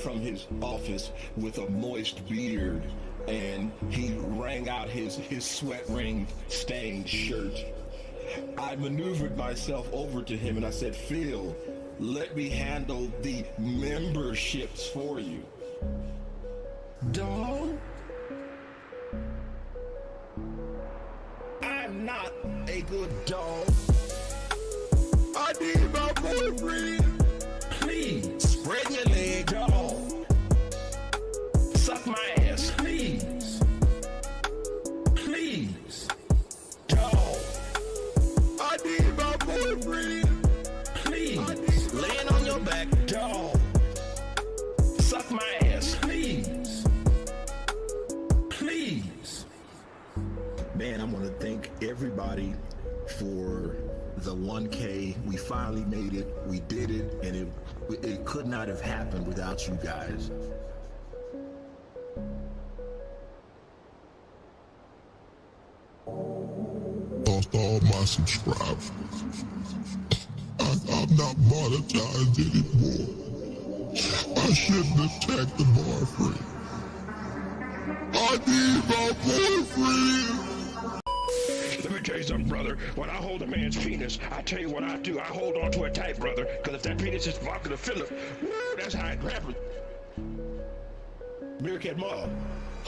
from his office with a moist beard, and he rang out his sweat ring stained shirt. I maneuvered myself over to him and I said, Phil, let me handle the memberships for you. Dog, I'm not a good dog. I need my boyfriend. Please, spread your leg, dog. Suck my ass, please. Please, dog. I need my boyfriend. Please, laying on your back, dog. Suck my ass, please. Please. Man, I want to thank everybody for the 1K. We finally made it. We did it, and it could not have happened without you guys. Lost all my subscribers. I'm not monetized anymore. I shouldn't attack the boyfriend. I need my boyfriend. Let me tell you something, brother. When I hold a man's penis, I tell you what I do. I hold on to it tight, brother. Because if that penis is blocking the Philip, woo, that's how it happens. Meerkat Ma.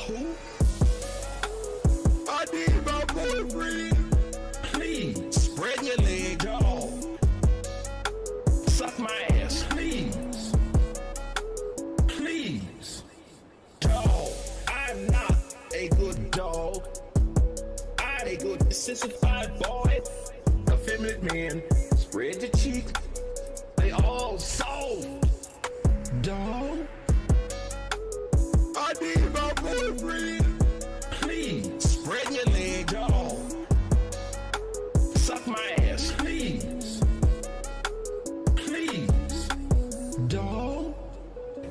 Who? I need my boyfriend. Please, spread your leg, dog. Suck my ass, please. Please, dog. I'm not a good dog. I'm a good sissified boy. Effeminate man. Spread your cheek. They all soft. Dog. I need my boyfriend. Please, spread your leg, dog. Suck my ass, please. Please, dog.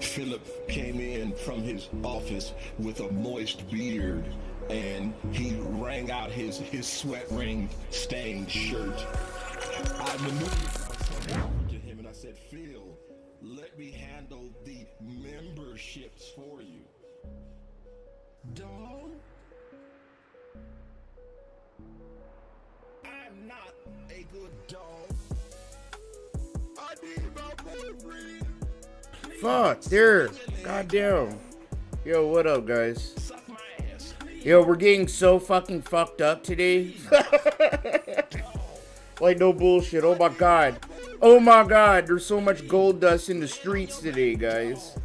Philip came in from his office with a moist beard, and he rang out his sweat ring stained shirt. I maneuvered myself over to him and I said, Phil, let me handle the memberships for you. Dog, I'm not a good dog. I need my boyfriend. Fuck, there. Goddamn. Yo, what up, guys? Yo, we're getting so fucking fucked up today. Like, no bullshit. Oh my god. Oh my god, there's so much Golddust in the streets today, guys.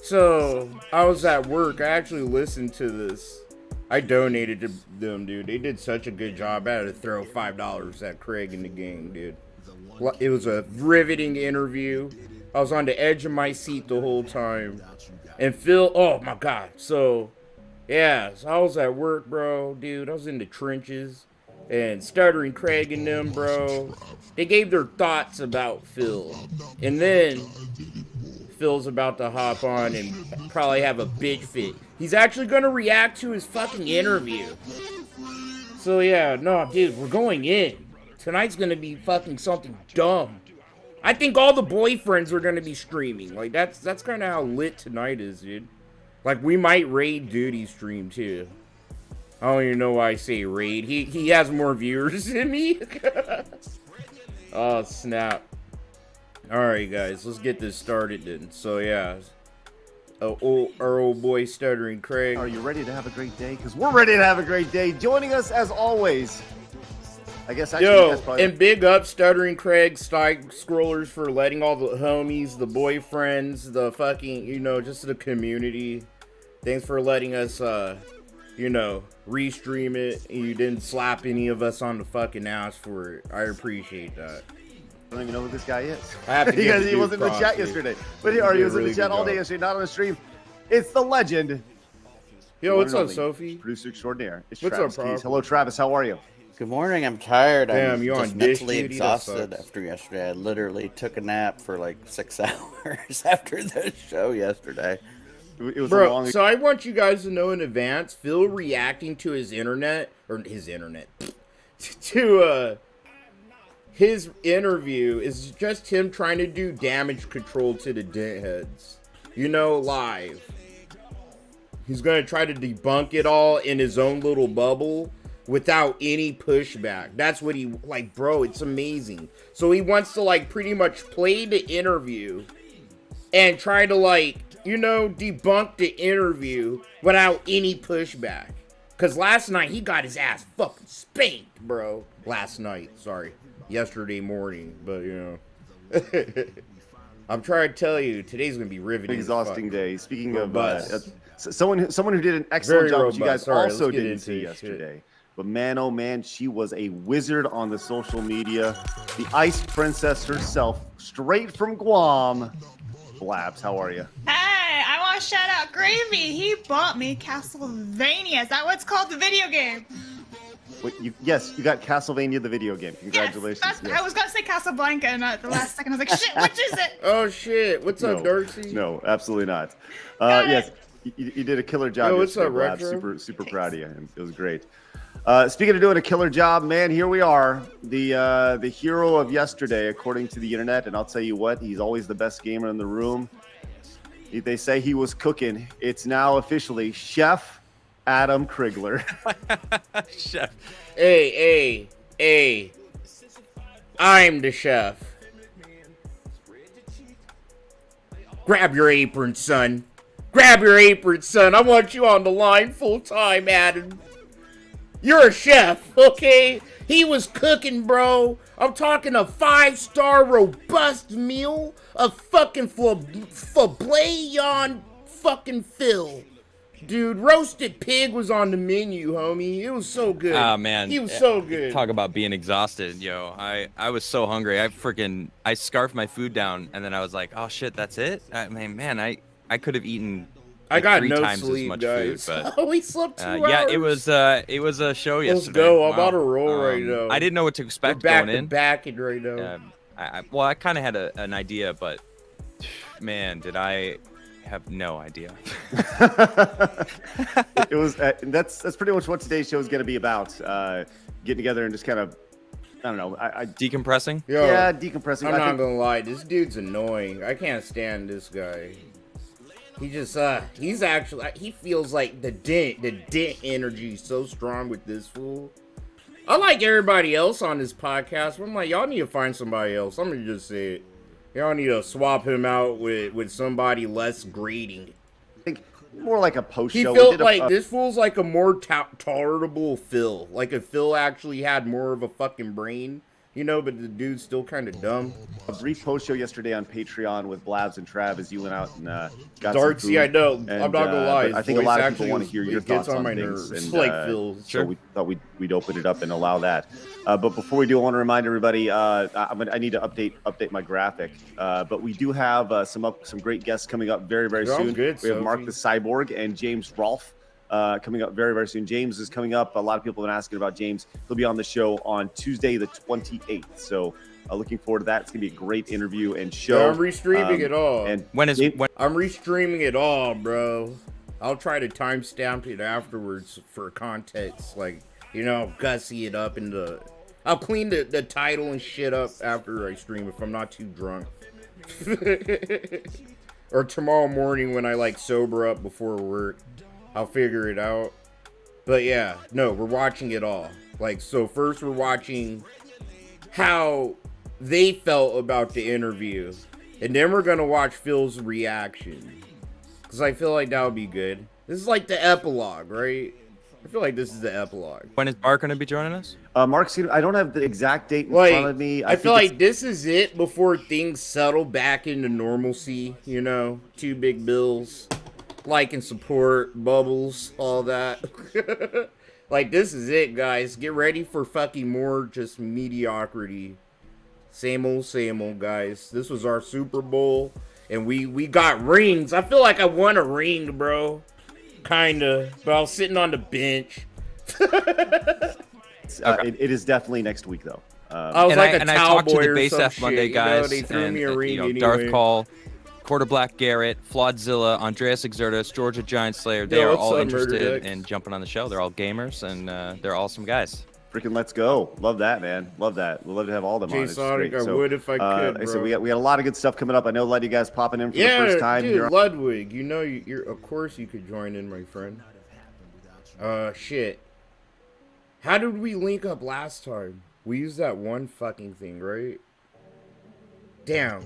So, I was at work. I actually listened to this. I donated to them, dude. They did such a good job. I had to throw $5 at Craig and the gang, dude. It was a riveting interview. I was on the edge of my seat the whole time. And Phil, oh my god. So, yeah, so I was at work, bro, dude. I was in the trenches. And Stuttering Craig and them, bro, they gave their thoughts about Phil. And then Phil's about to hop on and probably have a bitch fit. He's actually going to react to his fucking interview. So yeah, no, dude, we're going in. Tonight's going to be fucking something dumb. I think all the boyfriends are going to be streaming. Like, that's kind of how lit tonight is, dude. Like, we might raid Duty stream, too. I don't even know why I say raid. He has more viewers than me. Oh, snap. Alright, guys. Let's get this started then. So, yeah. Our old boy Stuttering Craig. Are you ready to have a great day? Because we're ready to have a great day. Joining us, as always. I guess actually, yo, that's probably... and big up Stuttering Craig, Side Scrollers for letting all the homies, the boyfriends, the fucking, you know, just the community. Thanks for letting us, you know, restream it, and you didn't slap any of us on the fucking ass for it. I appreciate that. I don't even know who this guy is. I have to because he wasn't in the chat yesterday. But he was in the chat all day yesterday, not on the stream. It's the legend. Yo, what's up, Sophie? Producer extraordinaire. It's what's Travis up, Prof? Keys. Hello, Travis. How are you? Good morning. I'm tired. Damn, I'm you just on dish mentally duty? exhausted after yesterday. I literally took a nap for like 6 hours after the show yesterday. It was Bro, a long... so I want you guys to know in advance, Phil reacting to his internet, to his interview is just him trying to do damage control to the dent heads. you know, live. He's gonna try to debunk it all in his own little bubble without any pushback. That's what he, like, bro, it's amazing. So he wants to, like, pretty much play the interview and try to, like, you know, debunk the interview without any pushback. Because last night, he got his ass fucking spanked, bro. Last night, sorry. Yesterday morning, but, you know. I'm trying to tell you, today's going to be riveting. Exhausting day. Speaking of, Robust. someone who did an excellent Very job, which you guys robust. All right, also let's get didn't into see this shit. yesterday. But man, oh man, she was a wizard on the social media. The ice princess herself, straight from Guam. Blabs, how are you? Hey, I want to shout out Gravy. He bought me Castlevania. Is that what's called the video game? Wait, yes, you got Castlevania the video game. Congratulations. Yes, I was going to say Casablanca, and at the last second I was like, shit, which is it? Oh, shit. What's up, Darcy? No, absolutely not. Got Yes, it. you did a killer job. Yo, what's yesterday, up, Blabs. Retro? Super proud of you. And it was great. Speaking of doing a killer job, man, here we are. The hero of yesterday, according to the internet. And I'll tell you what, he's always the best gamer in the room. They say he was cooking. It's now officially Chef Adam Krigler. Chef. Hey. I'm the chef. Grab your apron, son. Grab your apron, son. I want you on the line full time, Adam. You're a chef, okay? He was cooking, bro. I'm talking a 5-star robust meal of fucking filet on fucking Phil. Dude, roasted pig was on the menu, homie. It was so good. Oh, man. He was so good. Talk about being exhausted, yo. I was so hungry. I scarfed my food down, and then I was like, oh, shit, that's it? I mean, man, I could have eaten I got 3 no times sleep, as much guys. food, but We slept 2 hours. yeah, it was a show yesterday. Let's go. I'm Wow. about to roll right now. I didn't know what to We're expect back going to in. back it right now. I kind of had an idea, but man, did I have no idea. It was that's pretty much what today's show is going to be about. Getting together and just kind of, I don't know. Decompressing? Yo, yeah, decompressing. I'm I not think- gonna lie, this dude's annoying. I can't stand this guy. He just he's actually, he feels like the dent energy is so strong with this fool. I like everybody else on this podcast, but I'm like, y'all need to find somebody else. I'm gonna just say it. Y'all need to swap him out with somebody less grating. I think more like a post He show. felt like this fool's like a more tolerable Phil. Like if Phil actually had more of a fucking brain, you know, but the dude's still kind of dumb. a brief post show yesterday on Patreon with Blabs and Trav as you went out and got Darcy, some food. I know. And, I'm not gonna lie. but I think a his lot voice of people want to hear your actually thoughts gets on on my things. nerves, And, like Phil's. So we thought we'd open it up and allow that. But before we do, I want to remind everybody I need to update my graphic. But we do have some great guests coming up very Yo, I'm soon. good, We have Mark Sophie. the Cyborg and James Rolfe. Coming up very soon. James is coming up. A lot of people have been asking about James. He'll be on the show on Tuesday the 28th. So looking forward to that. It's gonna be a great interview and show. Yeah, I'm restreaming it all. And When I'm restreaming it all, bro. I'll try to timestamp it afterwards for context. Like, you know, gussy it up into. I'll clean the title and shit up after I stream if I'm not too drunk. Or tomorrow morning when I like sober up before work. I'll figure it out. But yeah, no, we're watching it all. Like, so first we're watching how they felt about the interview. And then we're gonna watch Phil's reaction. Because I feel like that would be good. This is like the epilogue, right? I feel like this is the epilogue. when is Bart going to be joining us? Mark's I don't have the exact date in Like, front of me. I feel think like this is it before things settle back into normalcy, you know? 2 big bills. Like and support, bubbles, all that. Like, this is it, guys. Get ready for fucking more just mediocrity. Same old, guys. This was our Super Bowl, and we got rings. I feel like I won a ring, bro. Kinda. But I was sitting on the bench. it is definitely next week though. I was And like a I talked to cowboy the or Base some F shit, Monday you know? guys, They threw and me a ring anyway. Darth Call, Quarter Black Garrett, Flawdzilla, Andreas Exertus, Georgia Giant Slayer. They Yo, are what's all up, Murder interested Dick? in jumping on the show. They're all gamers, and they're awesome guys. Freaking let's go. Love that, man. Love that. We'd love to have all of them Jay on. It's Sonic, great. I would if I could, like I said, bro. we got a lot of good stuff coming up. I know a lot of you guys popping in for Yeah, the first time. dude, Ludwig, you know, you're of course you could join in, my friend. Shit. How did we link up last time? We used that one fucking thing, right? Damn.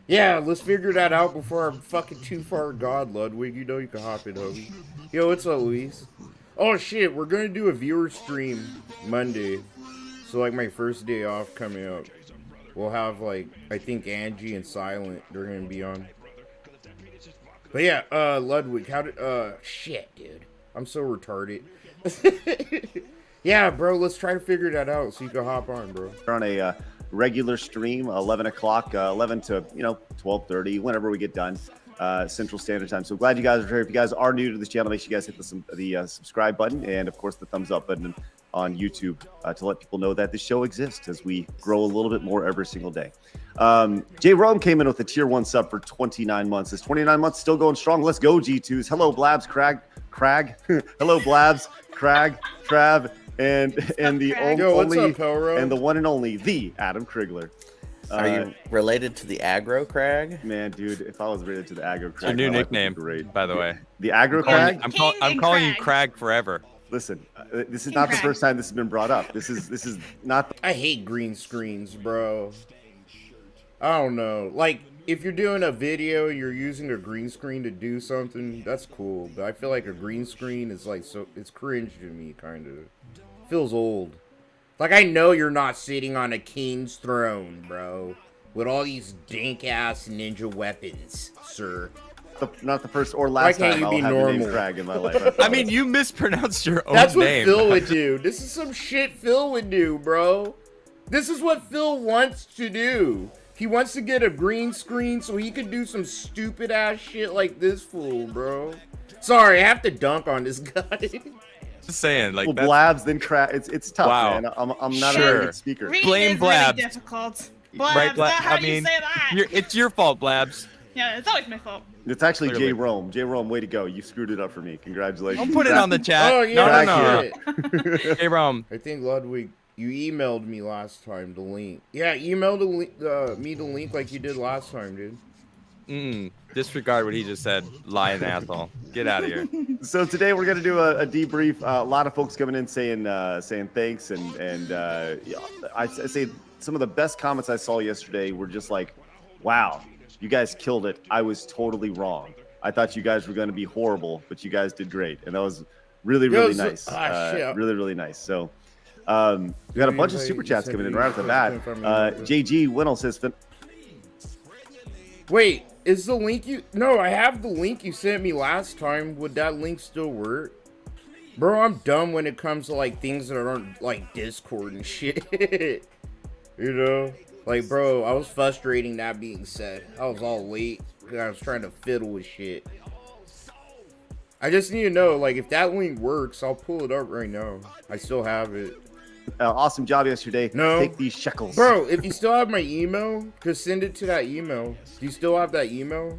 Yeah, let's figure that out before I'm fucking too far gone, Ludwig. You know you can hop in, homie. Yo, what's up, Luis? Oh shit, we're gonna do a viewer stream Monday. So like my first day off coming up. We'll have like, I think Angie and Silent, they're gonna be on. But yeah, Ludwig, how did, shit, dude. I'm so retarded. Yeah, bro, let's try to figure that out so you can hop on, bro. We're on a regular stream, 11 o'clock, 11 to, 12:30, whenever we get done, Central Standard Time. So glad you guys are here. If you guys are new to this channel, make sure you guys hit the subscribe button and, of course, the thumbs up button on YouTube to let people know that the show exists as we grow a little bit more every single day. Jay Rome came in with a tier 1 sub for 29 months. Is 29 months still going strong? Let's go, G2s. Hello, Blabs, Crag. Hello, Blabs, Crag, Trav, and the and the one and only the Adam Krigler. Are you related to the aggro Crag? Man, dude, if I was related to the aggro Crag, Your new my life would be nickname, great. by the way. The aggro Crag. I'm calling you Crag forever. Listen, this is not the first time this has been brought up. This is not. I hate green screens, bro. I don't know. Like, if you're doing a video, you're using a green screen to do something, that's cool. But I feel like a green screen is like, so it's cringe to me, kind of. Feels old. Like, I know you're not sitting on a king's throne, bro. With all these dank-ass ninja weapons, sir. Not the first or last time I'll have the name Crag in my life. I mean, you mispronounced your own name. That's what Phil would do. This is some shit Phil would do, bro. This is what Phil wants to do. He wants to get a green screen so he could do some stupid ass shit like this fool, bro. Sorry, I have to dunk on this guy. Just saying, like, well, Blabs, then Crag. It's tough, wow. man. I'm not a very good speaker. Blame Blabs. Really difficult. Blabs, Right, how do you say that? It's your fault, Blabs. Yeah, it's always my fault. It's actually Clearly. Jay Rome. Jay Rome, way to go. You screwed it up for me. Congratulations. Don't put it on the chat. Oh, yeah. No. Hey, Rome. I think, Ludwig, you emailed me last time the link. Yeah, email me the link like you did last time, dude. Disregard what he just said. Lying asshole. Get out of here. So today we're gonna do a debrief. A lot of folks coming in saying thanks and I say some of the best comments I saw yesterday were just like, wow, you guys killed it. I was totally wrong. I thought you guys were going to be horrible, but you guys did great. And that was really, really nice. Really, really nice. So we got a bunch of super chats coming in right off the bat. JG Winnell says, wait, is the link you... No, I have the link you sent me last time. Would that link still work? Bro, I'm dumb when it comes to, like, things that aren't, like, Discord and shit. You know? Like, bro, I was frustrating that being said. I was all late. I was trying to fiddle with shit. I just need to know, like, if that link works, I'll pull it up right now. I still have it. Awesome job yesterday. No. Take these shekels. Bro, if you still have my email, just send it to that email. Do you still have that email?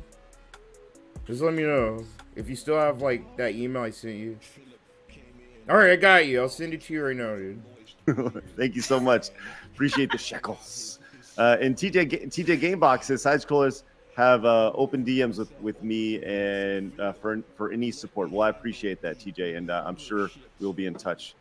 Just let me know. If you still have, like, that email I sent you. Alright, I got you. I'll send it to you right now, dude. Thank you so much. Appreciate the shekels. And TJ Gamebox says side scrollers have open DMs with me and for any support. Well, I appreciate that, TJ, and I'm sure we'll be in touch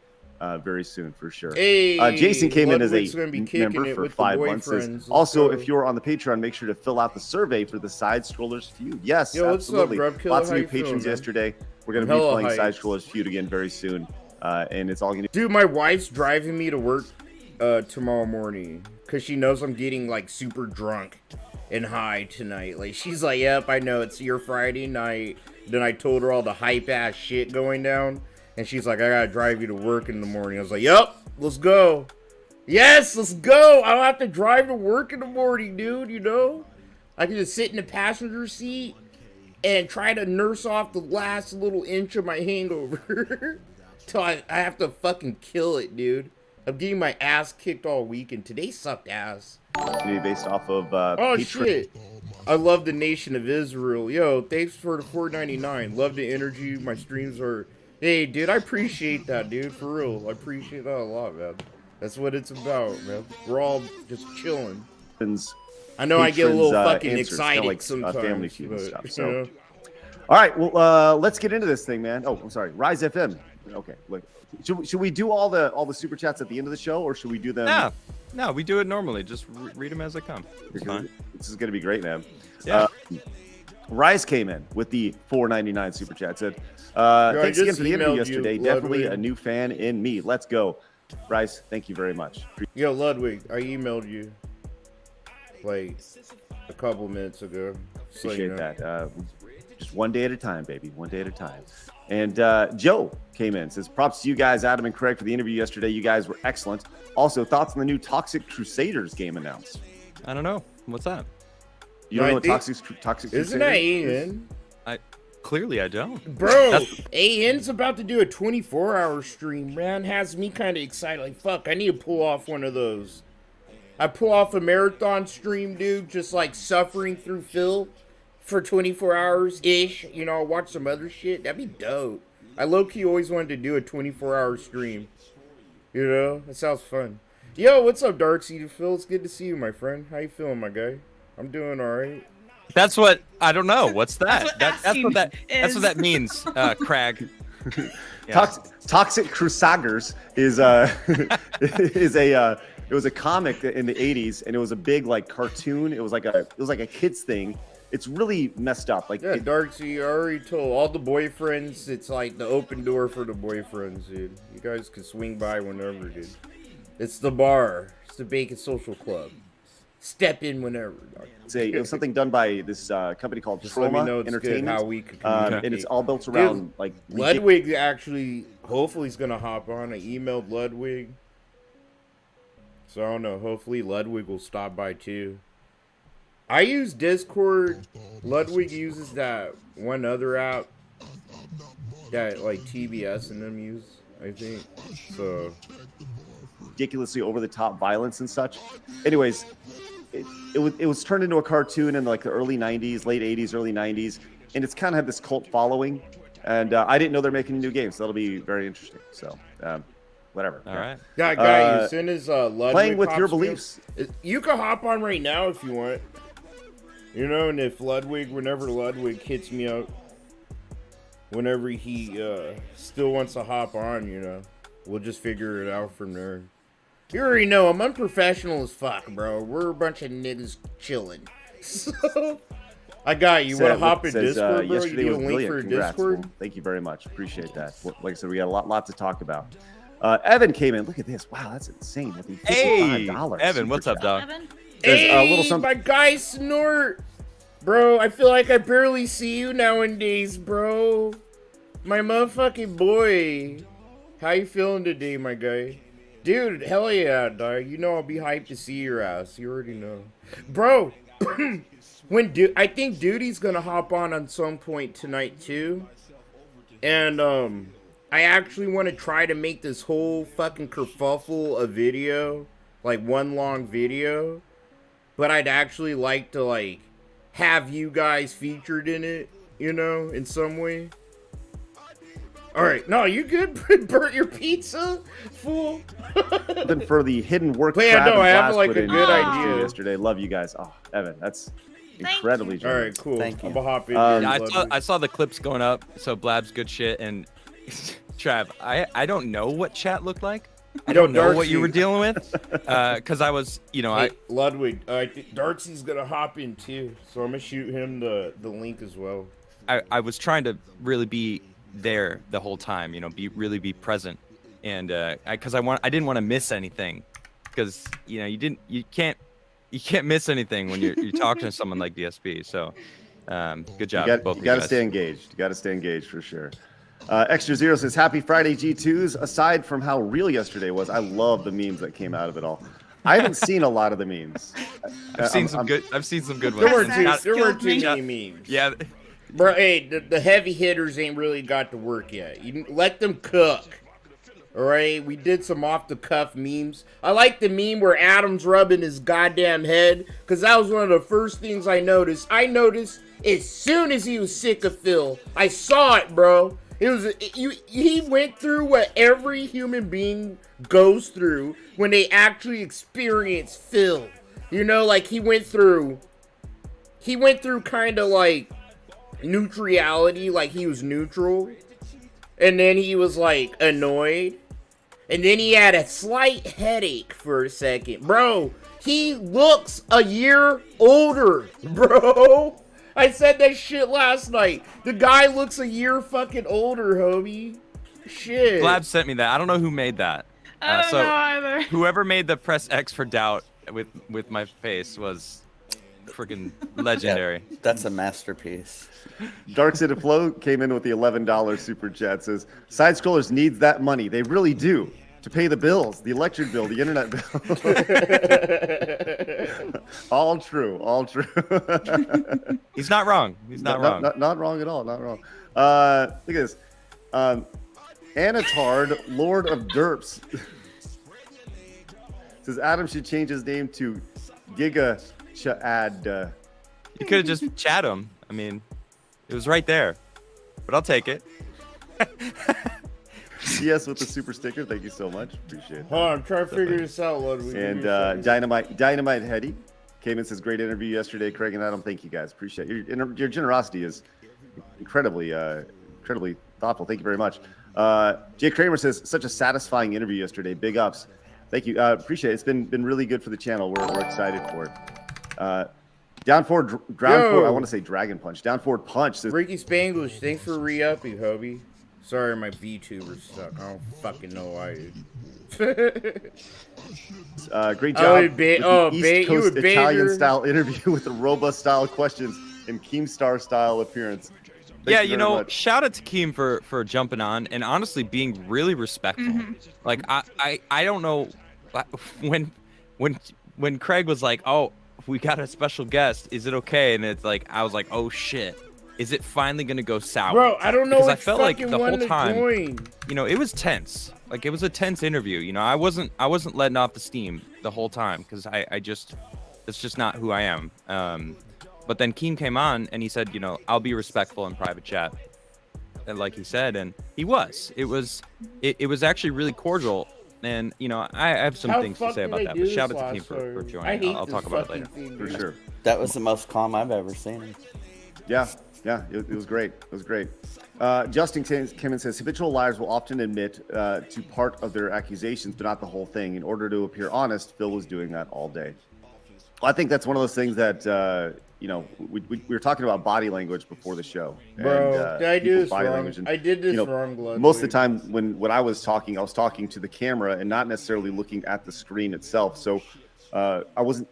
very soon for sure. Hey, Jason came in as a member for 5 months. Also, if you're on the Patreon, make sure to fill out the survey for the Side Scrollers Feud. Yes, yo, absolutely. What's up, Lots of new patrons yesterday. We're going to be playing Side Scrollers Feud again very soon. And it's all going to... Dude, my wife's driving me to work tomorrow morning because she knows I'm getting, like, super drunk and high tonight. Like, she's like, yep, I know, it's your Friday night. Then I told her all the hype-ass shit going down. And she's like, I gotta drive you to work in the morning. I was like, yep, let's go. Yes, let's go. I don't have to drive to work in the morning, dude, you know? I can just sit in the passenger seat and try to nurse off the last little inch of my hangover. Till I have to fucking kill it, dude. I'm getting my ass kicked all week, and today sucked ass. Based off of oh, shit. I love the Nation of Israel. Yo, thanks for the $4.99. Love the energy. My streams are Hey, dude, I appreciate that, dude. For real, I appreciate that a lot, man. That's what it's about, man. We're all just chilling. I know I get a little fucking answers, excited like, sometimes. Family Feud and but, stuff. you So, know. all right, well, let's get into this thing, man. Oh, I'm sorry, Rise FM. Okay, look, should we do all the super chats at the end of the show, or should we do them? No, we do it normally. Just read them as they come. It's fine. This is gonna be great, man. Yeah. Rise came in with the $4.99 super chat. Said, I thanks again just for the interview emailed you, yesterday. Definitely Ludwig. a new fan in me. Let's go, Rise. Thank you very much. Yo, Ludwig, I emailed you like a couple minutes ago. So, Appreciate you know. that. Just one day at a time, baby. One day at a time. And Joe came in, says, props to you guys, Adam and Craig, for the interview yesterday. You guys were excellent. Also, thoughts on the new Toxic Crusaders game announced? I don't know. What's that? You don't I know what think- Toxic Isn't Crusaders that is? AN? Clearly, I don't. Bro, AN's about to do a 24-hour stream, man. Has me kind of excited. Like, fuck, I need to pull off one of those. I pull off a marathon stream, dude, just like suffering through Phil for 24 hours-ish. You know, watch some other shit. That'd be dope. I low-key always wanted to do a 24-hour stream. You know? That sounds fun. Yo, what's up, Darkseid Phil? It's good to see you, my friend. How you feeling, my guy? I'm doing all right. That's what I don't know. What's that? That's what That's what that means, Crag. Yeah. Toxic Crusaders is it was a comic in the 80s, and it was a big like cartoon. It was like a kids thing. It's really messed up. Like, Yeah, Darkseid, I already told all the boyfriends, it's like the open door for the boyfriends, dude. You guys can swing by whenever, dude. It's the bar. It's the Bacon Social Club. Step in whenever, dog. it was something done by this company called Just let me Trauma know it's good, Entertainment, how we could and communicate. it's all built around like Ludwig actually, hopefully he's gonna hop on. I emailed Ludwig. So I don't know, hopefully Ludwig will stop by too. I use Discord. Ludwig uses that one other app that like TBS and them use, I think. So ridiculously over the top violence and such. Anyways, it was turned into a cartoon in like the early 90s, late 80s, early 90s, and it's kind of had this cult following. And I didn't know they're making a new game, so that'll be very interesting. So whatever. All right. yeah, guy, as soon as Ludwig Playing with pops your in, beliefs. you can hop on right now if you want. You know, and if whenever Ludwig hits me up, whenever he still wants to hop on, you know, we'll just figure it out from there. You already know I'm unprofessional as fuck, bro. We're a bunch of niggas chilling. So, I got you. Want to hop in Discord, bro? You Yesterday need a was link brilliant. for Congrats. Discord? Well, thank you very much. Appreciate that. Like I said, we got a lot to talk about. Evan came in. Look at this. Wow, that's insane. With the Hey, $55 Evan, what's up, super dog? Evan? There's Hey, a little something. my guy Snort. Bro, I feel like I barely see you nowadays, bro. My motherfucking boy. How you feeling today, my guy? Dude, hell yeah, dog. You know I'll be hyped to see your ass. You already know. Bro, I think Duty's gonna hop on some point tonight, too. And, I actually want to try to make this whole fucking kerfuffle a video. Like, one long video. But I'd actually like to, like, have you guys featured in it, you know, in some way. Alright, no, you good? Burnt your pizza? Fool. Then for the hidden work. But yeah, Trav no, and I have, Blast like, put a in good idea. yesterday. Love you guys. Oh, Evan, that's Thank incredibly you. generous. Alright, cool. Thank you. I'm gonna hop in. Um, here, Yeah, Ludwig. I saw the clips going up. So Blab's good shit. And Trav, I don't know what chat looked like. I Yo, don't know what you Darkseid. were dealing with. Because I was, you know, Hey, Ludwig, Darkseid's gonna hop in too, so I'm gonna shoot him the link as well. I was trying to really be there the whole time, you know, really be present, and because I didn't want to miss anything, because you know you can't miss anything when you're talking to someone like DSP. So good job, both You of got to guys. stay engaged. You got to stay engaged for sure. Extra Zero says, "Happy Friday, G2s." Aside from how real yesterday was, I love the memes that came out of it all. I haven't seen a lot of the memes. I've seen some good ones. There weren't That too killed me. many memes. Yeah, Bro, hey, the heavy hitters ain't really got to work yet. You let them cook. Alright? We did some off-the-cuff memes. I like the meme where Adam's rubbing his goddamn head, because that was one of the first things I noticed. I noticed as soon as he was sick of Phil. I saw it, bro. He went through what every human being goes through when they actually experience Phil. You know, like he went through kind of like neutrality, like he was neutral, and then he was like annoyed, and then he had a slight headache for a second. Bro, he looks a year older, bro. I said that shit last night. The guy looks a year fucking older, homie. Shit. Blab sent me that. I don't know who made that. I don't know either. Whoever made the press X for doubt with my face was freaking legendary. Yeah, that's a masterpiece. Dark City Flow came in with the $11 super chat. Says, side scrollers needs that money. They really do. To pay the bills, the electric bill, the internet bill. All true. He's not wrong. He's not wrong. Not wrong at all. Not wrong. Look at this. Anatard, Lord of Derps. Says Adam should change his name to Giga Chad. You could have just chat him. I mean, it was right there. But I'll take it. CS with the super sticker. Thank you so much. Appreciate it. Hold on, I'm trying to figure this out, Ludwig. And Dynamite Hetty came in, says great interview yesterday, Craig and Adam. Thank you guys. Appreciate it. Your generosity is incredibly thoughtful. Thank you very much. Jay Kramer says such a satisfying interview yesterday. Big ups. Thank you. Appreciate it. It's been really good for the channel. We're excited for it. Down forward, ground forward. I want to say Dragon Punch. Down forward punch says Ricky Spanglish, thanks for re-upping, Hobie. Sorry, my VTuber's stuck. I don't fucking know why. great job. East Coast Italian style interview with the robust style questions and Keemstar style appearance. Yeah, you know, shout out to Keem for jumping on and honestly being really respectful. Mm-hmm. Like I don't know when Craig was like, "Oh, we got a special guest. Is it okay?" And it's like I was like, "Oh shit. Is it finally gonna go sour?" Bro, I don't know. Because I felt like the whole time, you know, it was tense. Like it was a tense interview. You know, I wasn't letting off the steam the whole time because I just it's just not who I am. But then Keem came on and he said, you know, I'll be respectful in private chat, and like he said, and he was. It was actually really cordial. And you know, I have some things to say about that. But shout out to Keem for joining. I'll talk about it later. For sure. That was the most calm I've ever seen him. Yeah, it was great. It was great. Justin Kimmon says habitual liars will often admit to part of their accusations, but not the whole thing. In order to appear honest, Phil was doing that all day. Well, I think that's one of those things that you know, we were talking about body language before the show. Bro, and, did I do this body wrong? language and, I did this you know, wrong, Blood. most of the time when I was talking to the camera and not necessarily looking at the screen itself. So I wasn't.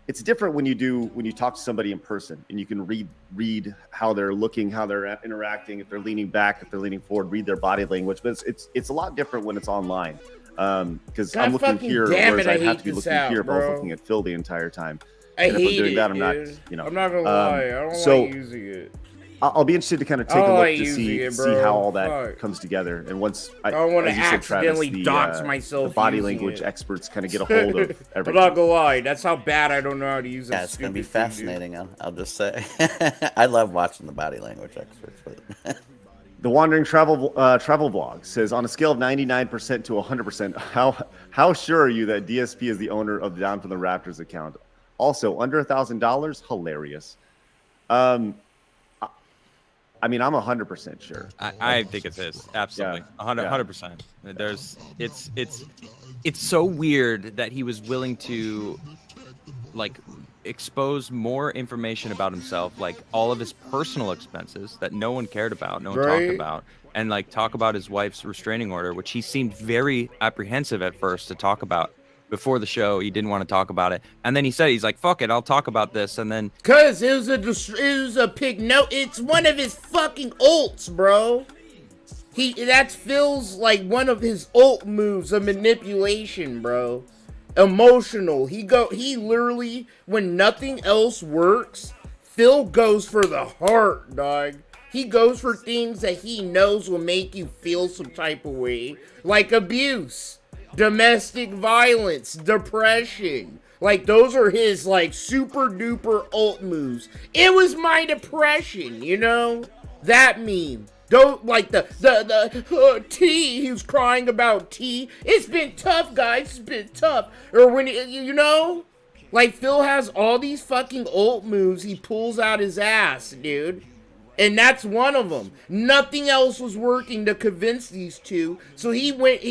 It's different when you talk to somebody in person and you can read how they're looking, how they're interacting, if they're leaning back, if they're leaning forward, read their body language. But it's a lot different when it's online because I'm looking here, whereas I'd have to be looking here if I was looking at Phil the entire time. I and if hate I'm doing it, that, I'm not, dude. you know. I'm not gonna lie. I don't like using it. I'll be interested to kind of take a look to see how all that Fuck. comes together. And once I don't want to as you said, accidentally Travis, dox myself. the body using language it. experts kind of get a hold of everything. I'm not gonna lie. That's how bad I don't know how to use it. Yeah, it's gonna be fascinating. I'll just say, I love watching the body language experts. But The Wandering Travel Vlog says, on a scale of 99% to 100%, how sure are you that DSP is the owner of the Down from the Raptors account? Also, under $1,000, hilarious. I mean, I'm 100% sure. I think it's his. Absolutely. Yeah. 100%. It's so weird that he was willing to like expose more information about himself, like all of his personal expenses that no one cared about, no one talked about, and like talk about his wife's restraining order, which he seemed very apprehensive at first to talk about. Before the show, he didn't want to talk about it, and then he said, "He's like, fuck it, I'll talk about this." And then, cause it was a pig. No, it's one of his fucking ults, bro. That's Phil's like one of his ult moves of manipulation, bro. Emotional. He literally, when nothing else works, Phil goes for the heart, dog. He goes for things that he knows will make you feel some type of way, like abuse. Domestic violence, depression. Like, those are his, like, super duper ult moves. It was my depression, you know? That meme. Don't like the tea. He was crying about tea. It's been tough, guys. It's been tough. Or when you know, like Phil has all these fucking ult moves he pulls out his ass, dude. And that's one of them. Nothing else was working to convince these two. So he went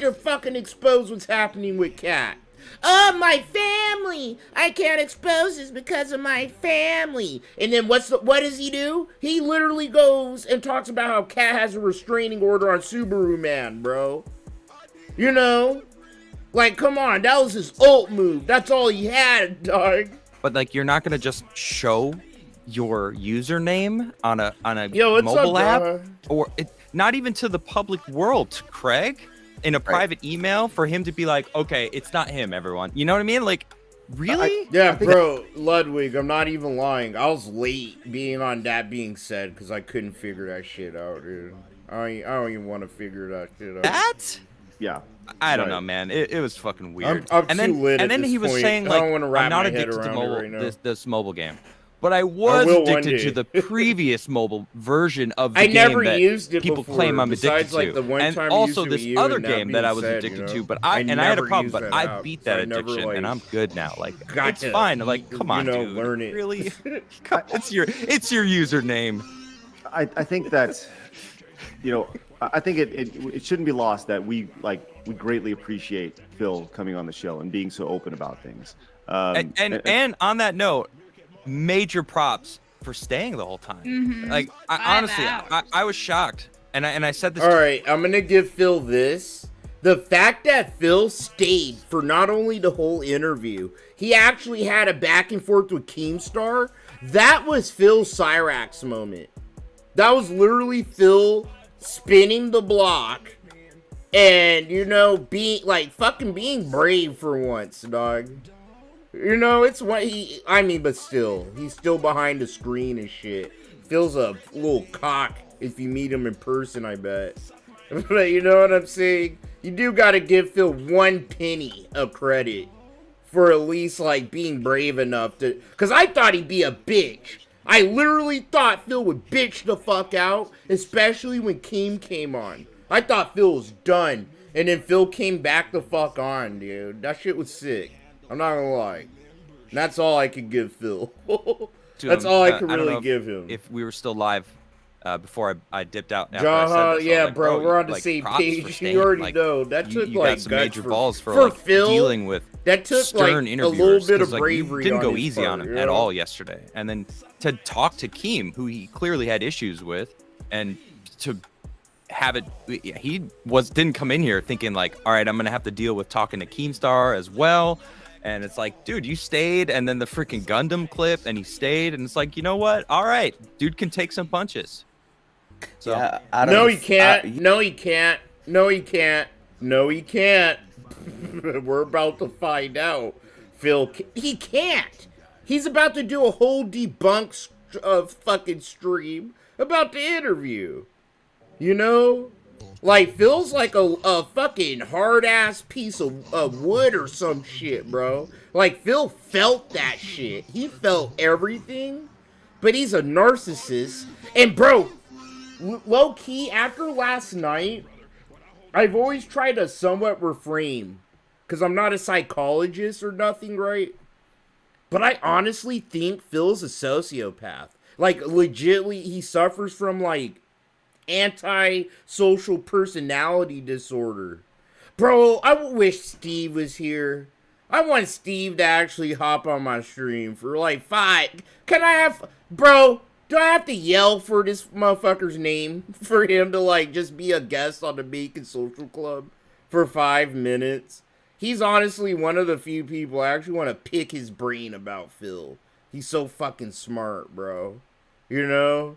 to fucking expose what's happening with Cat. Oh, my family! I can't expose this because of my family. And then what does he do? He literally goes and talks about how Cat has a restraining order on Subaru Man, bro. You know? Like, come on, that was his ult move. That's all he had, dog. But like, you're not gonna just show your username on a Yo, mobile up, app, or not even to the public world, to Craig, in a private email for him to be like, okay, it's not him, everyone. You know what I mean? Like, really? Yeah, bro, Ludwig, I'm not even lying. I was late being on that being said because I couldn't figure that shit out, dude. I don't even want to figure that shit out. That? Yeah. I don't know, man. It was fucking weird. I'm and too then, lit and at then this he was point. saying, I like, don't wanna wrap I'm not my head addicted to around it mobile, right now. this mobile game. But I was will one addicted day. to the previous mobile version of the I game never that used it people before, claim I'm besides, addicted like, to. the one And time I also used it this with you, other and that game that being I was said, addicted you know, to, but I I had a never problem, used but that I app, beat so that I never, addiction, like, and I'm good now. Like, got it's to, fine. Like, come on, you know, dude. learn it. Really? It's your username. I think that, you know, I think it shouldn't be lost that we greatly appreciate Phil coming on the show and being so open about things. And on that note, major props for staying the whole time. Like, honestly, I was shocked, and I said this. All right, I'm gonna give Phil this. The fact that Phil stayed for not only the whole interview, he actually had a back and forth with Keemstar. That was Phil's Cyrax moment. That was literally Phil spinning the block and, you know, being brave for once, dog. You know, it's what but still, he's still behind the screen and shit. Phil's a little cock if you meet him in person, I bet. But you know what I'm saying? You do gotta give Phil one penny of credit for at least, like, being brave enough to... Because I thought he'd be a bitch. I literally thought Phil would bitch the fuck out, especially when Keem came on. I thought Phil was done, and then Phil came back the fuck on, dude. That shit was sick. I'm not gonna lie. And that's all I could give Phil. That's all I could really give him. If we were still live before I dipped out. After I said this, I was yeah, like, bro, we're on the like, same props for page. staying. You already Like, know. That took, you like, got some guts major balls for like, Phil, dealing with that took, stern like, interviewers. a little bit of 'cause, like, bravery you didn't on go his easy part, on him you at know? all yesterday. And then to talk to Keem, who he clearly had issues with, and to have it, he didn't come in here thinking like, all right, I'm gonna have to deal with talking to Keemstar as well. And it's like, dude, you stayed, and then the freaking Gundam clip, and he stayed, and it's like, you know what? All right, dude can take some punches. So Yeah, I don't No, know he if- can't. No, he can't. No, he can't. No, he can't. We're about to find out. He can't. He's about to do a whole debunk fucking stream about the interview. You know? Like, Phil's like a fucking hard-ass piece of wood or some shit, bro. Like, Phil felt that shit. He felt everything, but he's a narcissist. And, bro, low-key, after last night, I've always tried to somewhat refrain, because I'm not a psychologist or nothing, right? But I honestly think Phil's a sociopath. Like, legitly, he suffers from, like, anti-social personality disorder. Bro, I wish Steve was here. I want Steve to actually hop on my stream for like 5. Can I have... Bro, do I have to yell for this motherfucker's name for him to like just be a guest on the Bacon Social Club for 5 minutes? He's honestly one of the few people I actually want to pick his brain about Phil. He's so fucking smart, bro. You know?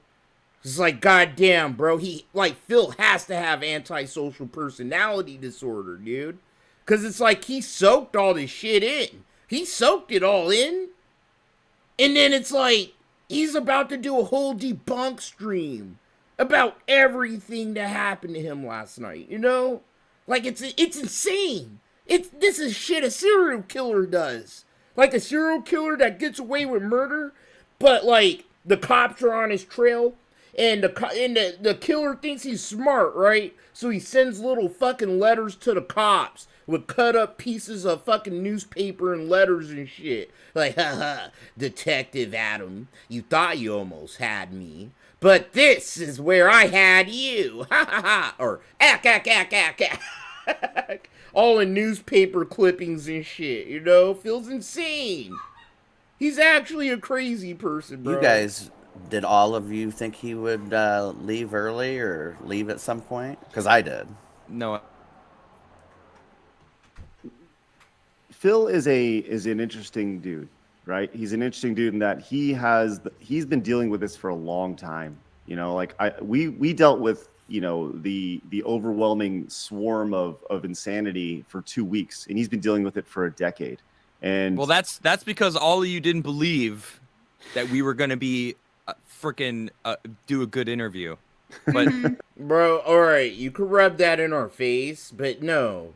It's like, goddamn, bro. Phil has to have antisocial personality disorder, dude. Because it's like he soaked all this shit in. He soaked it all in. And then it's like, he's about to do a whole debunk stream about everything that happened to him last night, you know? Like, it's insane. This is shit a serial killer does. Like, a serial killer that gets away with murder, but, like, the cops are on his trail. and the killer thinks he's smart, right? So he sends little fucking letters to the cops with cut up pieces of fucking newspaper and letters and shit. Like, haha, Detective Adam, you thought you almost had me, but this is where I had you. Ha ha ha. Or ack, ack, ack, ack, ack. All in newspaper clippings and shit, you know? Feels insane. He's actually a crazy person, bro. You guys, did all of you think he would leave early or leave at some point? Because I did. No, Phil is an interesting dude, right? He's an interesting dude in that he's been dealing with this for a long time. You know, like we dealt with, you know, the overwhelming swarm of insanity for 2 weeks, and he's been dealing with it for a decade. And well, that's because all of you didn't believe that we were gonna be freaking do a good interview. But bro, all right, you could rub that in our face, but no,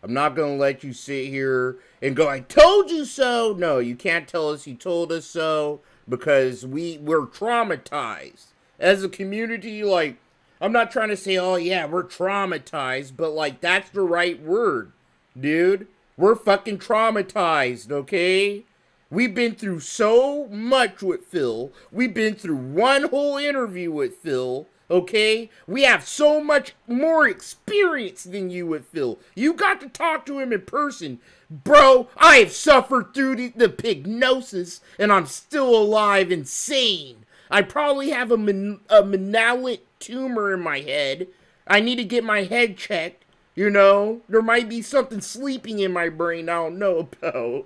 I'm not gonna let you sit here and go, "I told you so." No, you can't tell us you told us so, because we're traumatized as a community. Like, I'm not trying to say, "Oh yeah, we're traumatized," but like that's the right word, dude. We're fucking traumatized, okay? We've been through so much with Phil. We've been through one whole interview with Phil, okay? We have so much more experience than you with Phil. You got to talk to him in person. Bro, I have suffered through the pignosis, and I'm still alive and sane. I probably have a malignant tumor in my head. I need to get my head checked. You know, there might be something sleeping in my brain I don't know about.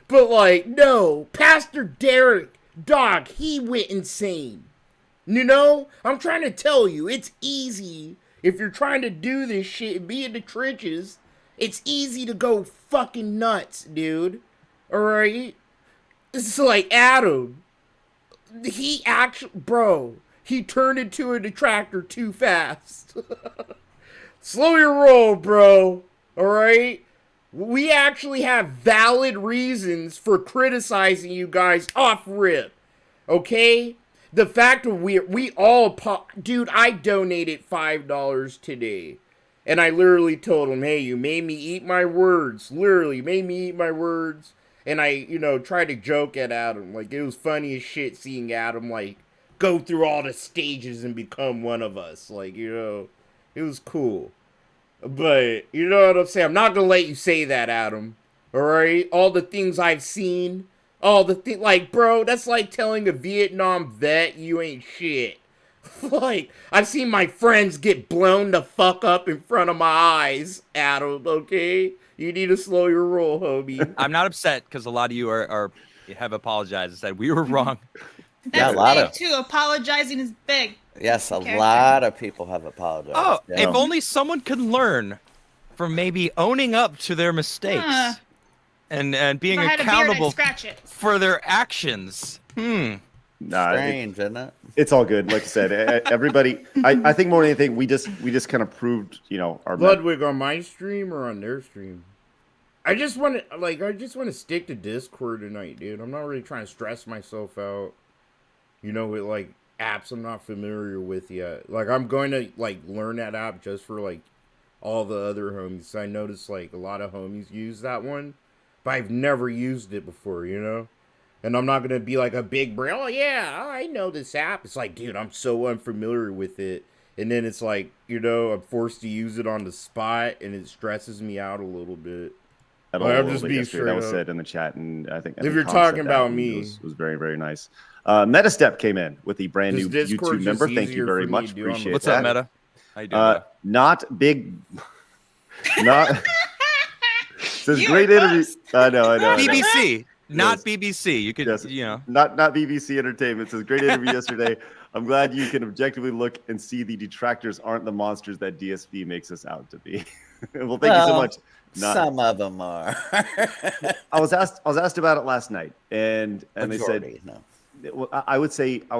But like, no, Pastor Derek, dog, he went insane. You know, I'm trying to tell you, it's easy. If you're trying to do this shit and be in the trenches, it's easy to go fucking nuts, dude. Alright? It's like Adam. He actually, bro, he turned into a detractor too fast. Slow your roll, bro. Alright? We actually have valid reasons for criticizing you guys off rip. Okay? The fact that we all... Dude, I donated $5 today. And I literally told him, hey, you made me eat my words. Literally, made me eat my words. And I, you know, tried to joke at Adam. Like, it was funny as shit seeing Adam, like, go through all the stages and become one of us. Like, you know... It was cool. But, you know what I'm saying? I'm not gonna let you say that, Adam. Alright? All the things I've seen. All the things... Like, bro, that's like telling a Vietnam vet you ain't shit. Like, I've seen my friends get blown the fuck up in front of my eyes, Adam, okay? You need to slow your roll, homie. I'm not upset because a lot of you have apologized and said we were wrong. That's a lot big, of- too. Apologizing is big. Yes, a Character. lot of people have apologized. Oh, Yeah. if only someone could learn from maybe owning up to their mistakes and being If I had a beard, I'd accountable scratch it. for their actions. Nah, Strange, isn't it? it's all good. Like I said, everybody. I think more than anything, we just kind of proved, you know, our. Ludwig, on my stream or on their stream? I just want to stick to Discord tonight, dude. I'm not really trying to stress myself out. You know, with like apps I'm not familiar with yet. Like, I'm going to like learn that app just for like all the other homies. I noticed like a lot of homies use that one, but I've never used it before, you know? And I'm not going to be like a big brain, oh yeah, I know this app. It's like, dude, I'm so unfamiliar with it. And then it's like, you know, I'm forced to use it on the spot, and it stresses me out a little bit. That I'm just being straight that was up. said in the chat, and I think If you're Tom said talking that, about and me. it was very, very nice. Metastep came in with the brand new This Discord YouTube just member. Thank easier you very for me much. to do on the Appreciate What's that. up, Meta? How you doing? Meta? Not big. Not says You great were interview. close. I know. BBC, not Yes. BBC. You could, Yes. you know. Not BBC Entertainment. Says great interview yesterday. I'm glad you can objectively look and see the detractors aren't the monsters that DSP makes us out to be. Well, thank you so much. Some of them are. I was asked about it last night, and they said, Majority, no. well, I would say. Oh,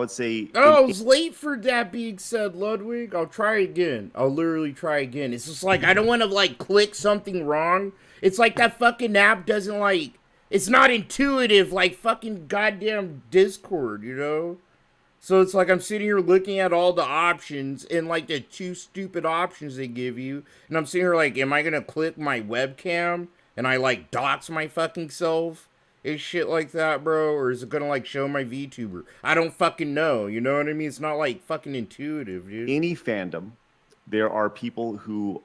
I was late for that being said, Ludwig. I'll try again. I'll literally try again. It's just like, I don't want to, like, click something wrong. It's like that fucking app doesn't, like, it's not intuitive like fucking goddamn Discord, you know? So it's like I'm sitting here looking at all the options and like the 2 stupid options they give you. And I'm sitting here like, am I going to click my webcam and I like dox my fucking self and shit like that, bro? Or is it going to like show my VTuber? I don't fucking know. You know what I mean? It's not like fucking intuitive, dude. Any fandom, there are people who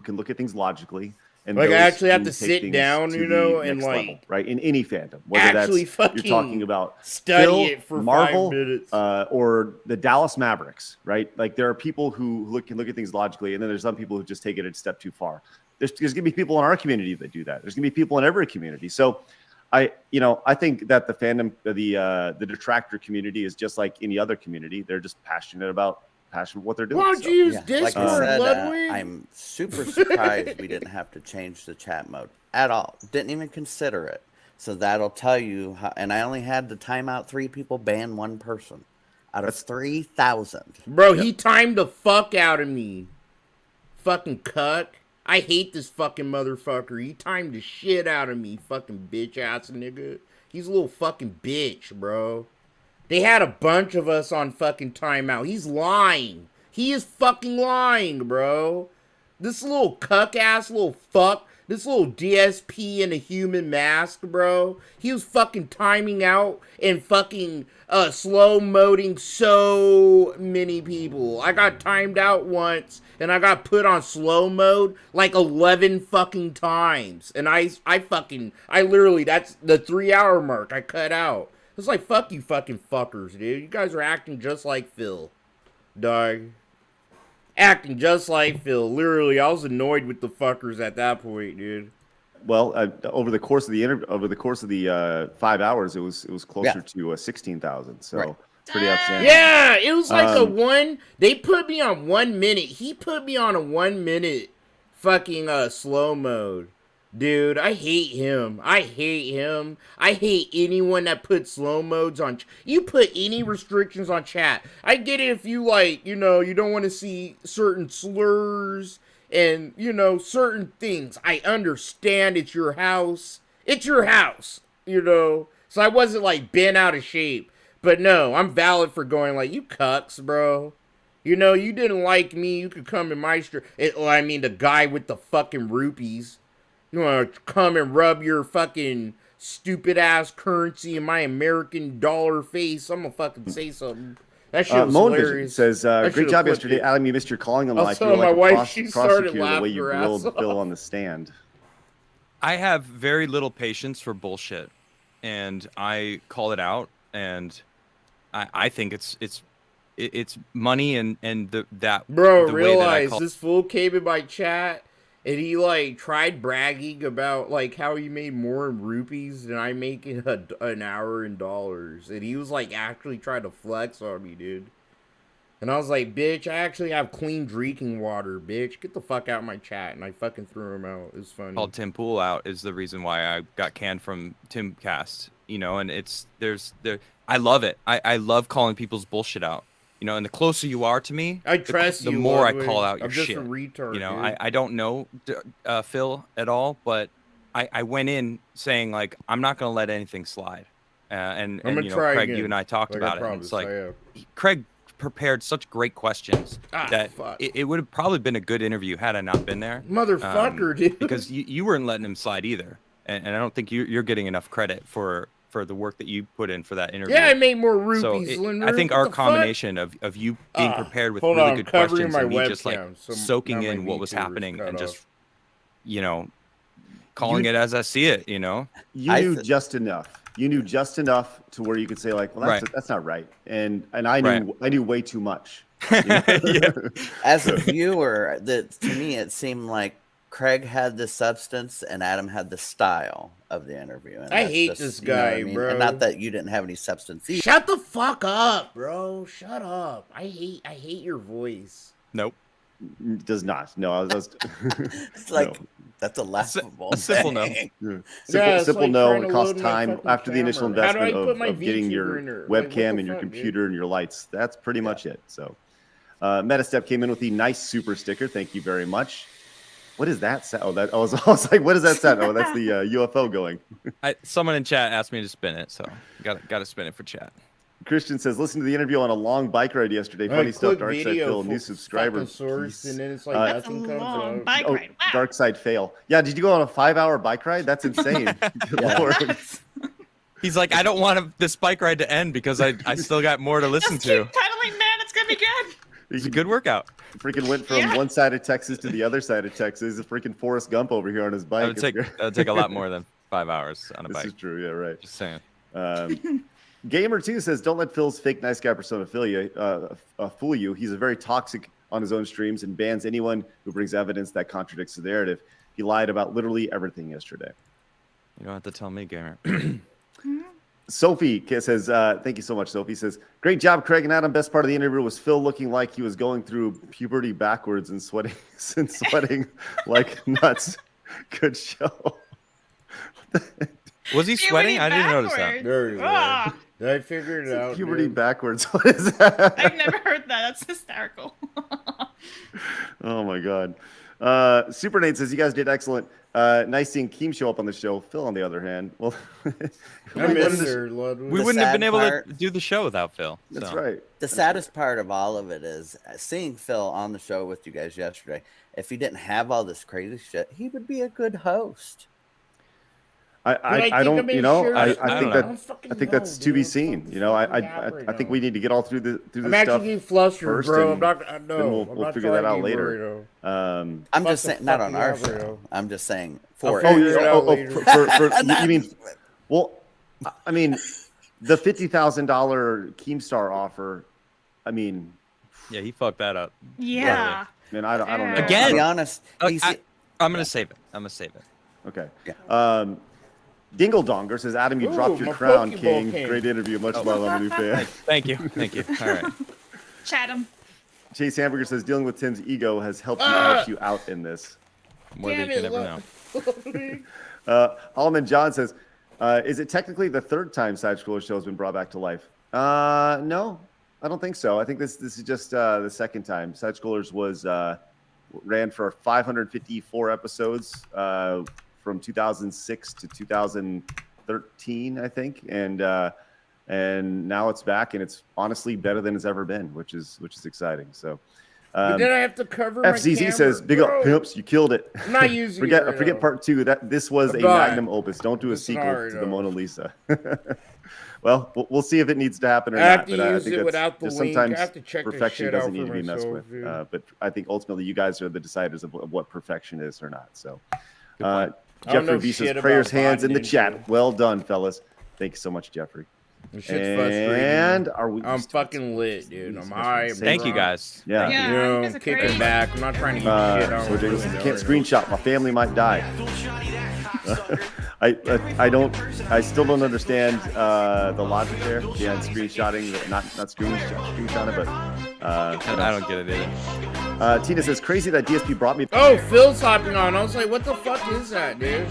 can look at things logically. And like I those actually have who to take sit things down, to you the know, and next like level, right, in any fandom, whether actually that's fucking you're talking about study Phil, it for Marvel, 5 minutes. or the Dallas Mavericks, right? Like there are people who can look at things logically, and then there's some people who just take it a step too far. There's gonna be people in our community that do that. There's gonna be people in every community. So I think that the fandom, the detractor community is just like any other community. They're just passionate what they're doing. Why don't you use Like Discord, I said, Ludwig? I'm super surprised we didn't have to change the chat mode at all. Didn't even consider it. So that'll tell you how. And I only had to time out 3 people, ban 1 person out of 3,000. Bro, he timed the fuck out of me. Fucking cuck. I hate this fucking motherfucker. He timed the shit out of me, fucking bitch ass nigga. He's a little fucking bitch, bro. They had a bunch of us on fucking timeout. He's lying. He is fucking lying, bro. This little cuck ass little fuck. This little DSP in a human mask, bro. He was fucking timing out and fucking slow-moding so many people. I got timed out once and I got put on slow mode like 11 fucking times. And I literally, that's the 3-hour mark I cut out. It's like, fuck you fucking fuckers, dude. You guys are acting just like Phil. Dog. Acting just like Phil. Literally, I was annoyed with the fuckers at that point, dude. Well, over the course of the 5 hours, it was closer to 16,000. So Right. pretty outstanding. Yeah, it was like they put me on 1 minute. He put me on a 1 minute fucking slow mode. Dude, I hate him. I hate him. I hate anyone that puts slow modes on. You put any restrictions on chat. I get it if you like, you don't want to see certain slurs and, certain things. I understand it's your house. It's your house, So I wasn't like bent out of shape. But no, I'm valid for going like, you cucks, bro. You didn't like me. You could come in my street. The guy with the fucking rupees. You want to come and rub your fucking stupid ass currency in my American dollar face? I'm going to fucking say something. That shit was hilarious. Says, great job yesterday. Adam, you missed your calling in life. I'll tell my wife, she started the way laughing you her ass grilled off. Bill on the stand. I have very little patience for bullshit, and I call it out. And I think it's money and that. Bro, the realize this fool came in my chat. And he, like, tried bragging about, like, how he made more in rupees than I make in an hour in dollars. And he was, like, actually trying to flex on me, dude. And I was like, bitch, I actually have clean drinking water, bitch. Get the fuck out of my chat. And I fucking threw him out. It was funny. Called Tim Pool out is the reason why I got canned from Timcast. And I love it. I love calling people's bullshit out. And the closer you are to me, I trust the you, more Ludwig. I call out your I'm just shit. a retard, dude. I don't know Phil at all, but I went in saying like I'm not gonna let anything slide. And Craig, you and I talked about it. And it's like Craig prepared such great questions that it would have probably been a good interview had I not been there. Motherfucker, dude. Because you weren't letting him slide either, and I don't think you're getting enough credit for the work that you put in for that interview. Yeah, I made more rupees. So I think our combination of you being prepared with really good questions and me just like soaking in what was happening and just calling it as I see it. You knew just enough. You knew just enough to where you could say like, well, that's not right, and I knew way too much. Yeah. As a viewer, to me it seemed like Craig had the substance and Adam had the style of the interview. And I hate this guy, bro. And not that you didn't have any substance either. Shut the fuck up, bro. Shut up. I hate your voice. Nope. Does not. No, I was it's like that's a laughable simple no. Yeah. Simple like no. It costs time after the initial investment of getting your webcam and your computer and your lights. That's pretty much it. So Metastep came in with the nice super sticker. Thank you very much. What is that? I was like, what is that sound? Oh, that's the UFO going. Someone in chat asked me to spin it, so got to spin it for chat. Christian says, listen to the interview on a long bike ride yesterday. Funny stuff. Quick Dark Side video Phil, for new subscriber. fucking source, Peace. and then it's like That's a nothing comes long up. bike Oh, ride. Wow. Dark Side Fail. Yeah, did you go on a 5-hour bike ride? That's insane. Good Lord. Nuts. He's like, I don't want this bike ride to end because I still got more to listen Just to. keep pedaling, man. It's gonna be good. It's a good workout. Freaking went from Yeah. one side of Texas to the other side of Texas. A freaking Forrest Gump over here on his bike. That would take a lot more than 5 hours on a This bike. is true. Yeah, right. Just saying. Gamer 2 says, don't let Phil's fake nice guy persona fool you. He's a very toxic on his own streams and bans anyone who brings evidence that contradicts the narrative. He lied about literally everything yesterday. You don't have to tell me, gamer. Sophie says, thank you so much, Sophie. Says, great job, Craig and Adam. Best part of the interview was Phil looking like he was going through puberty backwards and sweating like nuts. Good show. Was he sweating? I didn't notice that. backwards. There you go. Ah, I figured it out. Puberty dude. backwards. What is that? I've never heard that. That's hysterical. Oh my god. Super Nate says, you guys did excellent. Nice seeing Keem show up on the show. Phil, on the other hand, well, I miss her, Ludwig. We The wouldn't have been sad able part- to do the show without Phil. that's so. right. The saddest part of all of it is seeing Phil on the show with you guys yesterday. If he didn't have all this crazy shit, he would be a good host. I don't, you know, I think don't that know. I think that's to be seen. You know, I think we need to get all through this I'm stuff. actually getting flustered, first, bro. I'm and not. then No, we'll figure that out later. I'm Fuck just the saying, not on fucking our Gabriel. show. I'm just saying I'll for figure it out later. You mean? Well, I mean, the $50,000 Keemstar offer. I mean, Yeah, he fucked that up. Yeah. man, I don't know. Again. to be honest, he's, I'm gonna save it. Okay. Yeah. Dingle Donger says, Adam, you Ooh, dropped your my crown, Pokeball King. came. Great interview. Much love. I'm a new fan. Thank you. All right. Chatham. Chase Hamburger says, dealing with Tim's ego has helped you out in this. More than you can ever know. Almond John says, is it technically the third time Side Scroller show has been brought back to life? No, I don't think so. I think this is just the second time. Side Scrollers was ran for 554 episodes from 2006 to 2013, I think, and now it's back, and it's honestly better than it's ever been, which is exciting. So. But then I have to cover my FCZ camera, says, "Big up, bro. pimps! You killed it." I'm not using forget it right forget now. part two. That this was a Goodbye. magnum opus. Don't do a sequel Sorry, to the no. Mona Lisa. Well, we'll see if it needs to happen or I have not. to But I use think it that's without the just link. I sometimes have to check this perfection shit out doesn't for need to be messed myself, with. dude. But I think ultimately you guys are the deciders of what perfection is or not. So, Good point. I don't Jeffrey know B shit says, about "Prayers hands in the bonding, chat. dude. Well done, fellas. Thank you so much, Jeffrey." This shit's frustrating. And are we? I'm fucking lit, dude. I'm high. Thank you guys. Yeah. Yeah. You you know, guys are kicking crazy. back. I'm not trying to eat shit. I So don't Jay really says, know can't right screenshot. My family might die. I don't. I still don't understand the logic there behind screenshotting, not screenshotting, but I don't get it either. Tina says, crazy that DSP brought me. now. Oh, Phil's hopping on. I was like, what the fuck is that, dude?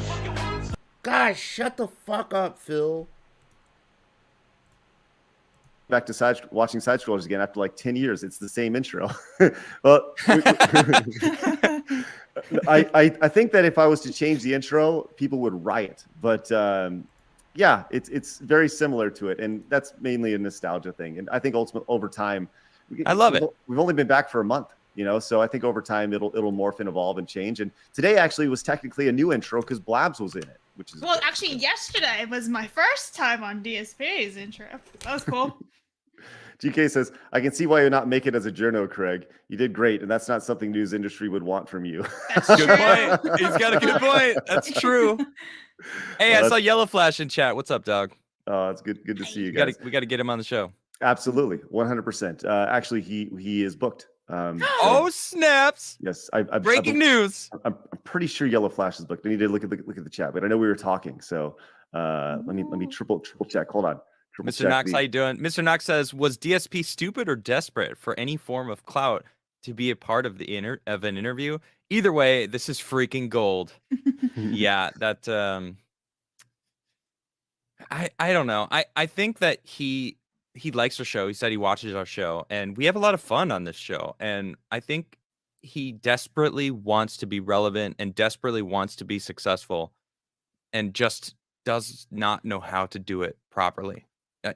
Guys, shut the fuck up, Phil. Back to watching side scrollers again after like 10 years. It's the same intro. Well, I think that if I was to change the intro, people would riot. But yeah, it's very similar to it, and that's mainly a nostalgia thing. And I think ultimately over time, I love it. We've only been back for a month, you know, so I think over time it'll morph and evolve and change. And today actually was technically a new intro because Blabs was in it, which is Well, actually, yesterday was my first time on DSP's intro. That was cool. GK says, I can see why you're not making it as a journo, Craig. You did great, and that's not something news industry would want from you. That's Good true. point. He's got a good point. That's true. Hey, I saw Yellow Flash in chat. What's up, dog? It's good to see you guys. We got to get him on the show. Absolutely, 100%. Actually, he is booked. Oh snaps! Yes, Breaking news. I'm pretty sure Yellow Flash is booked. I need to look at the chat, but I know we were talking. So let me triple check. Hold on. Mr. Knox, how you doing? Mr. Knox says, was DSP stupid or desperate for any form of clout to be a part of an interview? Either way, this is freaking gold. Yeah, that I don't know. I think that he likes our show. He said he watches our show, and we have a lot of fun on this show. And I think he desperately wants to be relevant and desperately wants to be successful, and just does not know how to do it properly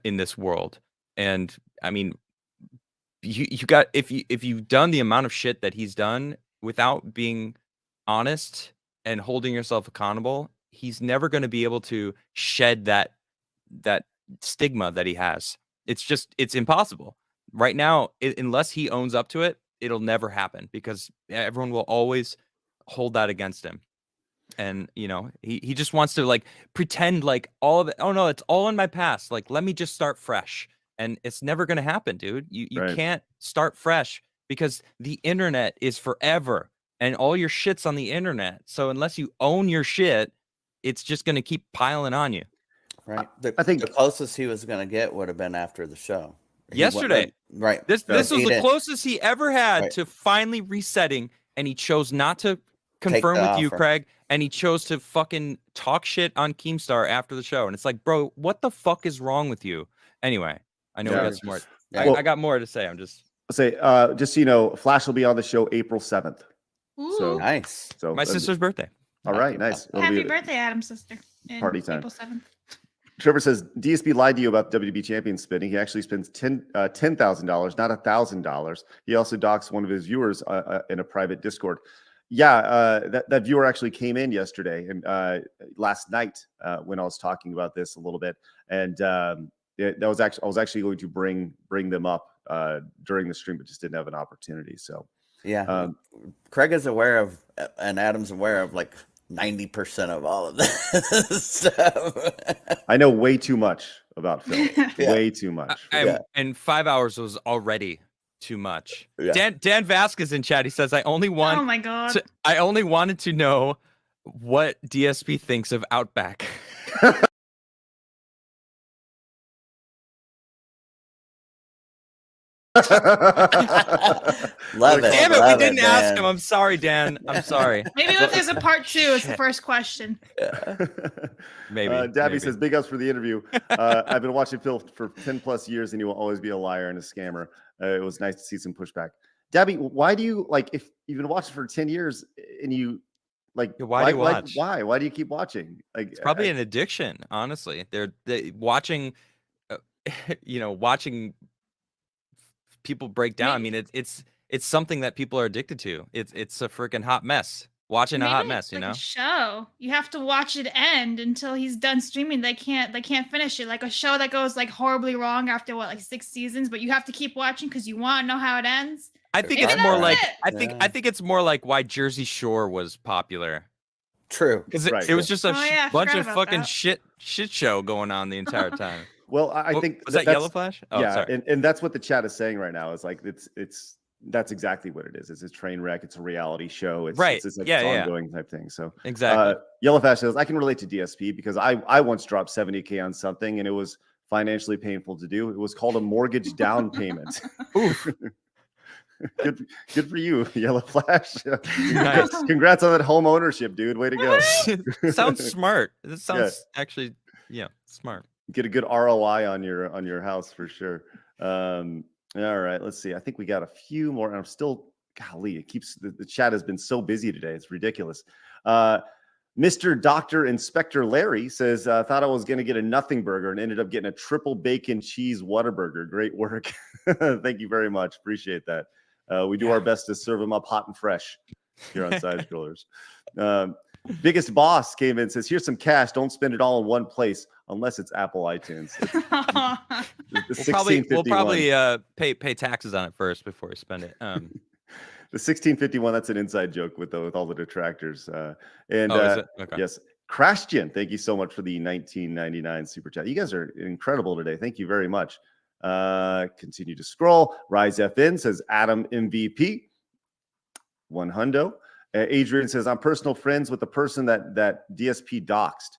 in this world. And I mean, you got if you've done the amount of shit that he's done without being honest and holding yourself accountable, he's never going to be able to shed that stigma that he has. It's impossible right now. Unless he owns up to it, it'll never happen because everyone will always hold that against him. And he just wants to like pretend like all of it. Oh no, it's all in my past. Like, let me just start fresh. And it's never gonna happen, dude. You Right. can't start fresh because the internet is forever and all your shit's on the internet. So unless you own your shit, it's just gonna keep piling on you. Right. I think- the closest he was going to get would have been after the show. Yesterday. Right. This was He the didn't- closest he ever had Right. to finally resetting, and he chose not to confirm the with you, offer. Craig, and he chose to fucking talk shit on Keemstar after the show. And it's like, bro, what the fuck is wrong with you? Anyway, I know Yeah. we got some more. Yeah. I got more to say. I'm just I'll say, just so you know, Flash will be on the show April 7th. Ooh. So, Nice. so my sister's birthday. All right, nice. It'll Happy be- birthday, Adam's sister. Party time. April 7th. Trevor says DSP lied to you about WB champion spinning. He actually spends $10,000, not $1,000. He also docks one of his viewers in a private Discord. Yeah, that viewer actually came in yesterday and last night when I was talking about this a little bit, and I was actually going to bring them up during the stream, but just didn't have an opportunity. So Yeah. Craig is aware of, and Adam's aware of like 90% of all of this stuff. I know way too much about Phil. Yeah. Way too much. And 5 hours was already too much. Yeah. Dan Vasquez in chat. He says, I only Oh my god. wanted to know what DSP thinks of Outback. Love it. Damn it, love we didn't ask Dan. him. I'm sorry, Dan. I'm sorry. Maybe if there's a part 2, it's the first question. Maybe. Dabby maybe. says, big ups for the interview. I've been watching Phil for 10 plus years and he will always be a liar and a scammer. It was nice to see some pushback. Dabby, why do you, like, if you've been watching for 10 years and you, like, Yeah, why do you watch? Why? Why do you keep watching? Like, It's probably an addiction, honestly. They watching, watching people break down. I mean, it's something that people are addicted to. It's a freaking hot mess. Watching a hot Maybe mess, it's you like know. a show. You have to watch it end until he's done streaming. They can't finish it. Like a show that goes like horribly wrong after like 6 seasons, but you have to keep watching because you want to know how it ends. I think Maybe it's more that's like it. I think it's more like why Jersey Shore was popular True. because Right, it was just a Oh, yeah, I bunch forgot of about fucking that. shit show going on the entire time. well, I What- think was that that's- Yellow Flash? Oh, yeah, sorry. and that's what the chat is saying right now. Is like that's exactly what it is. It's a train wreck. It's a reality show. It's Right. It's, Yeah, yeah. ongoing type thing. So Exactly. Yellowfash says, I can relate to DSP because I once dropped 70K on something and it was financially painful to do. It was called a mortgage down payment. Oof. Good for you, Yellowflash. Nice. Congrats on that home ownership, dude. Way to go. Sounds smart. This sounds actually, smart. Get a good ROI on your house for sure. All right, let's see. I think we got a few more. I'm still, golly, it keeps the chat has been so busy today. It's ridiculous. Mr. Dr. Inspector Larry says, thought I was going to get a nothing burger and ended up getting a triple bacon cheese Whataburger. Great work. Thank you very much. Appreciate that. We do our best to serve them up hot and fresh here on Side Scrollers. Biggest Boss came in and says, here's some cash. Don't spend it all in one place unless it's Apple iTunes. We'll probably pay taxes on it first before we spend it. The 1651, that's an inside joke with all the detractors. And is it? Okay. yes, Crashgen, thank you so much for the 1999 super chat. You guys are incredible today. Thank you very much. Continue to scroll. Rise FN says Adam MVP. One hundo. Adrian says, I'm personal friends with the person that DSP doxed.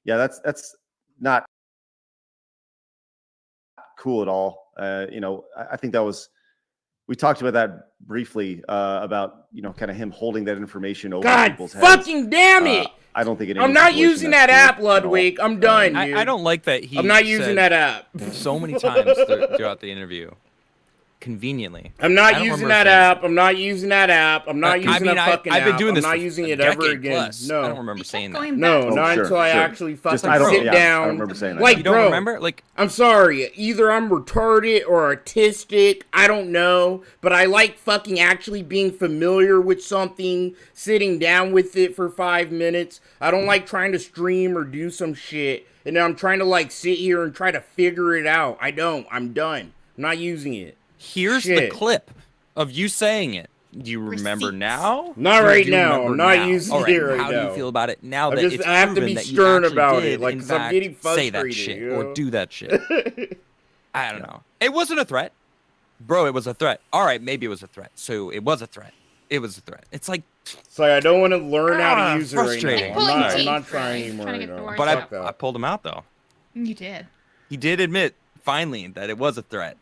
yeah, that's not cool at all. I think that was, we talked about that briefly, about, kind of him holding that information over God people's heads. fucking damn it! I don't think in I'm any not situation using that's that cool app, at all. Ludwig. I'm done, dude. I don't like that he I'm not using that app. so many times throughout the interview. Conveniently. I'm not using that app. I'm not using that app. I'm not using that fucking app. I've been doing this I'm not for using a it ever decade again. plus. No. I don't remember saying that. No, Oh, not sure, until I sure. actually fucking I don't sit down. I don't remember saying that. Like, You don't bro, remember? Like, I'm sorry. Either I'm retarded or autistic. I don't know. But I like fucking actually being familiar with something, sitting down with it for 5 minutes. I don't like trying to stream or do some shit. And then I'm trying to like sit here and try to figure it out. I don't. I'm done. I'm not using it. here's the clip of you saying it. Do you remember Receipts. now? Not Or right do you now. remember I'm not now? using All it right how do now. you feel about it now I'm that just- it's I have to proven be that you stern actually about did, it, like, in 'cause I'm fact, getting say that frustrated, shit you or know? do that shit? I don't know. It wasn't a threat. Bro, it was a threat. All right, maybe it was a threat. So it was a threat. It was a threat. It's like... It's like I don't want to learn how to use it right frustrating. now. I'm Pulling not teeth, trying right? anymore Trying to right get the now. words But Fuck I that. pulled him out, though. You did. He did admit, finally, that it was a threat.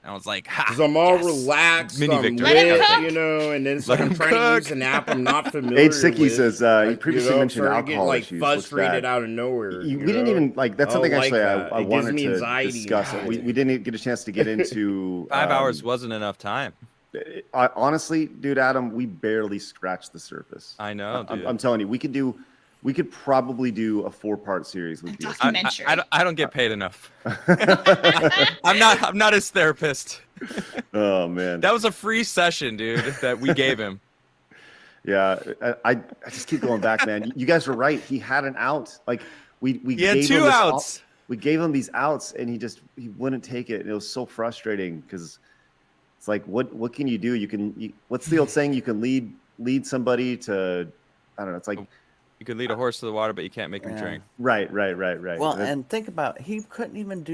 And I was like, ha! Because I'm all yes. relaxed, Mini I'm victory. Let him lit, cook. you know, and then it's Let like I'm him trying to use cook. an app I'm not familiar Age Sicky with. says, he previously mentioned I'm starting to get, alcohol like, issues. What's frustrated that? out of nowhere. We you didn't know? even, like, that's I don't something like actually that. I It gives wanted me to anxiety discuss. now. We didn't get a chance to get into 5 hours wasn't enough time. honestly, dude, Adam, we barely scratched the surface. I know, dude. I'm telling you, we could probably do a 4-part series with you. Documentary. I don't get paid enough. I'm not his therapist. Oh man, That was a free session, dude, that we gave him. yeah. I just keep going back, man. You guys were right. He had an out. Like we He had gave 2 him this outs. we gave him these outs, and he wouldn't take it. And it was so frustrating because it's like, what can you do? What's the old saying? You can lead somebody to, I don't know. It's like, You could lead a horse to the water, but you can't make him drink. right. Well, and think about he couldn't even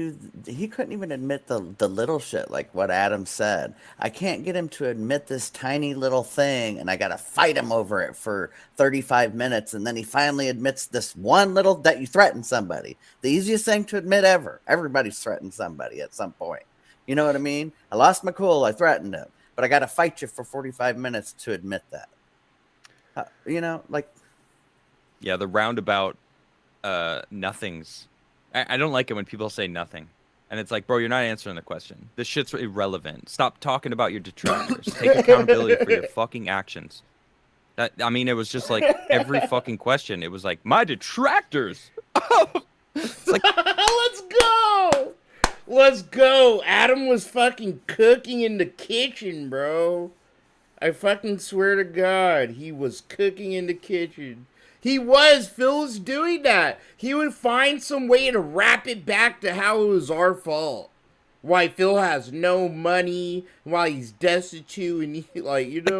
admit the little shit like what Adam said. I can't get him to admit this tiny little thing, and I got to fight him over it for 35 minutes, and then he finally admits this one little that you threatened somebody. The easiest thing to admit ever. Everybody's threatened somebody at some point. You know what I mean? I lost my cool. I threatened him, but I got to fight you for 45 minutes to admit that. Like. Yeah, the roundabout nothings. I don't like it when people say nothing. And it's like, bro, you're not answering the question. This shit's irrelevant. Stop talking about your detractors. Take accountability for your fucking actions. It was just like every fucking question. It was like, my detractors. It's like, Let's go! Let's go! Adam was fucking cooking in the kitchen, bro. I fucking swear to God, he was cooking in the kitchen. Phil was doing that. He would find some way to wrap it back to how it was our fault. Why Phil has no money, why he's destitute, and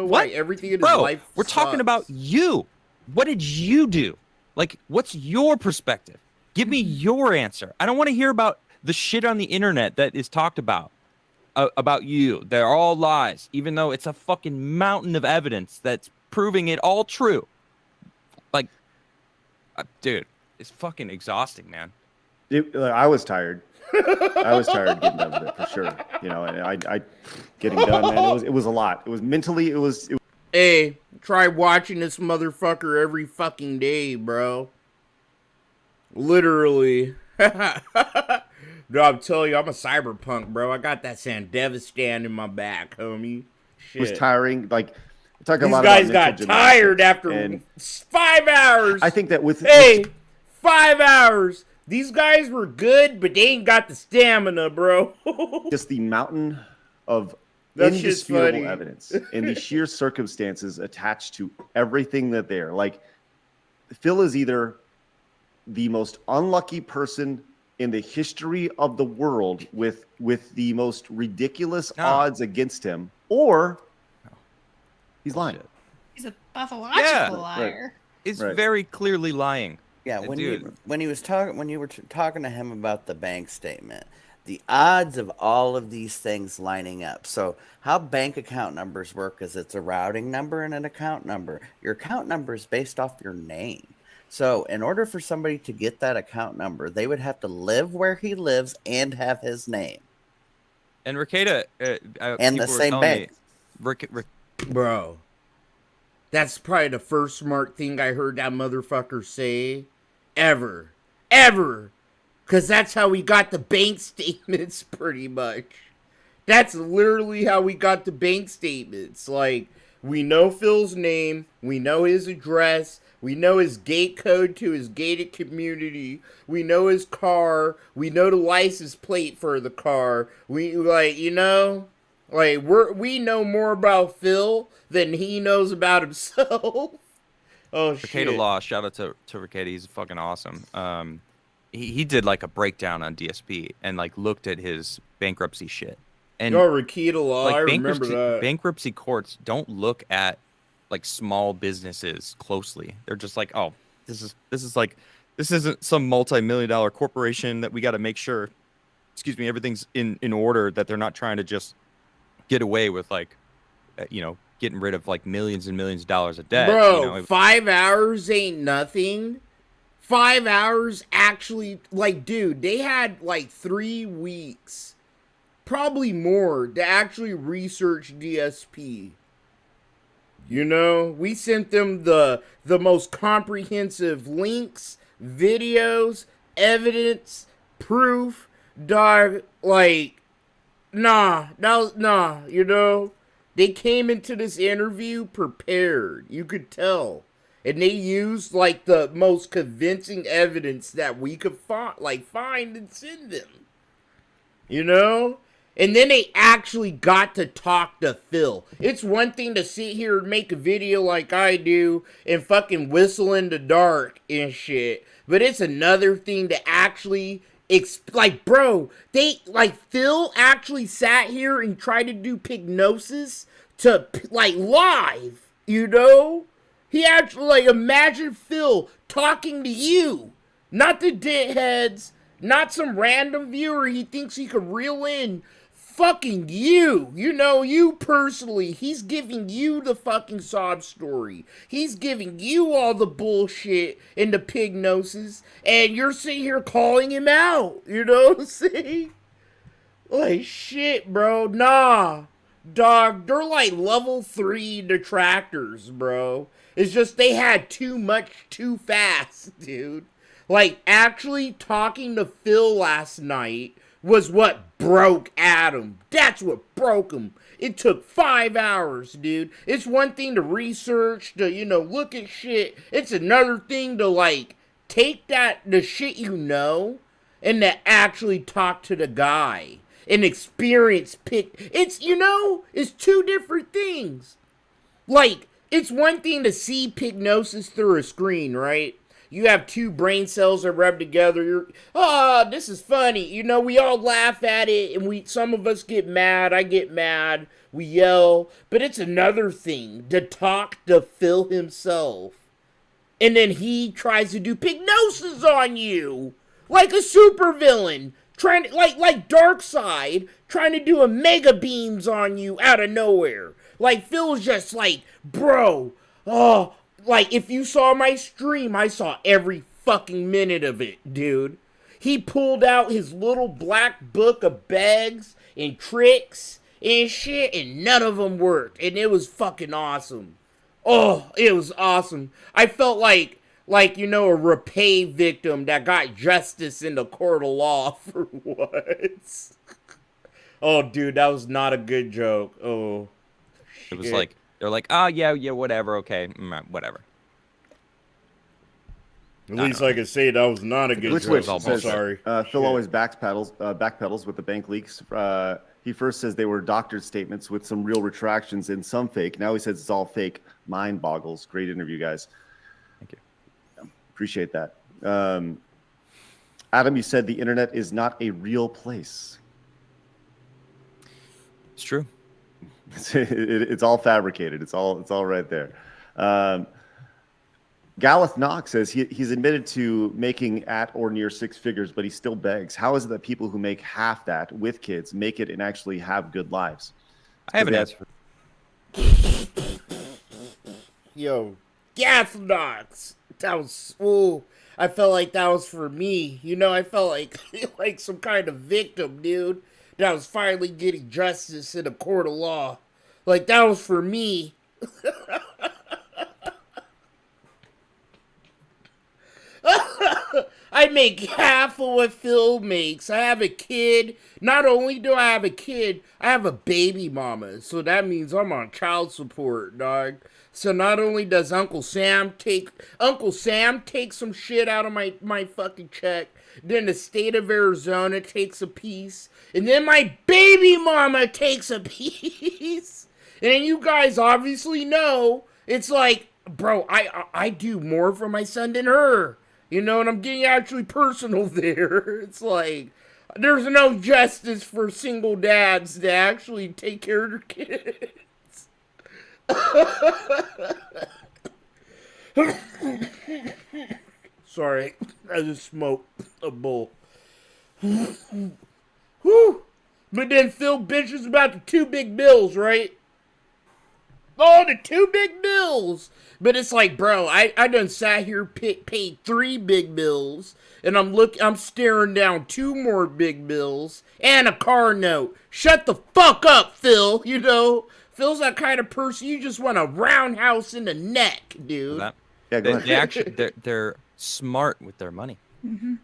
why everything in his life we're talking about you. What did you do? Like, what's your perspective? Give me your answer. I don't want to hear about the shit on the internet that is talked about you. They're all lies, even though it's a fucking mountain of evidence that's proving it all true. Like, dude, it's fucking exhausting, man. I was tired. I was tired getting done with it for sure. And I getting done, man. It was a lot. It was mentally. It was. Hey, try watching this motherfucker every fucking day, bro. Literally. Dude, I'm telling you, I'm a cyberpunk, bro. I got that Sandevistan in my back, homie. Shit. It was tiring. Like, talking These a lot guys about got tired after 5 hours. I think that with 5 hours. These guys were good, but they ain't got the stamina, bro. just the mountain of That shit's indisputable funny. evidence and the sheer circumstances attached to everything that they're like. Phil is either the most unlucky person in the history of the world with the most ridiculous odds against him, or he's lying. He's a pathological Yeah. liar. It's Right. very clearly lying. Yeah, when you were talking to him about the bank statement, the odds of all of these things lining up. So how bank account numbers work is it's a routing number and an account number. Your account number is based off your name. So, in order for somebody to get that account number, they would have to live where he lives and have his name. And Ricada, And the people were same telling bank. me, Bro, that's probably the first smart thing I heard that motherfucker say ever. Because that's how we got the bank statements, pretty much. That's literally how we got the bank statements. Like, we know Phil's name, we know his address, we know his gate code to his gated community, we know his car, we know the license plate for the car. We, like, you know, like, we know more about Phil than he knows about himself. Oh, shit. Ricada Law, shout out to Ricada, he's fucking awesome. He did like a breakdown on DSP and like looked at his bankruptcy shit. And Ricada Law, like I remember that. bankruptcy courts don't look at like small businesses closely. They're just like, oh, this isn't some multi-million-dollar corporation that we got to make sure, everything's in order, that they're not trying to just get away with like, getting rid of like millions and millions of dollars of debt. Bro, 5 hours ain't nothing. 5 hours actually, like, dude, they had like 3 weeks, probably more, to actually research DSP. You know, we sent them the most comprehensive links, videos, evidence, proof, dog, like, nah, you know, they came into this interview prepared, you could tell. And they used, like, the most convincing evidence that we could find and send them. You know? And then they actually got to talk to Phil. It's one thing to sit here and make a video like I do and fucking whistle in the dark and shit. But it's another thing to actually, bro, Phil actually sat here and tried to do Pignosis to, like, live, you know? He actually, like, imagine Phil talking to you, not the dickheads, not some random viewer he thinks he could reel in, fucking you, you know, you personally. He's giving you the fucking sob story. He's giving you all the bullshit and the Pignosis, and you're sitting here calling him out, you know what I'm saying? Like, shit, bro, nah, dog, they're like level 3 detractors, bro. It's just they had too much too fast, dude. Like, actually talking to Phil last night was what broke Adam. That's what broke him. It took 5 hours, dude. It's one thing to research, to, you know, look at shit. It's another thing to, like, take the shit you know, and to actually talk to the guy and experience it's, you know, it's 2 different things. Like, it's one thing to see Pignosis through a screen, right? You have 2 brain cells that rub together. This is funny. You know, we all laugh at it, and some of us get mad. I get mad. We yell. But it's another thing to talk to Phil himself. And then he tries to do Pignosis on you. Like a supervillain. Trying to, like Darkseid, trying to do a mega beams on you out of nowhere. Like, Phil's just like, bro, like, if you saw my stream, I saw every fucking minute of it, dude. He pulled out his little black book of bags and tricks and shit, and none of them worked, and it was fucking awesome. Oh, it was awesome. I felt like, you know, a repay victim that got justice in the court of law for once. Oh, dude, that was not a good joke. Oh, it was like, they're like, oh, yeah, whatever, okay, whatever. At least I could say that was not a good joke. I'm sorry. Phil always backpedals with the bank leaks. He first says they were doctored statements with some real retractions and some fake. Now he says it's all fake. Mind boggles. Great interview, guys. Thank you. Yeah, appreciate that. Adam, you said the internet is not a real place. It's true. It's all fabricated. It's all right there. Galeth Knox says he's admitted to making at or near 6 figures, but he still begs. How is it that people who make half that with kids make it and actually have good lives? I have an answer. Yo, Galeth Knox, That was, ooh, I felt like that was for me. You know, I felt like like some kind of victim, dude. That was finally getting justice in a court of law. Like, that was for me. I make half of what Phil makes. I have a kid. Not only do I have a kid, I have a baby mama. So that means I'm on child support, dog. So not only does Uncle Sam take some shit out of my fucking check, then the state of Arizona takes a piece, and then my baby mama takes a piece. And you guys obviously know, it's like, bro, I do more for my son than her. You know, and I'm getting actually personal there. It's like, there's no justice for single dads to actually take care of their kids. Sorry, I just smoked a bowl. Whew. But then Phil bitches about the 2 big bills, right? Oh, the 2 big bills. But it's like, bro, I done sat here, paid 3 big bills, and I'm staring down 2 more big bills and a car note. Shut the fuck up, Phil. You know, Phil's that kind of person you just want a roundhouse in the neck, dude. Yeah, go ahead. They actually, they're smart with their money. Mm-hmm.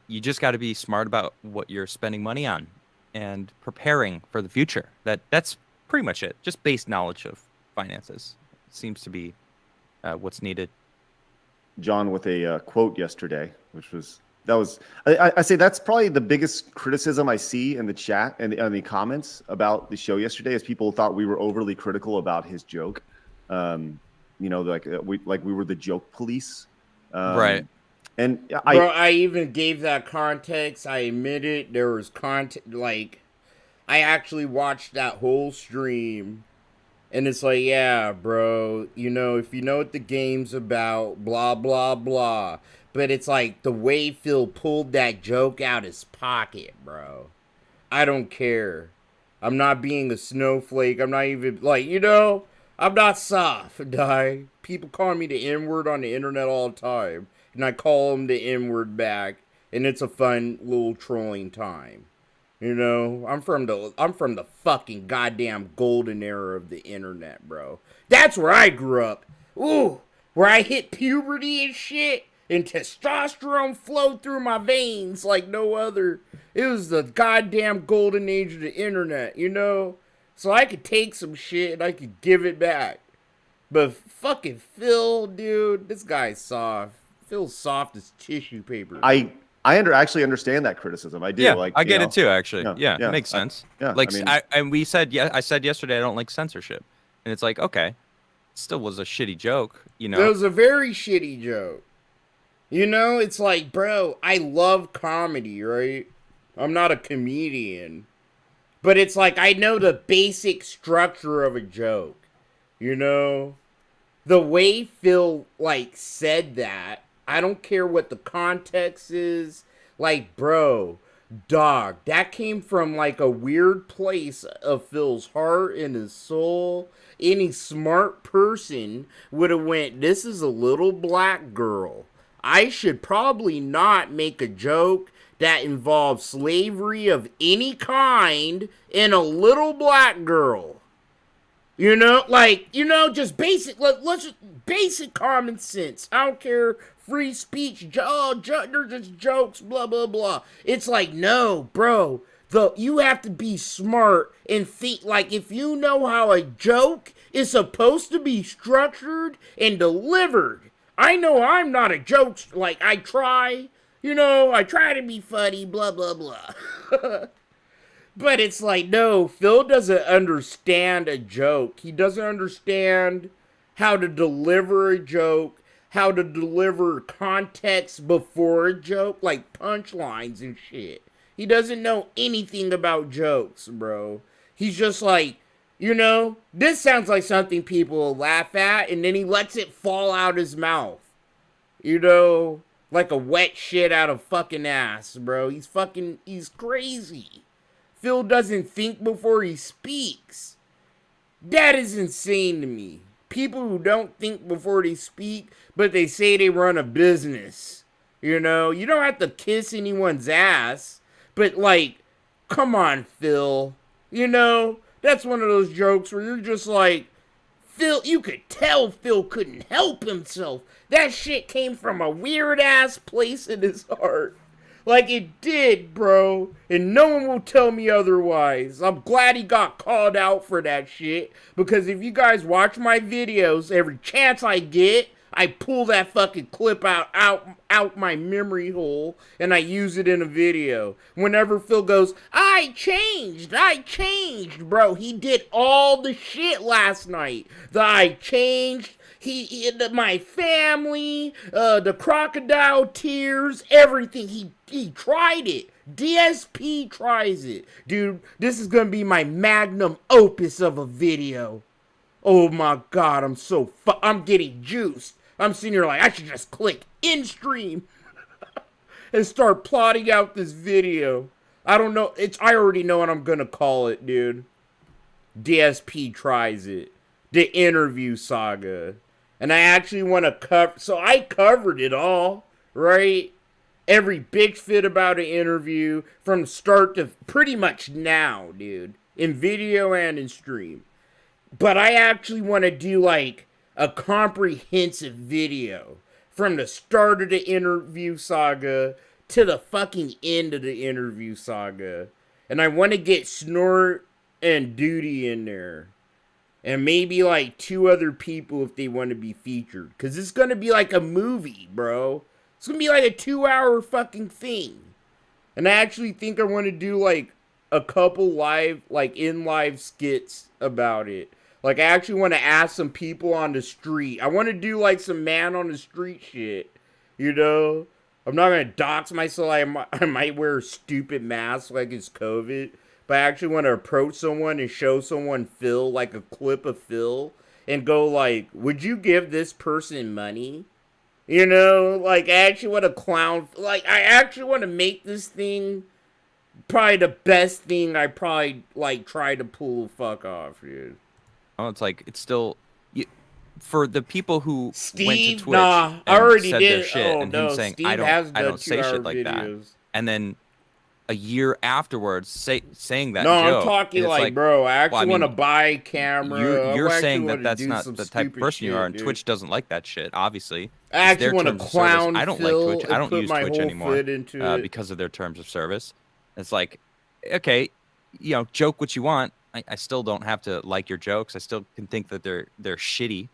You just got to be smart about what you're spending money on and preparing for the future. That's pretty much it. Just base knowledge of finances seems to be what's needed. John with a quote yesterday, I say that's probably the biggest criticism I see in the chat and the comments about the show yesterday, is people thought we were overly critical about his joke. You know, like we were the joke police. Right. And Bro, I even gave that context. I admit it. There was content, like, I actually watched that whole stream, and it's like, yeah, bro, you know, if you know what the game's about, blah, blah, blah. But it's like the way Phil pulled that joke out his pocket, bro. I don't care. I'm not being a snowflake. I'm not even, like, you know, I'm not soft, die. People call me the N-word on the internet all the time, and I call them the N-word back, and it's a fun little trolling time. You know, I'm from the fucking goddamn golden era of the internet, bro. That's where I grew up. Ooh, where I hit puberty and shit, and testosterone flowed through my veins like no other. It was the goddamn golden age of the internet, you know? So I could take some shit and I could give it back. But fucking Phil, dude, this guy's soft. Phil's soft as tissue paper. I actually understand that criticism. I do. Yeah, like, I get know, it too. Actually, yeah, yeah, it makes sense. Yeah, like I mean, I said yesterday I don't like censorship, and it's like, okay, it still was a shitty joke, you know. It was a very shitty joke. You know, it's like, bro, I love comedy, right? I'm not a comedian, but it's like I know the basic structure of a joke. You know, the way Phil like said that. I don't care what the context is. Like, bro, dog, that came from like a weird place of Phil's heart and his soul. Any smart person would have went, this is a little black girl. I should probably not make a joke that involves slavery of any kind in a little black girl. You know, like, you know, just basic, let's just, basic common sense. I don't care, free speech, they're just jokes, blah, blah, blah. It's like, no, bro, you have to be smart and think, like, if you know how a joke is supposed to be structured and delivered. I know I'm not a joke, like, I try to be funny, blah, blah, blah. But it's like, no, Phil doesn't understand a joke. He doesn't understand how to deliver a joke, how to deliver context before a joke, like punchlines and shit. He doesn't know anything about jokes, bro. He's just like, you know, this sounds like something people will laugh at, and then he lets it fall out his mouth. You know, like a wet shit out of fucking ass, bro. He's crazy. Phil doesn't think before he speaks. That is insane to me. people who don't think before they speak, but they say they run a business. You know, you don't have to kiss anyone's ass, but like, come on, Phil. You know, that's one of those jokes where you're just like, Phil, you could tell Phil couldn't help himself. That shit came from a weird ass place in his heart. Like it did, bro. And no one will tell me otherwise. I'm glad he got called out for that shit. Because if you guys watch my videos, every chance I get, I pull that fucking clip out my memory hole and I use it in a video. Whenever Phil goes, I changed, bro. He did all the shit last night. The I changed, my family, the crocodile tears, everything. He tried it. DSP tries it. Dude, this is gonna be my magnum opus of a video. Oh my god, I'm getting juiced. I'm sitting here like, I should just click in stream and start plotting out this video. I don't know, I already know what I'm gonna call it, dude. DSP tries it. The interview saga. And I actually want to cover, so I covered it all, right? Every bitch fit about an interview from start to pretty much now, dude. In video and in stream. But I actually want to do like a comprehensive video from the start of the interview saga to the fucking end of the interview saga. And I want to get Snort and Duty in there. And maybe like 2 other people if they want to be featured. Because it's going to be like a movie, bro. It's going to be like a 2-hour fucking thing. And I actually think I want to do like a couple live, like in live skits about it. Like, I actually want to ask some people on the street. I want to do, like, some man on the street shit. You know? I'm not going to dox myself. I might wear a stupid mask like it's COVID. But I actually want to approach someone and show someone Phil, like a clip of Phil. And go, like, would you give this person money? You know? Like, I actually want to clown. Like, I actually want to make this thing probably the best thing I probably, like, try to pull the fuck off, dude. Oh, it's like it's still for the people who Steve, went to Twitch I and already said did. their shit, and him saying Steve I don't say 2-hour shit like videos. that, and then a year afterwards saying that. No, joke, I'm talking like, bro. I actually well, I mean, want to buy a camera. You're I saying actually that that's wanna do not some the type of stupid person you are, and shit, Twitch doesn't like that shit. Obviously, I actually want to clown. I don't Phil like Twitch. I don't put use my Twitch whole anymore foot into it. because of their terms of service. It's like, okay, you know, joke what you want. I still don't have to like your jokes. I still can think that they're shitty.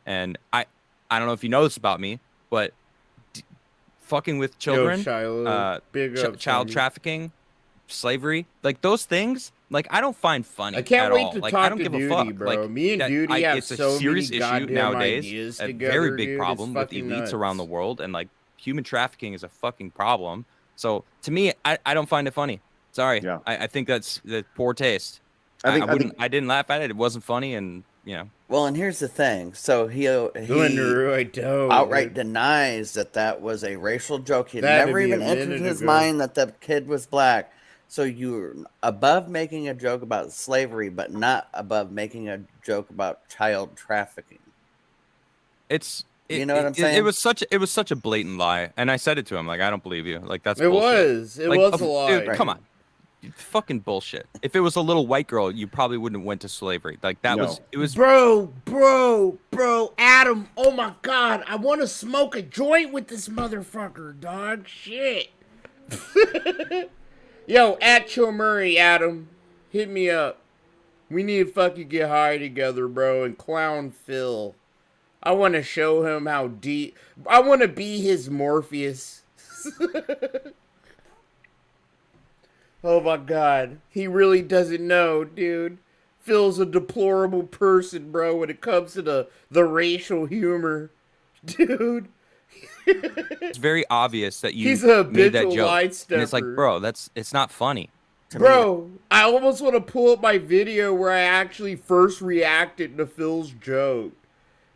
And I don't know if you know this about me, but fucking with children, child trafficking, slavery, like those things, like I don't find funny. I can't at wait all. to like, talk I don't to give Duty, a fuck. bro. Like, Me and Duty have it's a so serious many issue goddamn nowadays. ideas A together, very big dude. problem with It's elites fucking nuts. around the world, and like human trafficking is a fucking problem. So to me, I don't find it funny. Sorry, Yeah. I think that's poor taste. I I didn't laugh at it. It wasn't funny, and you know. Well, and here's the thing. So he outright denies that was a racial joke. He That'd never be even a entered minute his ago. mind that the kid was black. So you're above making a joke about slavery, but not above making a joke about child trafficking. You know what I'm saying? It was such a blatant lie, and I said it to him like, I don't believe you. Like that's It bullshit. was a lie. Dude, come on. Fucking bullshit. If it was a little white girl, you probably wouldn't have went to slavery. Like that was bro, Adam, oh my god, I want to smoke a joint with this motherfucker, dog. Shit. Yo, at Chill Murray, Adam, hit me up. We need to fucking get high together, bro, and clown Phil. I want to show him how deep. I want to be his Morpheus. Oh my god. He really doesn't know, dude. Phil's a deplorable person, bro, when it comes to the racial humor. Dude. It's very obvious that you He's a made that habitual joke. line And it's like, stepper. bro, it's not funny. Bro, I almost want to pull up my video where I actually first reacted to Phil's joke.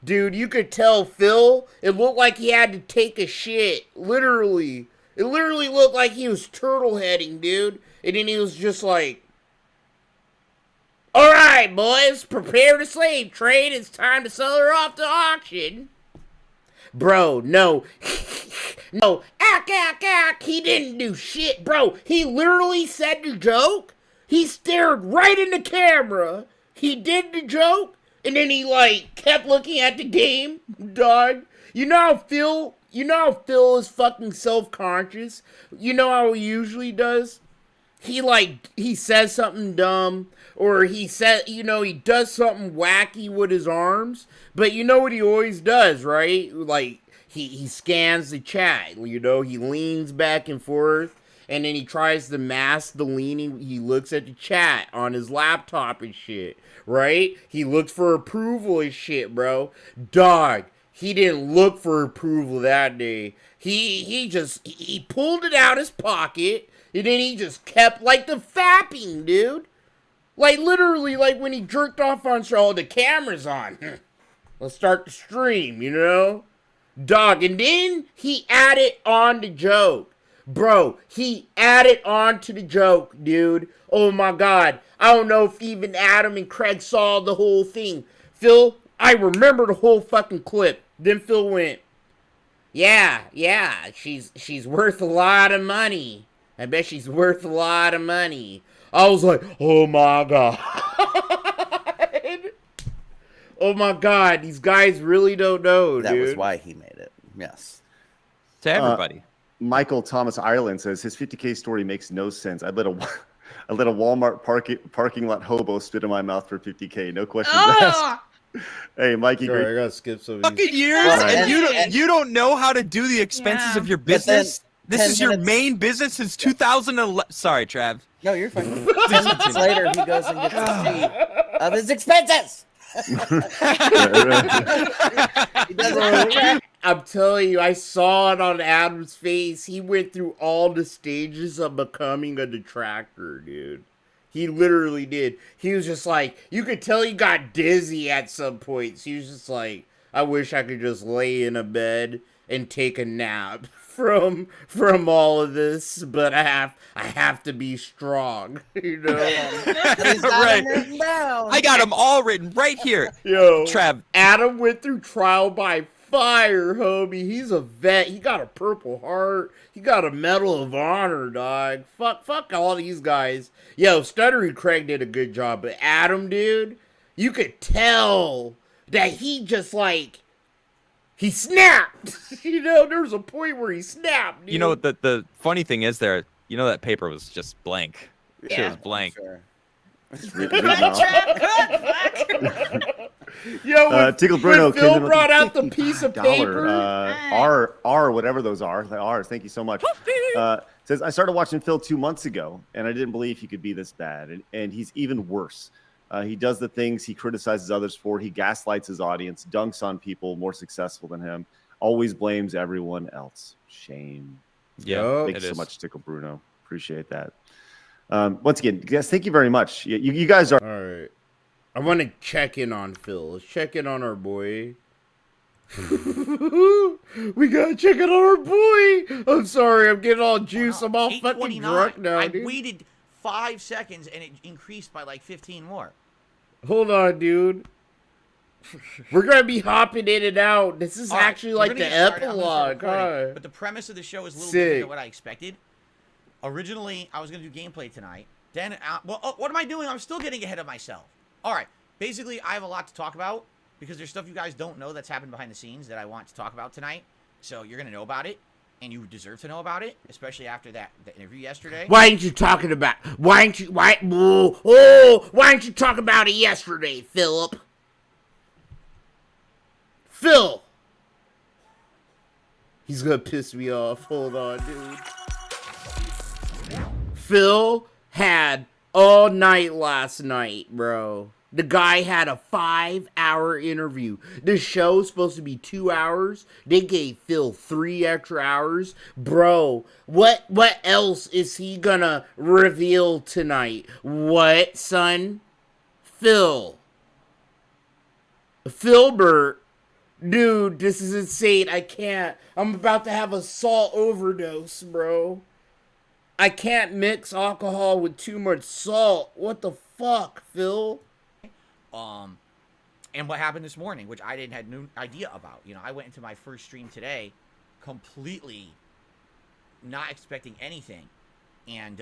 Dude, you could tell Phil, it looked like he had to take a shit. Literally. It literally looked like he was turtle heading, dude. And then he was just like, All right, boys, prepare the slave trade. It's time to sell her off to auction. Bro, no. No, ack, he didn't do shit, bro. He literally said the joke. He stared right in the camera. He did the joke, and then he, like, kept looking at the game, dog. You know how Phil is fucking self-conscious? You know how he usually does? He says something dumb, or he does something wacky with his arms, but you know what he always does, right? Like, he scans the chat, he leans back and forth, and then he tries to mask the leaning. He looks at the chat on his laptop and shit, right? He looks for approval and shit, bro. Dog, he didn't look for approval that day. He pulled it out his pocket, and then he just kept, like, the fapping, dude. Like, literally, like, when he jerked off on show, the camera's on. Let's start the stream, Dog, and then he added on the joke. Bro, he added on to the joke, dude. Oh, my God. I don't know if even Adam and Craig saw the whole thing. Phil, I remember the whole fucking clip. Then Phil went, yeah, she's worth a lot of money. I bet she's worth a lot of money. I was like, oh my God. Oh my God, these guys really don't know, dude. That was why he made it. Yes. To everybody. Michael Thomas Ireland says his 50K story makes no sense. I let a Walmart parking lot hobo spit in my mouth for 50K. No questions asked. Hey, Mikey. Sorry, I gotta skip some of Fucking these. years, and you don't know how to do the expenses of your business. This is your main business since 2011. Sorry, Trav. No, you're fine. 10 minutes later, he goes and gets a sheet of his expenses. I'm telling you, I saw it on Adam's face. He went through all the stages of becoming a detractor, dude. He literally did. He was just like, you could tell he got dizzy at some points. He was just like, I wish I could just lay in a bed and take a nap from all of this, but I have to be strong, Right. I got them all written right here. Yo, Trav. Adam went through trial by fire, homie. He's a vet. He got a Purple Heart. He got a Medal of Honor, dog. Fuck all these guys. Yo, Stuttery Craig did a good job, but Adam, dude, you could tell that he just, like, he snapped. There's a point where he snapped, dude. The funny thing is that paper was just blank. Yeah. Shit was blank. Sure. Yo, when, Tickle Bruno when Phil came in with brought a out the piece of paper. R, whatever those are, the R's. Thank you so much. Says, I started watching Phil 2 months ago, and I didn't believe he could be this bad. And he's even worse. He does the things he criticizes others for. He gaslights his audience, dunks on people more successful than him, always blames everyone else. Shame. Yeah, Thank you so much, Tickle Bruno. Appreciate that. Once again, guys, thank you very much. You guys are... All right. I want to check in on Phil. Let's check in on our boy. We gotta check in on our boy. I'm sorry, I'm getting all juice. I'm all fucking drunk now, I dude. waited 5 seconds and it increased by like 15 more. Hold on, dude. We're gonna be hopping in and out. This is All right, actually we're like gonna the get started. I'm gonna start epilogue. recording, Huh? But the premise of the show is a little Sick. different than what I expected. Originally, I was gonna do gameplay tonight. Then, what am I doing? I'm still getting ahead of myself. All right. Basically, I have a lot to talk about because there's stuff you guys don't know that's happened behind the scenes that I want to talk about tonight. So you're gonna know about it, and you deserve to know about it, especially after the interview yesterday. Why ain't you talking about? Why ain't you talking about it yesterday, Philip? Phil. He's gonna piss me off. Hold on, dude. Phil had all night last night, bro. The guy had a 5-hour interview. The show's supposed to be 2 hours. They gave Phil 3 extra hours. Bro, what else is he gonna reveal tonight? What, son? Philbert. Dude, this is insane. I can't. I'm about to have a salt overdose, bro. I can't mix alcohol with too much salt. What the fuck, Phil? And what happened this morning, which I had no idea about. You know, I went into my first stream today completely not expecting anything, and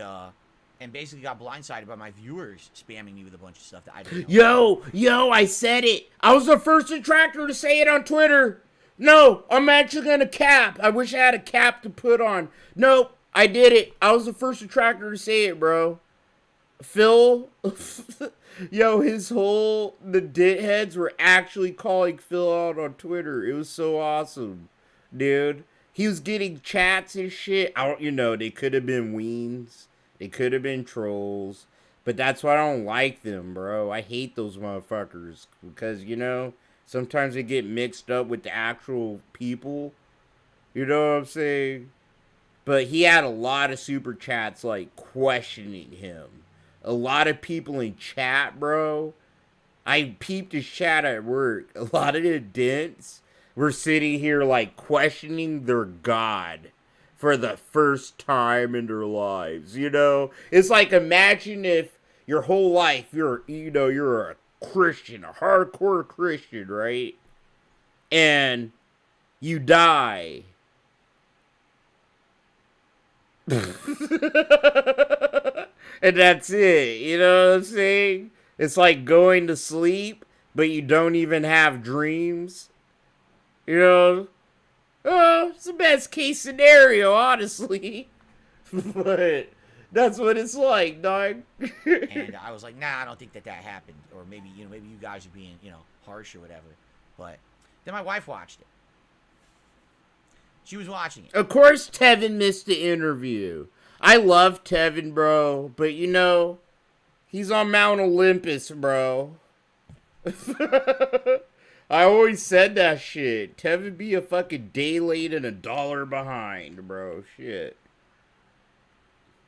basically got blindsided by my viewers spamming me with a bunch of stuff that I didn't know. Yo, I said it. I was the first detractor to say it on Twitter. No, I'm actually gonna cap. I wish I had a cap to put on. Nope, I did it. I was the first detractor to say it, bro. Phil, yo, the ditheads were actually calling Phil out on Twitter. It was so awesome, dude. He was getting chats and shit. They could have been weens. They could have been trolls. But that's why I don't like them, bro. I hate those motherfuckers. Because, sometimes they get mixed up with the actual people. You know what I'm saying? But he had a lot of super chats, like, questioning him. A lot of people in chat, bro. I peeped his chat at work. A lot of the dents were sitting here, like, questioning their god for the first time in their lives, It's like, imagine if your whole life you're a Christian, a hardcore Christian, right? And you die. And that's it, you know what I'm saying? It's like going to sleep, but you don't even have dreams. It's the best case scenario, honestly. But that's what it's like, dog. And I was like, nah, I don't think that happened. Or maybe you guys are being, harsh or whatever. But then my wife watched it. She was watching it. Of course Tevin missed the interview. I love Tevin, bro. But, he's on Mount Olympus, bro. I always said that shit. Tevin be a fucking day late and $1 behind, bro. Shit.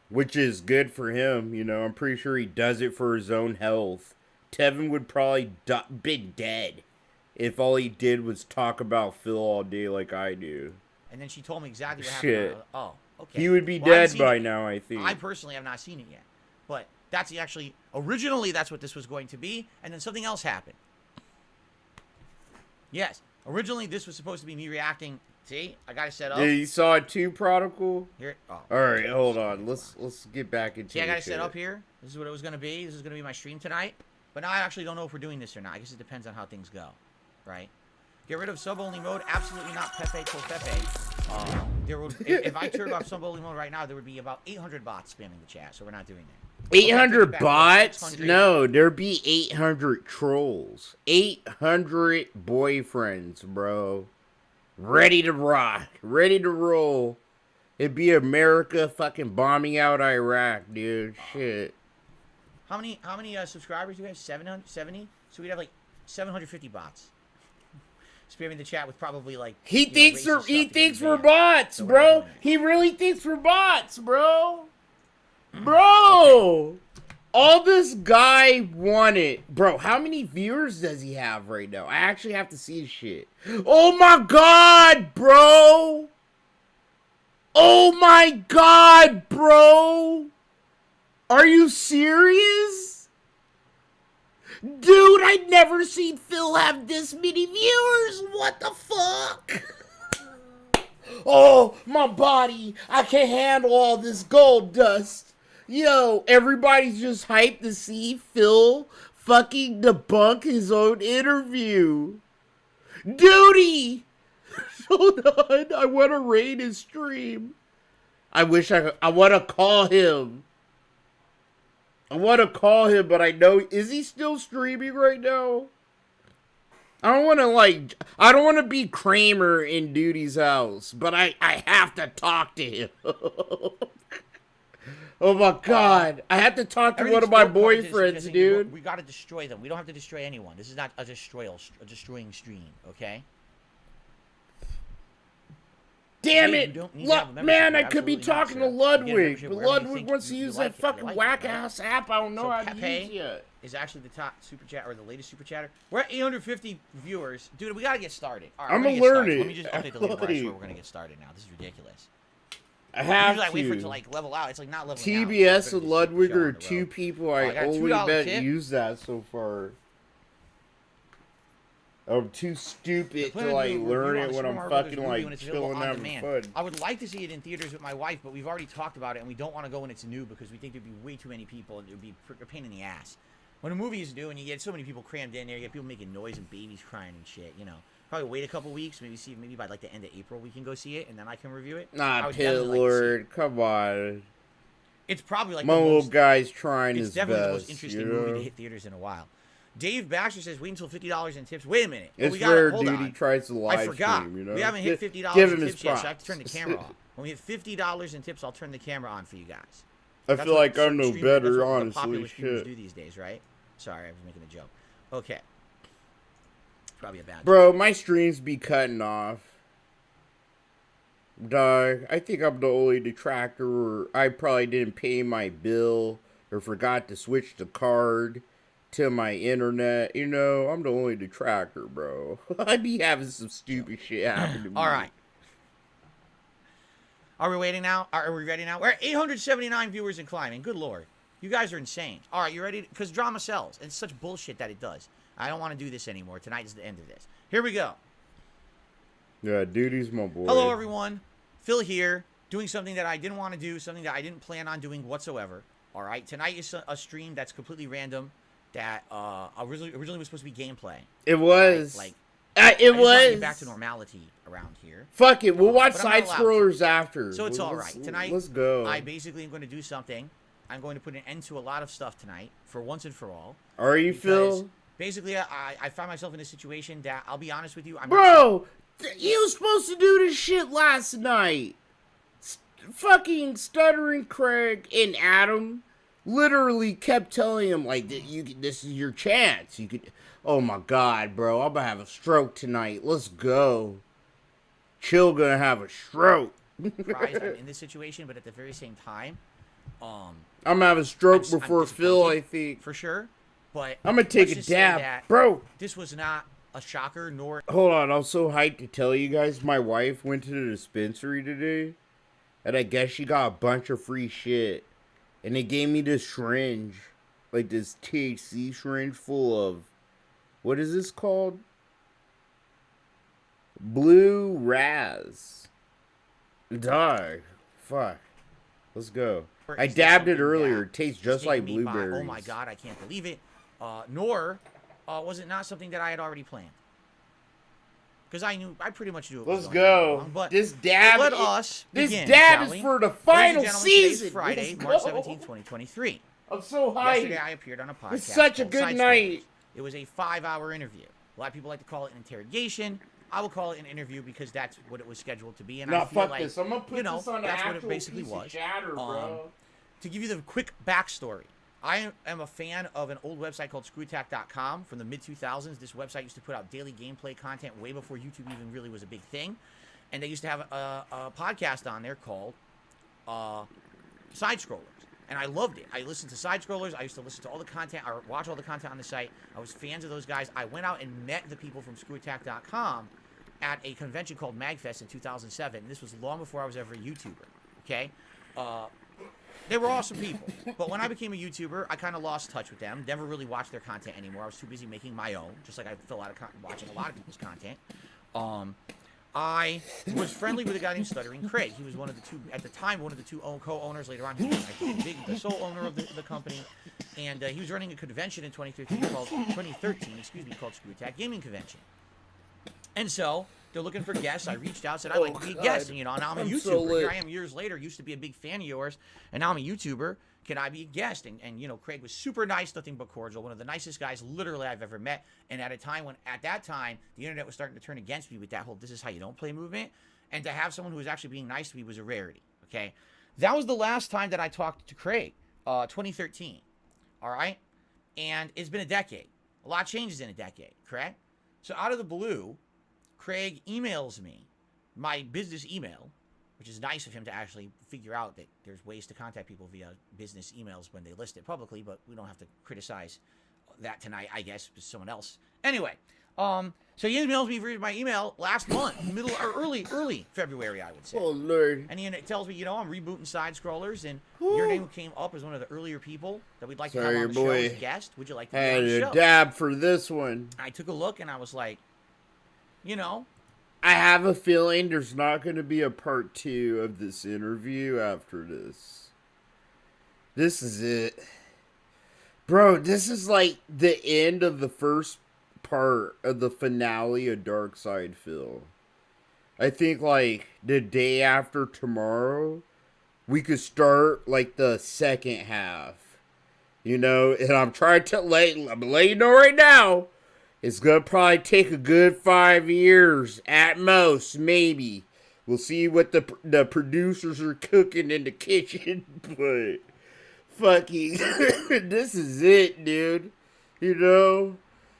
Which is good for him, I'm pretty sure he does it for his own health. Tevin would probably been dead if all he did was talk about Phil all day like I do. And then she told me exactly what happened. Shit. Oh, okay. He would be dead by now, I think. I personally have not seen it yet. But that's originally that's what this was going to be, and then something else happened. Yes. Originally, this was supposed to be me reacting. See? I got it set up. Yeah, you saw it too, Prodigal? Here. Oh. Alright, hold on. Let's get back into it. See, I got it set up here. This is what it was going to be. This is going to be my stream tonight. But now I actually don't know if we're doing this or not. I guess it depends on how things go. Right? Get rid of sub-only mode. Absolutely not Pepe to Pepe. If I turned off sub-only mode right now, there would be about 800 bots spamming the chat. So we're not doing that. 800 bots? No, there'd be 800 trolls. 800 boyfriends, bro. Ready to rock. Ready to roll. It'd be America fucking bombing out Iraq, dude. Shit. How many subscribers do we have? 770? So we'd have like 750 bots. Spamming the chat with probably like he thinks we're bots, bro. He really thinks we're bots, bro. Bro, all this guy wanted, bro. How many viewers does he have right now? I actually have to see his shit. Oh my god, bro. Oh my god, bro. Are you serious? Dude, I'd never seen Phil have this many viewers. What the fuck? Oh, my body. I can't handle all this Golddust. Yo, everybody's just hyped to see Phil fucking debunk his own interview. Duty! Hold on. I want to raid his stream. I want to call him. I want to call him, but I know, is he still streaming right now? I don't want to be Kramer in Duty's house, but I have to talk to him. Oh my god. I have to talk to one of my boyfriends, dude. We got to destroy them. We don't have to destroy anyone. This is not a destroying stream, okay? Damn it! Man, I could be talking to Ludwig, but Ludwig wants to use that fucking whack-ass app I don't know how to use yet. Is actually the top super chat, or the latest super chatter. We're at 850 viewers. Dude, we gotta get started. All right, I'm gonna learn it. Let me just update the link where we're gonna get started now. This is ridiculous. I have Usually I wait for it to to. like level out. It's like not leveling out. TBS and It's Ludwig better are just keep the show on the two road. people I I got a only $2 bet tip. use that so far. I'm too stupid Plan to on like doing a learn review on it the when Super I'm Mario Brothers fucking movie when like it's available chilling on having demand. fun. I would like to see it in theaters with my wife, but we've already talked about it, and we don't want to go when it's new because we think there'd be way too many people and it would be a pain in the ass. When a movie is new and you get so many people crammed in there, you get people making noise and babies crying and shit, you know. Probably wait a couple weeks, maybe by like the end of April we can go see it, and then I can review it. I Nah, would Pit definitely like to see it. Lord, come on. It's probably like My the little most, guy's trying it's his definitely the most best. interesting You movie to know? hit theaters in a while. Dave Baxter says, wait until $50 in tips. Wait a minute. It's we rare, hold dude. on. He tries to live I forgot. stream. You know, We haven't hit $50 Give in him his tips yet, so I have to turn the props. camera off. When we hit $50 in tips, I'll turn the camera on for you guys. I That's feel what like I'm certain no streamers- that's better, what the honestly. popular streamers Shit. do these days, right? Sorry, I was making a joke. Okay. Probably a bad joke. Bro, my streams be cutting off. Dog, I think I'm the only detractor, or I probably didn't pay my bill, or forgot to switch the card to my internet. You know, I'm the only detractor, bro. I be having some stupid shit happen to me. All right. Are we waiting now? Are we ready now? We're at 879 viewers and climbing. Good Lord. You guys are insane. All right, you ready? Because drama sells. It's such bullshit that it does. I don't want to do this anymore. Tonight is the end of this. Here we go. Yeah, duty's my boy. Hello, everyone. Phil here, doing something that I didn't want to do, something that I didn't plan on doing whatsoever. All right, tonight is a stream that's completely random. That originally was supposed to be gameplay. It was. Like, it I just want to was. get back to normality around here. Fuck it, we'll watch But I'm not side allowed scrollers after. So it's all Let's- right. Tonight, let's go. I basically am going to do something. I'm going to put an end to a lot of stuff tonight, for once and for all. Are you, Because Phil? basically, I found myself in a situation that, I'll be honest with you, I'm Bro, you was supposed to do this shit last night. Fucking Stuttering Craig and Adam literally kept telling him, like, this is your chance. You could. Oh my god, bro, I'm gonna have a stroke tonight. Let's go. Chill gonna have a stroke. surprised I'm in this situation, but at the very same time, I'm gonna have a stroke I'm before Phil, I disappointed, think. for sure. But I'm gonna take let's a just say dab. that Bro, this was not a shocker, nor hold on, I'm so hyped to tell you guys, my wife went to the dispensary today, and I guess she got a bunch of free shit. And they gave me this syringe, like this THC syringe full of, what is this called? Blue Raz. Dog. Fuck. Let's go. I is this dabbed it something earlier. that It tastes is just like taking me by, blueberries. oh my god, I can't believe it. Nor was it not something that I had already planned. Because I pretty much knew it was Let's going go. wrong, but This dab. let us This begin, dab shall is we? for the Ladies and final gentlemen, today's season. Friday, Let's March go. 17th, 2023. I'm so Yesterday, I hyped. appeared on a podcast. It's such a called good Side night. Scrollers. It was a 5-hour interview. A lot of people like to call it an interrogation. I will call it an interview because that's what it was scheduled to be. And I Nah, feel fuck like, this. I'm gonna put you know, this on an that's what it actual basically piece of was. chatter, bro. To give you the quick backstory, I am a fan of an old website called screwtack.com from the mid-2000s. This website used to put out daily gameplay content way before YouTube even really was a big thing. And they used to have a podcast on there called Side Scrollers. And I loved it. I listened to Side Scrollers. I used to listen to all the content, or watch all the content on the site. I was fans of those guys. I went out and met the people from screwattack.com at a convention called MagFest in 2007. This was long before I was ever a YouTuber, okay? They were awesome people. But when I became a YouTuber, I kind of lost touch with them. Never really watched their content anymore. I was too busy making my own, just like I fell out of watching a lot of people's content. I was friendly with a guy named Stuttering Craig. He was one of the two, at the time, one of the two co-owners. Later on, he was the sole owner of the company. And he was running a convention in 2013 called Screw Attack Gaming Convention. And so they're looking for guests. I reached out, said I'd like to be a guest. And, you know, now I'm a YouTuber. so lit. Here I am years later. Used to be a big fan of yours, and now I'm a YouTuber. Can I be a guest? And you know, Craig was super nice, nothing but cordial. One of the nicest guys literally I've ever met. And at that time, the internet was starting to turn against me with that whole "this is how you don't play" movement. And to have someone who was actually being nice to me was a rarity. Okay, that was the last time that I talked to Craig, 2013. All right, and it's been a decade. A lot changes in a decade, correct? So out of the blue, Craig emails me my business email, which is nice of him to actually figure out that there's ways to contact people via business emails when they list it publicly, but we don't have to criticize that tonight, I guess, with someone else. Anyway, So he emails me for my email last month, middle or early February, I would say. Oh Lord. And he tells me, I'm rebooting Side Scrollers, and your name came up as one of the earlier people that we'd like to have on the show as a guest. Would you like to be on Had the a show? dab for this one. I took a look and I was like, I have a feeling there's not going to be a part 2 of this interview after this. This is it. Bro, this is like the end of the first part of the finale of Dark Side Phil. I think like the day after tomorrow, we could start like the second half. And I'm trying to let you know right now, it's going to probably take a good 5 years at most, maybe. We'll see what the producers are cooking in the kitchen, but fucking, this is it, dude.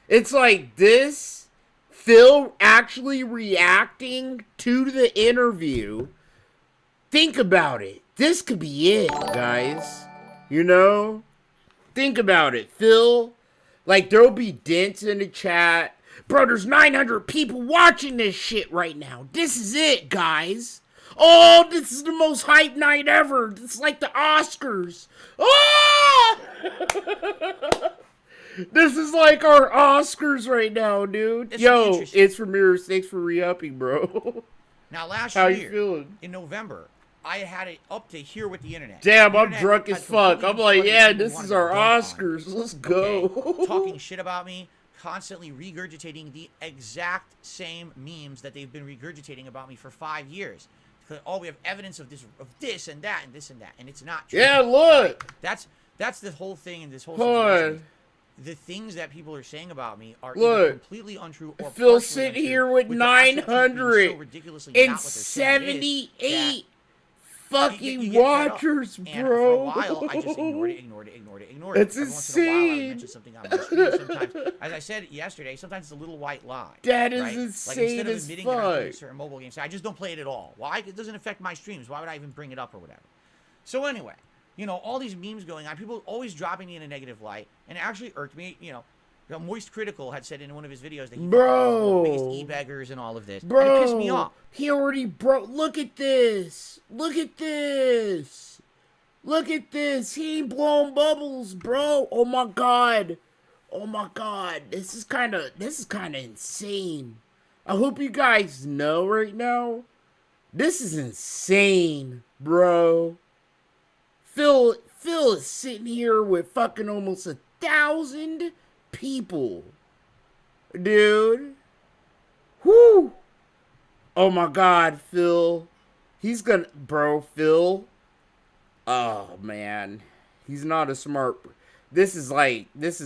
It's like this, Phil actually reacting to the interview. Think about it. This could be it, guys. Think about it, Phil. Like, there'll be dents in the chat. Bro, there's 900 people watching this shit right now. This is it, guys. Oh, this is the most hype night ever. This is like the Oscars. Oh! This is like our Oscars right now, dude. Yo, it's Ramirez. Thanks for re-upping, bro. Now, last How year, you feeling? in November, I had it up to here with the internet. Damn, The I'm internet drunk had as fuck. completely I'm like, flooded yeah, with people this wanting is to our dunk on me. Oscars. Let's go. Okay? Talking shit about me, constantly regurgitating the exact same memes that they've been regurgitating about me for 5 years. Oh, we have evidence of this and that and this and that, and it's not true. Yeah, look. That's the whole thing in this whole Hold situation. on. The things that people are saying about me are Look. either completely untrue or Phil partially sitting untrue, here with the actual truth being so 978 ridiculously not what they're saying is that fucking you get fed up. watchers, And bro. for a while, I just ignored it. That's Every once in a while, I would insane. mention something on my stream. Sometimes, as I said yesterday, sometimes it's a little white lie. That is right? insane Like instead of as admitting that I'm playing fuck. certain mobile games, I just don't play it at all. Why? It doesn't affect my streams. Why would I even bring it up or whatever? So anyway, all these memes going on, people always dropping me in a negative light, and it actually irked me. Moist Critical had said in one of his videos that he Bro. was the biggest e-beggars and all of this. Bro, And it pissed me off. he already broke. Look at this. Look at this. Look at this. He ain't blowing bubbles, bro. Oh my god. Oh my god. This is kind of insane. I hope you guys know right now. This is insane, bro. Phil is sitting here with fucking almost 1,000 people. Dude. Whoo. Oh my god, Phil. He's gonna... Bro, Phil. Oh, man. He's not a smart... This is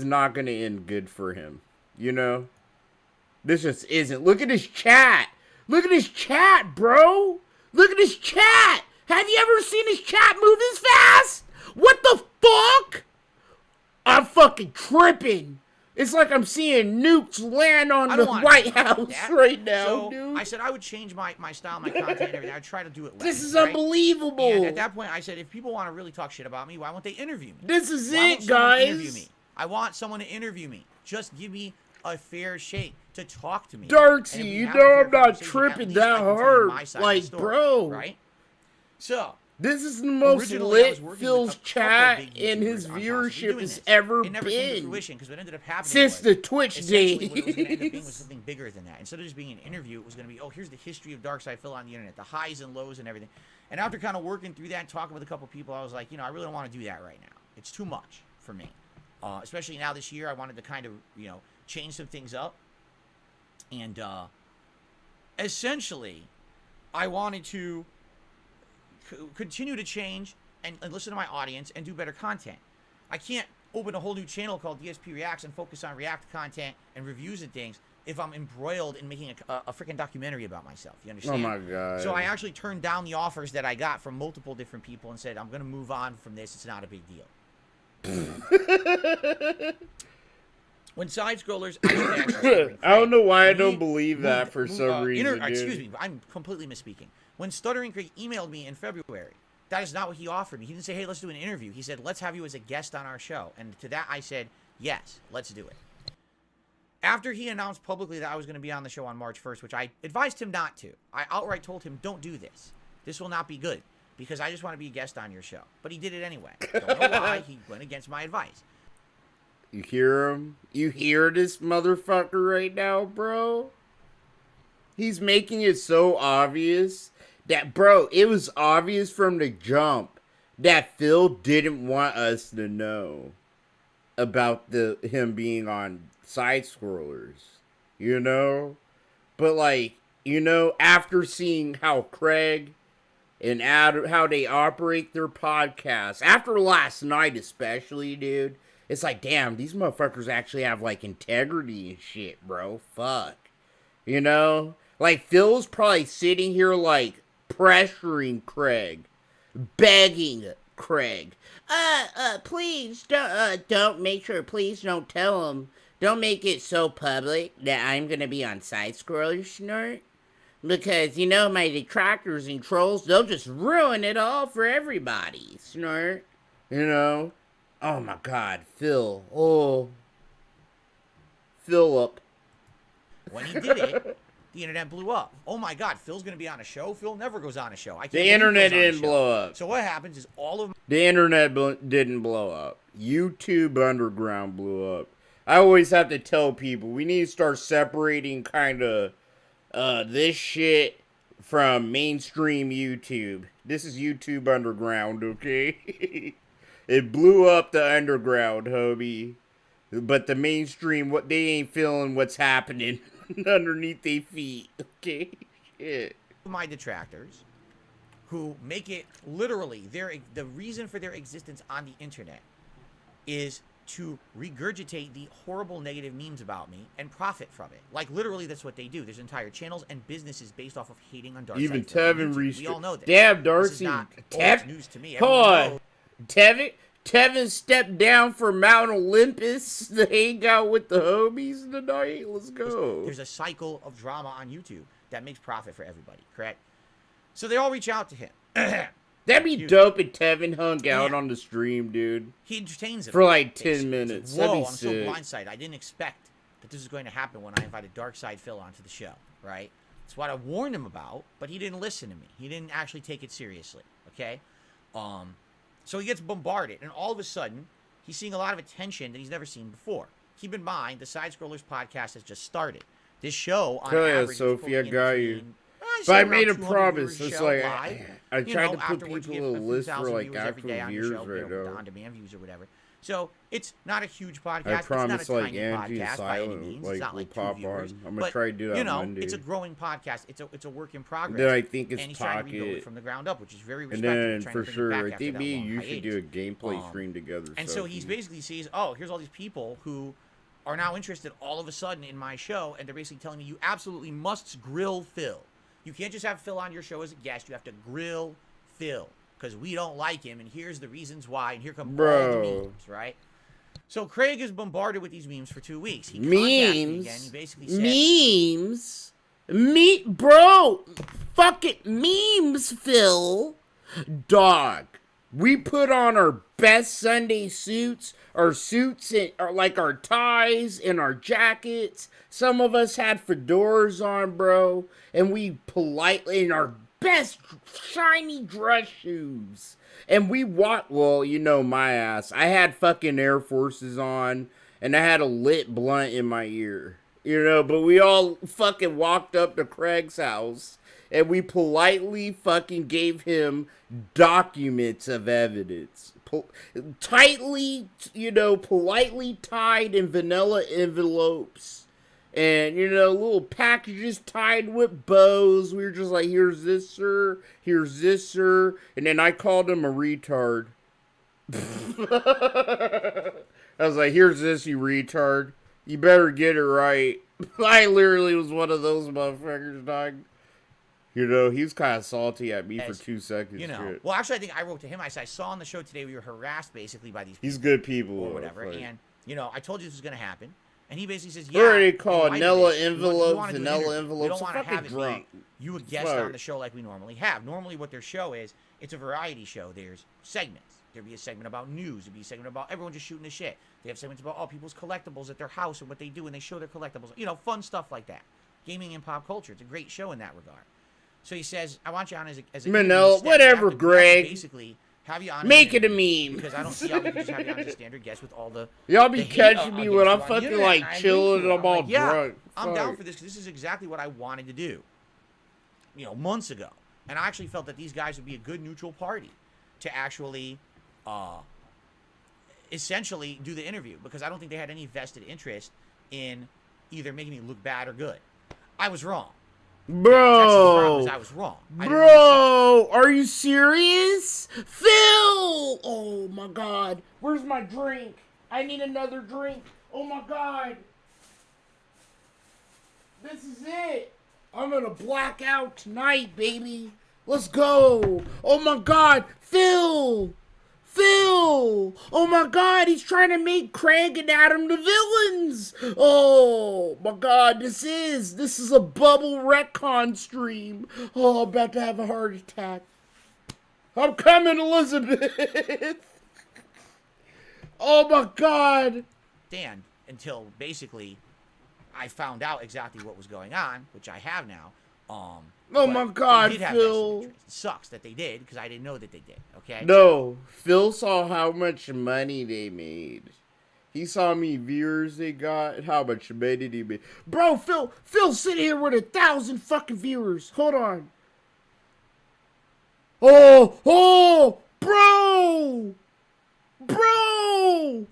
not gonna end good for him. This just isn't. Look at his chat. Look at his chat, bro. Look at his chat. Have you ever seen his chat move this fast? What the fuck? I'm fucking tripping. It's like I'm seeing nukes land on the White House right now, so dude. I said I would change my style, my content, and everything. I'd try to do it less. This is right? unbelievable. And at that point, I said, if people want to really talk shit about me, why won't they interview me? This is Why won't it, someone guys. Interview me? I want someone to interview me. Just give me a fair shake to talk to me. Darcy, And if we you have a know fair I'm not conversation, at tripping least that I can tell you hard. my side of Like, the story, bro. Right? So, this is the most originally, I was lit working with Phil's a couple chat big and his YouTubers on viewership doing has this. ever It never came to been fruition because what ended up happening since was, the Twitch essentially what it was going to end up being was days. something bigger than that. Instead of just being an interview, it was going to be, oh, here's the history of Darkside Phil on the internet, the highs and lows and everything. And after kind of working through that and talking with a couple people, I was like, I really don't want to do that right now. It's too much for me. Especially now this year, I wanted to kind of, change some things up. And essentially, I wanted to continue to change and listen to my audience and do better content. I can't open a whole new channel called DSP Reacts and focus on React content and reviews and things if I'm embroiled in making a freaking documentary about myself. You understand? Oh my god. So I actually turned down the offers that I got from multiple different people and said, I'm going to move on from this. It's not a big deal. When side scrollers, I don't know why I don't believe that for some reason. Excuse me, I'm completely misspeaking. When Stuttering Craig emailed me in February, that is not what he offered me. He didn't say, hey, let's do an interview. He said, let's have you as a guest on our show. And to that I said, yes, let's do it. After he announced publicly that I was going to be on the show on March 1st, which I advised him not to, I outright told him, don't do this. This will not be good because I just want to be a guest on your show. But he did it anyway. Don't know why. He went against my advice. You hear him? You hear this motherfucker right now, bro? He's making it so obvious that, bro, it was obvious from the jump that Phil didn't want us to know about him being on side scrollers, you know? But, like, you know, after seeing how Craig and Adam, how they operate their podcast, after last night especially, dude, it's like, damn, these motherfuckers actually have, like, integrity and shit, bro. Fuck. You know? Like, Phil's probably sitting here, like, pressuring Craig, begging Craig, please don't make sure, please don't tell him, don't make it so public that I'm gonna be on side scroller, Snort, because, you know, my detractors and trolls, they'll just ruin it all for everybody, Snort, you know? Oh my god, Phil, Philip. When he did it, the internet blew up. Oh my god, Phil's going to be on a show? Phil never goes on a show. I can't The believe internet Phil's on a didn't show. blow up. So what happens is all of The internet didn't blow up. YouTube Underground blew up. I always have to tell people, we need to start separating kind of this shit from mainstream YouTube. This is YouTube Underground, okay? It blew up the underground, homie. But the mainstream, what they ain't feeling what's happening underneath their feet, okay? Shit. my detractors who make it literally the reason for their existence on the internet is to regurgitate the horrible negative memes about me and profit from it. Like, literally, that's what they do. There's entire channels and businesses based off of hating on Dark Even Side Tevin reached. We all know this. Damn, This is Darcy. not old news to me. Hold Everyone on. Tevin stepped down from Mount Olympus to hang out with the homies tonight. Let's go. There's a cycle of drama on YouTube that makes profit for everybody, correct? So they all reach out to him. That'd be dope if Tevin hung out on the stream, dude. He entertains it for like 10 basically. minutes. Whoa, That'd be I'm sick. so blindsided. I didn't expect that this was going to happen when I invited Darkside Phil onto the show, right? It's what I warned him about, but he didn't listen to me. He didn't actually take it seriously, okay? So he gets bombarded, and all of a sudden, he's seeing a lot of attention that he's never seen before. Keep in mind, the Side Scrollers podcast has just started. This show, on average, is Sophie, I pulling got in you. between, But I around made a 200 promise. viewers It's show like live. I You tried know, to put afterwards people you on get a a few list for thousand like viewers every actual day on your viewers show, you right know, now. on-demand views or whatever. So it's not a huge podcast. I promise, it's not a like tiny Angie podcast by any Silent, means. like It's not will like 2 pop viewers. on. I'm gonna But, try to do that you know, Monday. it's a growing podcast. It's a work in progress. Then I think it's and he's trying to rebuild it Pocket. from the ground up, which is very And respectful. then trying for to bring it sure, back I after think that me and long you should hiatus. do a gameplay stream together. And so he basically sees, oh, here's all these people who are now interested all of a sudden in my show, and they're basically telling me you absolutely must grill Phil. You can't just have Phil on your show as a guest. You have to grill Phil because we don't like him, and here's the reasons why, and here come all the memes, right? So Craig is bombarded with these memes for 2 weeks. He contacted me again. He basically said, bro, fuck it, memes, Phil. Dog, we put on our best Sunday suits, our suits, and like our ties and our jackets. Some of us had fedoras on, bro, and we politely, in our best shiny dress shoes. And we walked, well, you know my ass. I had fucking Air Forces on, and I had a lit blunt in my ear. You know, but we all fucking walked up to Craig's house, and we politely fucking gave him documents of evidence. Tightly, you know, politely tied in vanilla envelopes. And, you know, little packages tied with bows. We were just like, here's this, sir. Here's this, sir. And then I called him a retard. I was like, here's this, you retard. You better get it right. I literally was one of those motherfuckers, dog. You know, he was kind of salty at me for 2 seconds. you know, shit. well, actually, I think I wrote to him. I said, I saw on the show today we were harassed basically by these people. He's good people. Or whatever. Like, And, you know, I told you this was going to happen. And he basically says, what are they in called? light of Nella this, we envelopes, wanna do an vanilla interview. envelopes. We don't I'm want to fucking have it drunk. be you a guest Fuck. on the show like we normally have. Normally what their show is, it's a variety show. There's segments. There'd be a segment about news. There'd be a segment about everyone just shooting the shit. They have segments about people's collectibles at their house and what they do, and they show their collectibles. You know, fun stuff like that. Gaming and pop culture. It's a great show in that regard. So he says, I want you on as a Manila, whatever, Greg. Basically, have you on. Make it a meme. Because I don't see how we can just have you on as a standard guest with all the. Y'all be the hate catching on me you when I'm on the fucking internet, like and I chilling agree and with I'm you. all like, yeah, drunk. I'm down Fuck. for this because this is exactly what I wanted to do. You know, months ago. And I actually felt that these guys would be a good neutral party to actually essentially do the interview, because I don't think they had any vested interest in either making me look bad or good. I was wrong. That's the problem, is I was wrong. Bro, are you serious? Phil! Oh my god. Where's my drink? I need another drink. Oh my god. This is it. I'm gonna black out tonight, baby. Let's go. Oh my god. Phil! Phil! Oh my god, he's trying to make Craig and Adam the villains! Oh my god, this is a bubble retcon stream. Oh, I'm about to have a heart attack. I'm coming, Elizabeth! Oh my god! Dan, until basically I found out exactly what was going on, which I have now. Oh but my god, they did have Phil. vested interest. It sucks that they did, because I didn't know that they did, okay? No, Phil saw how much money they made. He saw me viewers they got, how much money they made. Bro, Phil's sitting here with 1,000 fucking viewers. Hold on. Oh, bro! Bro!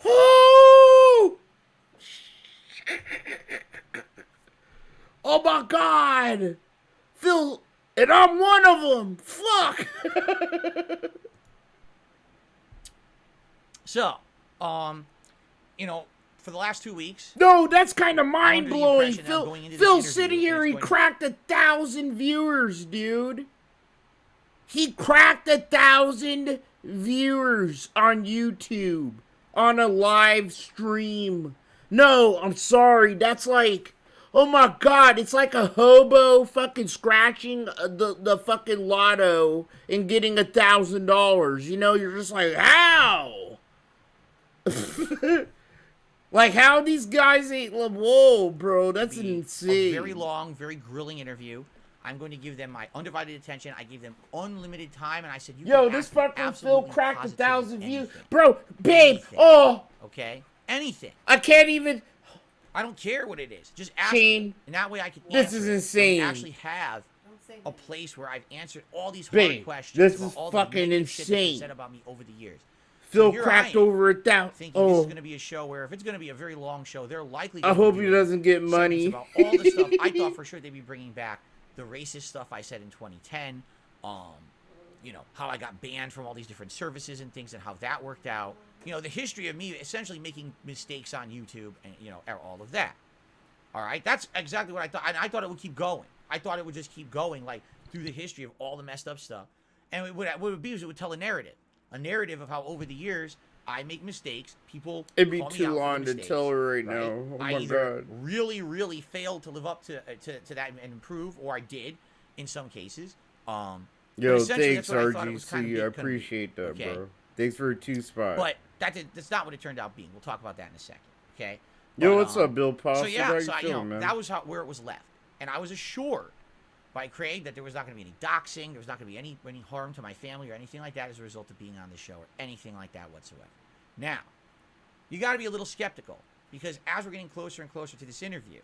Oh! Oh my god! Phil, and I'm one of them! Fuck! So, you know, for the last 2 weeks... No, that's kind of under the mind-blowing. impression that going into this Phil's interview, sitting here, he it's going to- cracked 1,000 viewers, dude. He cracked 1,000 viewers on YouTube on a live stream. No, I'm sorry. That's like, oh my god, it's like a hobo fucking scratching the fucking lotto and getting $1,000. You know, you're just like, how? Like, how these guys ain't, whoa, bro, that's be insane. A very long, very grilling interview. I'm going to give them my undivided attention. I gave them unlimited time, and I said, you Yo, can this ask me fucking Phil absolutely cracked positively 1,000 views. anything. Bro, babe, Anything. oh, Okay? Anything. I can't even. I don't care what it is. Just ask Shane, me, and that way I can this answer is it. And insane. actually have a place where I've answered all these hard Babe, questions. this about is all the fucking negative shit that's been insane. said about me over the years. Phil here cracked I am, over 1,000. Thinking this is Oh, going to be a show where if it's going to be a very long show, they're likely I gonna hope be he doing doesn't get segments money. about all the stuff. I thought for sure they'd be bringing back the racist stuff I said in 2010. You know, how I got banned from all these different services and things and how that worked out. You know, the history of me essentially making mistakes on YouTube and, you know, all of that. All right? That's exactly what I thought. And I thought it would keep going. I thought it would just keep going, like, through the history of all the messed up stuff. And what it would be is it would tell a narrative of how over the years I make mistakes. People it'd be call me too out for long to mistakes, tell her right right? now. Oh I my either god. really, really failed to live up to that and improve, or I did in some cases. Yo, essentially, thanks, that's what I thought it was kind of RGC. I gonna be, appreciate that, okay? bro. Thanks for a 2-spot. But that's not what it turned out being. We'll talk about that in a second. Okay. Yo, But, what's up, Bill Possum? So yeah, How you so feeling, man? that was where it was left, and I was assured by Craig that there was not going to be any doxing, there was not going to be any harm to my family or anything like that as a result of being on the show or anything like that whatsoever. Now, you got to be a little skeptical because as we're getting closer and closer to this interview,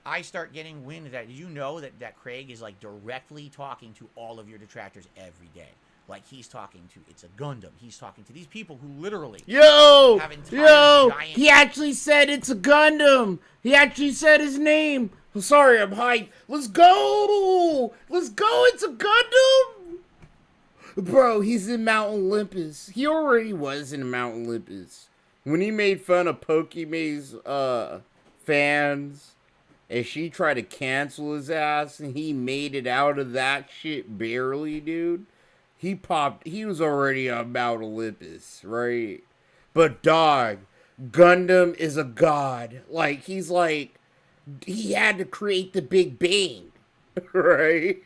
I start getting wind that you know that Craig is like directly talking to all of your detractors every day. Like he's talking to It's a Gundam. He's talking to these people who literally Yo, have entire giant- he actually said it's a Gundam. He actually said his name. I'm sorry, I'm hyped. Let's go. Let's go. It's a Gundam. Bro, he's in Mount Olympus. He already was in Mount Olympus. When he made fun of Pokemon's fans and she tried to cancel his ass and he made it out of that shit barely, dude. He was already on Mount Olympus, right? But dog, Gundam is a god. Like, he had to create the Big Bang, right?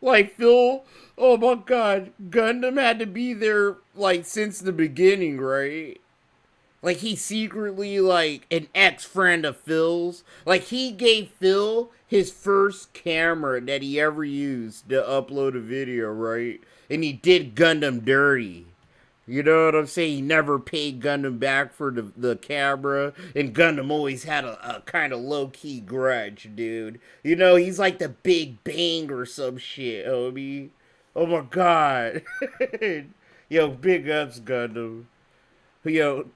Like Phil, oh my god, Gundam had to be there like since the beginning, right? Like he secretly like an ex-friend of Phil's. Like he gave Phil his first camera that he ever used to upload a video, right? And he did Gundam dirty. You know what I'm saying? He never paid Gundam back for the camera, and Gundam always had a kind of low-key grudge, dude. You know, he's like the Big Bang or some shit, homie. Oh my god. Yo, big ups, Gundam. Yo,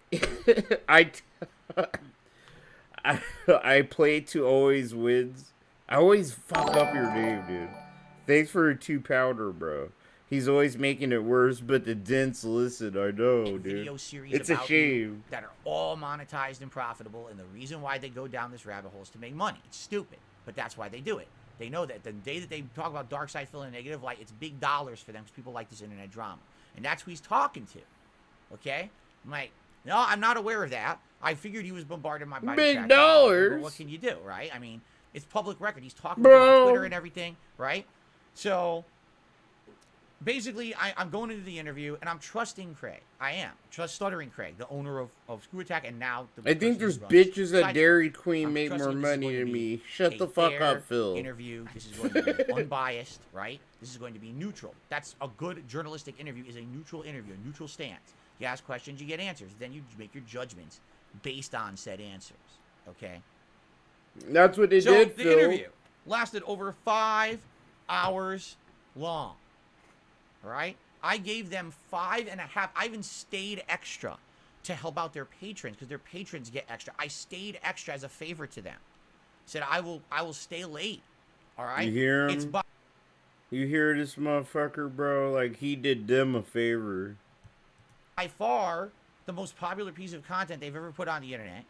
I play to always wins. I always fuck up your name, dude. Thanks for a 2-pounder, bro. He's always making it worse, but the dents listen. I know, dude. Video series It's a about shame. that are all monetized and profitable, and the reason why they go down this rabbit hole is to make money. It's stupid, but that's why they do it. They know that the day that they talk about dark side feeling negative light, it's big dollars for them because people like this internet drama, and that's who he's talking to. Okay, I'm like, no, I'm not aware of that. I figured he was bombarded by Big dollars. But what can you do, right? I mean, it's public record. He's talking Bro. on Twitter and everything, right? So basically, I'm going into the interview, and I'm trusting Craig. I am. Stuttering Craig, the owner of Screw Attack, and now the I think person there's who runs bitches at Side Dairy Scroll. Queen I'm make trusting more this is money going to than be me. Shut a the fuck fair up, Phil. Interview. This is going to be unbiased, right? This is going to be neutral. That's a good journalistic interview. Is a neutral interview, a neutral stance. You ask questions, you get answers. Then you make your judgments based on said answers. Okay. That's what they did, the Phil. interview lasted over 5 hours long. All right. I gave them 5.5. I even stayed extra to help out their patrons because their patrons get extra. I stayed extra as a favor to them. Said I will stay late. All right. You hear him? It's You hear this motherfucker, bro? Like, he did them a favor. by far the most popular piece of content they've ever put on the internet.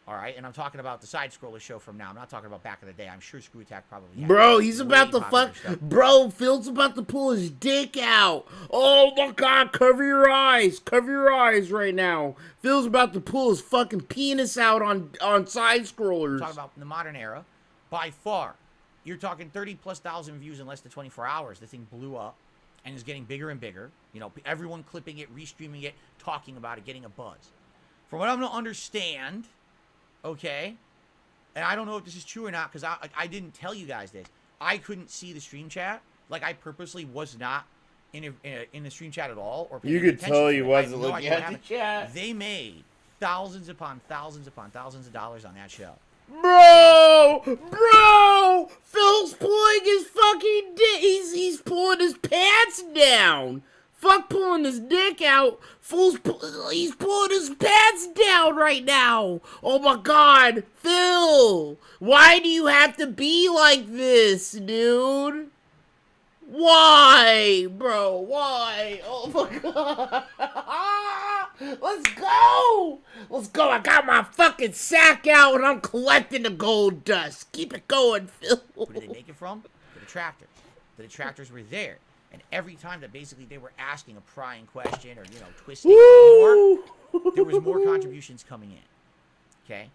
All right, and I'm talking about the side scroller show from now. I'm not talking about back in the day. I'm sure Screw Attack probably had Bro, he's way about to popular fuck. stuff. Bro, Phil's about to pull his dick out. Oh my god, cover your eyes. Cover your eyes right now. Phil's about to pull his fucking penis out on side scrollers. Talking about in the modern era, by far, you're talking 30,000+ views in less than 24 hours. The thing blew up and is getting bigger and bigger. You know, everyone clipping it, restreaming it, talking about it, getting a buzz. From what I'm going to understand, okay, and I don't know if this is true or not because I didn't tell you guys this. I couldn't see the stream chat. Like, I purposely was not in the stream chat at all. Or You paying could attention tell to he it. I wasn't have no looking idea what at the happened. chat. They made thousands upon thousands upon thousands of dollars on that show. Bro! Phil's pulling his fucking dick. He's pulling his pants down. Fuck pulling his dick out. He's pulling his pants down right now. Oh my god. Phil! Why do you have to be like this, dude? Why? Bro, why? Oh my god. Let's go! Let's go. I got my fucking sack out and I'm collecting the gold dust. Keep it going, Phil. Who did they make it from? The detractors. The detractors were there. And every time that basically they were asking a prying question or, you know, twisting more, there was more contributions coming in. Okay?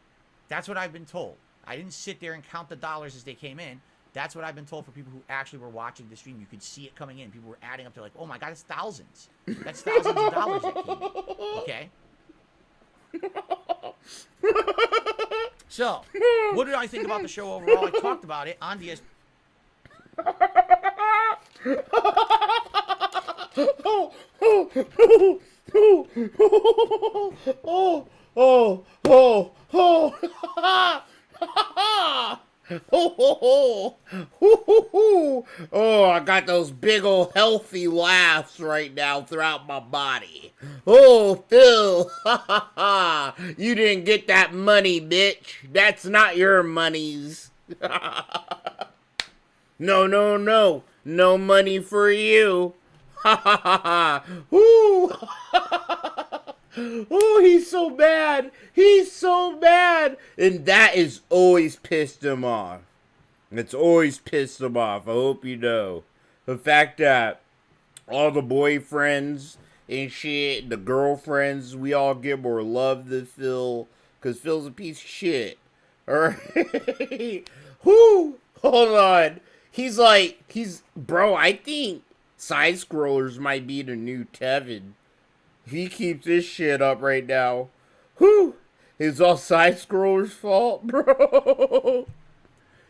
That's what I've been told. I didn't sit there and count the dollars as they came in. That's what I've been told for people who actually were watching the stream. You could see it coming in. People were adding up. They're like, oh my god, it's thousands. That's thousands of dollars that came in. Okay? So, what did I think about the show overall? I talked about it on DS. Oh, I got those big old healthy laughs right now throughout my body. Oh, Phil, you didn't get that money, bitch. That's not your monies. No. No money for you. Ooh. Oh, he's so bad. He's so bad. And that is always pissed him off. It's always pissed him off. I hope you know. The fact that all the boyfriends and shit, the girlfriends, we all get more love than Phil. Because Phil's a piece of shit. Alright? Whoo! Hold on. bro, I think side scrollers might be the new Tevin. If he keeps this shit up right now, whew, it's all side scrollers' fault, bro.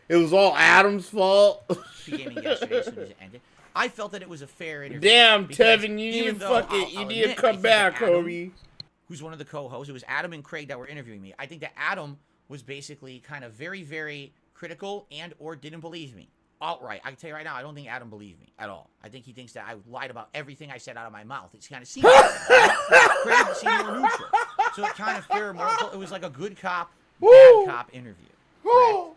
It was all Adam's fault. Gaming yesterday as soon as it ended. I felt that it was a fair interview. Damn, because Tevin, you need even to though fucking, I'll you need to admit, I come think that back, Adam, homie. who's one of the co-hosts, it was Adam and Craig that were interviewing me. I think that Adam was basically kind of very, very critical and or didn't believe me outright. I can tell you right now, I don't think Adam believed me at all. I think he thinks that I lied about everything I said out of my mouth. It's kind of seemed Craig seemed more neutral. So it kind of fair, more. It was like a good cop, bad cop interview. Oh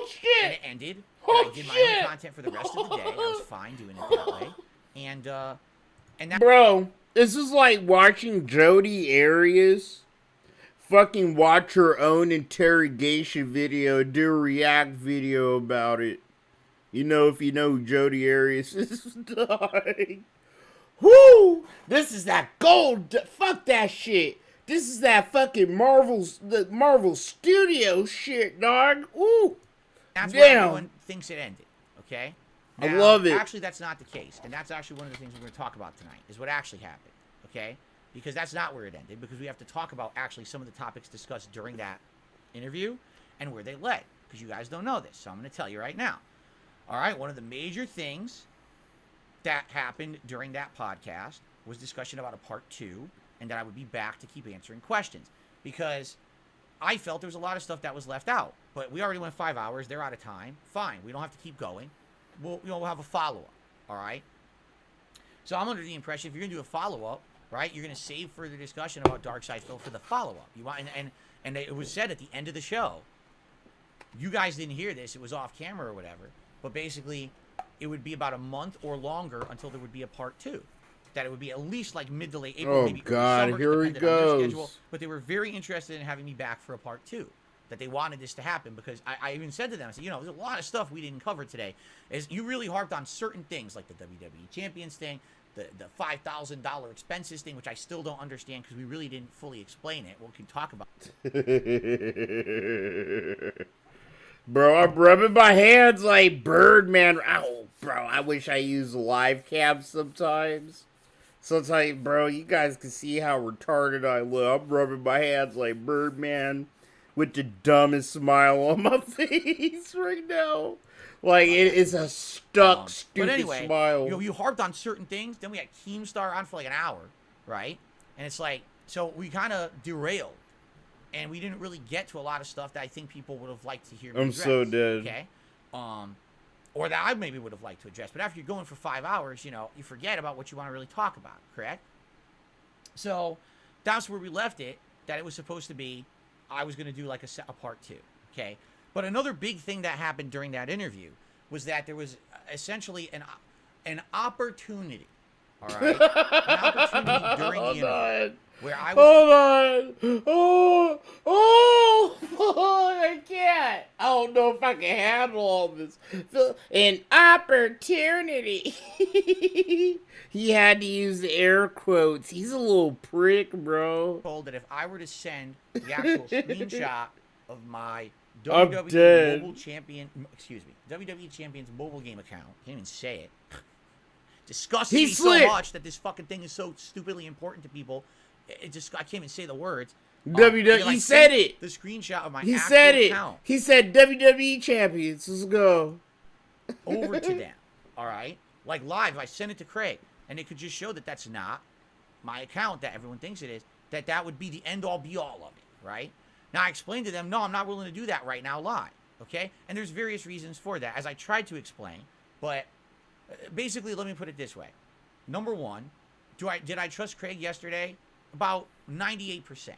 shit! And it ended. I did my own content for the rest of the day. I was fine doing it that way. And that, bro, this is like watching Jodi Arias fucking watch her own interrogation video, do a react video about it. You know, if you know who Jodi Arias is. Woo! This is that gold. Fuck that shit. This is that fucking the Marvel Studio shit, dog. Woo! that's where everyone thinks it ended. Okay. I Now, love it. Actually, that's not the case, and that's actually one of the things we're going to talk about tonight. Is what actually happened. Okay. Because that's not where it ended. Because we have to talk about actually some of the topics discussed during that interview and where they led. Because you guys don't know this, so I'm going to tell you right now. All right. One of the major things that happened during that podcast was discussion about a part 2, and that I would be back to keep answering questions, because I felt there was a lot of stuff that was left out. But we already went 5 hours. They're out of time. Fine. We don't have to keep going. We'll have a follow-up. All right. So I'm under the impression if you're going to do a follow-up, right, you're going to save further discussion about Darkseid Phil for the follow-up. You want, and it was said at the end of the show. You guys didn't hear this. It was off camera or whatever. But basically, it would be about a month or longer until there would be a part 2. That it would be at least like mid to late April. Oh, maybe God, summer, here he depending on their goes. schedule. But they were very interested in having me back for a part 2. That they wanted this to happen, because I even said to them, I said, there's a lot of stuff we didn't cover today. Is you really harped on certain things like the WWE Champions thing, the $5,000 expenses thing, which I still don't understand because we really didn't fully explain it. We can talk about it. Bro, I'm rubbing my hands like Birdman. Ow, bro, I wish I used live cam sometimes. Sometimes, bro, you guys can see how retarded I look. I'm rubbing my hands like Birdman with the dumbest smile on my face right now. Like, it is a stuck, stupid but anyway, smile. you harped on certain things. Then we had Keemstar on for like an hour, right? And it's like, so we kind of derailed. And we didn't really get to a lot of stuff that I think people would have liked to hear me I'm address, so dead. Okay? Or that I maybe would have liked to address. But after you're going for 5 hours, you forget about what you want to really talk about, correct? So that's where we left it, that it was supposed to be, I was going to do like a part 2, okay? But another big thing that happened during that interview was that there was essentially an opportunity, all right? An opportunity during the interview where I was... Hold on. I can't. I don't know if I can handle all this. An opportunity. He had to use the air quotes. He's a little prick, bro. Told that if I were to send the actual screenshot of my I'm WWE dead. WWE Champion's mobile game account, can't even say it, disgusts He me slid. so much that this fucking thing is so stupidly important to people. I can't even say the words. He said it. The screenshot of my He actual said it. account He said WWE champions. Let's go. over to them. All right, like live. I sent it to Craig, and it could just show that that's not my account that everyone thinks it is. That would be the end all be all of it, right? Now I explained to them, no, I'm not willing to do that right now live. Okay, and there's various reasons for that, as I tried to explain. But basically, let me put it this way: number one, did I trust Craig yesterday? About 98%.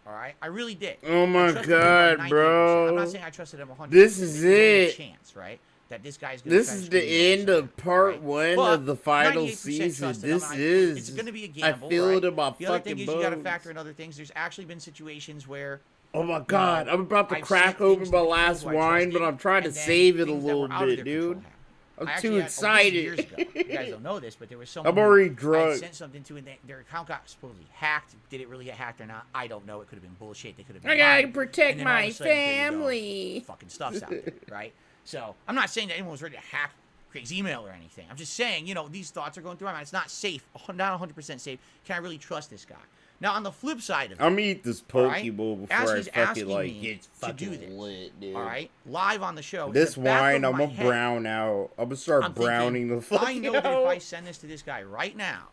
All right, I really did. Oh my I trusted him about God, 98%. bro. I'm not saying I trusted him 100%. This is There's only a it. chance, right? That this guy's gonna This try to is screw the me end over of part right? 1 But of the final 98% season. trusted This him. is. It's going to be a gamble. I feel right? it in my The other fucking thing is bones. you got to factor in other things. There's actually been situations where. Oh my God! I'm about to I've crack sent open things my to last people who I wine, but trusted, I'm trying to and then save it a things that little were out of bit, their control dude. happened. I'm I too actually years excited. ago. You guys don't know this, but there was someone. I'm already I drunk. sent something to, and their account got supposedly hacked. Did it really get hacked or not? I don't know. It could have been bullshit. They could have been. I gotta lying. protect And then all of my a sudden, there you go. family. Fucking stuff's out there, right? So I'm not saying that anyone was ready to hack Craig's email or anything. I'm just saying, you know, these thoughts are going through my mind. It's not safe, not 100% safe. Can I really trust this guy? Now, on the flip side of it, I'm gonna eat this all right, Pokeball before as I he's fucking asking like me get to fucking do this, lit, dude. all right, live on the show. in This the back wine, of I'm my gonna head, brown out. I'm gonna start I'm thinking, browning the fuck I know that if I out. send this to this guy right now,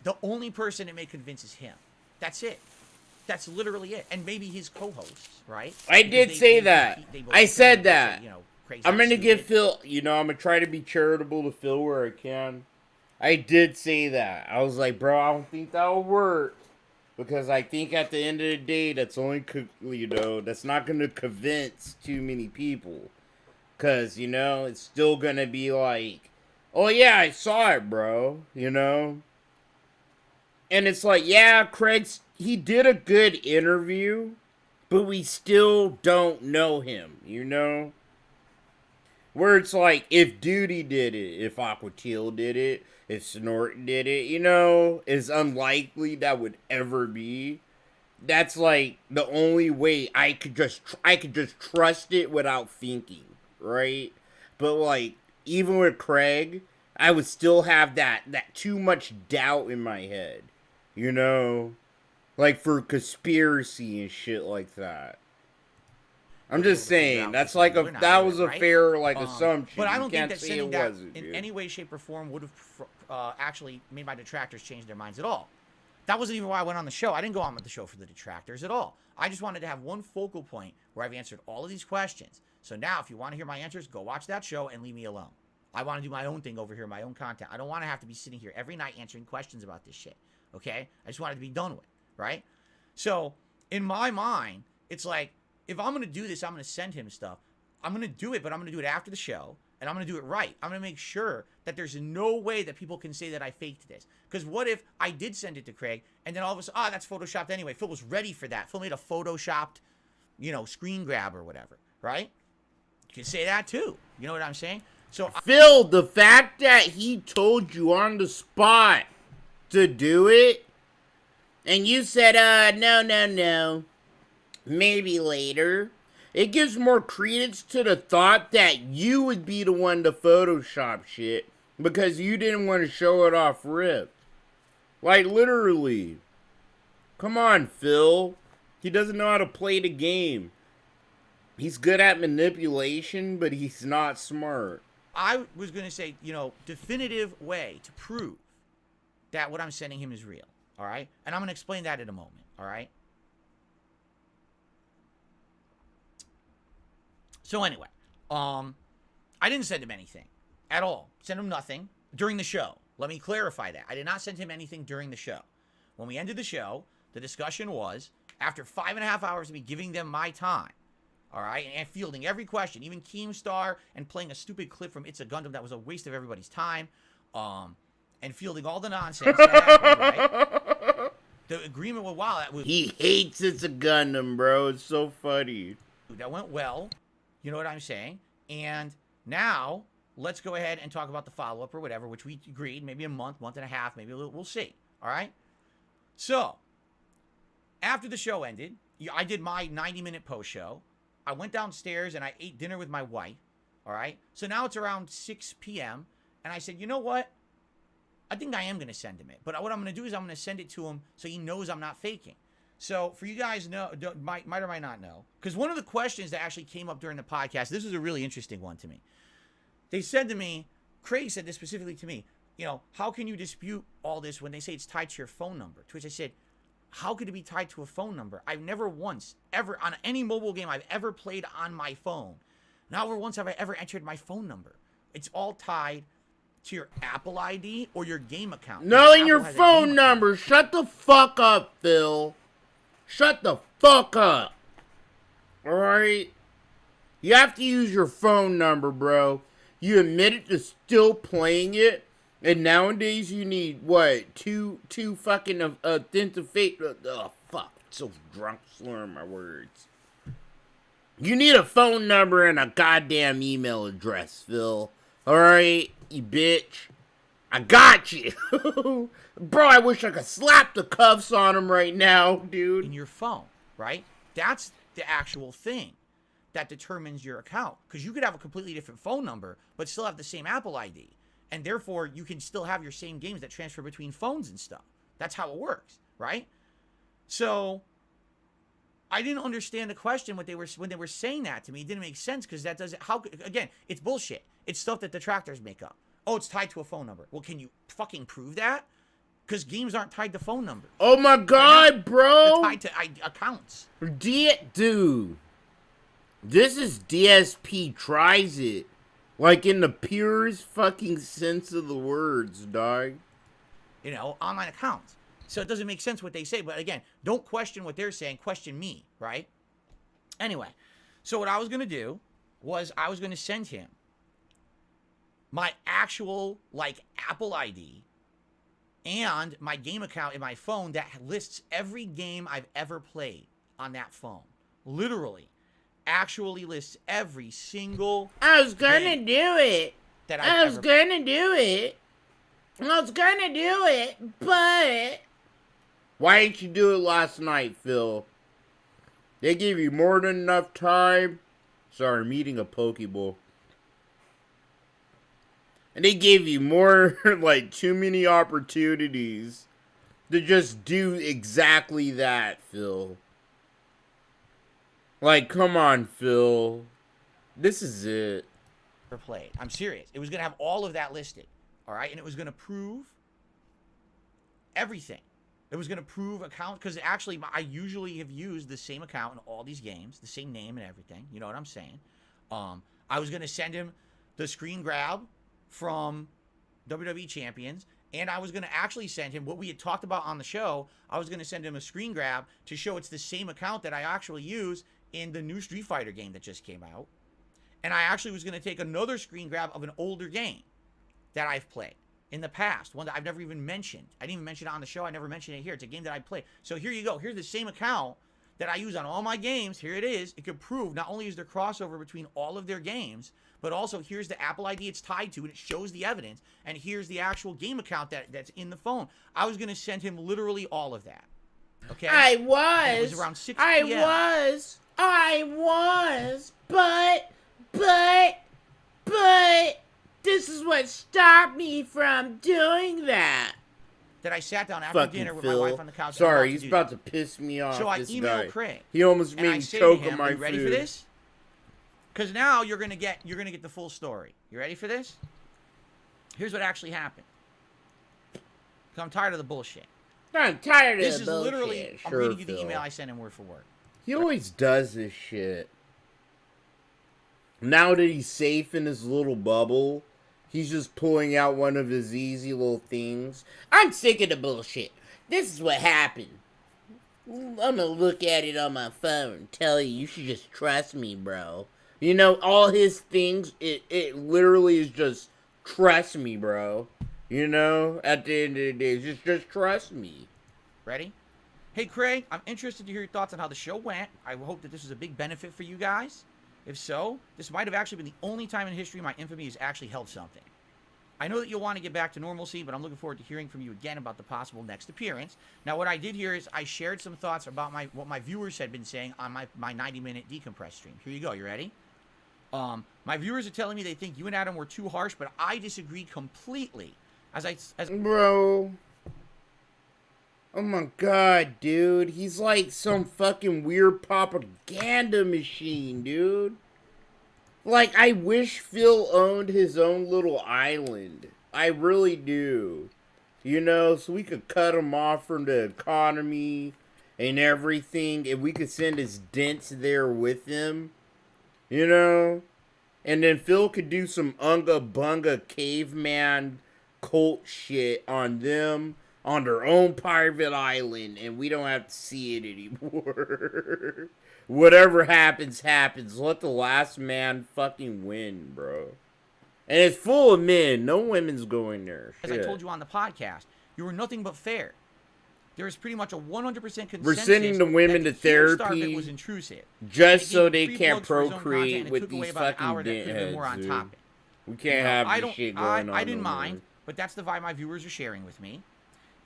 the only person it may convince is him. That's it. That's literally it. And maybe his co-hosts, right? I Because did say that. they both I said say, that. you know, Craig's I'm not gonna give stupid. Phil, you know, I'm gonna try to be charitable to Phil where I can. I did say that. I was like, bro, I don't think that'll work. Because I think at the end of the day, that's only, you know, that's not gonna convince too many people. Because, you know, it's still gonna be like, oh yeah, I saw it, bro, you know? And it's like, yeah, he did a good interview, but we still don't know him, you know? Where it's like, if Duty did it, if Aquatil did it, if Snort did it, you know, it's unlikely that would ever be. That's like the only way I could just trust it without thinking, right? But like, even with Craig, I would still have that too much doubt in my head, you know? Like for conspiracy and shit like that. I'm just saying, that's like that was a fair like assumption. But I You don't can't think that say sending it that wasn't, in dude. any way, shape, or form would have actually made my detractors change their minds at all. That wasn't even why I went on the show. I didn't go on with the show for the detractors at all. I just wanted to have one focal point where I've answered all of these questions. So now, if you want to hear my answers, go watch that show and leave me alone. I want to do my own thing over here, my own content. I don't want to have to be sitting here every night answering questions about this shit. Okay? I just wanted to be done with, right? So, in my mind, it's like, if I'm going to do this, I'm going to send him stuff. I'm going to do it, but I'm going to do it after the show, and I'm going to do it right. I'm going to make sure that there's no way that people can say that I faked this. Because what if I did send it to Craig, and then all of a sudden, that's photoshopped anyway. Phil was ready for that. Phil made a photoshopped, you know, screen grab or whatever, right? You can say that too. You know what I'm saying? So, Phil, the fact that he told you on the spot to do it, and you said, no, maybe later, it gives more credence to the thought that you would be the one to Photoshop shit because you didn't want to show it off rip. Like, literally. Come on, Phil. He doesn't know how to play the game. He's good at manipulation, but he's not smart. I was going to say, you know, definitive way to prove that what I'm sending him is real. All right? And I'm going to explain that in a moment. All right? So anyway, I didn't send him anything at all. Send him nothing during the show. Let me clarify that. I did not send him anything during the show. When we ended the show, the discussion was, after 5.5 hours of me giving them my time, all right, and fielding every question, even Keemstar, and playing a stupid clip from It's a Gundam that was a waste of everybody's time, and fielding all the nonsense that happened, right? The agreement was, wow, that was... He hates It's a Gundam, bro. It's so funny. That went well. You know what I'm saying? And now, let's go ahead and talk about the follow-up or whatever, which we agreed, maybe a month and a half, maybe a little, we'll see. All right? So, after the show ended, I did my 90-minute post-show. I went downstairs and I ate dinner with my wife. All right? So now it's around 6 p.m. And I said, you know what? I think I am going to send him it. But what I'm going to do is I'm going to send it to him so he knows I'm not faking. So for you guys might or might not know, because one of the questions that actually came up during the podcast, this was a really interesting one to me. They said to me, Craig said this specifically to me, you know, how can you dispute all this when they say it's tied to your phone number? To which I said, how could it be tied to a phone number? I've never once, ever, on any mobile game I've ever played on my phone, not once have I ever entered my phone number. It's all tied to your Apple ID or your game account. No, in Apple your has a phone game number. Shut the fuck up, Phil. Shut the fuck up. Alright? You have to use your phone number, bro. You admitted to still playing it. And nowadays you need, what, two fucking authenticate. Oh, fuck. I'm so drunk slurring my words. You need a phone number and a goddamn email address, Phil. Alright, you bitch. I got you. Bro, I wish I could slap the cuffs on him right now, dude. in your phone, right? That's the actual thing. that determines your account. Because you could have a completely different phone number, but still have the same Apple ID. And therefore, you can still have your same games that transfer between phones and stuff. That's how it works, right? So I didn't understand the question when they were saying that to me. It didn't make sense because that doesn't. Again, it's bullshit. It's stuff that detractors make up. Oh, it's tied to a phone number. Well, can you fucking prove that? Because games aren't tied to phone numbers. Oh my god, bro! They're tied to accounts. Dude, this is DSP tries it. Like in the purest fucking sense of the words, dog. You know, online accounts. So it doesn't make sense what they say. But again, don't question what they're saying. Question me, right? Anyway, so what I was going to do was I was going to send him my actual, like, Apple ID and my game account in my phone that lists every game I've ever played on that phone. Literally. Actually lists every single I was gonna do it. That I was gonna do it. But why didn't you do it last night, Phil? They gave you more than enough time. Sorry, I'm eating a Pokeball. And they gave you more, like, too many opportunities to just do exactly that, Phil. Like, come on, Phil. This is it. Played. I'm serious. It was going to have all of that listed. All right? And it was going to prove everything. It was going to prove account, because actually I usually have used the same account in all these games, the same name and everything. You know what I'm saying? I was going to send him the screen grab from WWE Champions, and I was going to actually send him what we had talked about on the show. I was going to send him a screen grab to show it's the same account that I actually use in the new Street Fighter game that just came out. And I actually was going to take another screen grab of an older game that I've played in the past, one that I've never even mentioned. I didn't even mention it on the show. I never mentioned it here. It's a game that I played. So here you go. Here's the same account that I use on all my games. Here it is. It could prove not only is there crossover between all of their games, but also here's the Apple ID it's tied to, and it shows the evidence. And here's the actual game account that's in the phone. I was going to send him literally all of that. Okay? I was. And it was around 6 p.m. I was. But, this is what stopped me from doing that. That I sat down after dinner with my wife on the couch. Sorry, he's about to piss me off. So I this emailed guy. Craig. He almost and made I me say choke to him, on my "Are you ready food. for this? Because now you're gonna get the full story. You ready for this? Here's what actually happened. Because I'm tired of the bullshit. I'm tired of This the is bullshit. literally. I'm Sure, reading you the Phil. email I sent him word for word. He always does this shit. Now that he's safe in his little bubble, he's just pulling out one of his easy little things. I'm sick of the bullshit. This is what happened. I'm gonna look at it on my phone. Tell you should just trust me, bro. You know, all his things, it literally is just trust me, bro. You know, at the end of the day, just trust me. Ready? Hey, Craig, I'm interested to hear your thoughts on how the show went. I hope that this was a big benefit for you guys. If so, this might have actually been the only time in history my infamy has actually held something. I know that you'll want to get back to normalcy, but I'm looking forward to hearing from you again about the possible next appearance. Now, what I did here is I shared some thoughts about what my viewers had been saying on my 90-minute decompress stream. Here you go. You ready? My viewers are telling me they think you and Adam were too harsh, but I disagree completely. Bro. Oh my god, dude. He's like some fucking weird propaganda machine, dude. Like, I wish Phil owned his own little island. I really do. You know, so we could cut him off from the economy and everything, and we could send his dents there with him. You know? And then Phil could do some unga bunga caveman cult shit on them on their own private island, and we don't have to see it anymore. Whatever happens, happens. Let the last man fucking win, bro. And it's full of men. No women's going there. As I told you on the podcast, you were nothing but fair. There is pretty much a 100% consensus. We're sending the women to therapy was intrusive. just so they can't procreate with these fucking dickheads, dude. We can't have this shit going on. I didn't no mind, more. but that's the vibe my viewers are sharing with me.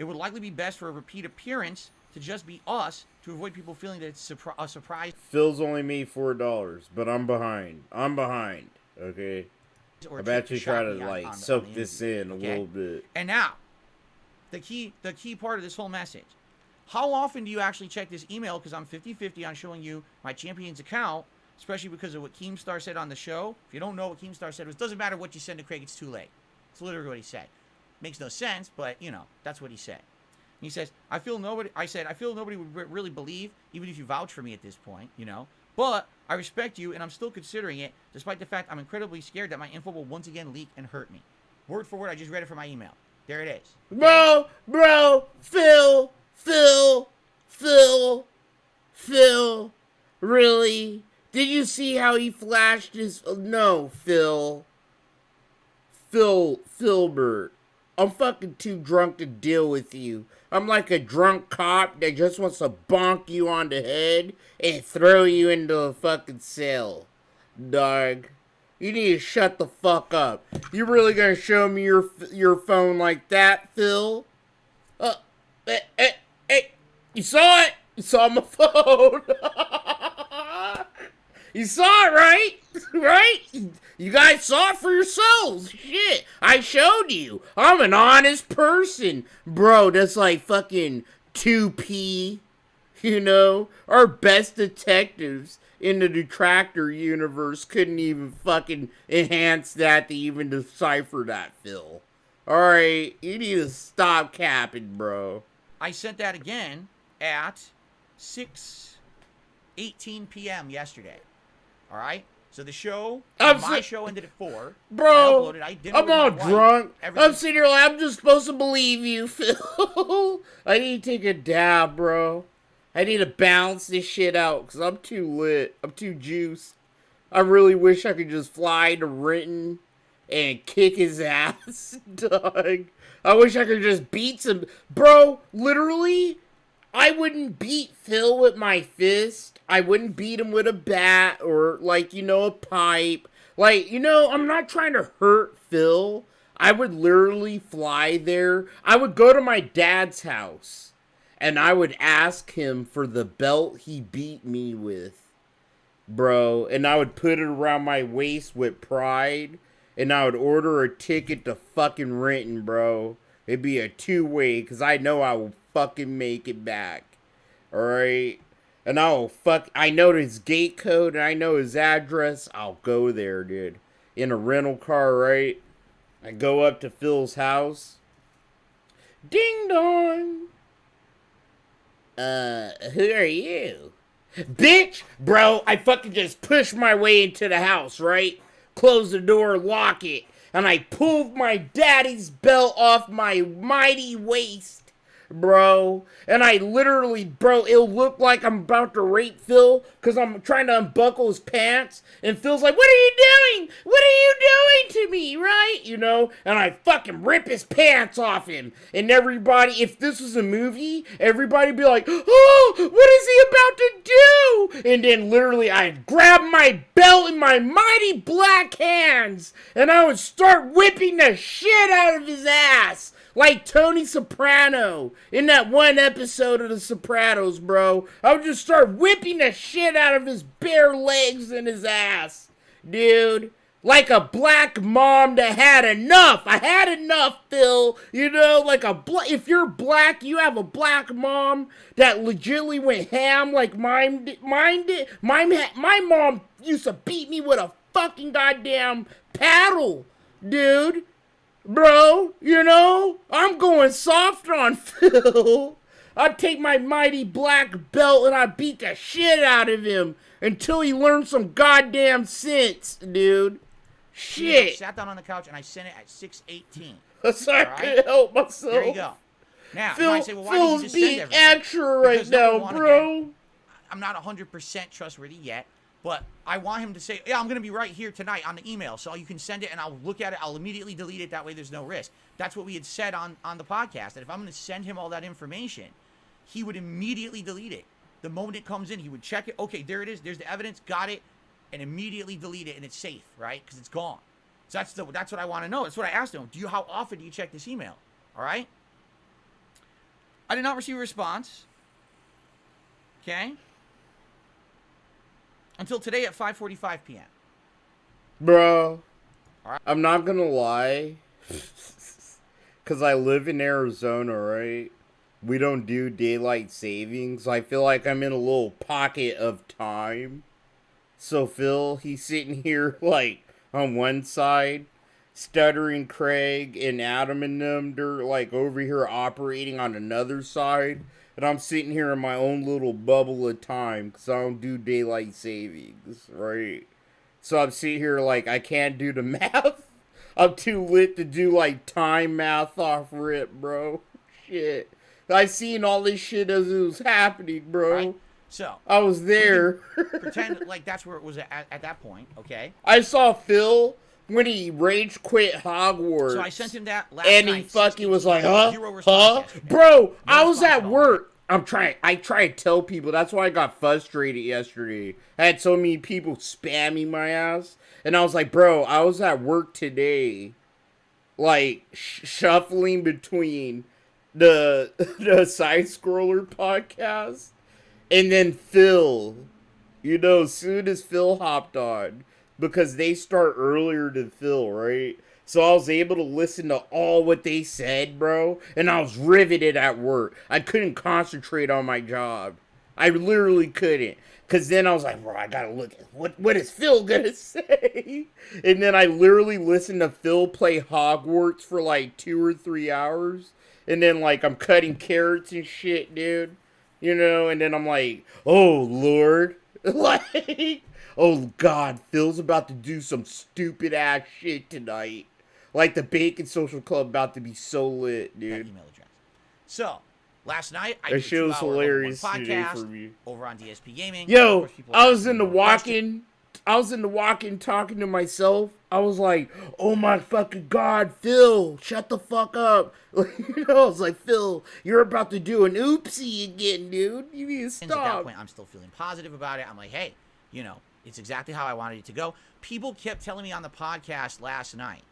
It would likely be best for a repeat appearance to just be us to avoid people feeling that it's a surprise. Phil's only made $4, but I'm behind. Okay. Or I'm to actually shock trying me to on like the soak this interview, in a okay? little bit. And now, the key part of this whole message. How often do you actually check this email? Because I'm 50-50 on showing you my Champions account, especially because of what Keemstar said on the show. If you don't know what Keemstar said, it doesn't matter what you send to Craig, it's too late. It's literally what he said. Makes no sense, but, you know, that's what he said. He says, I feel nobody would really believe, even if you vouch for me at this point, you know. But I respect you, and I'm still considering it, despite the fact I'm incredibly scared that my info will once again leak and hurt me. Word for word, I just read it from my email. There it is. Bro, Phil, really? Did you see how he flashed his... No, Filbert. I'm fucking too drunk to deal with you. I'm like a drunk cop that just wants to bonk you on the head and throw you into a fucking cell. Dog. You need to shut the fuck up. You really gonna show me your phone like that, Phil? Hey, you saw it? You saw my phone. You saw it, right? Right? You guys saw it for yourselves. Shit, I showed you. I'm an honest person. Bro, that's like fucking 2P. You know? Our best detectives in the Detractor universe couldn't even fucking enhance that to even decipher that, Phil. Alright, you need to stop capping, bro. I sent that again at 6:18 p.m. yesterday. All right? So the show, my show ended at 4. Bro, I'm all drunk. I'm sitting here like, I'm just supposed to believe you, Phil. I need to take a dab, bro. I need to balance this shit out, because I'm too lit. I'm too juiced. I really wish I could just fly to Renton and kick his ass, dog. I wish I could just beat some... Bro, literally, I wouldn't beat Phil with my fist. I wouldn't beat him with a bat or, like, you know, a pipe. Like, you know, I'm not trying to hurt Phil. I would literally fly there. I would go to my dad's house, and I would ask him for the belt he beat me with, bro. And I would put it around my waist with pride, and I would order a ticket to fucking Renton, bro. It'd be a 2-way, because I know I will fucking make it back. Alright? And I know his gate code, and I know his address. I'll go there, dude. In a rental car, right? I go up to Phil's house. Ding dong! Who are you? Bitch! Bro, I fucking just pushed my way into the house, right? Close the door, lock it. And I pulled my daddy's belt off my mighty waist, bro. And I literally, bro, it'll look like I'm about to rape Phil because I'm trying to unbuckle his pants. And Phil's like, what are you doing? What are you doing to me, right? You know? And I fucking rip his pants off him. And everybody, if this was a movie, everybody'd be like, oh, what is he about to do? And then literally I'd grab my belt in my mighty black hands. And I would start whipping the shit out of his ass. Like Tony Soprano in that one episode of The Sopranos, bro. I would just start whipping the shit out of his bare legs and his ass. Dude. Like a black mom that had enough. I had enough, Phil. You know, like if you're black, you have a black mom that legitimately went ham like mine did. My mom used to beat me with a fucking goddamn paddle, dude. Bro, you know, I'm going soft on Phil. I'd take my mighty black belt and I'd beat the shit out of him until he learned some goddamn sense, dude. Shit. I sat down on the couch and I sent it at 6:18. So I couldn't help myself. There you go. Now, you might say, well, why did you just send everything? Extra right now, bro. Again, I'm not 100% trustworthy yet. But I want him to say, yeah, I'm going to be right here tonight on the email. So you can send it and I'll look at it. I'll immediately delete it. That way there's no risk. That's what we had said on the podcast. That if I'm going to send him all that information, he would immediately delete it. The moment it comes in, he would check it. Okay, there it is. There's the evidence. Got it. And immediately delete it. And it's safe, right? Because it's gone. So that's what I want to know. That's what I asked him. How often do you check this email? All right? I did not receive a response. Okay. Until today at 5:45 p.m. Bro, All right. I'm not gonna lie. Because I live in Arizona, right? We don't do daylight savings. I feel like I'm in a little pocket of time. So Phil, he's sitting here, like, on one side, stuttering Craig and Adam and them, they're, like, over here operating on another side. And I'm sitting here in my own little bubble of time because I don't do daylight savings, right? So I'm sitting here like, I can't do the math. I'm too lit to do, like, time math off rip, bro. Shit. I seen all this shit as it was happening, bro. Right. So I was there. pretend like that's where it was at that point, okay? I saw Phil when he rage quit Hogwarts. So I sent him that last and night. he fucking was like, 0 response yesterday. Bro, I No was response at at all. work. I try to tell people. That's why I got frustrated yesterday. I had so many people spamming my ass. And I was like, bro, I was at work today. Like, shuffling between the Side Scroller podcast and then Phil. You know, as soon as Phil hopped on. Because they start earlier than Phil, right? So I was able to listen to all what they said, bro. And I was riveted at work. I couldn't concentrate on my job. I literally couldn't. Because then I was like, bro, I gotta look at what is Phil gonna say? And then I literally listened to Phil play Hogwarts for like 2 or 3 hours. And then like I'm cutting carrots and shit, dude. You know, and then I'm like, oh, Lord. Like, oh, God, Phil's about to do some stupid ass shit tonight. Like the Bacon Social Club about to be so lit, That dude. email address. So last night I That did a shit was 2-hour hilarious level 1 today podcast for me. over on DSP Gaming. Of Yo, course, people I was asking in the more questions. walk-in talking to myself. I was like, oh my fucking God, Phil, shut the fuck up. You know, I was like, Phil, you're about to do an oopsie again, dude. You need to At that stop. point, I'm still feeling positive about it. I'm like, hey, you know, it's exactly how I wanted it to go. People kept telling me on the podcast last night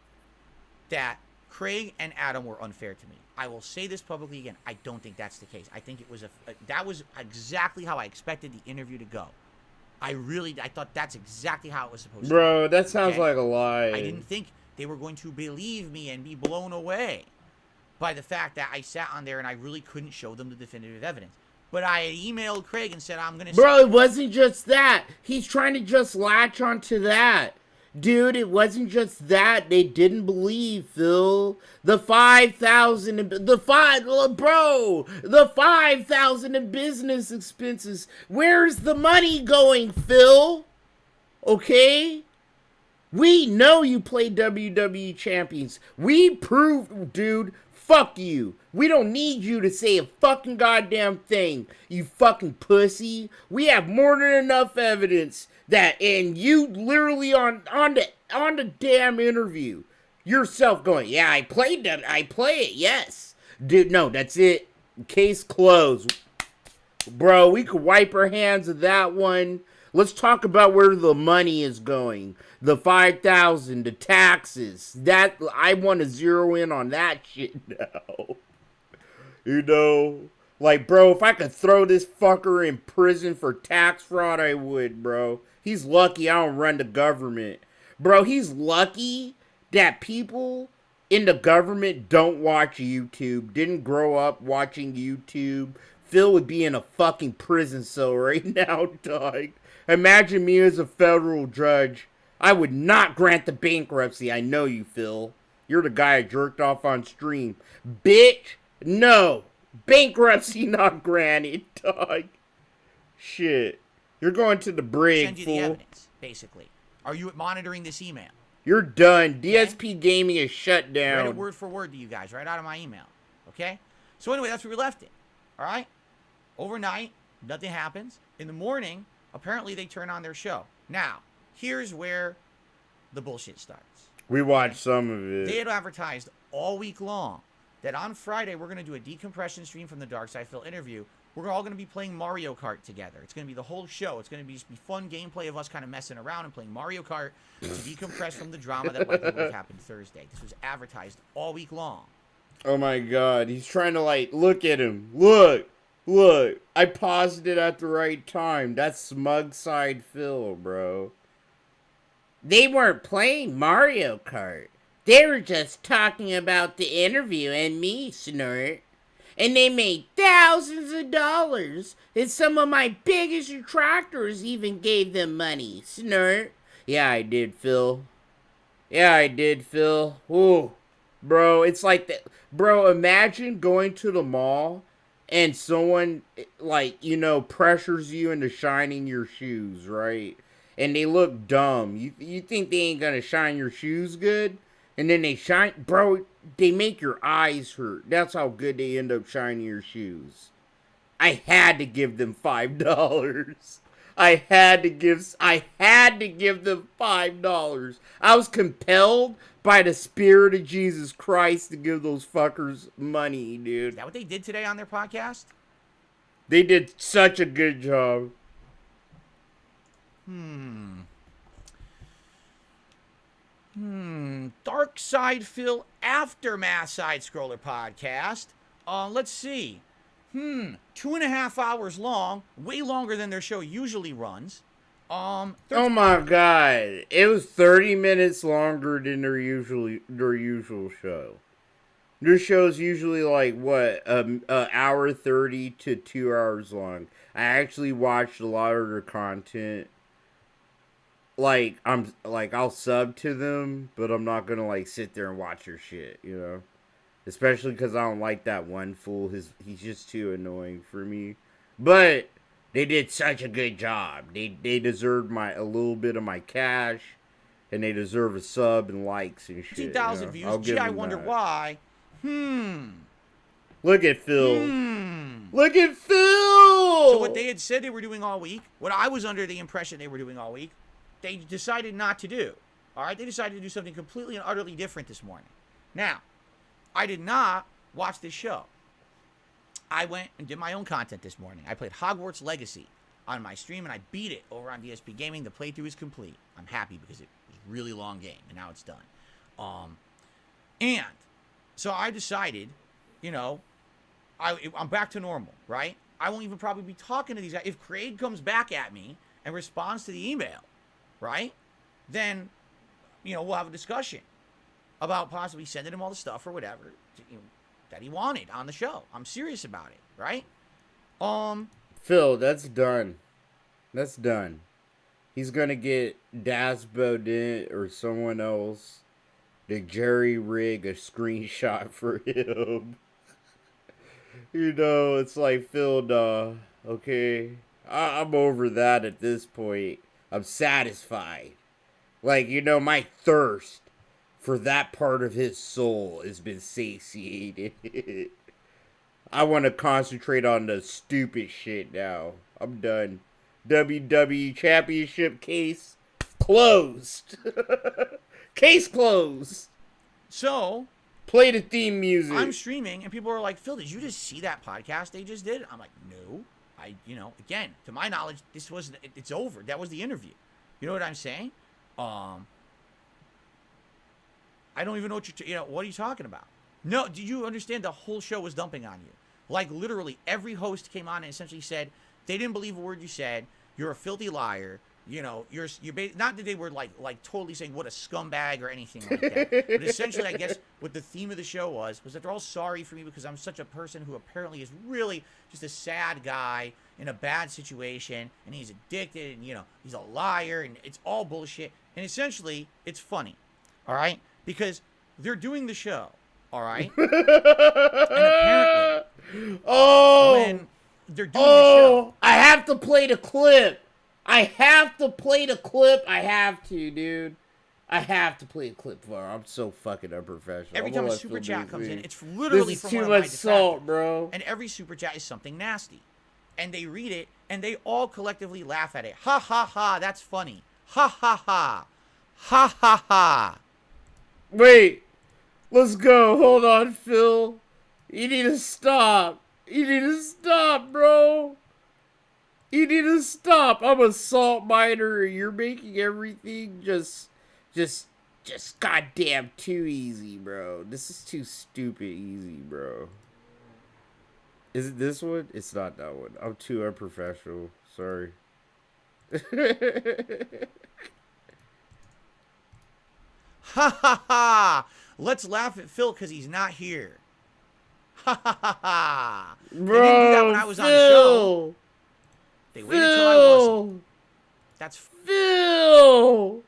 that Craig and Adam were unfair to me. I will say this publicly again. I don't think that's the case. I think it was that was exactly how I expected the interview to go. I thought that's exactly how it was supposed to Bro, go. that sounds Okay? like a lie. I didn't think they were going to believe me and be blown away by the fact that I sat on there and I really couldn't show them the definitive evidence. But I had emailed Craig and said, I'm going to... Bro, it wasn't just that. He's trying to just latch onto that. Dude, it wasn't just that. They didn't believe, Phil. The 5,000 in business expenses. Where's the money going, Phil? Okay? We know you play WWE champions. We proved, dude, fuck you. We don't need you to say a fucking goddamn thing, you fucking pussy. We have more than enough evidence that, and you literally on the damn interview yourself going, yeah, I played them. I play it, yes. Dude, no, that's it. Case closed. Bro, we could wipe our hands of that one. Let's talk about where the money is going. The 5,000, the taxes. That I want to zero in on that shit now. You know, like, bro, if I could throw this fucker in prison for tax fraud, I would, bro. He's lucky I don't run the government. Bro, he's lucky that people in the government don't watch YouTube, didn't grow up watching YouTube. Phil would be in a fucking prison cell right now, dog. Imagine me as a federal judge. I would not grant the bankruptcy. I know you, Phil. You're the guy I jerked off on stream. Bitch, no. Bankruptcy not granted, dog. Shit. You're going to the brig, send you fool. the evidence, basically. Are you monitoring this email? You're done. DSP Gaming is shut Read it down. word for word to you guys, right out of my email. Okay? So anyway, that's where we left it. All right? Overnight, nothing happens. In the morning, apparently they turn on their show. Now, here's where the bullshit starts. We watched some of They it. had advertised all week long that on Friday we're going to do a decompression stream from the Dark Side Phil interview. We're all going to be playing Mario Kart together. It's going to be the whole show. It's going to be just be fun gameplay of us kind of messing around and playing Mario Kart to decompress from the drama that likely would have happened Thursday. This was advertised all week long. Oh my god, he's trying to like, look at him. Look. I paused it at the right time. That's smug side Phil, bro. They weren't playing Mario Kart. They were just talking about the interview and me, Snort. And they made thousands of dollars. And some of my biggest detractors even gave them money, Snort. Yeah, I did, Phil. Ooh. Bro, it's like that. Bro, imagine going to the mall and someone, like, you know, pressures you into shining your shoes, right? And they look dumb. You think they ain't gonna shine your shoes good? And then they shine. Bro, they make your eyes hurt. That's how good they end up shining your shoes. I had to give them $5. I had to give them $5. I was compelled by the Spirit of Jesus Christ to give those fuckers money, Is dude. that what they did today on their podcast? They did such a good job. Dark Side Phil Aftermath Side Scroller podcast. Let's see. 2.5 hours long, way longer than their show usually runs. Oh my god. It was 30 minutes longer than their usual show. Their show's usually like what, hour 30 to 2 hours long. I actually watched a lot of their content. I'll sub to them, but I'm not gonna like sit there and watch their shit, you know? Especially because I don't like that one fool. He's just too annoying for me. But they did such a good job. They deserved a little bit of my cash, and they deserve a sub and likes and shit. 15,000 views. Gee, I wonder why. Look at Phil. Look at Phil. So what they had said they were doing all week, what I was under the impression they were doing all week, they decided not to do. All right, they decided to do something completely and utterly different this morning. Now, I did not watch this show. I went and did my own content this morning. I played Hogwarts Legacy on my stream, and I beat it over on DSP Gaming. The playthrough is complete. I'm happy because it was a really long game, and now it's done. And so I decided, you know, I'm back to normal, right? I won't even probably be talking to these guys. If Craig comes back at me and responds to the email, right, then, you know, we'll have a discussion about possibly sending him all the stuff or whatever that he wanted on the show. I'm serious about it, right? Phil, that's done. That's done. He's gonna get Das Bodin or someone else to jerry rig a screenshot for him. You know, it's like, Phil, okay? I'm over that at this point. I'm satisfied. Like, you know, my thirst for that part of his soul has been satiated. I want to concentrate on the stupid shit now. I'm done. WWE Championship case closed. Case closed. So, play the theme music. I'm streaming, and people are like, Phil, did you just see that podcast they just did? I'm like, no. Again, to my knowledge, it's over. That was the interview. You know what I'm saying? I don't even know what are you talking about? No, do you understand the whole show was dumping on you? Like, literally, every host came on and essentially said, they didn't believe a word you said, you're a filthy liar, you know, you're not that they were like totally saying what a scumbag or anything like that, but essentially, I guess, what the theme of the show was that they're all sorry for me because I'm such a person who apparently is really just a sad guy in a bad situation, and he's addicted, and, you know, he's a liar, and it's all bullshit, and essentially, it's funny, all right? Because they're doing the show, all right? And apparently, when they're doing the show, I have to play the clip. I have to, dude. I have to play a clip for her. I'm so fucking unprofessional. Every time a super chat comes in, it's literally this is from too one of my much salt, detractors. bro. And every super chat is something nasty. And they read it, and they all collectively laugh at it. Ha ha ha, that's funny. Ha ha ha. Ha ha ha. Wait. Let's go. Hold on, Phil. You need to stop. Bro. You need to stop. I'm a salt miner. You're making everything just just goddamn too easy, bro. This is too stupid easy, bro. Is it this one? It's not that one. I'm too unprofessional. Sorry. Ha ha ha! Let's laugh at Phil because he's not here. Ha ha ha ha! They didn't do that when I was on the show. They waited till I wasn't. That's Phil!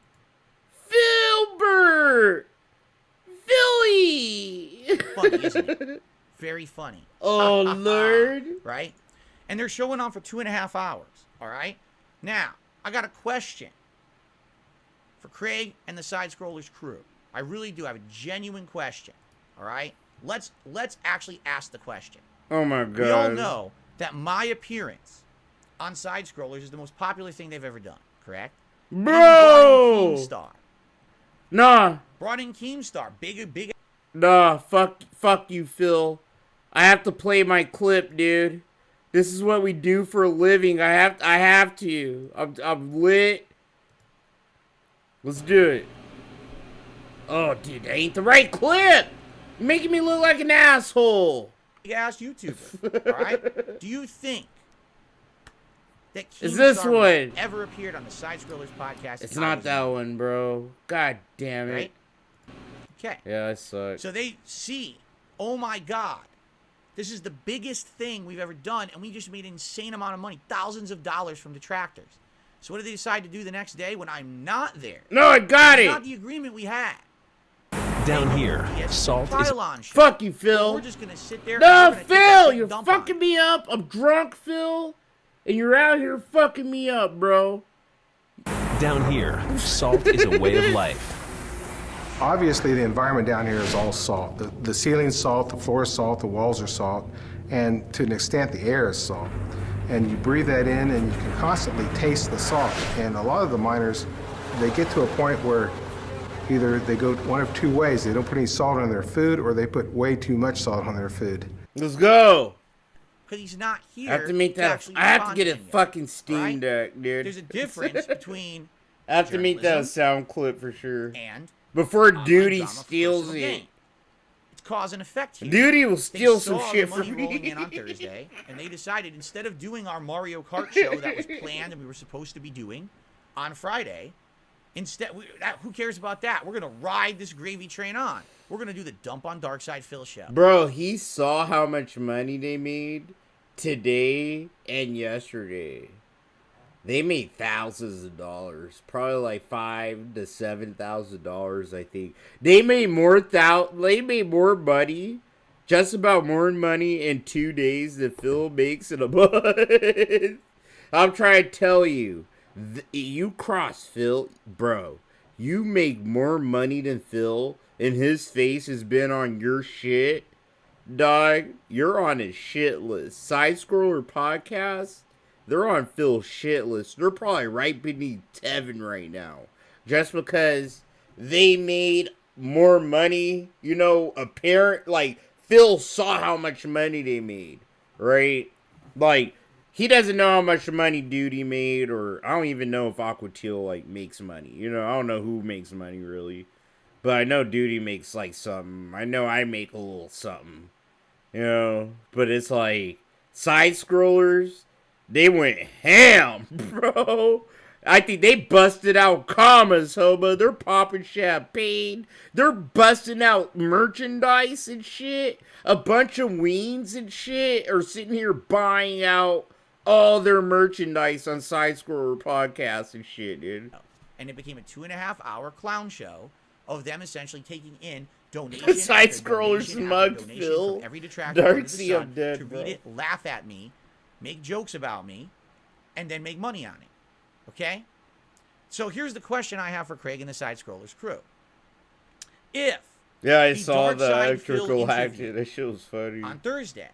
Filbert! Philly! funny, isn't it? Very funny. Oh, Lord. Right? And they're showing on for 2.5 hours. All right? Now, I got a question for Craig and the Side Scrollers crew. I really do have a genuine question. All right? Let's actually ask the question. Oh, my God. We all know that my appearance on Side Scrollers is the most popular thing they've ever done, correct? Bro! Keemstar. Nah. Brought in Keemstar. Big. Nah, fuck you, Phil. I have to play my clip, dude. This is what we do for a living. I have to. I'm lit. Let's do it. Oh, dude, that ain't the right clip. You're making me look like an asshole. Big ass YouTuber. All right? Do you think that Is this Keemstar one? ever appeared on the Side Scrollers podcast? It's not that one, bro. God damn it. Right? Okay. Yeah, I suck. So they see, oh my God, this is the biggest thing we've ever done, and we just made an insane amount of money, thousands of dollars from detractors. So what do they decide to do the next day when I'm not there? No, I got It's it. not the agreement we had. Down here, salt is... Pylon show. Fuck you, Phil. We're just gonna sit there. No, and we're gonna take that Phil, shit you're and dump on fucking it. me up. I'm drunk, Phil. And you're out here fucking me up, bro. Down here, salt is a way of life. Obviously, the environment down here is all salt. The ceiling's salt, the floor is salt, the walls are salt, and to an extent, the air is salt. And you breathe that in, and you can constantly taste the salt. And a lot of the miners, they get to a point where either they go one of two ways. They don't put any salt on their food, or they put way too much salt on their food. Let's go. Because he's not here. I have to make that. actually I have to get a respond to you, fucking Steam right? Deck, dude. There's a difference between I have to make that a journalism sound clip for sure. and Before online Duty drama for steals personal it. gain. It's cause and effect here. Duty will They steal some saw shit the from money rolling me. in on Thursday, and they decided instead of doing our Mario Kart show that was planned and we were supposed to be doing on Friday, instead, who cares about that? We're gonna ride this gravy train on. We're gonna do the Dump on Darkside Phil show. Bro, he saw how much money they made today and yesterday. They made thousands of dollars, probably like $5,000 to $7,000. I think they made more. They made more money, just about more money in 2 days than Phil makes in a month. I'm trying to tell you, you cross Phil, bro. You make more money than Phil, and his face has been on your shit, dog. You're on his shit list. Side Scroller Podcast. They're on Phil's shit list. They're probably right beneath Tevin right now. Just because they made more money, you know, like, Phil saw how much money they made, right? Like, he doesn't know how much money Duty made, or I don't even know if Aquatil, like, makes money. You know, I don't know who makes money, really. But I know Duty makes, like, something. I know I make a little something. You know? But it's like, Side Scrollers... They went ham, bro. I think they busted out commas, hobo. They're popping champagne. They're busting out merchandise and shit. A bunch of weens and shit are sitting here buying out all their merchandise on Side Scroller Podcast and shit, dude. And it became a 2.5-hour clown show of them essentially taking in donation Side after Scrollers donation mug after donation Phil. from every detractor under the Darcy, sun I'm dead, to bro. read it, laugh at me, make jokes about me, and then make money on it. Okay? So here's the question I have for Craig and the Side Scrollers crew. If Yeah, I the saw Dark the Side Phil electrical interview action. That shit was funny. on Thursday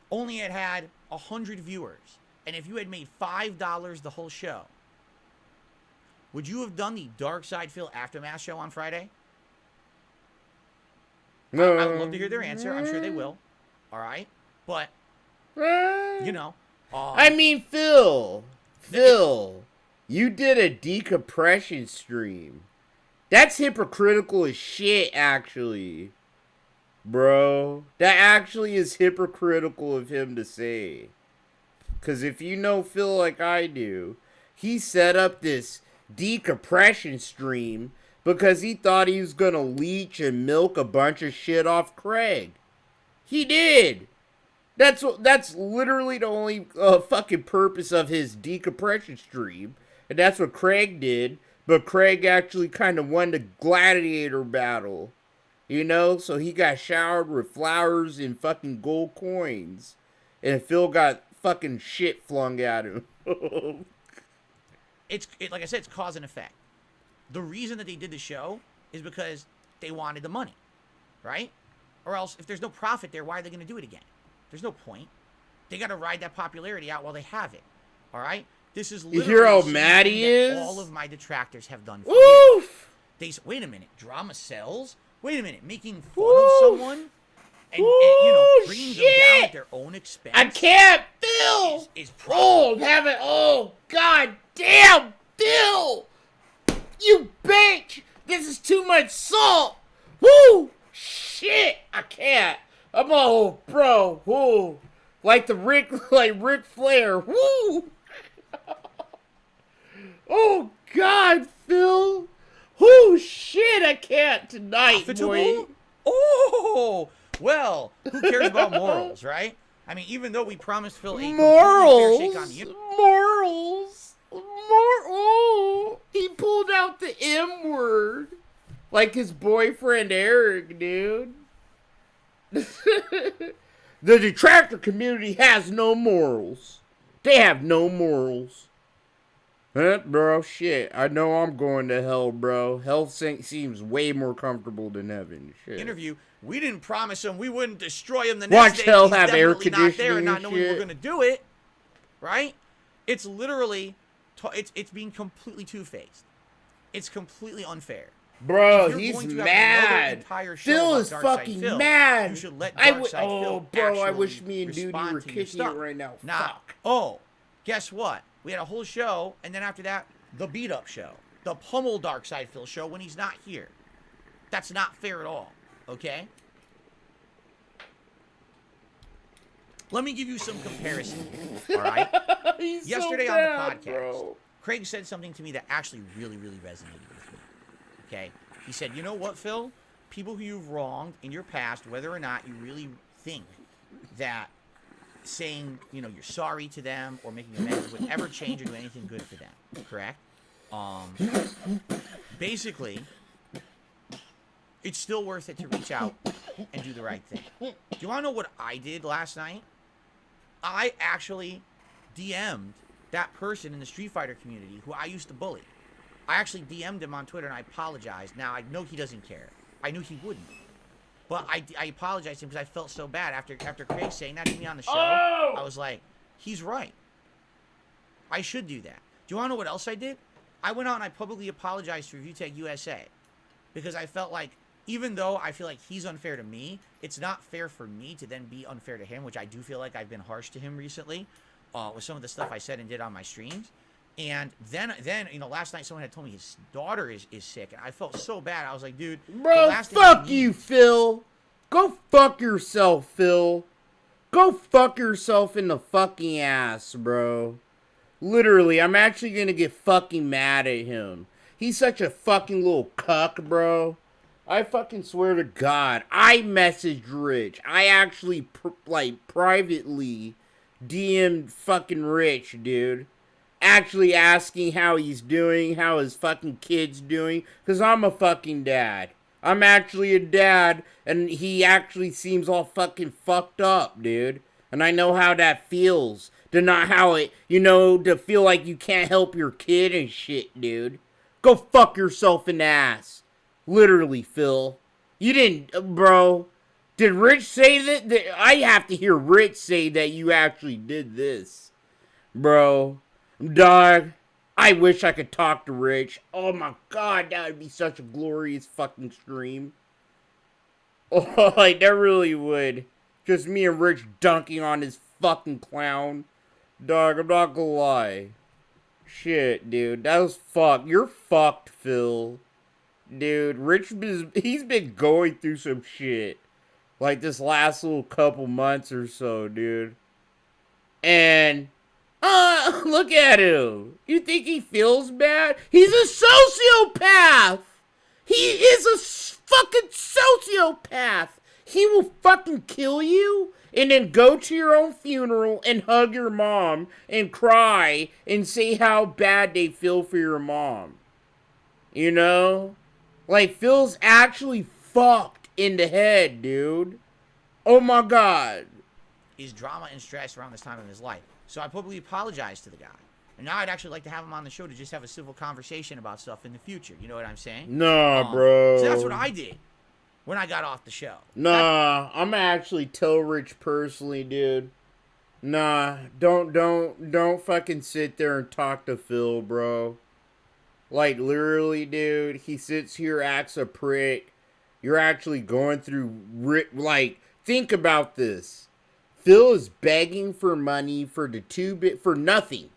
only had 100 viewers, and if you had made $5 the whole show, would you have done the Dark Side Phil Aftermath show on Friday? No. I would love to hear their answer. I'm sure they will. All right? But, you know. I mean, Phil, you did a decompression stream. That's hypocritical as shit, actually. Bro. That actually is hypocritical of him to say. Because if you know Phil like I do, he set up this decompression stream because he thought he was going to leech and milk a bunch of shit off Craig. He did. That's literally the only fucking purpose of his decompression stream. And that's what Craig did. But Craig actually kind of won the gladiator battle. You know? So he got showered with flowers and fucking gold coins. And Phil got fucking shit flung at him. Like I said, it's cause and effect. The reason that they did the show is because they wanted the money. Right? Or else, if there's no profit there, why are they going to do it again? There's no point. They got to ride that popularity out while they have it. All right? This is literally You hear how mad he is? all of my detractors have done for Woof! years. Wait a minute. Drama sells? Wait a minute. Making fun of someone? And you know, bringing them down at their own expense? I can't, Phil! God damn, Phil! You bitch! This is too much salt! Woo! Shit! I can't. I'm all, bro. Woo! Like Ric Flair. Woo! Oh God, Phil! Whoo! Shit! I can't tonight, boy. Oh! Well, who cares about morals, right? I mean, even though we promised Phil a morals, fair shake on the oh, he pulled out the M word, like his boyfriend Eric, dude. The detractor community has no morals. They have no morals. Huh, bro? Shit, I know I'm going to hell, bro. Hell seems way more comfortable than heaven. Shit. interview. We didn't promise him we wouldn't destroy him the next day. Hell He's have air definitely not there conditioning and not and knowing we're shit. going to do it, right? It's literally, it's being completely two-faced. It's completely unfair. Bro, If you're he's going to have another mad. entire show Phil about is Darkside fucking Phil, mad. You should let I Darkside Phil bro, I actually wish me and Duty respond were to your kicking it stuff. right now. Nah. Fuck. Oh, guess what? We had a whole show, and then after that, the beat-up show. The pummel Darkside Phil show when he's not here. That's not fair at all, okay? Let me give you some comparison here, all right? He's Yesterday so on the bad, podcast, bro. Craig said something to me that actually really, really resonated with me, okay? He said, you know what, Phil? People who you've wronged in your past, whether or not you really think that saying, you know, you're sorry to them or making amends would ever change or do anything good for them, correct? Basically, it's still worth it to reach out and do the right thing. Do you want to know what I did last night? I actually DM'd that person in the Street Fighter community who I used to bully. I actually DM'd him on Twitter and I apologized. Now, I know he doesn't care. I knew he wouldn't. But I apologized to him because I felt so bad after Craig saying that to me on the show. I was like, he's right. I should do that. Do you want to know what else I did? I went out and I publicly apologized to ReviewTech USA because I felt like even though I feel like he's unfair to me, it's not fair for me to then be unfair to him, which I do feel like I've been harsh to him recently with some of the stuff I said and did on my streams. And then you know, last night someone had told me his daughter is sick, and I felt so bad. I was like, dude, Bro, fuck you, Phil. Go fuck yourself, Phil. Go fuck yourself in the fucking ass, bro. Literally, I'm actually gonna get fucking mad at him. He's such a fucking little cuck, bro. I fucking swear to God, I messaged Rich. I actually, privately DM'd fucking Rich, dude. Actually asking how he's doing, how his fucking kid's doing. Because I'm a fucking dad. I'm actually a dad, and he actually seems all fucking fucked up, dude. And I know how that feels. To not how it, you know, to feel like you can't help your kid and shit, dude. Go fuck yourself in the ass. Literally, Phil. You didn't, bro. Did Rich say that? I have to hear Rich say that you actually did this. Bro. Dog. I wish I could talk to Rich. Oh my God, that would be such a glorious fucking stream. Oh, like, that really would. Just me and Rich dunking on his fucking clown. Dog, I'm not gonna lie. Shit, dude. That was fucked. You're fucked, Phil. dude. He's been going through some shit. Like this last little couple months or so, dude. And, look at him. You think he feels bad? He's a sociopath. He is a fucking sociopath. He will fucking kill you and then go to your own funeral and hug your mom and cry and say how bad they feel for your mom. You know? Like, Phil's actually fucked in the head, dude. Oh my god. Is drama and stress around this time in his life. So I publicly apologized to the guy. And now I'd actually like to have him on the show to just have a civil conversation about stuff in the future. You know what I'm saying? Nah, bro. So that's what I did when I got off the show. Nah, I'm gonna actually tell Rich personally, dude. Nah, don't fucking sit there and talk to Phil, bro. Like, literally, dude, he sits here, acts a prick. You're actually going through, like, think about this. Phil is begging for money for for nothing.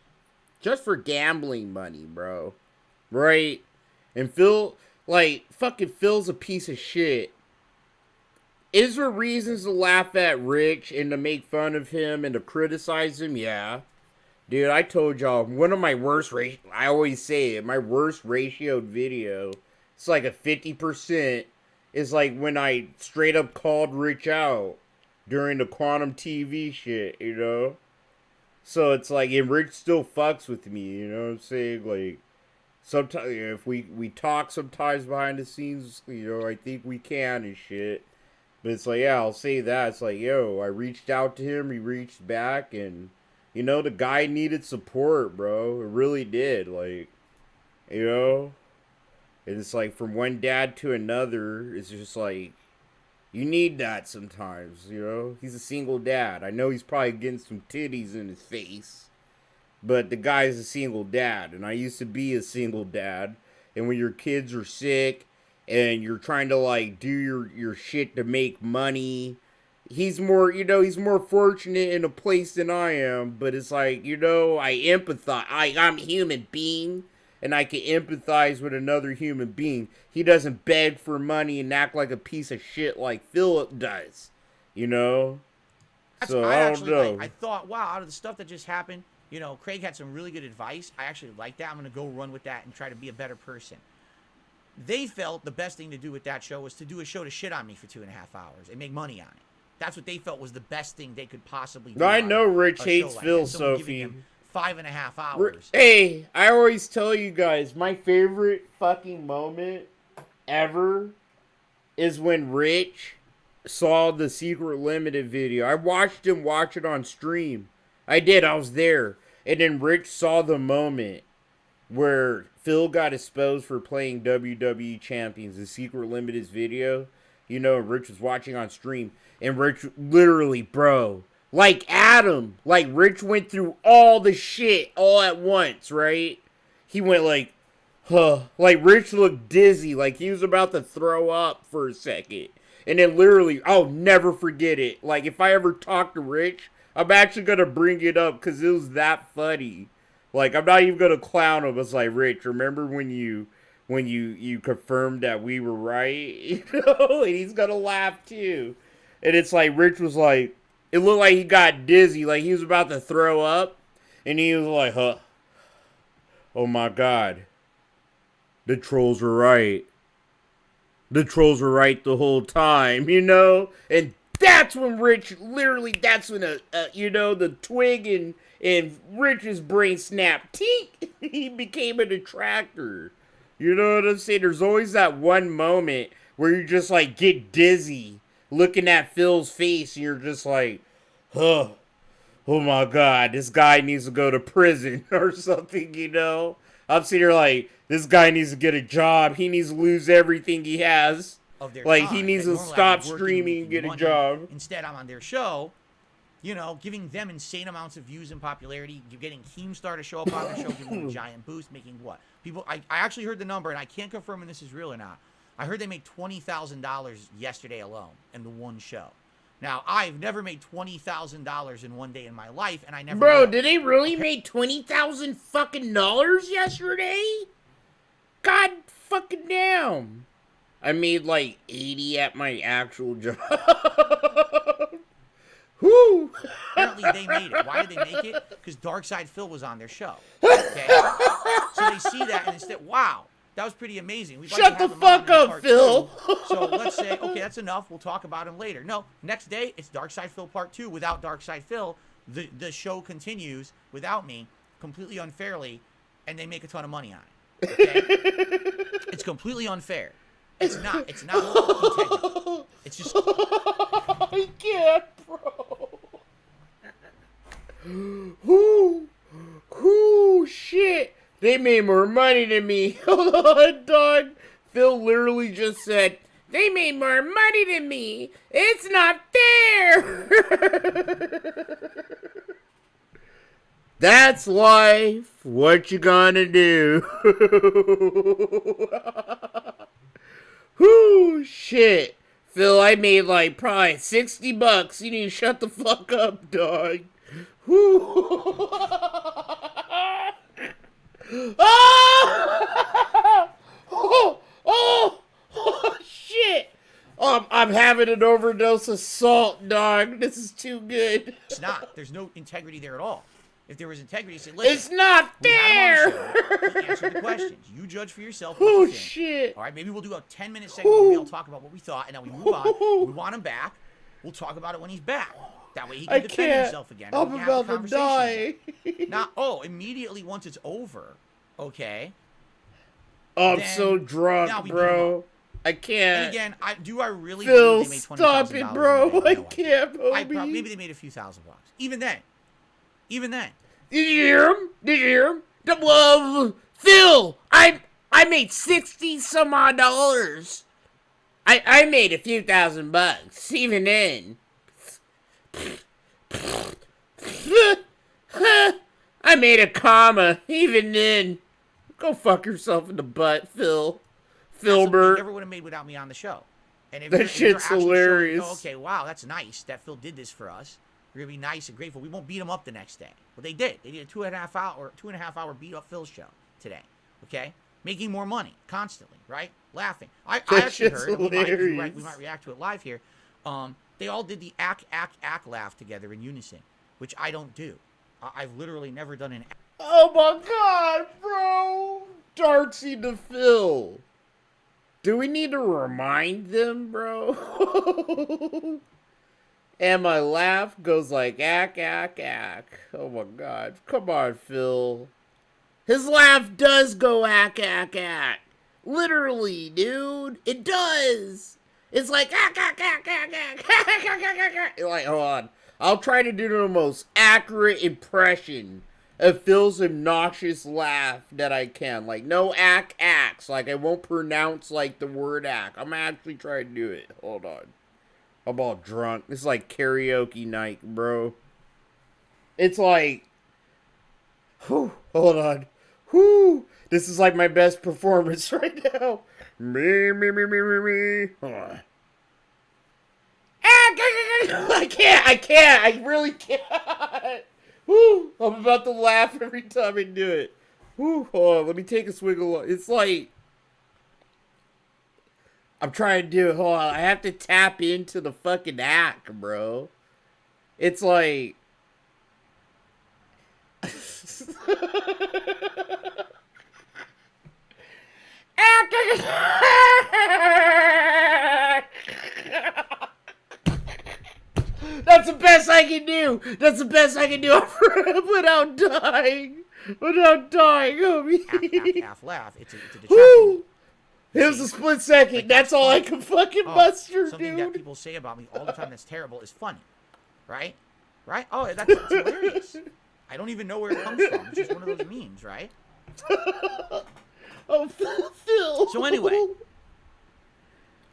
Just for gambling money, bro. Right? And Phil, like, fucking Phil's a piece of shit. Is there reasons to laugh at Rich and to make fun of him and to criticize him? Yeah. Dude, I told y'all, one of my worst, I always say it, my worst ratioed video, it's like a 50%, is like when I straight up called Rich out during the Quantum TV shit, you know? So it's like, and Rich still fucks with me, you know what I'm saying? Like, sometimes, if we talk sometimes behind the scenes, you know, I think we can and shit. But it's like, yeah, I'll say that. It's like, yo, I reached out to him, he reached back, and, you know, the guy needed support, bro. It really did, like, you know? And it's like, from one dad to another, it's just like, you need that sometimes, you know? He's a single dad. I know he's probably getting some titties in his face, but the guy's a single dad, and I used to be a single dad. And when your kids are sick, and you're trying to, like, do your shit to make money, he's more, you know, he's more fortunate in a place than I am, but it's like, you know, I empathize. I'm a human being, and I can empathize with another human being. He doesn't beg for money and act like a piece of shit like Philip does, you know? So, I don't know. I thought, wow, out of the stuff that just happened, you know, Craig had some really good advice. I actually like that. I'm going to go run with that and try to be a better person. They felt the best thing to do with that show was to do a show to shit on me for 2.5 hours and make money on it. That's what they felt was the best thing they could possibly do. I know Rich hates Phil, Sophie. 5.5 hours. Hey, I always tell you guys, my favorite fucking moment ever is when Rich saw the Secret Limited video. I watched him watch it on stream. I did, I was there. And then Rich saw the moment where Phil got exposed for playing WWE Champions, the Secret Limited's video. You know, Rich was watching on stream. And Rich literally, bro, like Adam, like Rich went through all the shit all at once, right? He went like, huh. Like Rich looked dizzy, like he was about to throw up for a second. And then literally, I'll never forget it. Like if I ever talk to Rich, I'm actually going to bring it up because it was that funny. Like I'm not even going to clown him. It's like, Rich, remember when you confirmed that we were right? You know, and he's going to laugh too. And it's like, Rich was like, it looked like he got dizzy, like he was about to throw up. And he was like, huh. Oh my God. The trolls were right. The trolls were right the whole time, you know? And that's when Rich, literally, that's when, you know, the twig in Rich's brain snapped. Teek! He became a detractor. You know what I'm saying? There's always that one moment where you just, like, get dizzy looking at Phil's face and you're just like, huh. Oh my God, this guy needs to go to prison or something, you know? I'm sitting here like, this guy needs to get a job. He needs to lose everything he has. Like, he needs to stop streaming and get a job. Instead, I'm on their show, you know, giving them insane amounts of views and popularity. You're getting Keemstar to show up on their show, giving them a giant boost, making what? People, I actually heard the number, and I can't confirm if this is real or not. I heard they made $20,000 yesterday alone in the one show. Now, I've never made $20,000 in one day in my life, and I never. Bro, did they really make $20,000 fucking dollars yesterday? God fucking down. I made like 80 at my actual job. Whoo! Apparently they made it. Why did they make it? Because Darkside Phil was on their show. Okay? So they see that and instead, wow, that was pretty amazing. We'd like Shut to the have him on fuck in up, part Phil. 2. So let's say, okay, that's enough. We'll talk about him later. No, next day it's Darkside Phil part 2 without Darkside Phil. The show continues without me, completely unfairly, and they make a ton of money on it. Okay? It's completely unfair. It's not. It's not integrity. It's just. I can't, bro. Whoo, shit. They made more money than me. Hold on, dog. Phil literally just said, they made more money than me. It's not fair. That's life. What you gonna do? Whoo, shit. Phil, I made like probably $60. You need to shut the fuck up, dog. Whoo. Oh, shit. I'm having an overdose of salt, dog. This is too good. It's not. There's no integrity there at all. If there was integrity, say, listen. It's not fair. He answered the questions. You judge for yourself. What Oh, you think. shit. All right, maybe we'll do a 10-minute segment where we all talk about what we thought, and then we move on. We want him back. We'll talk about it when he's back. That way he I can defend can't. himself again. I'm We can have the about to die. conversation again. Immediately once it's over, okay? Oh, I'm Then- so now drunk, we bro. I And can't. again, do I really Phil, believe they made $20,000 stop it, bro. in a day? I No, can't, maybe they made a few $1,000. Even then. Did you hear him? Well, Phil, I made 60 some odd dollars. I made a few $1,000. Even then. I made a comma. Even then. Go fuck yourself in the butt, Phil. That's something they Filbert. never would have made without me on the show. And if That you're shit's actually showing, hilarious. okay, wow, that's nice that Phil did this for us. We're gonna be nice and grateful. We won't beat him up the next day. Well, they did. They did a 2.5 hour beat up Phil show today. Okay, making more money constantly, right? Laughing. I actually shit's heard. And hilarious. we might react to it live here. They all did the ack laugh together in unison, which I don't do. I've literally never done an. Oh my god, bro! Darksy to Phil. Do we need to remind them, bro? And my laugh goes like ack. Oh my god. Come on, Phil. His laugh does go ack. Literally, dude. It does. It's like ack. Like, hold on. I'll try to do the most accurate impression of Phil's obnoxious laugh that I can. Like, no acts. Like, I won't pronounce, like, the word ack. I'm actually trying to do it. Hold on. I'm all drunk. This is like karaoke night, bro. It's like... Whew, hold on. Whew. This is like my best performance right now. Me. Hold on. I can't. I really can't. Woo! I'm about to laugh every time I do it. Woo! Hold on, let me take a swig of. It's like I'm trying to do it. Hold on, I have to tap into the fucking act, bro. It's like. That's the best I can do. That's the best I can do without dying. Homie. Half laugh. It's a detracting. Woo! It was a split second. Like, that's all I funny. can fucking muster, Something that dude. people say about me all the time that's terrible is funny. Right? Oh, that's hilarious. I don't even know where it comes from. It's just one of those memes, right? Oh, Phil. So anyway,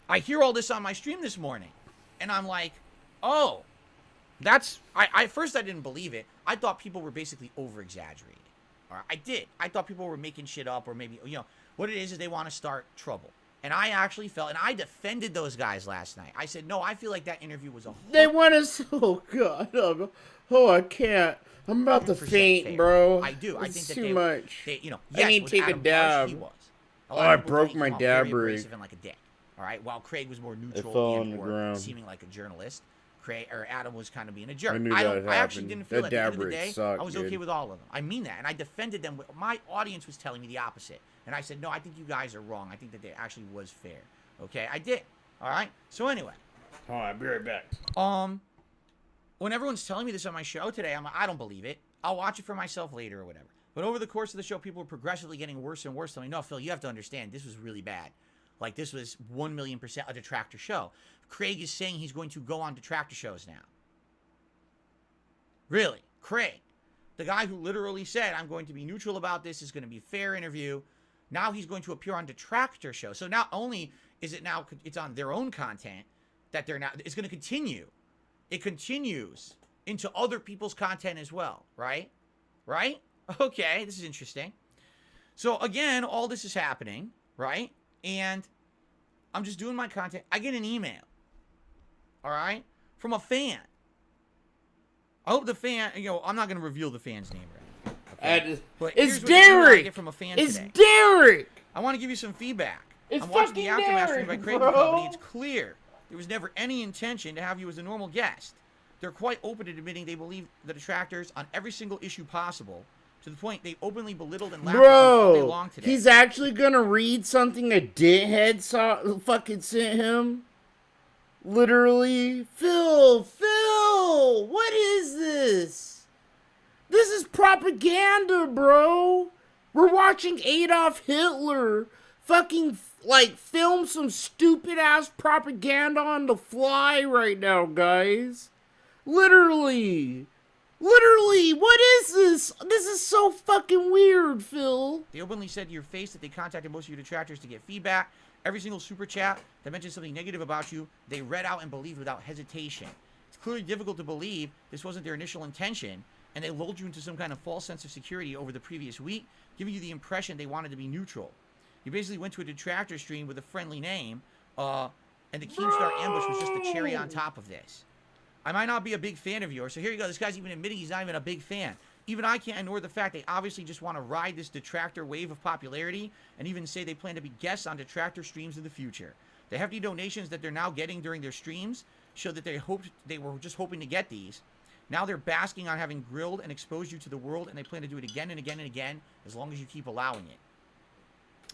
I hear all this on my stream this morning, and I'm like, oh, that's... I first I didn't believe it. I thought people were basically over-exaggerating. All right, I did. I thought people were making shit up, or maybe, what it is they want to start trouble. And I actually felt, and I defended those guys last night. I said, no, I feel like that interview was a... They want us... Oh, God. Oh, I can't. I'm about to faint, fair. bro. I do. I It's think that too much. Yes, I need to was take Adam a dab. Harsh? He was. A Oh, lot I of people thought broke he my came off very dab rig. abrasive and like a dick. All right, while Craig was more fell neutral on and the more ground. seeming like a journalist. Adam was kind of being a jerk. I knew that I actually happened. didn't feel That at the end dab of the rig day. sucked, I was okay dude. with all of them. I mean that, and I defended them. My audience was telling me the opposite, and I said, no, I think you guys are wrong. I think that it actually was fair. Okay, I did. All right. So anyway, All right, I'll be right back. when everyone's telling me this on my show today, I'm like, I don't believe it. I'll watch it for myself later or whatever. But over the course of the show, people were progressively getting worse and worse. Telling me, no, Phil, you have to understand, this was really bad. Like, this was 1,000,000% a detractor show. Craig is saying he's going to go on detractor shows now. Really? Craig, the guy who literally said, I'm going to be neutral about this, is going to be a fair interview. Now he's going to appear on detractor shows. So not only is it now, it's on their own content that they're not, it's going to continue. It continues into other people's content as well, right? Right? Okay, this is interesting. So again, all this is happening, right? And I'm just doing my content. I get an email, all right, from a fan. I hope the fan, I'm not going to reveal the fan's name right now. Okay? But It's here's what email I Derek. get from a fan It's today. Derek. I want to give you some feedback. It's I'm watching the fucking Aftermath stream by Derek, Craig bro. and Company. It's clear there was never any intention to have you as a normal guest. They're quite open to admitting they believe the detractors on every single issue possible, to the point they openly belittled and laughed at them all day Bro, long today. he's actually gonna read something a dithead fucking sent him. Literally, Phil, what is this? This is propaganda, bro. We're watching Adolf Hitler fucking like film some stupid ass propaganda on the fly right now, guys. Literally, what is this? This is so fucking weird, Phil. They openly said to your face that they contacted most of your detractors to get feedback. Every single super chat that mentioned something negative about you, they read out and believed without hesitation. It's clearly difficult to believe this wasn't their initial intention, and they lulled you into some kind of false sense of security over the previous week, giving you the impression they wanted to be neutral. You basically went to a detractor stream with a friendly name, and the Keemstar ambush was just the cherry on top of this. I might not be a big fan of yours, so here you go. This guy's even admitting he's not even a big fan. Even I can't ignore the fact they obviously just want to ride this detractor wave of popularity, and even say they plan to be guests on detractor streams in the future. The hefty donations that they're now getting during their streams show that they were just hoping to get these. Now they're basking on having grilled and exposed you to the world, and they plan to do it again and again and again, as long as you keep allowing it.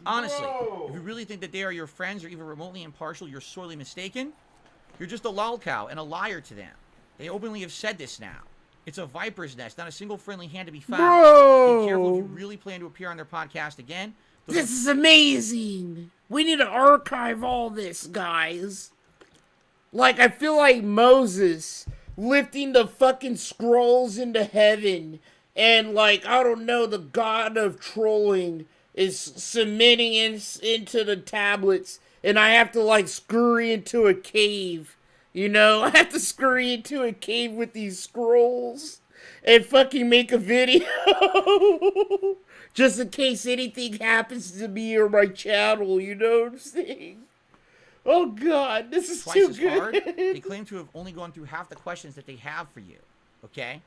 Honestly, if you really think that they are your friends or even remotely impartial, you're sorely mistaken. You're just a lolcow and a liar to them. They openly have said this now. It's a viper's nest, not a single friendly hand to be found. Bro. Be careful if you really plan to appear on their podcast again. This is amazing. We need to archive all this, guys. Like, I feel like Moses lifting the fucking scrolls into heaven, and like, I don't know, the god of trolling is submitting into the tablets, and I have to like scurry into a cave. I have to scurry into a cave with these scrolls and fucking make a video. Just in case anything happens to me or my channel, you know what I'm saying? Oh god, this is twice too as good. hard. They claim to have only gone through half the questions that they have for you. Okay?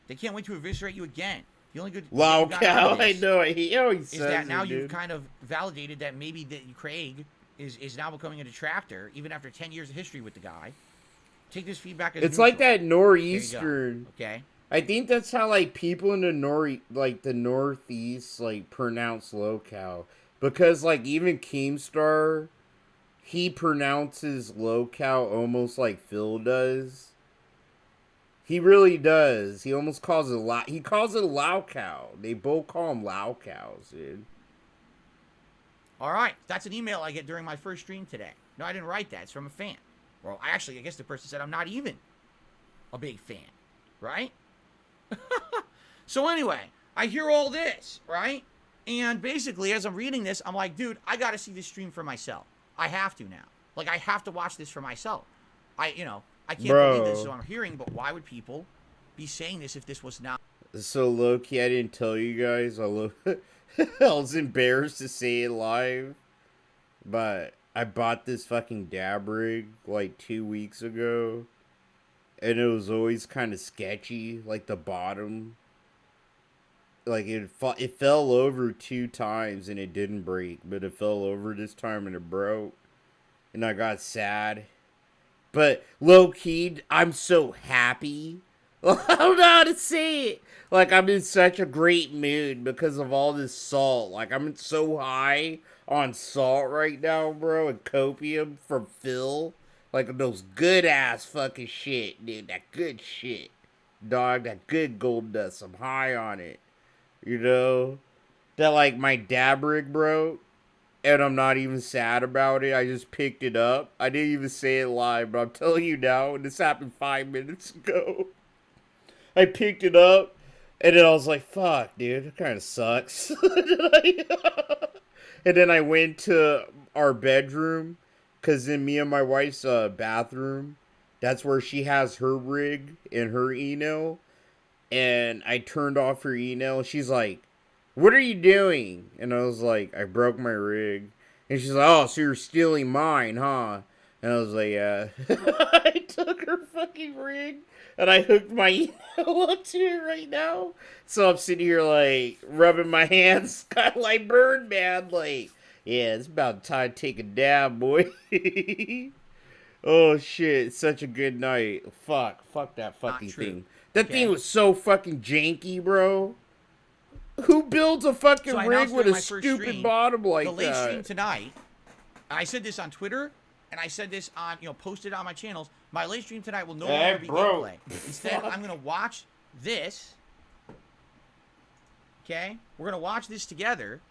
They can't wait to eviscerate you again. The only good Wow, thing you got out cow, of I this know. He always is says that now it, you've dude. kind of validated that maybe that Craig is now becoming a detractor, even after 10 years of history with the guy. Take this feedback as It's like neutral. that nor'eastern. Okay? I think that's how like people in the the northeast like pronounce locale, because like even Keemstar, he pronounces locale almost like Phil does. He really does. He almost calls it he calls it laucow. They both call him laucows, dude. All right. That's an email I get during my first stream today. No, I didn't write that. It's from a fan. Well, I guess the person said I'm not even a big fan. Right? So anyway, I hear all this, right? And basically, as I'm reading this, I'm like, dude, I got to see this stream for myself. I have to now. Like, I have to watch this for myself. I can't believe this is what I'm hearing, but why would people be saying this if this was not? So low-key, I didn't tell you guys. I was embarrassed to say it live, but I bought this fucking dab rig like 2 weeks ago, and it was always kind of sketchy, like the bottom. Like it fell over 2 times and it didn't break, but it fell over this time and it broke, and I got sad. But low key, I'm so happy. I don't know how to say it. Like, I'm in such a great mood because of all this salt. Like, I'm so high on salt right now, bro, and copium from Phil. Like, those good ass fucking shit, dude. That good shit. Dog, that good Golddust. I'm high on it. You know? That, like, my dab rig broke. And I'm not even sad about it. I just picked it up. I didn't even say it live, but I'm telling you now, and this happened 5 minutes ago. I picked it up, and then I was like, fuck, dude, it kind of sucks. And then I went to our bedroom, because in me and my wife's bathroom, that's where she has her rig and her Eno. And I turned off her Eno. She's like, what are you doing? And I was like, I broke my rig. And she's like, oh, so you're stealing mine, huh? And I was like, yeah. I took her fucking rig and I hooked my email up to it right now. So I'm sitting here like rubbing my hands, kind of like Birdman, like, yeah, it's about time to take a dab, boy. Oh shit, it's such a good night. Fuck that fucking thing. That thing was so fucking janky, bro. Who builds a fucking rig with a stupid bottom like that? The late stream tonight, I said this on Twitter, and I said this on, posted on my channels. My late stream tonight will no longer be gameplay. Instead, I'm going to watch this. Okay? We're going to watch this together,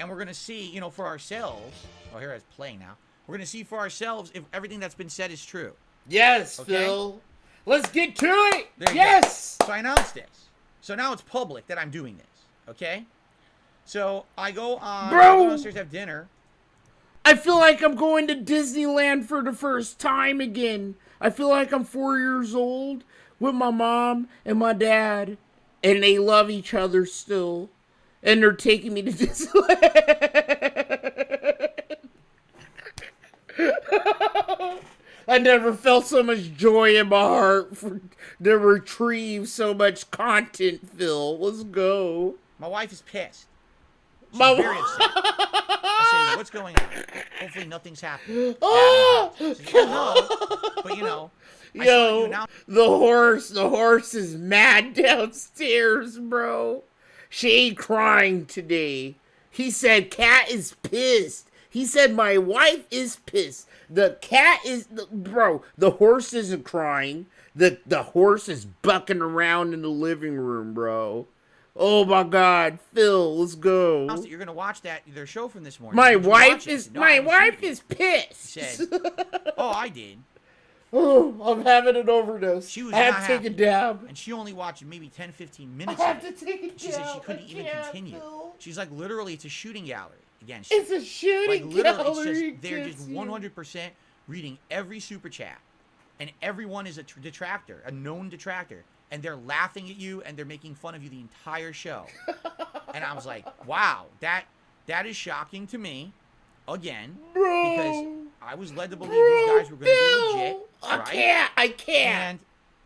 and we're going to see, for ourselves. Oh, here it's playing now. We're going to see for ourselves if everything that's been said is true. Yes, okay? Phil. Let's get to it. Yes. So I announced this. So now it's public that I'm doing this. Okay, so I go downstairs to have dinner. I feel like I'm going to Disneyland for the first time again. I feel like I'm 4 years old with my mom and my dad, and they love each other still, and they're taking me to Disneyland. I never felt so much joy in my heart to retrieve so much content, Phil. Let's go. My wife is pissed. She's very upset. I say, what's going on? Hopefully nothing's happening. Oh, but yo, the horse is mad downstairs, bro. She ain't crying today. He said cat is pissed. He said my wife is pissed. The cat is, bro, the horse isn't crying. The horse is bucking around in the living room, bro. Oh my God, Phil, let's go. You're gonna watch their show from this morning. My wife is pissed. She said, "Oh, I did." Oh, I'm having an overdose. She was I have to take a dab. And she only watched maybe 10, 15 minutes. I have to take a dab. She said she couldn't even continue. Phil. She's like, literally, it's a shooting gallery. Again, it's a shooting gallery. They're just 100% reading every super chat, and everyone is a detractor, a known detractor. And they're laughing at you, and they're making fun of you the entire show. And I was like, wow, that is shocking to me, again, because I was led to believe these guys were going to be legit. I can't. And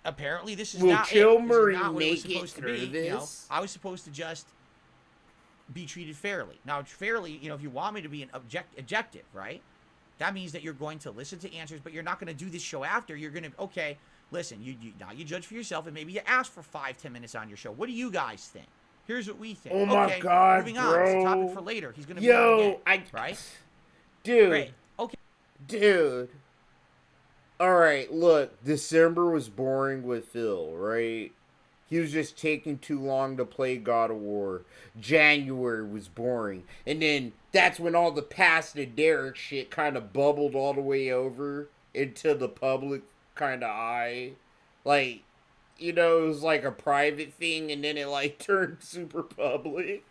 apparently this is Will not Chill it. Murray This is not what it was make supposed it to be. through this? I was supposed to just be treated fairly. Now, fairly, if you want me to be an objective, right? That means that you're going to listen to answers, but you're not going to do this show after. You're going to, okay, listen, now you judge for yourself, and maybe you ask for 5-10 minutes on your show. What do you guys think? Here's what we think. Oh my God, moving on. bro. It's a topic for later. He's gonna be on again, right? Dude. Great. Okay. Dude. Alright, look, December was boring with Phil, right? He was just taking too long to play God of War. January was boring. And then that's when all the Past and Derek shit kind of bubbled all the way over into the public kind of eye. Like, it was like a private thing, and then it like turned super public.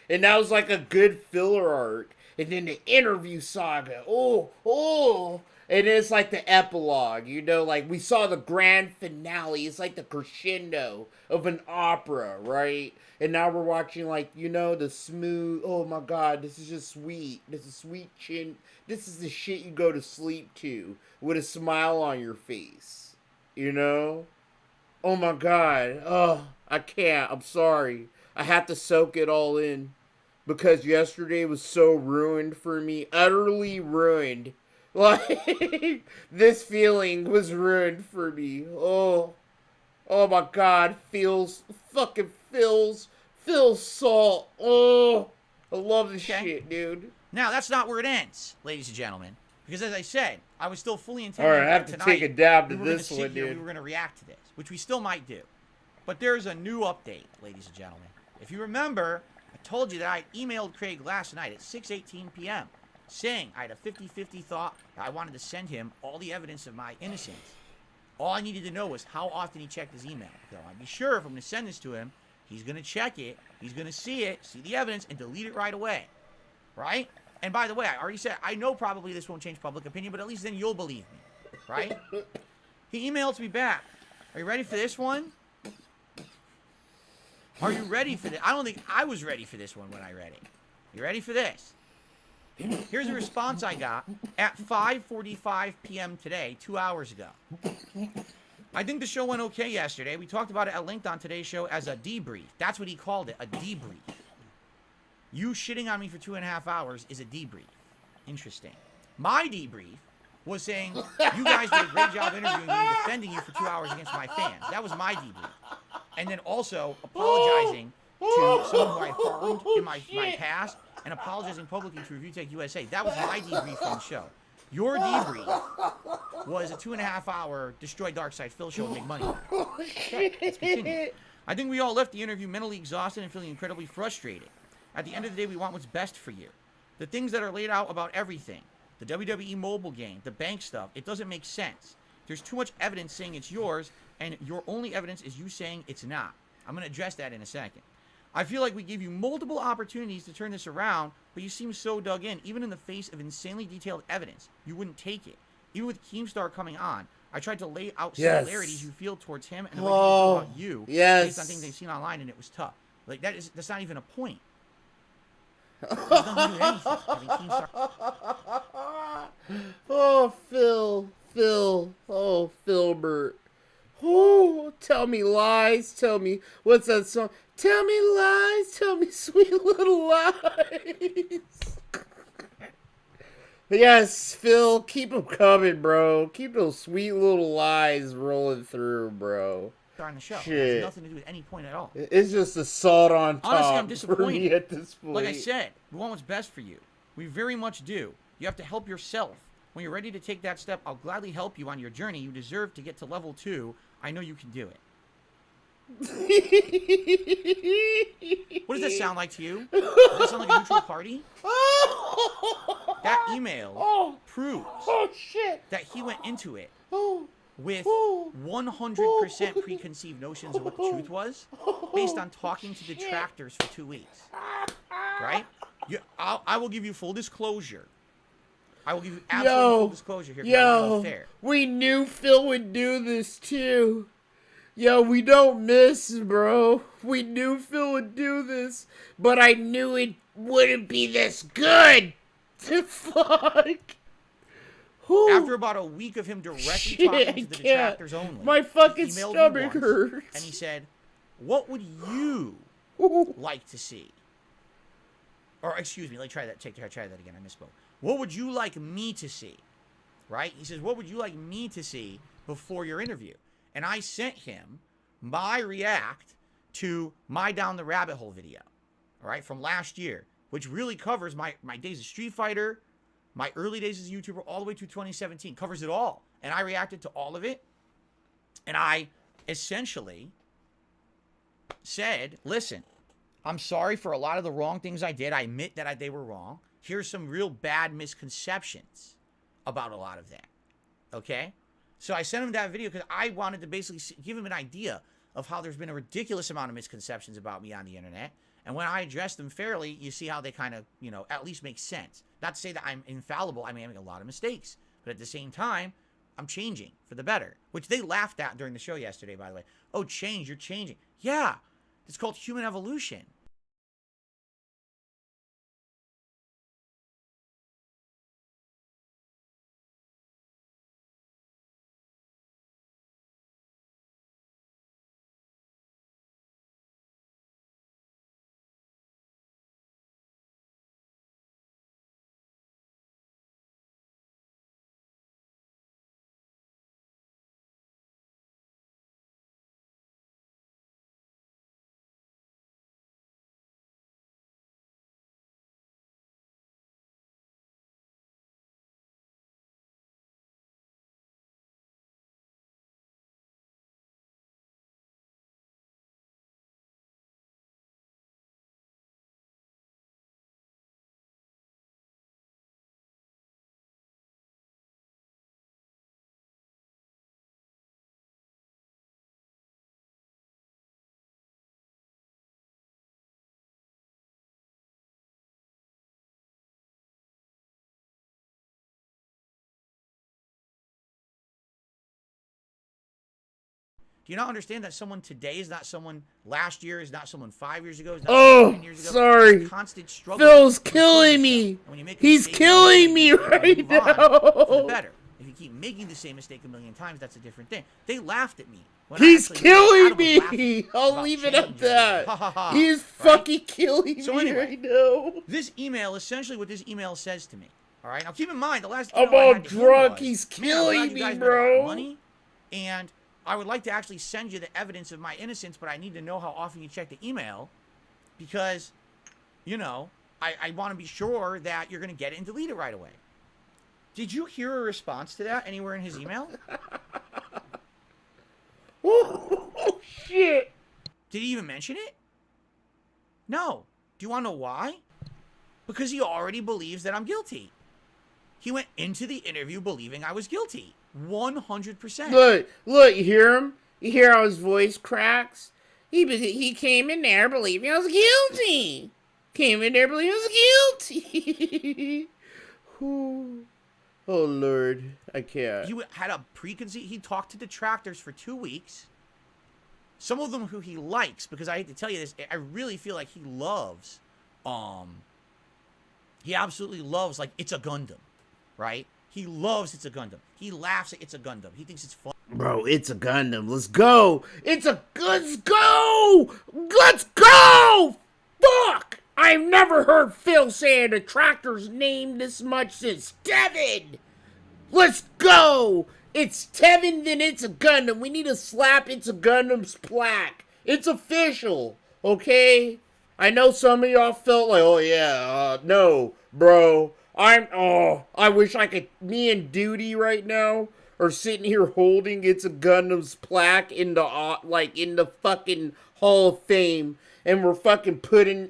And that was like a good filler arc. And then the interview saga. Oh. And it's like the epilogue, like we saw the grand finale. It's like the crescendo of an opera, right? And now we're watching like, the smooth, oh my God, this is just sweet. This is sweet chin. This is the shit you go to sleep to with a smile on your face, Oh my God. Oh, I can't. I'm sorry. I had to soak it all in because yesterday was so ruined for me, utterly ruined. Like this feeling was ruined for me. Oh my God, feels salt. Oh, I love this shit, dude. Now, that's not where it ends, ladies and gentlemen. Because as I said, I was still fully All intending right, I have to tonight, take a dab to we were gonna this sit one, here, dude. we were going to react to this, which we still might do. But there's a new update, ladies and gentlemen. If you remember, I told you that I emailed Craig last night at 6:18 p.m. saying I had a 50-50 thought that I wanted to send him all the evidence of my innocence. All I needed to know was how often he checked his email. So I'd be sure if I'm going to send this to him, he's going to check it, he's going to see it, see the evidence, and delete it right away. Right? And by the way, I already said, I know probably this won't change public opinion, but at least then you'll believe me. Right? He emailed me back. Are you ready for this one? Are you ready for this? I don't think I was ready for this one when I read it. You ready for this? Here's a response I got at 5:45 p.m. today, 2 hours ago. I think the show went okay yesterday. We talked about it at length on today's show as a debrief. That's what he called it, a debrief. You shitting on me for 2.5 hours is a debrief. Interesting. My debrief was saying, you guys did a great job interviewing me and defending you for 2 hours against my fans. That was my debrief. And then also apologizing to someone who I harmed in my past and apologizing publicly to Review Tech USA. That was my debrief on the show. Your debrief was a 2.5 hour Destroy Darkseid Phil show and make money. Okay, let's continue. I think we all left the interview mentally exhausted and feeling incredibly frustrated. At the end of the day, we want what's best for you. The things that are laid out about everything, the WWE mobile game, the bank stuff, it doesn't make sense. There's too much evidence saying it's yours, and your only evidence is you saying it's not. I'm going to address that in a second. I feel like we gave you multiple opportunities to turn this around, but you seem so dug in. Even in the face of insanely detailed evidence, you wouldn't take it. Even with Keemstar coming on, I tried to lay out similarities you feel towards him and the way people feel about you based on things they've seen online, and it was tough. Like, that's not even a point. There's nothing to do with anything. I mean, Keemstar... Oh, Phil. Oh, Philbert. Oh, tell me lies. Tell me, what's that song? Tell me lies. Tell me sweet little lies. Yes, Phil, keep them coming, bro. Keep those sweet little lies rolling through, bro. On the show. Shit. It has nothing to do with any point at all. It's just a salt on top. Honestly, I'm for disappointed. me at this point. Like I said, we want what's best for you. We very much do. You have to help yourself. When you're ready to take that step, I'll gladly help you on your journey. You deserve to get to level 2. I know you can do it. What does that sound like to you? Does that sound like a neutral party? That email proves that he went into it with 100% preconceived notions of what the truth was based on talking to detractors for 2 weeks. Right? I will give you full disclosure. I will give you absolute full disclosure here. Yo, we knew Phil would do this too. Yo, we don't miss, bro. We knew Phil would do this, but I knew it wouldn't be this good. Fuck. After about a week of him directly talking to the detractors only, my fucking he emailed me stomach once, hurts. and he said, "What would you like to see?" Or excuse me, let me try that. Try that again. I misspoke. What would you like me to see? Right? He says, "What would you like me to see before your interview?" And I sent him my react to my Down the Rabbit Hole video, all right, from last year, which really covers my days of Street Fighter, my early days as a YouTuber, all the way to 2017. Covers it all. And I reacted to all of it. And I essentially said, listen, I'm sorry for a lot of the wrong things I did. I admit that they were wrong. Here's some real bad misconceptions about a lot of that. Okay? So I sent him that video because I wanted to basically give him an idea of how there's been a ridiculous amount of misconceptions about me on the internet. And when I address them fairly, you see how they kind of, at least make sense. Not to say that I'm infallible. I may make a lot of mistakes. But at the same time, I'm changing for the better. Which they laughed at during the show yesterday, by the way. Oh, change, you're changing. Yeah, it's called human evolution. Do you not understand that someone today is not someone last year, is not someone 5 years ago, is not Oh, someone 10 years ago? sorry. It's a constant struggle. Phil's to improve killing yourself. me. And when you make a He's mistake, you killing make me a mistake, right you move on for the now. better. If you keep making the same mistake a million times, that's a different thing. They laughed at me. When He's I actually knew killing Adam was laughing me. I'll about leave it at change. that. Ha, ha, ha. He's Right? fucking killing So me anyway, right now. This email, essentially what this email says to me. All right, now keep in mind the last I'm email I all had to him drunk. was, He's "Man, I'm glad killing you me, guys made a lot of bro." money, and I would like to actually send you the evidence of my innocence, but I need to know how often you check the email, because, you know, I want to be sure that you're going to get it and delete it right away." Did you hear a response to that anywhere in his email? Oh, shit. Did he even mention it? No. Do you want to know why? Because he already believes that I'm guilty. He went into the interview believing I was guilty. 100%. Look, you hear him? You hear how his voice cracks? He came in there believing I was guilty. Came in there believing I was guilty. Oh, Lord. I can't. He had a preconceived... He talked to detractors for 2 weeks. Some of them who he likes, because I hate to tell you this, I really feel like he loves... He absolutely loves, like, It's a Gundam, right? He loves It's a Gundam. He laughs at It's a Gundam. He thinks it's fun. Bro, It's a Gundam. Let's go. Let's go. Let's go. Fuck. I've never heard Phil say a detractor's name this much since Tevin. Let's go. It's Tevin, then It's a Gundam. We need to slap It's a Gundam's plaque. It's official. Okay? I know some of y'all felt like, oh yeah, no, bro. I wish I could, me and Duty right now are sitting here holding It's a Gundam's plaque in the fucking Hall of Fame, and we're fucking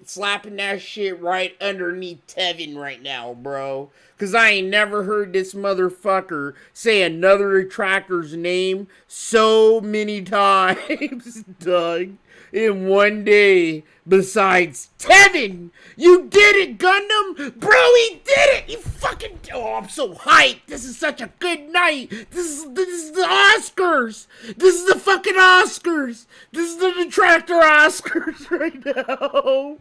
slapping that shit right underneath Tevin right now, bro. Cause I ain't never heard this motherfucker say another detractor's name so many times, Doug, in one day. Besides Tevin, you did it, Gundam, bro. He did it. You fucking. Oh, I'm so hyped. This is such a good night. This is the Oscars. This is the fucking Oscars. This is the detractor Oscars right now.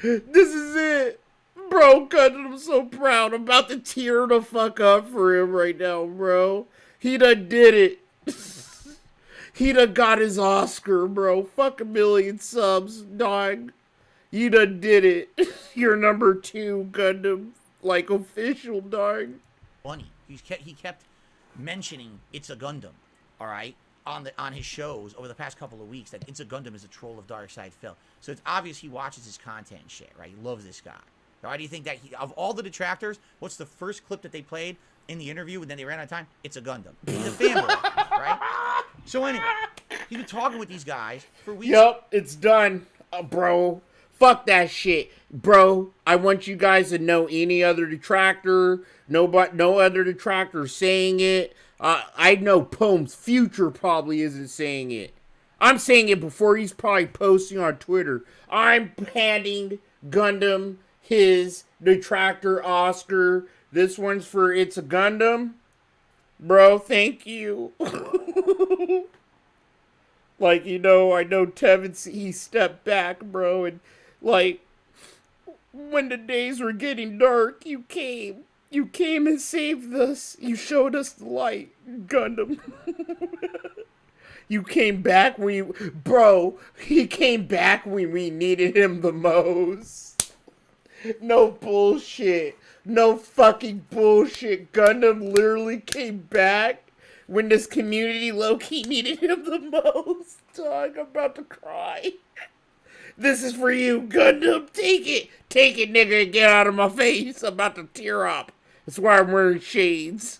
This is it, bro. Gundam, I'm so proud. I'm about to tear the fuck up for him right now, bro. He done did it. He done got his Oscar, bro. Fuck 1,000,000 subs, dog. You done did it. You're number 2, Gundam. Like, official, dog. Funny. He kept mentioning It's a Gundam, all right, on his shows over the past couple of weeks, that It's a Gundam is a troll of Darkside Phil. So it's obvious he watches his content and shit, right? He loves this guy. Why do you think that of all the detractors, what's the first clip that they played in the interview and then they ran out of time? It's a Gundam. He's a fanboy, right? So anyway, he's been talking with these guys for weeks. Yup, it's done, bro. Fuck that shit, bro. I want you guys to know any other detractor, no other detractor saying it. I know Poem's future probably isn't saying it. I'm saying it before he's probably posting on Twitter. I'm handing Gundam his detractor Oscar. This one's for It's a Gundam. Bro, thank you. Like, you know, I know Tevin, he stepped back, bro, and, like, when the days were getting dark, you came. You came and saved us. You showed us the light, Gundam. You came back bro, he came back when we needed him the most. No bullshit. No fucking bullshit. Gundam literally came back when this community low-key needed him the most. Dog, I'm about to cry. This is for you, Gundam. Take it. Take it, nigga, and get out of my face. I'm about to tear up. That's why I'm wearing shades.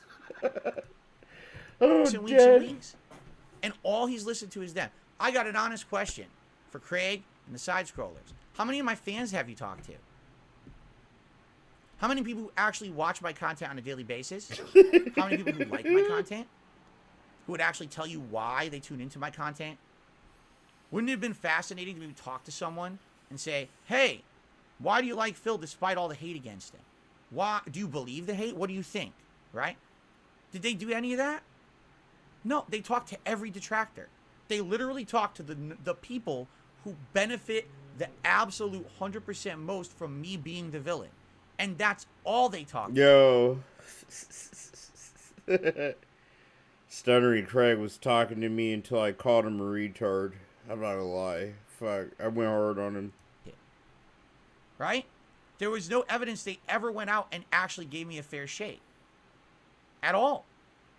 Oh, weeks and weeks and weeks. And all he's listened to is them. I got an honest question for Craig and the side scrollers. How many of my fans have you talked to? How many people who actually watch my content on a daily basis? How many people who like my content? Who would actually tell you why they tune into my content? Wouldn't it have been fascinating to maybe talk to someone and say, hey, why do you like Phil despite all the hate against him? Why do you believe the hate? What do you think? Right? Did they do any of that? No, they talk to every detractor. They literally talk to the people who benefit the absolute 100% most from me being the villain. And that's all they talk to. Yo. Stuttery Craig was talking to me until I called him a retard. I'm not gonna lie. Fuck. I went hard on him. Right? There was no evidence they ever went out and actually gave me a fair shake. At all.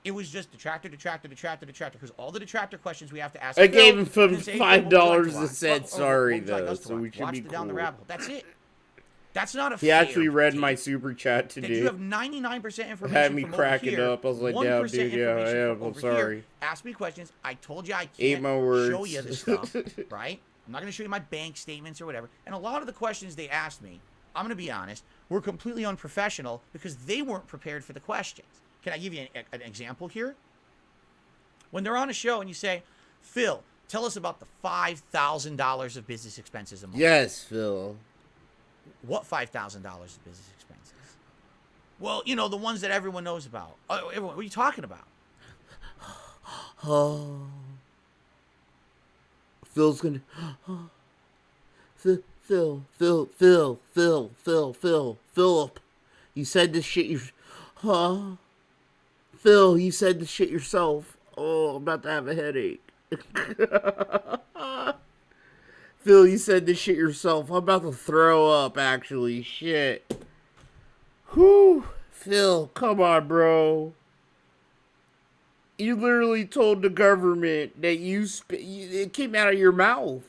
It was just detractor, because all the detractor questions we have to ask. I gave him $5 a set. Sorry, though, so we should be cool. Down the rabbit hole. That's it. That's not a He actually read my super chat today. You have 99% information. Had me from cracking here, up. I was like, "Yeah, dude, yeah, I'm sorry." Here. Ask me questions. I told you I Ate my can't words. show you the stuff, right? I'm not going to show you my bank statements or whatever. And a lot of the questions they asked me, I'm going to be honest, were completely unprofessional because they weren't prepared for the questions. Can I give you an example here? When they're on a show and you say, Phil, tell us about the $5,000 of business expenses a month. Yes, Phil. What $5,000 of business expenses? Well, you know, the ones that everyone knows about. What are you talking about? Oh. Phil's gonna... Philip. You said this shit Phil, you said this shit yourself. Oh, I'm about to have a headache. Phil, you said this shit yourself. I'm about to throw up, actually. Shit. Whew. Phil, come on, bro. You literally told the government that it came out of your mouth.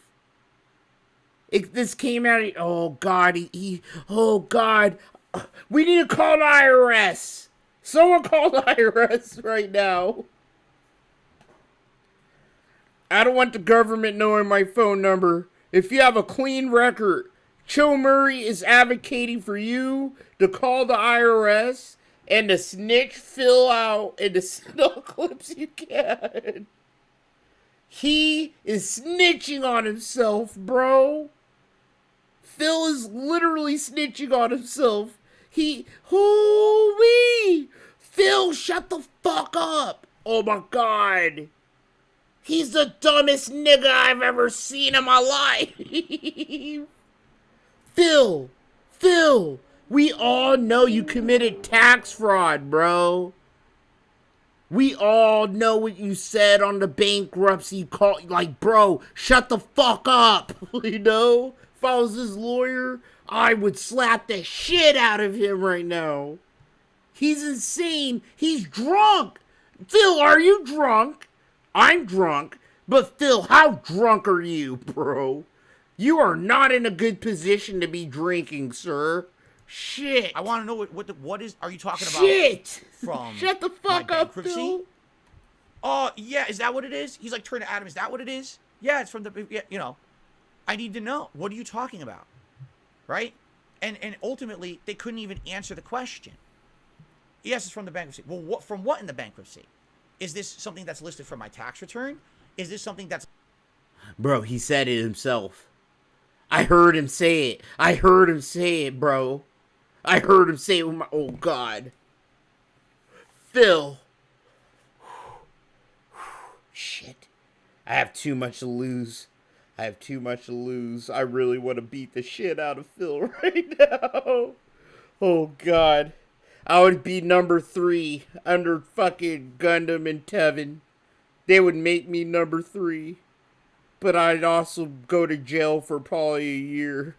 This came out of... Oh, God. Oh, God. We need to call the IRS. Someone call the IRS right now. I don't want the government knowing my phone number. If you have a clean record, Chill Murray is advocating for you to call the IRS and to snitch Phil out in the snow clips you can. He is snitching on himself, bro. Phil is literally snitching on himself. Hoo-wee! Phil, shut the fuck up! Oh my God. He's the dumbest nigga I've ever seen in my life. Phil, we all know you committed tax fraud, bro. We all know what you said on the bankruptcy call. Like, bro, shut the fuck up. You know? If I was his lawyer, I would slap the shit out of him right now. He's insane. He's drunk. Phil, are you drunk? I'm drunk. But Phil, how drunk are you, bro? You are not in a good position to be drinking, sir. Shit. I want to know what is... Are you talking about... Shit. From Shut the fuck up, Phil. Oh, yeah. Is that what it is? He's like, turn to Adam. Is that what it is? Yeah, it's from the... Yeah, you know. I need to know. What are you talking about? Right? And ultimately, they couldn't even answer the question. Yes, it's from the bankruptcy. Well, from what in the bankruptcy? Is this something that's listed from my tax return? Is this something that's... Bro, he said it himself. I heard him say it. I heard him say it, bro. I heard him say it with my... Oh, God. Phil. Shit. I have too much to lose. I have too much to lose. I really want to beat the shit out of Phil right now. Oh, God. I would be number 3 under fucking Gundam and Tevin. They would make me number 3. But I'd also go to jail for probably a year.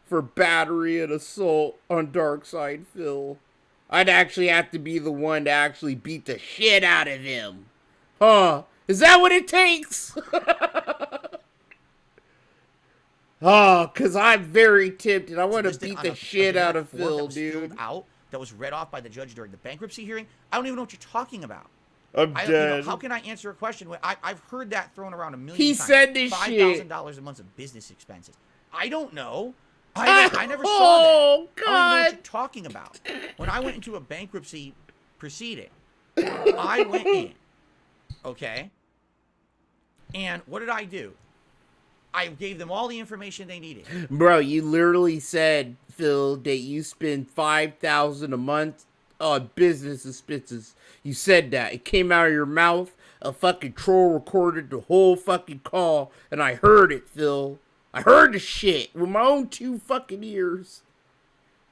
For battery and assault on Darkseid Phil. I'd actually have to be the one to actually beat the shit out of him. Huh? Is that what it takes? Oh, because I'm very tempted. I want to beat the shit out of Phil, dude. That was read off by the judge during the bankruptcy hearing. I don't even know what you're talking about. I'm dead. How can I answer a question when I've heard that thrown around a million times? He said this shit. $5,000 a month of business expenses. I don't know. I never saw that. Oh, God. I don't know what you're talking about. When I went into a bankruptcy proceeding, I went in, okay? And what did I do? I gave them all the information they needed. Bro, you literally said, Phil, that you spend $5,000 a month business expenses. You said that. It came out of your mouth. A fucking troll recorded the whole fucking call, and I heard it, Phil. I heard the shit with my own 2 fucking ears.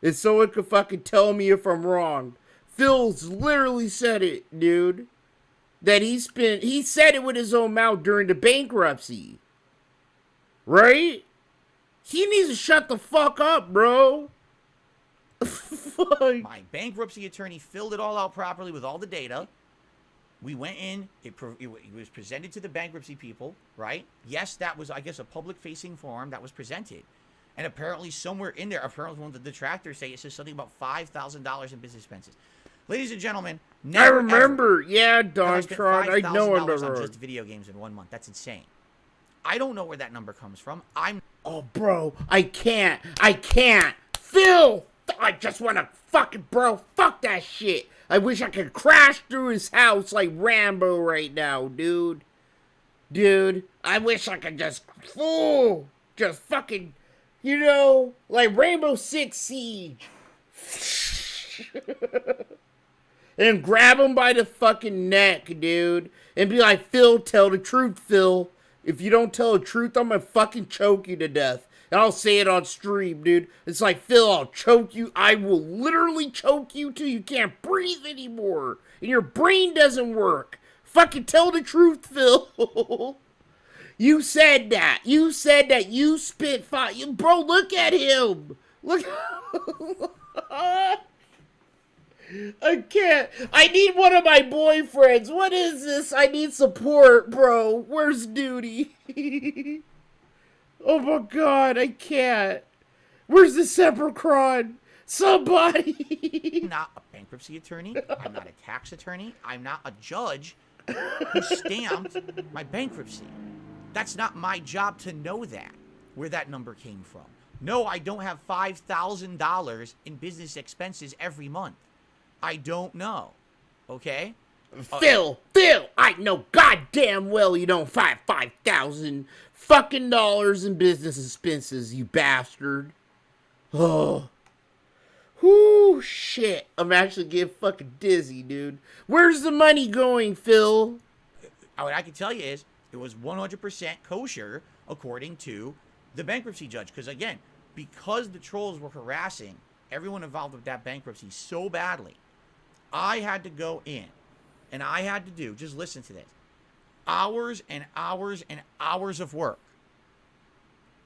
And someone could fucking tell me if I'm wrong. Phil's literally said it, dude. That he said it with his own mouth during the bankruptcy. Right? He needs to shut the fuck up, bro. My bankruptcy attorney filled it all out properly with all the data. We went in, it was presented to the bankruptcy people, right? Yes, that was, I guess, a public-facing form that was presented. And apparently somewhere in there, apparently one of the detractors say it says something about $5,000 in business expenses. Ladies and gentlemen, I remember. Yeah, Dontron, I know I remember. on just video games in 1 month. That's insane. I don't know where that number comes from. Oh, bro, I can't. Phil, I just want to fucking, bro, fuck that shit. I wish I could crash through his house like Rambo right now, dude. Dude, I wish I could just fucking, like Rainbow Six Siege. And grab him by the fucking neck, dude. And be like, Phil, tell the truth, Phil. If you don't tell the truth, I'm gonna fucking choke you to death. And I'll say it on stream, dude. It's like, Phil, I'll choke you. I will literally choke you till you can't breathe anymore. And your brain doesn't work. Fucking tell the truth, Phil. You said that. You spit fire. Bro, look at him. Look. I can't. I need one of my boyfriends. What is this? I need support, bro. Where's Duty? Oh my god, I can't. Where's the Sepracron? Somebody. I'm not a bankruptcy attorney. I'm not a tax attorney. I'm not a judge who stamped my bankruptcy. That's not my job to know that, where that number came from. No, I don't have $5,000 in business expenses every month. I don't know. Okay? Phil, I know goddamn well you don't have 5,000 fucking dollars in business expenses, you bastard. Oh. Whoo, shit. I'm actually getting fucking dizzy, dude. Where's the money going, Phil? What I can tell you is, it was 100% kosher according to the bankruptcy judge. Because again, because the trolls were harassing everyone involved with that bankruptcy so badly, I had to go in and I had to do, just listen to this, hours and hours and hours of work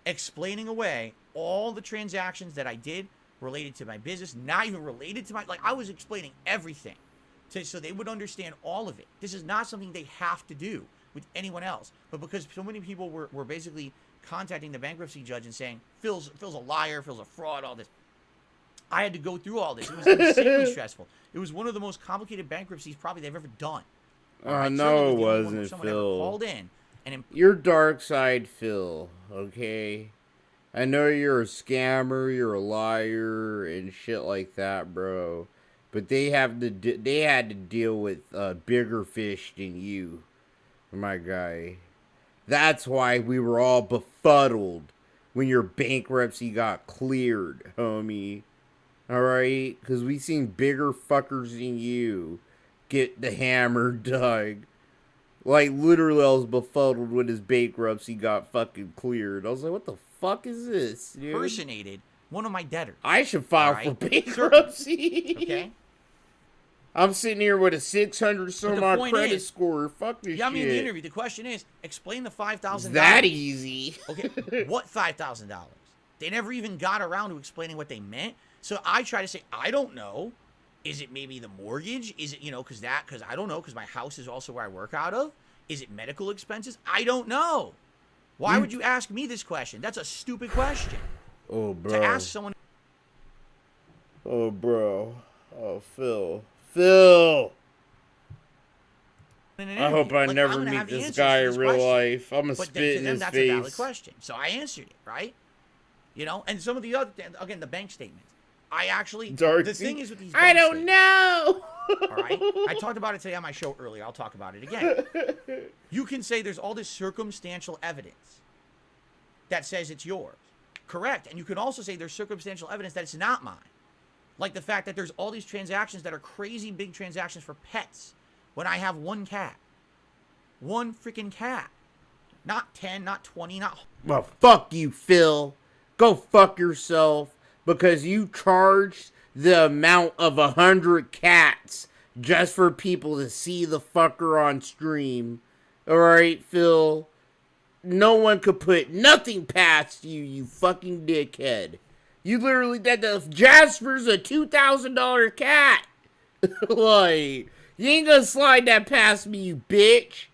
explaining away all the transactions that I did related to my business, not even related to like I was explaining everything so they would understand all of it. This is not something they have to do with anyone else, but because so many people were basically contacting the bankruptcy judge and saying, Phil's a liar, Phil's a fraud, all this. I had to go through all this. It was insanely stressful. It was one of the most complicated bankruptcies probably they've ever done. No, it wasn't, Phil. Called in and you're dark side, Phil. Okay, I know you're a scammer, you're a liar, and shit like that, bro. But they had to deal with bigger fish than you, my guy. That's why we were all befuddled when your bankruptcy got cleared, homie. Alright? Because we seen bigger fuckers than you get the hammer dug. Like, literally, I was befuddled when his bankruptcy got fucking cleared. I was like, what the fuck is this, dude? Impersonated one of my debtors. I should file for bankruptcy. Okay? I'm sitting here with a 600 some odd credit score. Fuck this shit. Yeah, I mean, in the interview, the question is, explain the $5,000. That easy. Okay, what $5,000? They never even got around to explaining what they meant. So I try to say, I don't know. Is it maybe the mortgage? Is it, because I don't know, because my house is also where I work out of. Is it medical expenses? I don't know. Why would you ask me this question? That's a stupid question. Oh, bro. To ask someone. Oh, bro. Oh, Phil. I hope I never meet this guy in real life. I'm gonna spit in his that's face. A valid question. So I answered it, right? And some of the other, again, the bank statements. I actually, the thing is with these bank I don't know. All right? I talked about it today on my show earlier. I'll talk about it again. You can say there's all this circumstantial evidence that says it's yours. Correct. And you can also say there's circumstantial evidence that it's not mine. Like the fact that there's all these transactions that are crazy big transactions for pets when I have one cat. One freaking cat. Not 10, not 20, not... Well, fuck you, Phil. Go fuck yourself because you charged the amount of 100 cats just for people to see the fucker on stream. Alright, Phil? No one could put nothing past you, you fucking dickhead. You literally did the Jasper's a $2,000 cat. Like, you ain't gonna slide that past me, you bitch.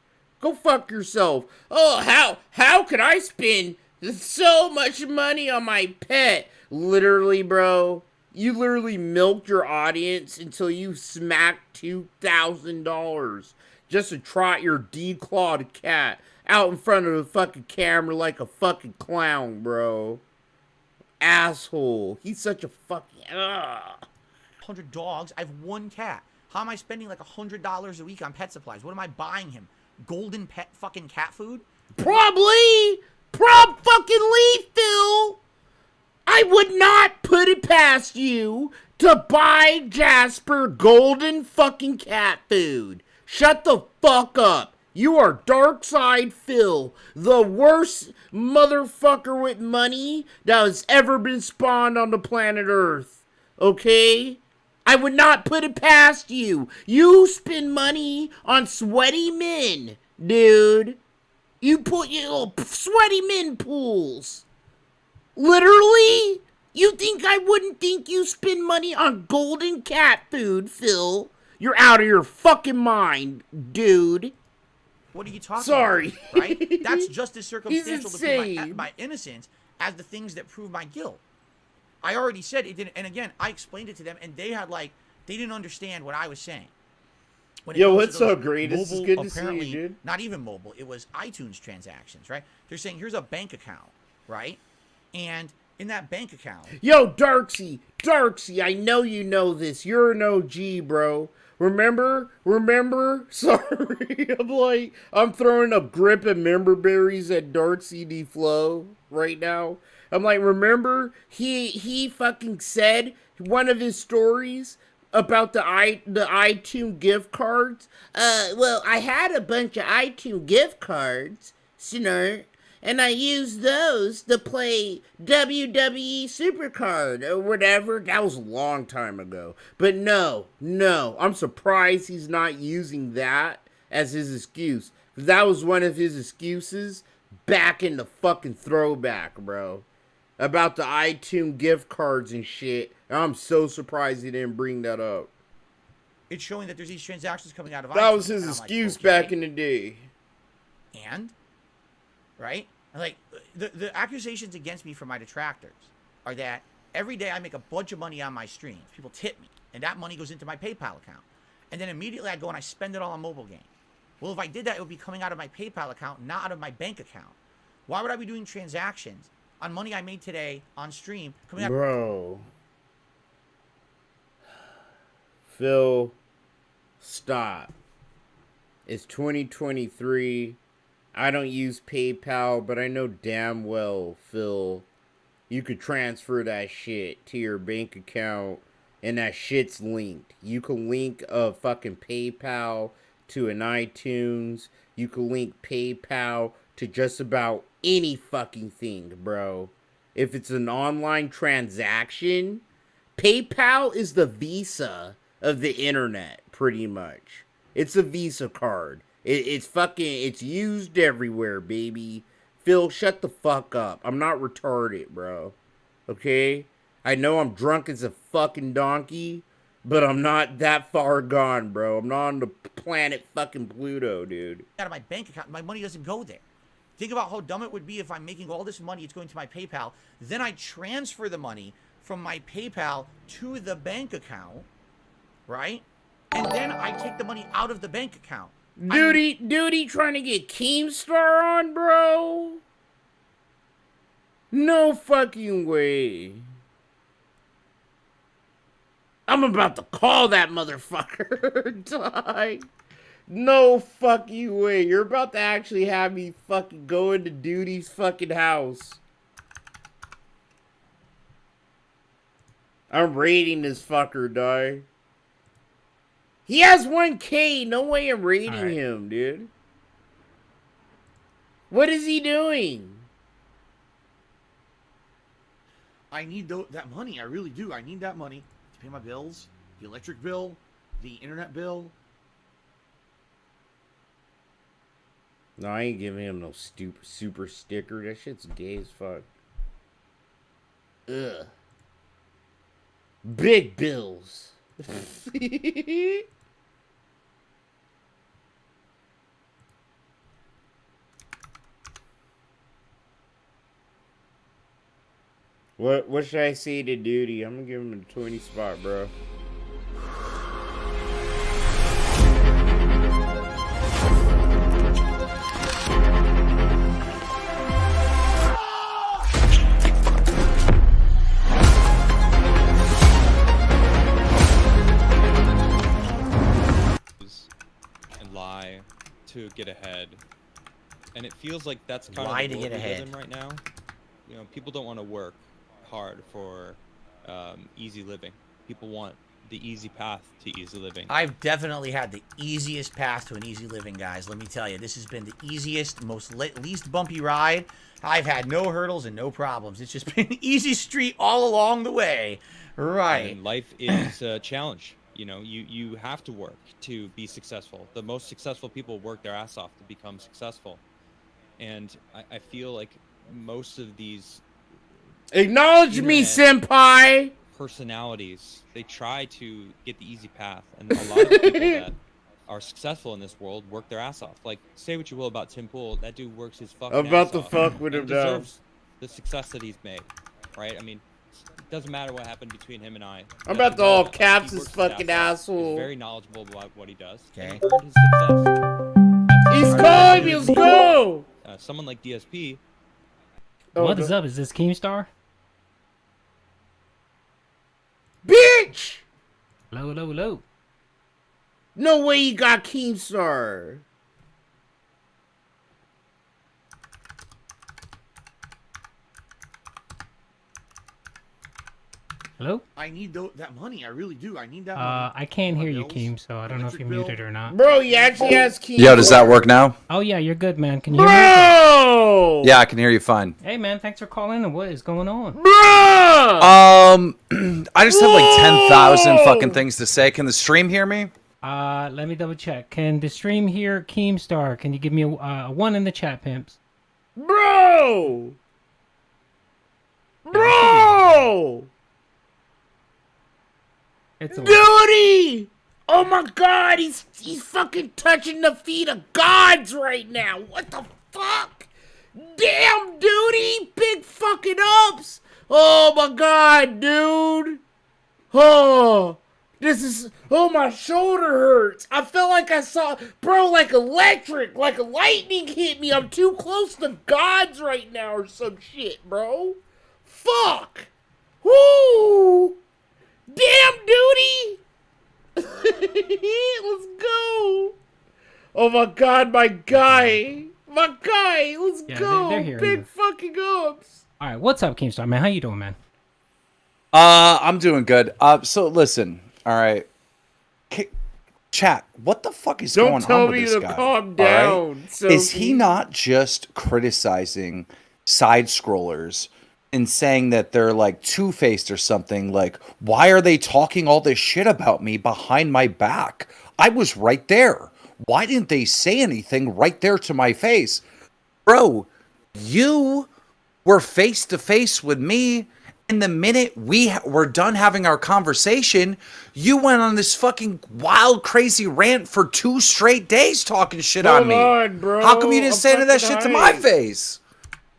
Go fuck yourself. Oh, how could I spend so much money on my pet? Literally, bro. You literally milked your audience until you smacked $2,000 just to trot your declawed cat out in front of the fucking camera like a fucking clown, bro. Asshole. He's such a fucking... 100 dogs. I have one cat. How am I spending like $100 a week on pet supplies? What am I buying him? Golden pet fucking cat food? Probably! Phil! I would not put it past you to buy Jasper golden fucking cat food. Shut the fuck up. You are Dark Side Phil, the worst motherfucker with money that has ever been spawned on the planet Earth. Okay? I would not put it past you. You spend money on sweaty men, dude. You put your little sweaty men pools. Literally? You think I wouldn't think you spend money on golden cat food, Phil? You're out of your fucking mind, dude. What are you talking Sorry. about? Right? That's just as circumstantial to prove insane. my innocence as the things that prove my guilt. I already said it didn't, and again, I explained it to them, and they didn't understand what I was saying. Yo, what's up, great? This is good to see you, dude. Not even mobile, it was iTunes transactions, right? They're saying, here's a bank account, right? And in that bank account... Yo, Darksy, I know you know this. You're an OG, bro. Remember? Sorry, I'm throwing a grip of member berries at Darksy D Flow right now. I'm like, remember? He fucking said one of his stories about the iTunes gift cards. Well, I had a bunch of iTunes gift cards, Snort, and I used those to play WWE Supercard or whatever. That was a long time ago. But no, I'm surprised he's not using that as his excuse. That was one of his excuses back in the fucking throwback, bro. About the iTunes gift cards and shit. I'm so surprised he didn't bring that up. It's showing that there's these transactions coming out of that iTunes. was his excuse like, okay. back in the day. And? Right? Like, the accusations against me from my detractors are that every day I make a bunch of money on my streams. People tip me. And that money goes into my PayPal account. And then immediately I go and I spend it all on mobile games. Well, if I did that, it would be coming out of my PayPal account, not out of my bank account. Why would I be doing transactions on money I made today on stream coming out? Bro. Phil, stop. It's 2023. I don't use PayPal, but I know damn well, Phil, you could transfer that shit to your bank account and that shit's linked. You can link a fucking PayPal to an iTunes. You can link PayPal to just about any fucking thing, bro. If it's an online transaction, PayPal is the Visa of the internet, pretty much. It's a Visa card. It's used everywhere, baby. Phil, shut the fuck up. I'm not retarded, bro. Okay? I know I'm drunk as a fucking donkey, but I'm not that far gone, bro. I'm not on the planet fucking Pluto, dude. Out of my bank account, my money doesn't go there. Think about how dumb it would be if I'm making all this money, it's going to my PayPal, then I transfer the money from my PayPal to the bank account, right? And then I take the money out of the bank account. Duty trying to get Keemstar on, bro? No fucking way. I'm about to call that motherfucker. Die. No fucking way. You're about to actually have me fucking go into Duty's fucking house. I'm raiding this fucker, dog. He has 1K. No way I'm raiding him, dude. What is he doing? I need that money. I really do. I need that money to pay my bills, the electric bill, the internet bill. No, I ain't giving him no super sticker. That shit's gay as fuck. Ugh. Big bills. What should I say to Duty? I'm gonna give him a 20 spot, bro. And lie to get ahead, and it feels like that's kind Lie of the to world get we live ahead in right now. You know, people don't want to work hard for easy living. People want the easy path to easy living. I've definitely had the easiest path to an easy living, guys. Let me tell you, this has been the easiest, least bumpy ride. I've had no hurdles and no problems. It's just been an easy street all along the way. Right. And life is a challenge. You know, you have to work to be successful. The most successful people work their ass off to become successful. And I feel like most of these acknowledge me, senpai. Personalities, they try to get the easy path, and a lot of the people that are successful in this world work their ass off. Like, say what you will about Tim Pool, that dude works his fucking I'm about ass to off fuck with him and now. deserves the success that he's made, right? I mean, it doesn't matter what happened between him and I. I'm about to all caps He his works fucking ass off. asshole. He's very knowledgeable about what he does. Okay. And he earned his success. He's calling, let's go! Someone like DSP. What is up? Is this Keemstar? Bitch! Low. No way you got Keemstar. Hello? I need that money. I really do. I need that money. I can't My hear you, bills, Keem, so I don't know if you're muted or not. Bro, he actually has Keemstar. Yo, does that work now? Oh, yeah, you're good, man. Can you hear me? Bro! Yeah, I can hear you fine. Hey, man, thanks for calling. And what is going on? Bro! I just have like 10,000 fucking things to say. Can the stream hear me? Let me double check. Can the stream hear Keemstar? Can you give me a one in the chat, pimps? Bro! Bro! It's a Duty! Oh my god, he's fucking touching the feet of gods right now. What the fuck? Damn, Duty! Big fucking ups! Oh my god, dude! Oh, this is... Oh, my shoulder hurts. I felt like I saw... Bro, like electric, like a lightning hit me. I'm too close to gods right now or some shit, bro. Fuck! Woo! Damn, Duty! Let's go! Oh my god, my guy! My guy! Let's go! they're hearing Big you. fucking ups! All right, what's up, Keemstar, man? How you doing, man? I'm doing good. So listen, all right. Chat, what the fuck is Don't going tell on with me this to guy? calm all right? down, Is he Sophie. not just criticizing side scrollers and saying that they're like two-faced or something? Like, why are they talking all this shit about me behind my back? I was right there. Why didn't they say anything right there to my face? Bro, you were face to face with me, and the minute we were done having our conversation, you went on this fucking wild, crazy rant for 2 straight days talking shit on me. on, bro. How come you didn't I'm say any of that fucking shit to my hyped. face?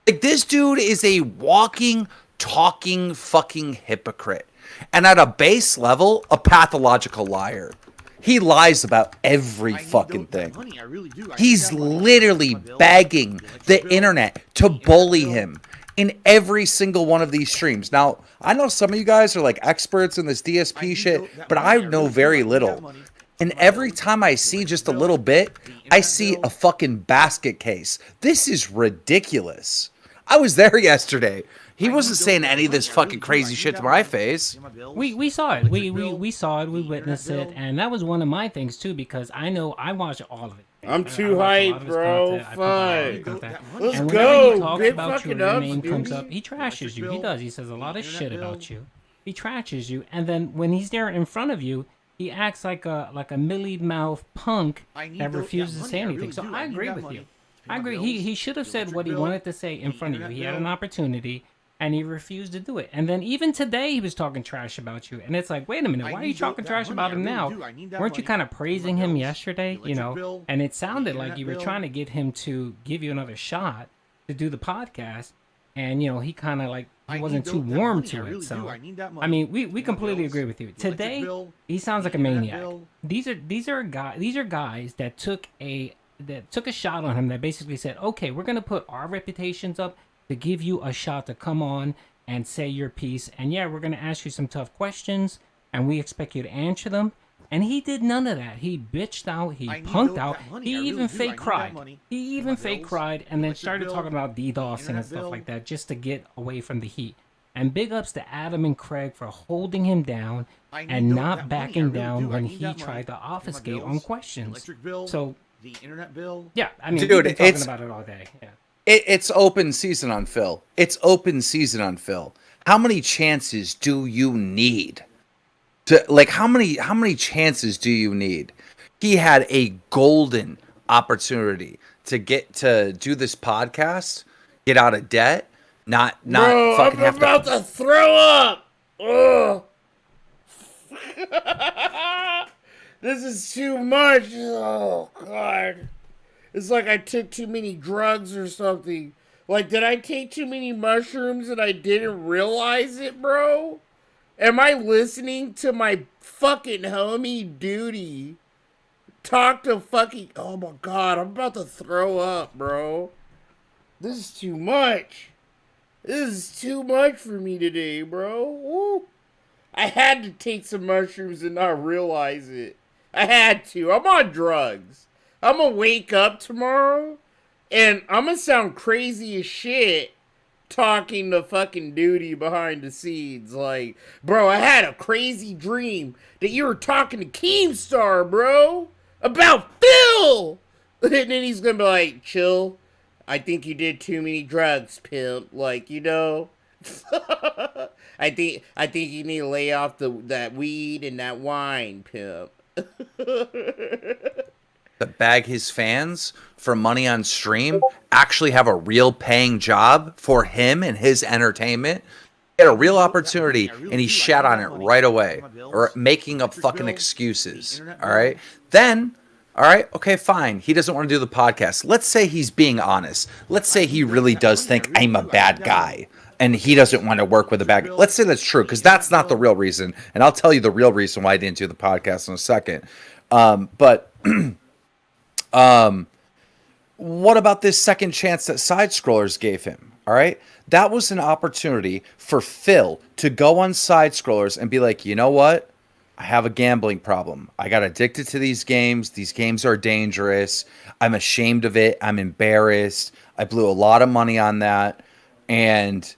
Like, this dude is a walking, talking fucking hypocrite. And at a base level, a pathological liar. He lies about every fucking thing. Money. I really do. He's literally begging the internet to bully him in every single one of these streams. Now, I know some of you guys are like experts in this DSP shit, but I know very little. And every time I see just a little bit, I see a fucking basket case. This is ridiculous. I was there yesterday. He wasn't saying any of this fucking crazy shit to my face. We saw it. We saw it. We witnessed it, and that was one of my things too, because I know I watch all of it. I'm too I watch a lot hyped, of his bro. content. I put a lot of his Fuck. content. Let's And go. whenever he talks Big about you, fucking your ups, name comes dude. up. He trashes you. He does. He says a lot of shit about you. He trashes you, and then when he's there in front of you, he acts like a mealy mouth punk that refuses to say anything. So I agree with you. I agree. He should have said what he wanted to say in front of you. He had an opportunity, and he refused to do it. And then even today, he was talking trash about you. And it's like, wait a minute, why are you talking trash about him now? Weren't you kind of praising him yesterday? You know, and it sounded like you were trying to get him to give you another shot to do the podcast. And you know, he kind of like he wasn't too warm to it. So I mean, we completely agree with you. Today, he sounds like a maniac. These are guys that took a shot on him, that basically said, okay, we're gonna put our reputations up to give you a shot to come on and say your piece, and yeah, we're gonna ask you some tough questions, and we expect you to answer them. And he did none of that. He bitched out, he punked out, he even fake cried. He even fake cried, and then started talking about DDoSing and stuff like that just to get away from the heat. And big ups to Adam and Craig for holding him down and not backing down when he tried to obfuscate on questions. So the internet bill. Yeah, I mean, dude, we've been talking about it all day. Yeah. It's open season on Phil. It's open season on Phil. How many chances do you need? How many chances do you need? He had a golden opportunity to do this podcast, get out of debt, not Bro, fucking I'm about to throw up. Ugh. This is too much. Oh God. It's like I took too many drugs or something. Like, did I take too many mushrooms and I didn't realize it, bro? Am I listening to my fucking homie Duty talk to fucking... Oh my God, I'm about to throw up, bro. This is too much. This is too much for me today, bro. Woo. I had to take some mushrooms and not realize it. I had to. I'm on drugs. I'm gonna wake up tomorrow and I'm gonna sound crazy as shit talking to fucking Duty behind the scenes. Like, bro, I had a crazy dream that you were talking to Keemstar, bro, about Phil. And then he's gonna be like, chill. I think you did too many drugs, pimp. Like, you know. I think you need to lay off that weed and that wine, pimp. To bag his fans for money on stream, actually have a real paying job for him and his entertainment. He had a real opportunity and he shat on it right away, or making up fucking excuses. All right. Then, all right, okay, fine. He doesn't want to do the podcast. Let's say he's being honest. Let's say he really does think I'm a bad guy and he doesn't want to work with a bad guy. Let's say that's true, because that's not the real reason. And I'll tell you the real reason why I didn't do the podcast in a second. But what about this second chance that Side Scrollers gave him? All right, that was an opportunity for Phil to go on Side Scrollers and be like, you know what? I have a gambling problem. I got addicted to these games. These games are dangerous. I'm ashamed of it. I'm embarrassed. I blew a lot of money on that. And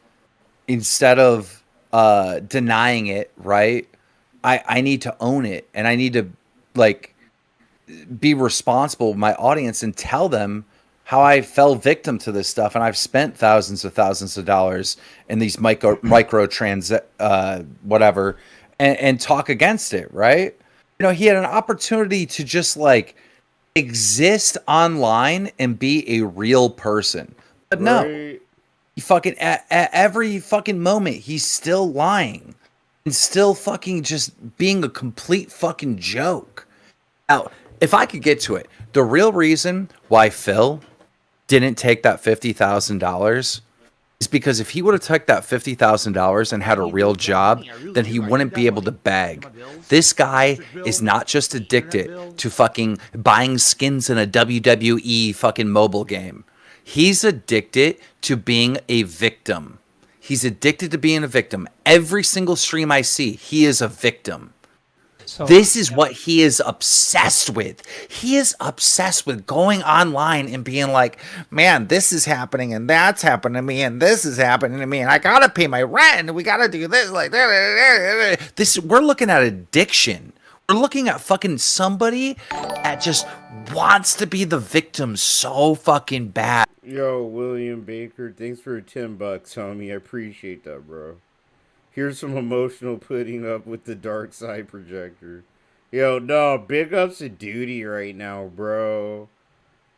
instead of denying it, right, I need to own it. And I need to, like, be responsible with my audience and tell them how I fell victim to this stuff. And I've spent thousands of dollars in these micro whatever, and talk against it, right? You know, he had an opportunity to just like exist online and be a real person. But no, he fucking at every fucking moment, he's still lying and still fucking just being a complete fucking joke. Now, if I could get to it, the real reason why Phil didn't take that $50,000 is because if he would have took that $50,000 and had a real job, then he wouldn't be able to beg. This guy is not just addicted to fucking buying skins in a WWE fucking mobile game. He's addicted to being a victim. He's addicted to being a victim. Every single stream I see, he is a victim. So This is what he is obsessed with. He is obsessed with going online and being like, man, this is happening and that's happening to me and this is happening to me and I gotta pay my rent and we gotta do this like this. We're looking at addiction. We're looking at fucking somebody that just wants to be the victim so fucking bad. Yo, William Baker, thanks for $10, homie. I appreciate that, bro. Here's some emotional putting up with the dark side projector. Yo, no, big ups to Duty right now, bro.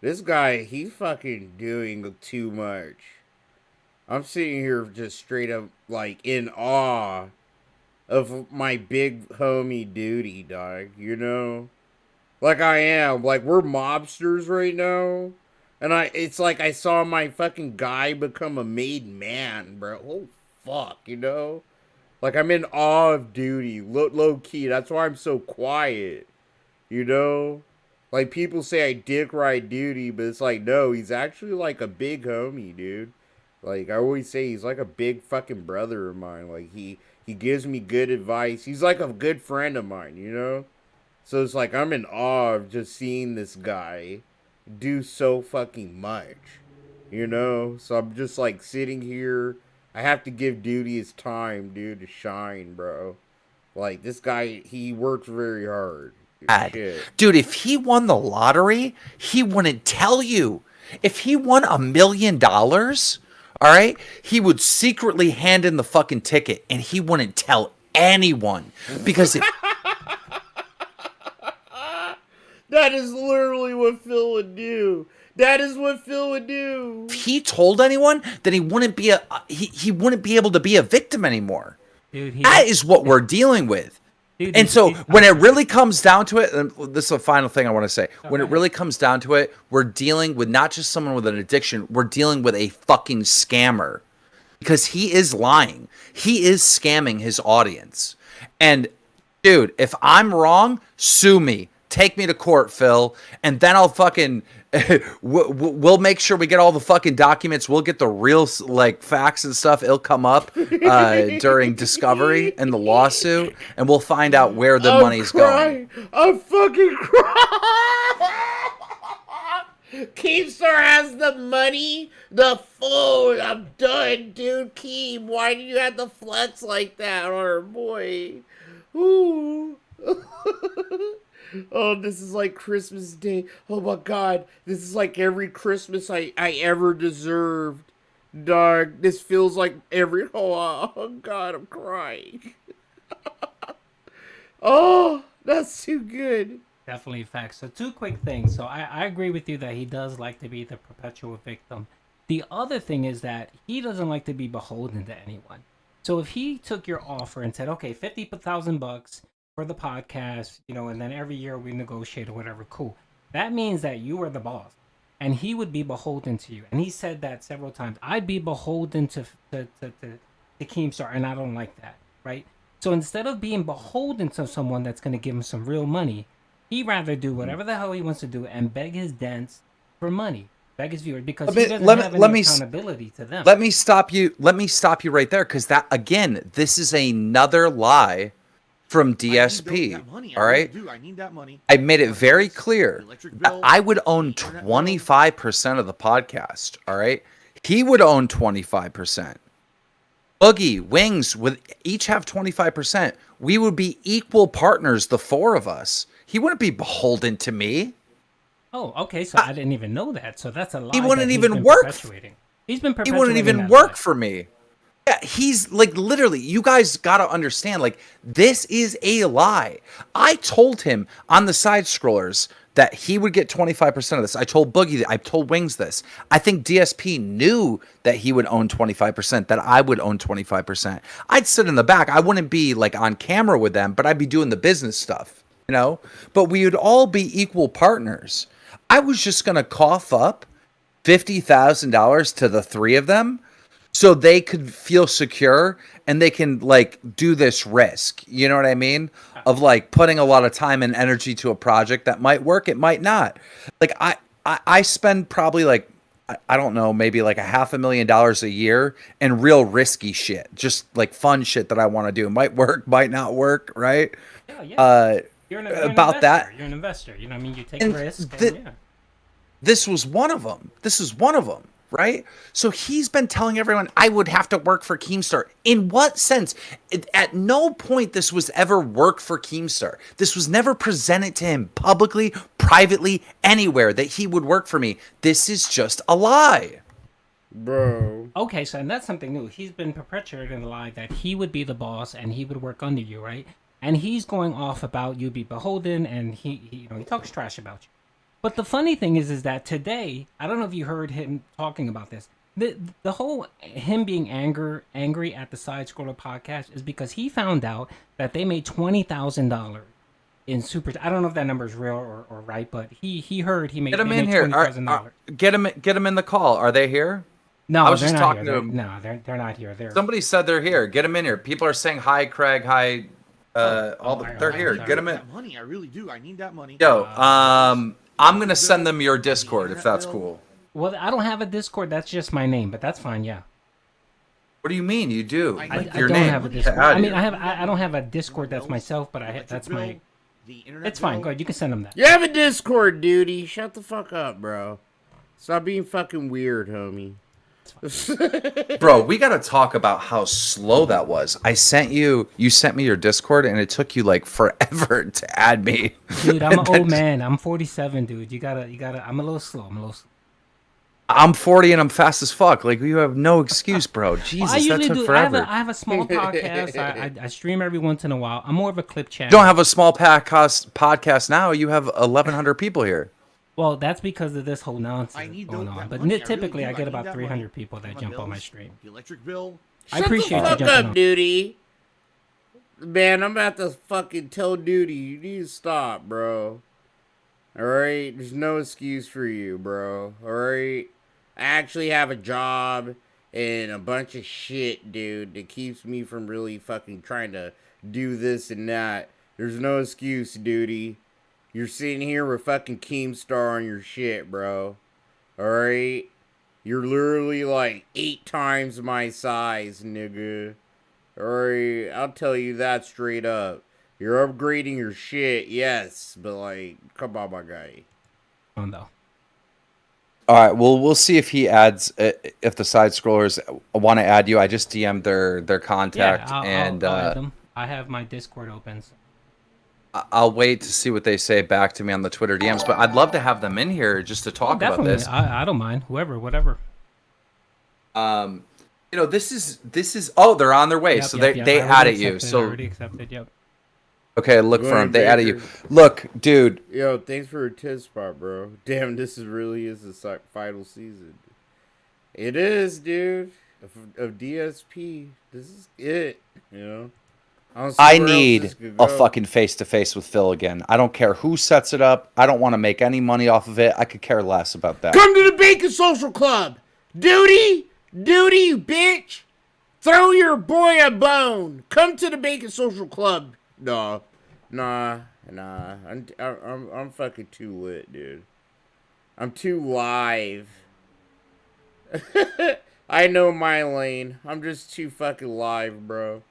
This guy, he's fucking doing too much. I'm sitting here just straight up, like, in awe of my big homie Duty, dog, you know? Like I am. Like, we're mobsters right now. And it's like I saw my fucking guy become a made man, bro. Oh, fuck, you know? Like, I'm in awe of Duty. Low key. That's why I'm so quiet. You know? Like, people say I dick ride Duty, but it's like, no, he's actually like a big homie, dude. Like, I always say he's like a big fucking brother of mine. Like, he gives me good advice. He's like a good friend of mine, you know? So it's like, I'm in awe of just seeing this guy do so fucking much. You know? So I'm just like sitting here. I have to give Duty his time, dude, to shine, bro. Like, this guy, he works very hard. Shit. Dude, if he won the lottery, he wouldn't tell you. If he won $1 million, all right, he would secretly hand in the fucking ticket and he wouldn't tell anyone. Because that is literally what Phil would do. That is what Phil would do. If he told anyone, then he wouldn't be he wouldn't be able to be a victim anymore. Dude, that is what we're dealing with. Dude, and so when it really comes down to it, and this is the final thing I want to say. When it really comes down to it, we're dealing with not just someone with an addiction, we're dealing with a fucking scammer. Because he is lying. He is scamming his audience. And dude, if I'm wrong, sue me. Take me to court, Phil, and then I'll fucking we'll make sure we get all the fucking documents. We'll get the real like facts and stuff. It'll come up during discovery and the lawsuit, and we'll find out where the money's going. I'm fucking crying. Keemstar has the money, the phone. I'm done, dude. Keem, why did you have to flex like that on our boy? Ooh. Oh, this is like Christmas Day. Oh my God, this is like every Christmas I ever deserved. Dog, this feels like every... Oh God, I'm crying. Oh, that's too good. Definitely facts. So 2 quick things. So I agree with you that he does like to be the perpetual victim. The other thing is that he doesn't like to be beholden to anyone. So if he took your offer and said, okay, $50,000 for the podcast, you know, and then every year we negotiate or whatever, cool. That means that you are the boss, and he would be beholden to you. And he said that several times. I'd be beholden to Keemstar, and I don't like that, right? So instead of being beholden to someone that's going to give him some real money, he'd rather do whatever the hell he wants to do and beg his dents for money, beg his viewers, because he doesn't have any accountability to them. Let me stop you right there, because that, again, this is another lie from DSP, all right? I need that money. I made it very clear that I would own 25% of the podcast, all right? He would own 25%. Boogie, Wings would each have 25%. We would be equal partners, the 4 of us. He wouldn't be beholden to me. Oh, okay, so I didn't even know that. So that's a lie. He wouldn't that even work. He's been perpetuating. He wouldn't even work for me. Yeah, he's like, literally, you guys gotta understand, like, this is a lie. I told him on the side scrollers that he would get 25% of this. I told Boogie, I told Wings this. I think DSP knew that he would own 25%, that I would own 25%. I'd sit in the back. I wouldn't be like on camera with them, but I'd be doing the business stuff, you know? But we would all be equal partners. I was just gonna cough up $50,000 to the 3 of them, so they could feel secure and they can like do this risk. You know what I mean? Of like putting a lot of time and energy to a project that might work, it might not. Like I spend probably like I don't know, maybe like $500,000 a year and real risky shit, just like fun shit that I want to do. Might work, might not work, right? Yeah. You're an About investor. that. You're an investor. You know what I mean? You take And risk. yeah. This was one of them. Right? So he's been telling everyone I would have to work for Keemstar. In what sense? At no point this was ever work for Keemstar. This was never presented to him publicly, privately, anywhere that he would work for me. This is just a lie. Bro. Okay, so and that's something new. He's been perpetuating the lie that he would be the boss and he would work under you, right? And he's going off about you be beholden, and he talks trash about you. But the funny thing is that today, I don't know if you heard him talking about this. The whole him being angry at the Side Scroller podcast is because he found out that they made $20,000 in super. I don't know if that number is real or right, but he heard he made. Get him in here. Get him in the call. Are they here? No, I was they're just not talking here. to him. No, they're not here. Somebody said they're here. Get them in here. People are saying hi, Craig. Hi. They're here. Get them in. Money, I really do. I need that money. Yo, I'm gonna send them your Discord if that's cool. Well, I don't have a Discord. That's just my name, but that's fine. Yeah. What do you mean? You do? I don't have a Discord. I mean, I don't have a Discord that's myself, but that's my. It's fine. Go ahead. You can send them that. You have a Discord, duty. Shut the fuck up, bro. Stop being fucking weird, homie. Bro, we gotta talk about how slow that was. You sent me your Discord, and it took you like forever to add me. Dude, I'm an old man. I'm 47, dude. You gotta. I'm a little slow. I'm 40 and I'm fast as fuck. Like, you have no excuse, bro. Jesus, that took forever. I have a small podcast. I stream every once in a while. I'm more of a clip channel. You don't have a small podcast now. You have 1,100 people here. Well, that's because of this whole nonsense going on. But typically, I get about 300 people that jump on my stream. The electric bill. I appreciate you jumping up, on. duty. Man, I'm about to fucking tell duty. You need to stop, bro. Alright? There's no excuse for you, bro. Alright? I actually have a job and a bunch of shit, dude, that keeps me from really fucking trying to do this and that. There's no excuse, duty. You're sitting here with fucking Keemstar on your shit, bro. Alright? You're literally like 8 times my size, nigga. Alright? I'll tell you that straight up. You're upgrading your shit, yes, but like, come on, my guy. Oh, no. All right, well, we'll see if he adds, if the side scrollers want to add you. I just DM'd their contact, I'll add them. I have my Discord open. So. I'll wait to see what they say back to me on the Twitter DMs, but I'd love to have them in here just to talk about this. I don't mind. Whatever. This is. Oh, they're on their way, so they added you. So already accepted. Yep. Okay, look for them. They added you. Look, dude. Yo, thanks for a tip spot, bro. Damn, this really is the final season. It is, dude. Of DSP. This is it, you know? I need a fucking face-to-face with Phil again. I don't care who sets it up. I don't want to make any money off of it. I could care less about that. Come to the Bacon Social Club! Duty, you bitch! Throw your boy a bone! Come to the Bacon Social Club! Nah. I'm fucking too lit, dude. I'm too live. I know my lane. I'm just too fucking live, bro.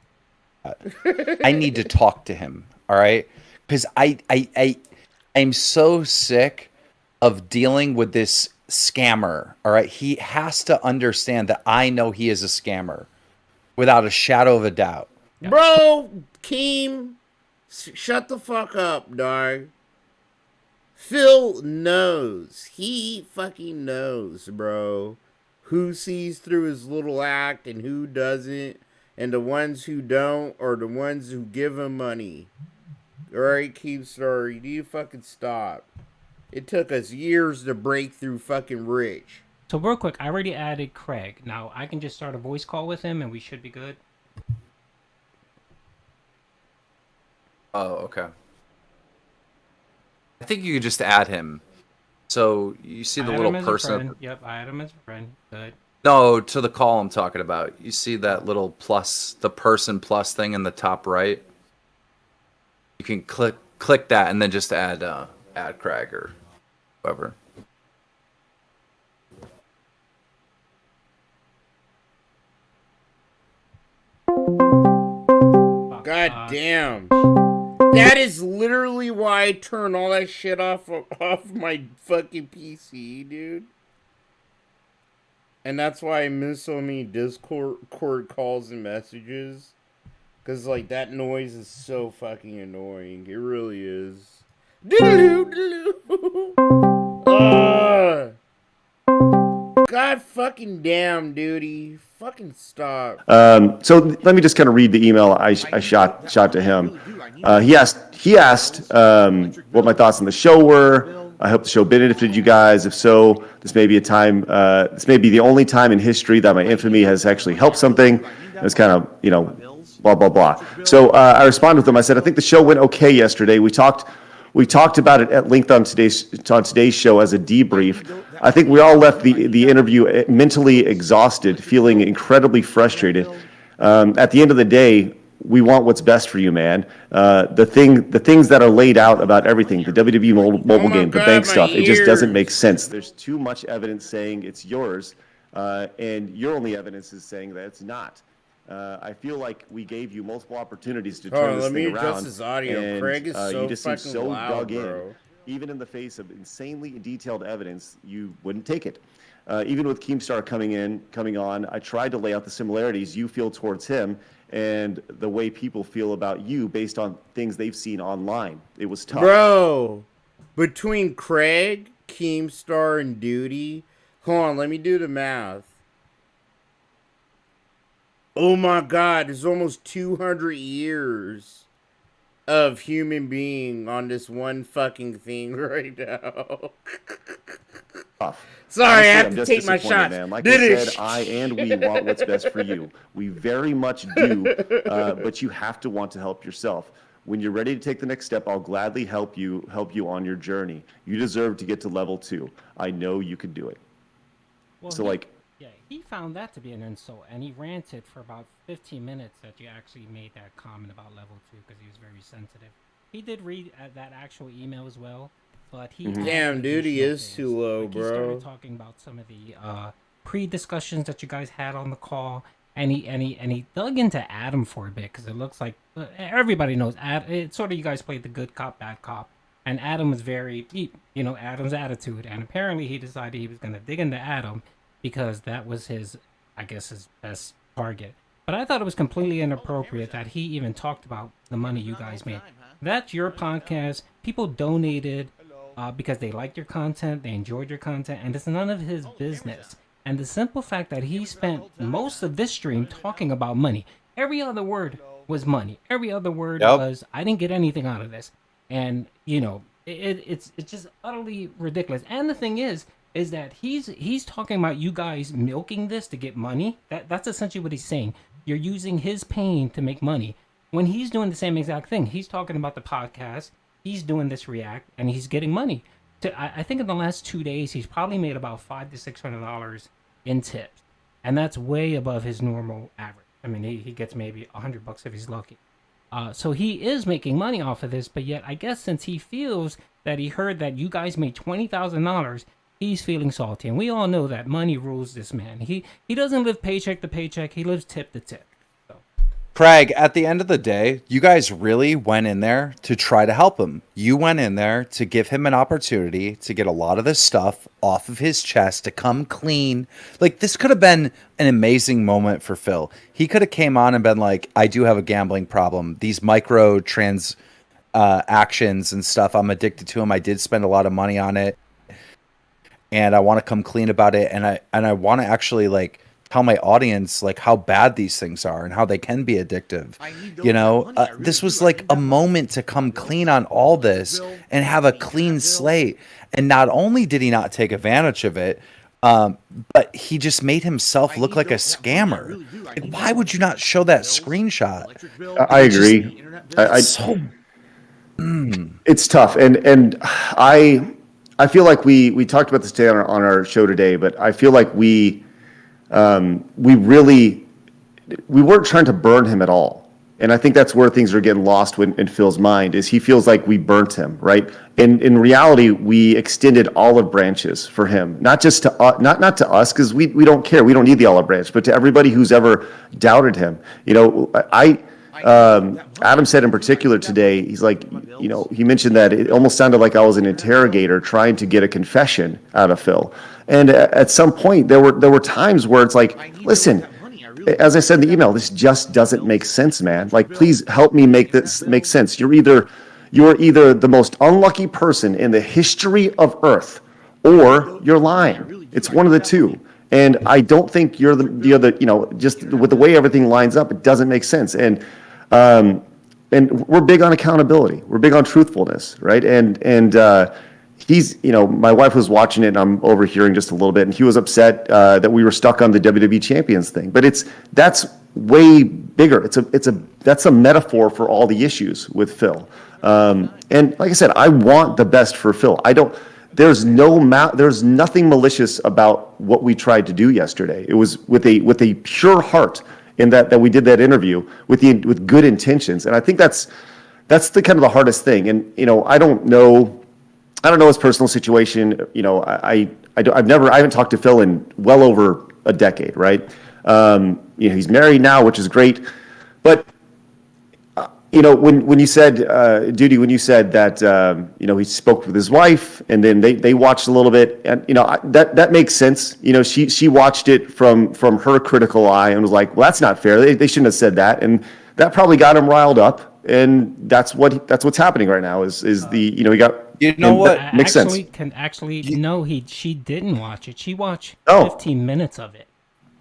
I need to talk to him, all right? Because I'm so sick of dealing with this scammer, all right? He has to understand that I know he is a scammer without a shadow of a doubt. Bro, Keem, shut the fuck up, dog. Phil knows. He fucking knows, bro. Who sees through his little act and who doesn't. And the ones who don't are the ones who give him money. Alright, Keemstar, you need to fucking stop. It took us years to break through fucking Rich. So real quick, I already added Craig. Now I can just start a voice call with him and we should be good. Oh, okay. I think you could just add him. So you see the little person. Yep, I add him as a friend. Good. No, to the call I'm talking about. You see that little plus, the person plus thing in the top right? You can click that and then just add Craig or whoever. God damn. That is literally why I turn all that shit off my fucking PC, dude. And that's why I miss so many Discord calls and messages. Because, like, that noise is so fucking annoying. It really is. God fucking damn, dude. Fucking stop. So let me just kind of read the email I shot to him. He asked what my thoughts on the show were. I hope the show benefited you guys. If so, this may be this may be the only time in history that my infamy has actually helped something. It's kind of, blah, blah, blah. So I responded with him. I said, I think the show went okay yesterday. We talked about it at length on today's show as a debrief. I think we all left the interview mentally exhausted, feeling incredibly frustrated. At the end of the day, we want what's best for you, man. The things that are laid out about everything, the WWE mobile game, the bank stuff, it just doesn't make sense. There's too much evidence saying it's yours, and your only evidence is saying that it's not. I feel like we gave you multiple opportunities to turn this thing around. Adjust his audio. And, Craig is so you just seem fucking so loud, dug bro. in. Even in the face of insanely detailed evidence, you wouldn't take it. Even with Keemstar coming on, I tried to lay out the similarities you feel towards him and the way people feel about you based on things they've seen online. It was tough. Bro, between Craig, Keemstar, and Duty, hold on, let me do the math. Oh my God, there's almost 200 years of human being on this one fucking thing right now. Sorry, I have to take my shots. Man. Like I said, I and we want what's best for you. We very much do, but you have to want to help yourself. When you're ready to take the next step, I'll gladly help you on your journey. You deserve to get to level 2. I know you can do it. Well, so, yeah, he found that to be an insult, and he ranted for about 15 minutes that you actually made that comment about level 2 because he was very sensitive. He did read that actual email as well, but he damn, dude, he is too low, bro. He started talking about some of the pre-discussions that you guys had on the call, and he dug into Adam for a bit because it looks like everybody knows it's sort of you guys played the good cop, bad cop, and Adam was very Adam's attitude, and apparently he decided he was going to dig into Adam because that was his best target. But I thought it was completely inappropriate that he even talked about the money you guys made. That's your podcast. People donated because they liked your content, they enjoyed your content, and it's none of his business. And the simple fact that he spent most of this stream talking about money, every other word was money. Every other word was, I didn't get anything out of this. And, it's just utterly ridiculous. And the thing is that he's talking about you guys milking this to get money. That's essentially what he's saying. You're using his pain to make money. When he's doing the same exact thing, he's talking about the podcast, he's doing this react, and he's getting money. I think in the last 2 days, he's probably made about $500 to $600 in tips. And that's way above his normal average. I mean, he gets maybe $100 if he's lucky. So he is making money off of this, but yet I guess since he feels that he heard that you guys made $20,000, he's feeling salty. And we all know that money rules this man. He doesn't live paycheck to paycheck. He lives tip to tip. Craig, at the end of the day, you guys really went in there to try to help him. You went in there to give him an opportunity to get a lot of this stuff off of his chest, to come clean. Like, this could have been an amazing moment for Phil. He could have came on and been like, I do have a gambling problem. These micro actions and stuff, I'm addicted to them. I did spend a lot of money on it. And I want to come clean about it. And I want to actually, like, tell my audience like how bad these things are and how they can be addictive. This was like a moment to come clean on all this and have a clean slate. And not only did he not take advantage of it, but he just made himself look like a scammer. Like, why would you not show that screenshot? I agree. It's tough, and I feel like we talked about this today on our show today, but I feel like we weren't trying to burn him at all. And I think that's where things are getting lost in Phil's mind, is he feels like we burnt him, right? And in reality, we extended olive branches for him, not just to not to us, because we don't care, we don't need the olive branch, but to everybody who's ever doubted him. Adam said in particular today, he's like, he mentioned that it almost sounded like I was an interrogator trying to get a confession out of Phil. And at some point, there were times where it's like, listen, as I said in the email, this just doesn't make sense, man. Like, please help me make this make sense. You're either the most unlucky person in the history of Earth, or you're lying. It's one of the two. And I don't think you're the other, just with the way everything lines up, it doesn't make sense. And we're big on accountability. We're big on truthfulness, right? And he's, my wife was watching it, and I'm overhearing just a little bit, and he was upset that we were stuck on the WWE Champions thing. But that's way bigger. That's a metaphor for all the issues with Phil. And like I said, I want the best for Phil. There's nothing malicious about what we tried to do yesterday. It was with a pure heart in that we did that interview with good intentions. And I think that's the kind of the hardest thing. And I don't know his personal situation. I haven't talked to Phil in well over a decade, right? He's married now, which is great. But when you said, Duty, when you said that, he spoke with his wife, and then they watched a little bit, and that makes sense. She watched it from her critical eye and was like, well, that's not fair. They shouldn't have said that, and that probably got him riled up. And that's what's happening right now. He got. What makes sense. She didn't watch it. She watched 15 minutes of it.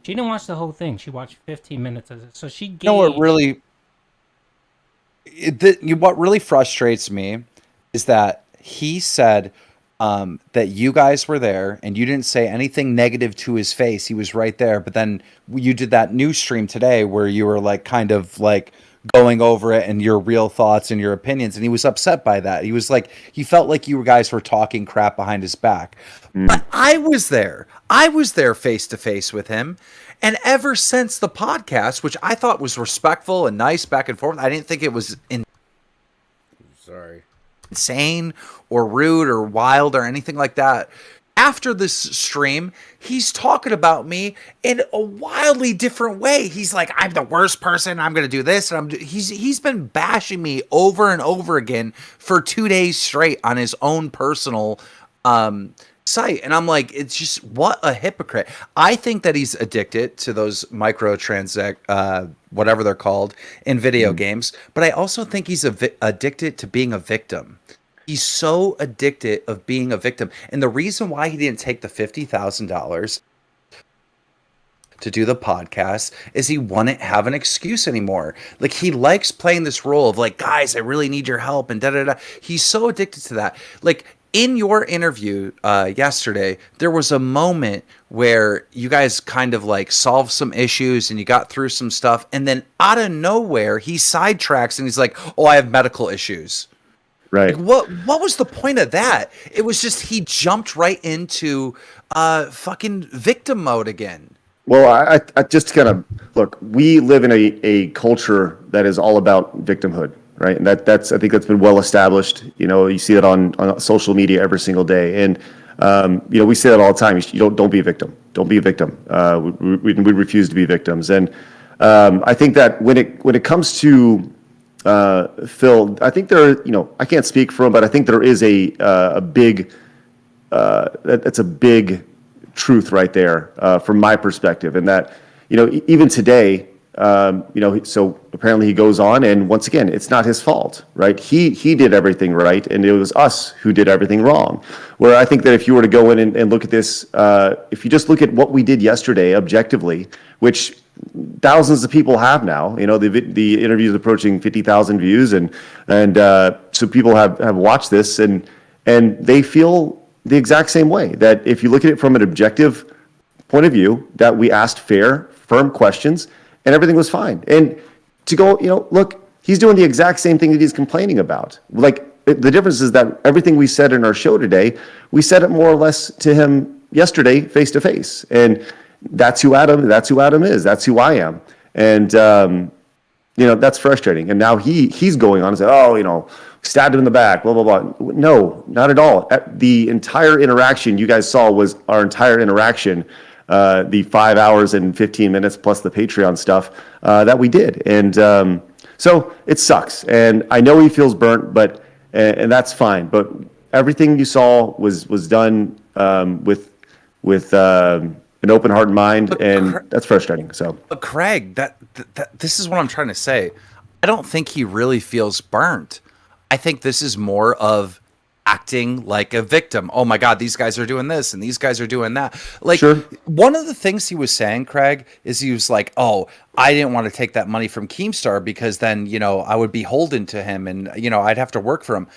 She didn't watch the whole thing. She watched 15 minutes of it. So she gave. What really frustrates me is that he said that you guys were there and you didn't say anything negative to his face. He was right there. But then you did that news stream today where you were like kind of like going over it and your real thoughts and your opinions. And he was upset by that. He was like, he felt like you guys were talking crap behind his back. But I was there. I was there face to face with him. And ever since the podcast, which I thought was respectful and nice back and forth, I didn't think it was insane or rude or wild or anything like that. After this stream, he's talking about me in a wildly different way. He's like, I'm the worst person. I'm going to do this. And he's been bashing me over and over again for 2 days straight on his own personal site. And I'm like, it's just, what a hypocrite. I think that he's addicted to those whatever they're called in video games. But I also think he's addicted to being a victim. He's so addicted of being a victim. And the reason why he didn't take the $50,000 to do the podcast is he wouldn't have an excuse anymore. Like, he likes playing this role of like, guys, I really need your help and da-da-da. He's so addicted to that. Like, in your interview yesterday, there was a moment where you guys kind of like solved some issues and you got through some stuff. And then out of nowhere, he sidetracks and he's like, oh, I have medical issues. Right. Like, what was the point of that? It was just he jumped right into fucking victim mode again. Well, I just kind of look. We live in a culture that is all about victimhood, right? And I think that's been well established. You see that on social media every single day, and we say that all the time. Don't be a victim. Don't be a victim. We refuse to be victims, and I think that when it comes to Phil, I think I can't speak for him, but I think there is a big that's a big truth right there from my perspective, and that even today, so apparently he goes on, and once again, it's not his fault, right? He did everything right, and it was us who did everything wrong. Where I think that if you were to go in and look at this, if you just look at what we did yesterday objectively, which thousands of people have now, the interview is approaching 50,000 views, and so people have watched this, and they feel the exact same way. That if you look at it from an objective point of view, that we asked fair, firm questions, and everything was fine. And to go, look, he's doing the exact same thing that he's complaining about. Like, the difference is that everything we said in our show today, we said it more or less to him yesterday, face to face, and that's who Adam is. That's who I am. And, that's frustrating. And now he's going on and saying, stabbed him in the back, blah, blah, blah. No, not at all. The entire interaction you guys saw was our entire interaction, the 5 hours and 15 minutes plus the Patreon stuff that we did. And So it sucks, and I know he feels burnt, but and that's fine. But everything you saw was done with an open heart and mind, and that's frustrating. So, but Craig, that this is what I'm trying to say. I don't think he really feels burnt. I think this is more of acting like a victim. Oh my God, these guys are doing this and these guys are doing that. Like, sure. One of the things he was saying, Craig, is he was like, oh, I didn't want to take that money from Keemstar because then, I would be beholden to him and, I'd have to work for him.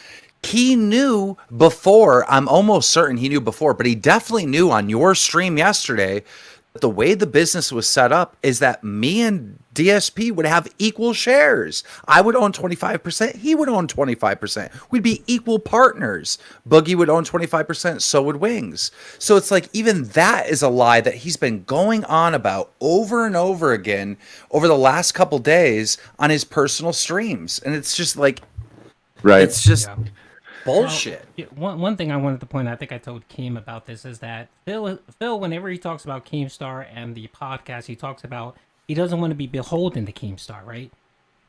He knew before, I'm almost certain he knew before, but he definitely knew on your stream yesterday that the way the business was set up is that me and DSP would have equal shares. I would own 25%. He would own 25%. We'd be equal partners. Boogie would own 25%. So would Wings. So it's like even that is a lie that he's been going on about over and over again over the last couple days on his personal streams. And it's just like, right. It's just... Yeah. Bullshit. Well, one thing I wanted to point out, I think I told Keem about this, is that Phil, whenever he talks about Keemstar and the podcast, he talks about he doesn't want to be beholden to Keemstar, right?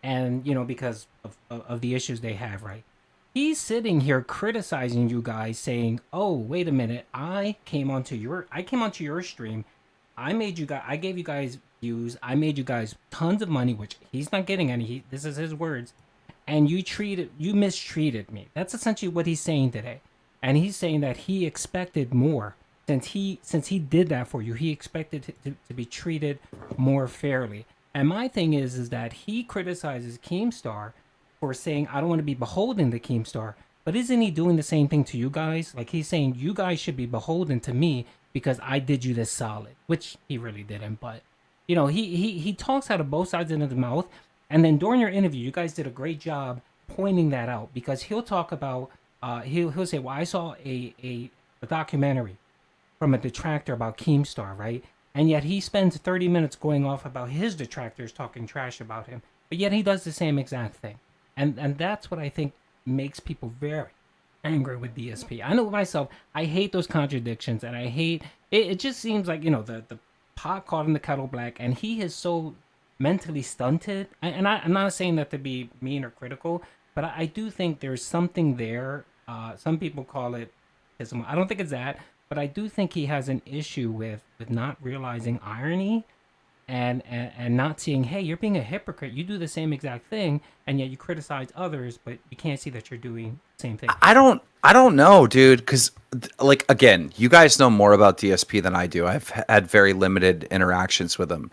And, because of the issues they have, right? He's sitting here criticizing you guys, saying, "Oh, wait a minute, I came onto your stream, I gave you guys views, I made you guys tons of money," which he's not getting any. This is his words. "And you mistreated me." That's essentially what he's saying today. And he's saying that he expected more. Since he did that for you, he expected to be treated more fairly. And my thing is that he criticizes Keemstar for saying, "I don't want to be beholden to Keemstar." But isn't he doing the same thing to you guys? Like, he's saying, you guys should be beholden to me because I did you this solid. Which he really didn't. But, he talks out of both sides of his mouth. And then during your interview, you guys did a great job pointing that out, because he'll talk about, he'll say, "Well, I saw a documentary from a detractor about Keemstar," right? And yet he spends 30 minutes going off about his detractors talking trash about him, but yet he does the same exact thing. And that's what I think makes people very angry with DSP. I know myself, I hate those contradictions, and I hate, it just seems like, the pot caught in the kettle black, and he is so mentally stunted. And I'm not saying that to be mean or critical, but I do think there's something there. Some people call it ism. I don't think it's that, but I do think he has an issue with not realizing irony and not seeing, hey, you're being a hypocrite. You do the same exact thing, and yet you criticize others, but you can't see that you're doing the same thing. I don't know, dude, because like, again, you guys know more about DSP than I do. I've had very limited interactions with him.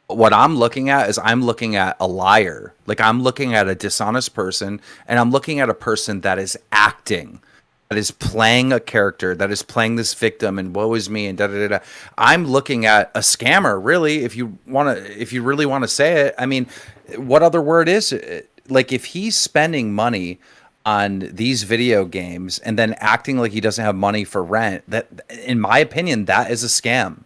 What I'm looking at is I'm looking at a liar. Like, I'm looking at a dishonest person, and I'm looking at a person that is acting, that is playing a character, that is playing this victim and woe is me and da da da da. I'm looking at a scammer, really, if you really want to say it. I mean, what other word is it? Like, if he's spending money on these video games and then acting like he doesn't have money for rent, that, in my opinion, that is a scam.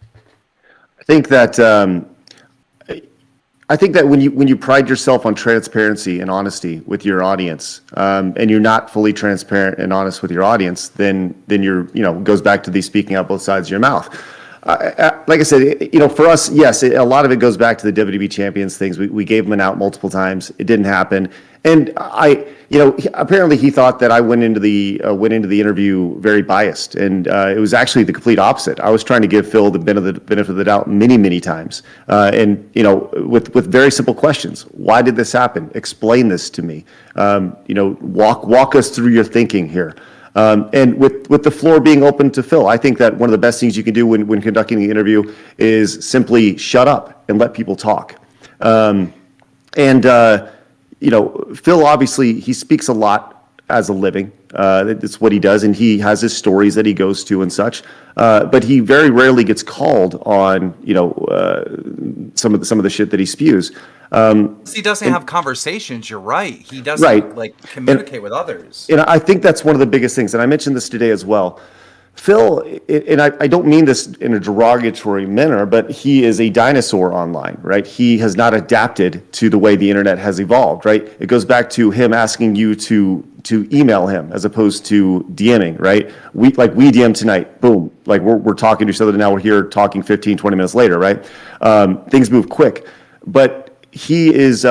I think that when you pride yourself on transparency and honesty with your audience, and you're not fully transparent and honest with your audience, then you're, goes back to the speaking out both sides of your mouth. Like I said, for us, yes, a lot of it goes back to the WWE champions things. We gave him an out multiple times. It didn't happen. And apparently he thought that I went into the interview very biased, and it was actually the complete opposite. I was trying to give Phil the benefit of the doubt many times, and with very simple questions. Why did this happen? Explain this to me. Walk us through your thinking here. And with the floor being open to Phil, I think that one of the best things you can do when conducting the interview is simply shut up and let people talk. Phil, obviously, he speaks a lot as a living. It's what he does, and he has his stories that he goes to and such. But he very rarely gets called on, some of the shit that he spews. He doesn't have conversations. You're right. He doesn't communicate with others. And I think that's one of the biggest things. And I mentioned this today as well. Phil, and I don't mean this in a derogatory manner, but he is a dinosaur online, right? He has not adapted to the way the internet has evolved, right? It goes back to him asking you to email him as opposed to DMing, right? We DM tonight, boom, like we're talking to each other now, we're here talking 15, 20 minutes later, right? Things move quick, but he is,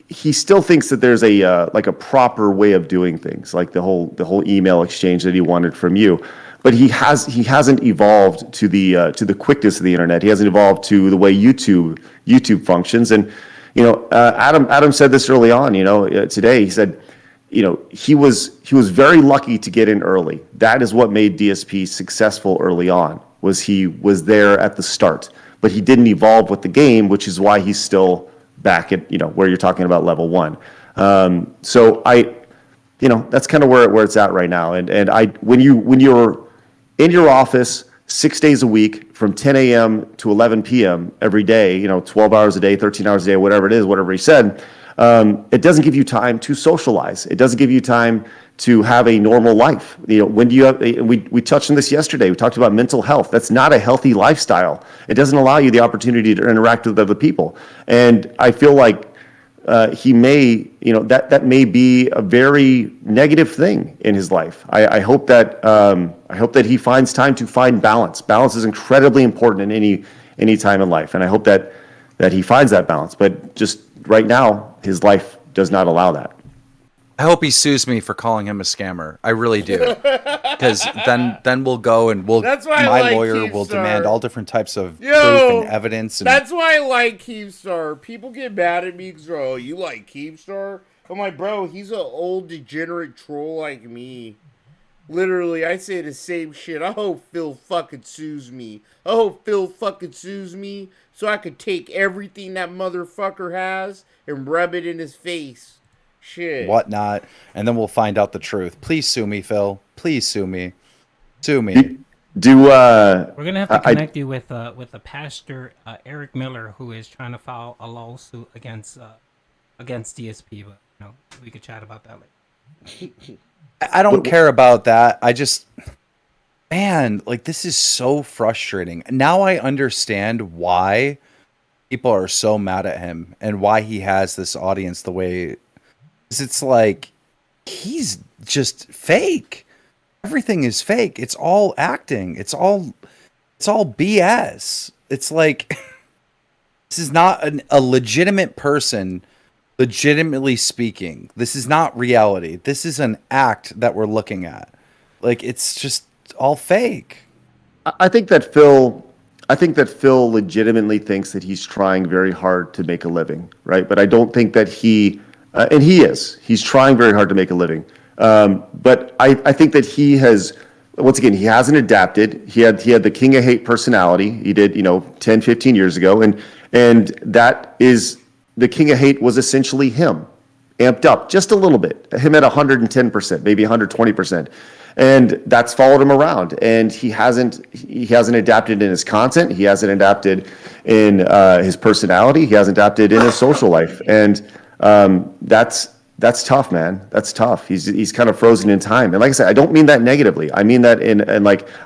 he still thinks that there's a like a proper way of doing things, like the whole email exchange that he wanted from you. But he hasn't evolved to the quickness of the internet. He hasn't evolved to the way YouTube functions. And Adam said this early on. Today he said, he was very lucky to get in early. That is what made DSP successful early on. He was there at the start, but he didn't evolve with the game, which is why he's still back at where you're talking about level 1. So that's kind of where it's at right now. And when you're in your office 6 days a week from 10 a.m. to 11 p.m. every day, 12 hours a day, 13 hours a day, whatever it is, whatever he said, it doesn't give you time to socialize. It doesn't give you time to have a normal life. When do you have? We touched on this yesterday. We talked about mental health. That's not a healthy lifestyle. It doesn't allow you the opportunity to interact with other people. And I feel like he may, that may be a very negative thing in his life. I hope that he finds time to find balance. Balance is incredibly important in any time in life, and I hope that he finds that balance. But just right now, his life does not allow that. I hope he sues me for calling him a scammer. I really do, because then we'll go and my lawyer will demand all different types of proof and evidence. And that's why I like Keemstar. People get mad at me because, oh, you like Keemstar? I'm like, bro, he's an old degenerate troll like me. Literally, I say the same shit. I hope Phil fucking sues me. So I could take everything that motherfucker has and rub it in his face. Shit. Whatnot, and then we'll find out the truth. Please sue me, Phil. Please sue me. Sue me. We're gonna have to connect you with a pastor, Eric Miller, who is trying to file a lawsuit against DSP. But we could chat about that later. I don't care about that. I just, man, like, this is so frustrating. Now I understand why people are so mad at him and why he has this audience the way. It's like he's just fake. Everything is fake. It's all acting. It's all BS. It's like this is not a legitimate person, legitimately speaking. This is not reality. This is an act that we're looking at. Like, it's just all fake. I think that Phil legitimately thinks that he's trying very hard to make a living, right? But I don't think that and he's trying very hard to make a living. But I think that he hasn't adapted. He had the King of Hate personality. He did, 10, 15 years ago. And that is, the King of Hate was essentially him, amped up just a little bit, him at 110%, maybe 120%. And that's followed him around. And he hasn't adapted in his content. He hasn't adapted in his personality. He hasn't adapted in his social life. And that's tough, man. That's tough. He's kind of frozen in time. And like I said, I don't mean that negatively. I mean that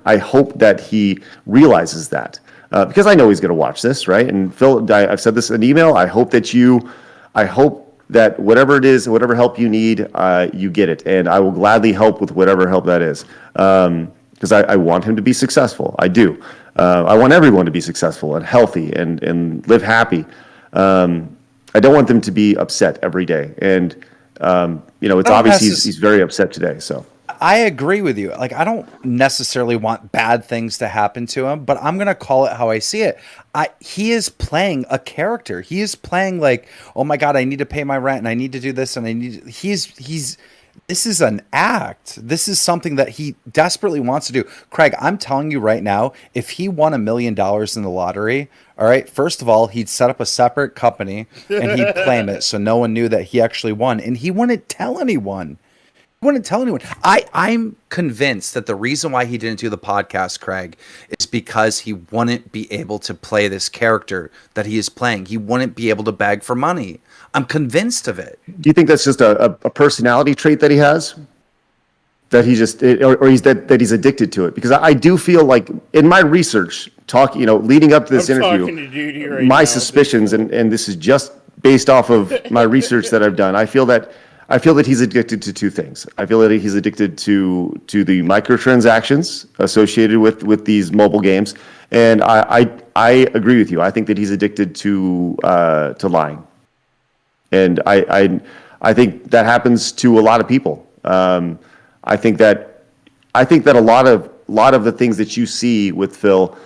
I hope that he realizes that, because I know he's going to watch this, right? And Phil, I've said this in email. I hope that whatever it is, whatever help you need, you get it. And I will gladly help with whatever help that is. Because I want him to be successful. I do. I want everyone to be successful and healthy and live happy. I don't want them to be upset every day. And, it's obvious he's very upset today. So I agree with you. Like, I don't necessarily want bad things to happen to him, but I'm going to call it how I see it. He is playing a character. He is playing like, oh my God, I need to pay my rent and I need to do this. And this is an act. This is something that he desperately wants to do. Craig, I'm telling you right now, if he won $1 million in the lottery, all right, first of all, he'd set up a separate company and he'd claim it so no one knew that he actually won. And he wouldn't tell anyone. I'm convinced that the reason why he didn't do the podcast, Craig, is because he wouldn't be able to play this character that he is playing. He wouldn't be able to beg for money. I'm convinced of it. Do you think that's just a personality trait that he has? That he just, or that he's addicted to it? Because I do feel like in my research, leading up to this interview, my suspicions, and this is just based off of my research that I've done, I feel that he's addicted to two things. I feel that he's addicted to the microtransactions associated with these mobile games, and I agree with you. I think that he's addicted to lying. And I think that happens to a lot of people. I think that a lot of the things that you see with Phil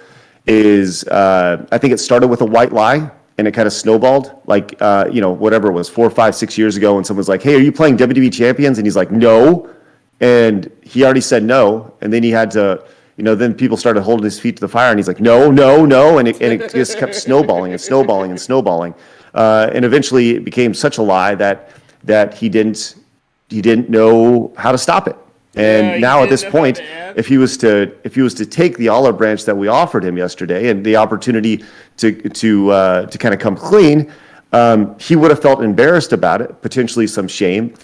is I think it started with a white lie and it kind of snowballed, like whatever it was, 4, 5, 6 years ago, and someone's like, "Hey, are you playing WWE Champions?" And he's like, "No," and he already said no, and then he had to. Then people started holding his feet to the fire, and he's like, "No, no, no," and it just kept snowballing and snowballing and snowballing, and eventually it became such a lie that he didn't know how to stop it. And now at this point, if he was to take the olive branch that we offered him yesterday and the opportunity to kind of come clean, he would have felt embarrassed about it, potentially some shame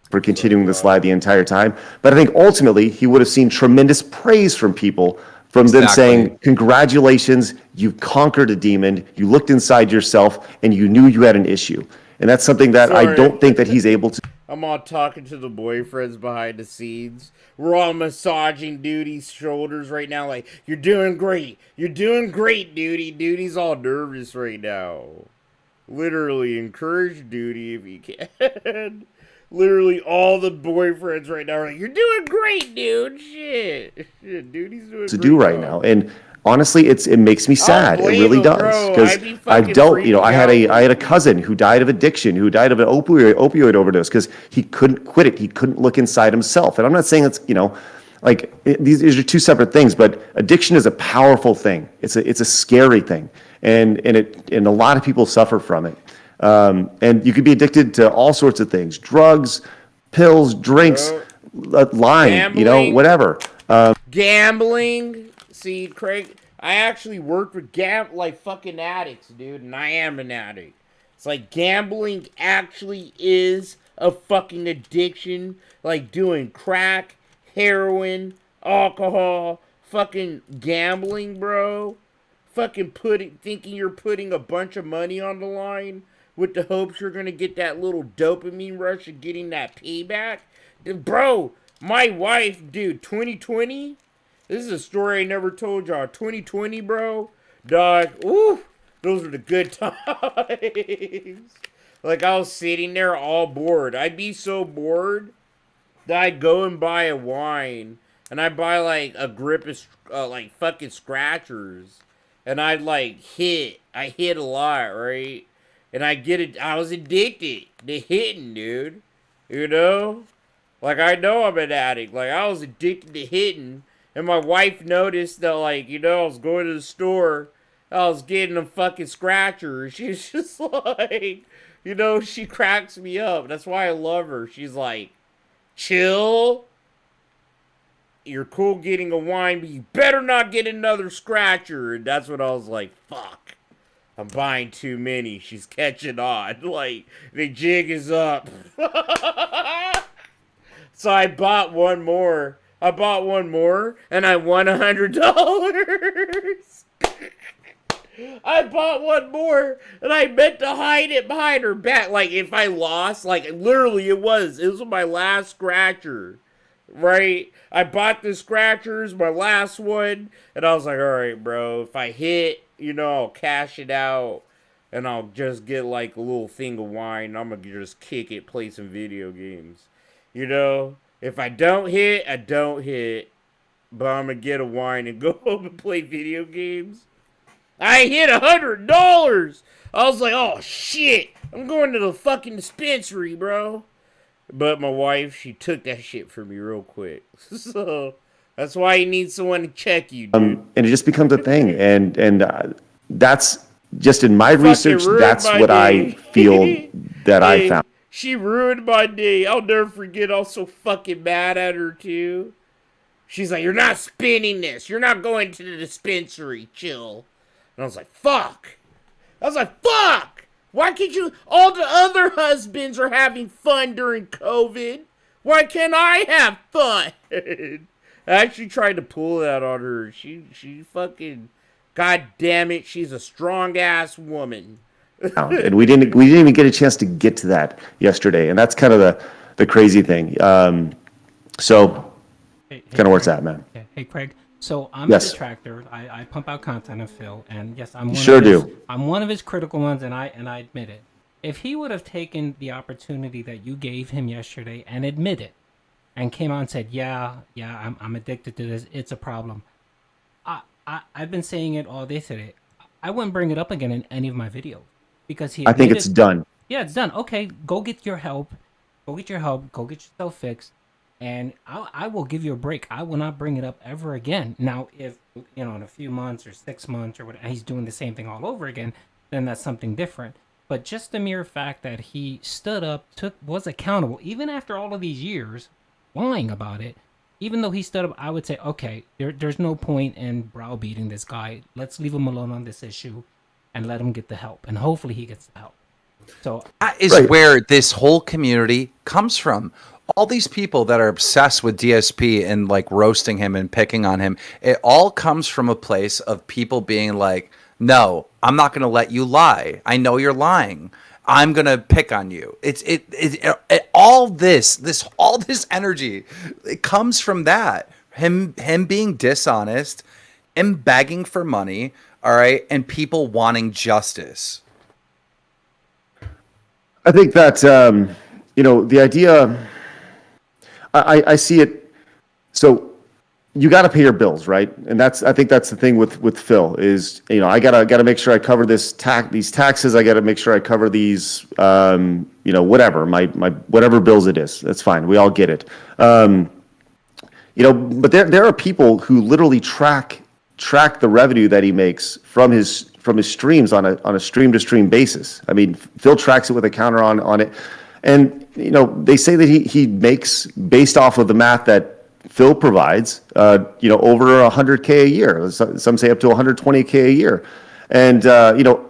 for continuing this lie the entire time. But I think ultimately he would have seen tremendous praise from people, from them saying, "Congratulations, you conquered a demon, you looked inside yourself, and you knew you had an issue." And that's something that I don't think that he's able to. I'm all talking to the boyfriends behind the scenes. We're all massaging Duty's shoulders right now, like, "You're doing great. You're doing great, Duty." Duty's all nervous right now. Literally, encourage Duty if you can. Literally, all the boyfriends right now are like, "You're doing great, dude. Shit. Duty's doing to great do right now." And honestly, it makes me sad. It really does, because I don't. I had a cousin who died of addiction, who died of an opioid overdose because he couldn't quit it. He couldn't look inside himself. And I'm not saying it's these are two separate things, but addiction is a powerful thing. It's a scary thing, and a lot of people suffer from it. And you could be addicted to all sorts of things: drugs, pills, drinks, lying, Gambling. whatever. Gambling. See, Craig, I actually worked with fucking addicts, dude, and I am an addict. It's like gambling actually is a fucking addiction, like doing crack, heroin, alcohol, fucking gambling, bro. Fucking thinking you're putting a bunch of money on the line with the hopes you're gonna get that little dopamine rush of getting that payback. Bro, my wife, dude, 2020... This is a story I never told y'all. 2020, bro. Dog, ooh, those were the good times. Like, I was sitting there all bored. I'd be so bored that I'd go and buy a wine. And I'd buy, like, a grip of, fucking scratchers. And I'd, hit. I hit a lot, right? And I was addicted to hitting, dude. Like, I know I'm an addict. Like, I was addicted to hitting. And my wife noticed that, I was going to the store, I was getting them fucking scratchers. She's just like, she cracks me up. That's why I love her. She's like, "Chill. You're cool getting a wine, but you better not get another scratcher." And that's when I was like, fuck. I'm buying too many. She's catching on. Like, the jig is up. So I bought one more. And I won $100. I bought one more, and I meant to hide it behind her back. Like, if I lost, literally it was my last scratcher, right? I bought the scratchers, my last one, and I was like, all right, bro, if I hit, I'll cash it out, and I'll just get, a little thing of wine. I'm going to just kick it, play some video games, If I don't hit, I don't hit. But I'm going to get a wine and go home and play video games. I hit $100. I was like, oh, shit. I'm going to the fucking dispensary, bro. But my wife, she took that shit from me real quick. So that's why you need someone to check you, dude. And it just becomes a thing. And that's just in my research, that's what I feel that I found. She ruined my day. I'll never forget. I was so fucking mad at her, too. She's like, "You're not spinning this. You're not going to the dispensary. Chill." And I was like, fuck. Why can't you? All the other husbands are having fun during COVID. Why can't I have fun? I actually tried to pull that on her. She fucking, god damn it, she's a strong-ass woman. And we didn't even get a chance to get to that yesterday, and that's kind of the crazy thing. So kind of where it's at, man. Hey, Craig. So I'm a detractor. I pump out content of Phil, and yes, I'm one sure of his, do. I'm one of his critical ones, and I admit it. if he would have taken the opportunity that you gave him yesterday and admitted, and came on and said, yeah, I'm addicted to this. It's a problem. I've been saying it all day today. I wouldn't bring it up again in any of my videos because he. I think it's done. Yeah, it's done. Okay, go get your help. Go get your help. Go get yourself fixed, and I will give you a break. I will not bring it up ever again. Now, if in a few months or 6 months or whatever, he's doing the same thing all over again, then that's something different. But just the mere fact that he stood up, was accountable, even after all of these years, lying about it. Even though he stood up, I would say, okay, there's no point in browbeating this guy. Let's leave him alone on this issue and let him get the help. And hopefully he gets the help. So that is where this whole community comes from. All these people that are obsessed with DSP and like roasting him and picking on him, it all comes from a place of people being like, no, I'm not going to let you lie. I know you're lying. I'm gonna pick on you. All this energy, it comes from that. Him being dishonest, him begging for money, all right, and people wanting justice. I think that the idea. I see it. So you got to pay your bills, right? And I think that's the thing with Phil is, I gotta make sure I cover these taxes. I got to make sure I cover these, whatever my whatever bills it is. That's fine. We all get it. But there are people who literally track the revenue that he makes from his streams on a stream to stream basis. I mean, Phil tracks it with a counter on it, and they say that he makes, based off of the math that Phil provides, over 100K a year. Some say up to 120K a year. And,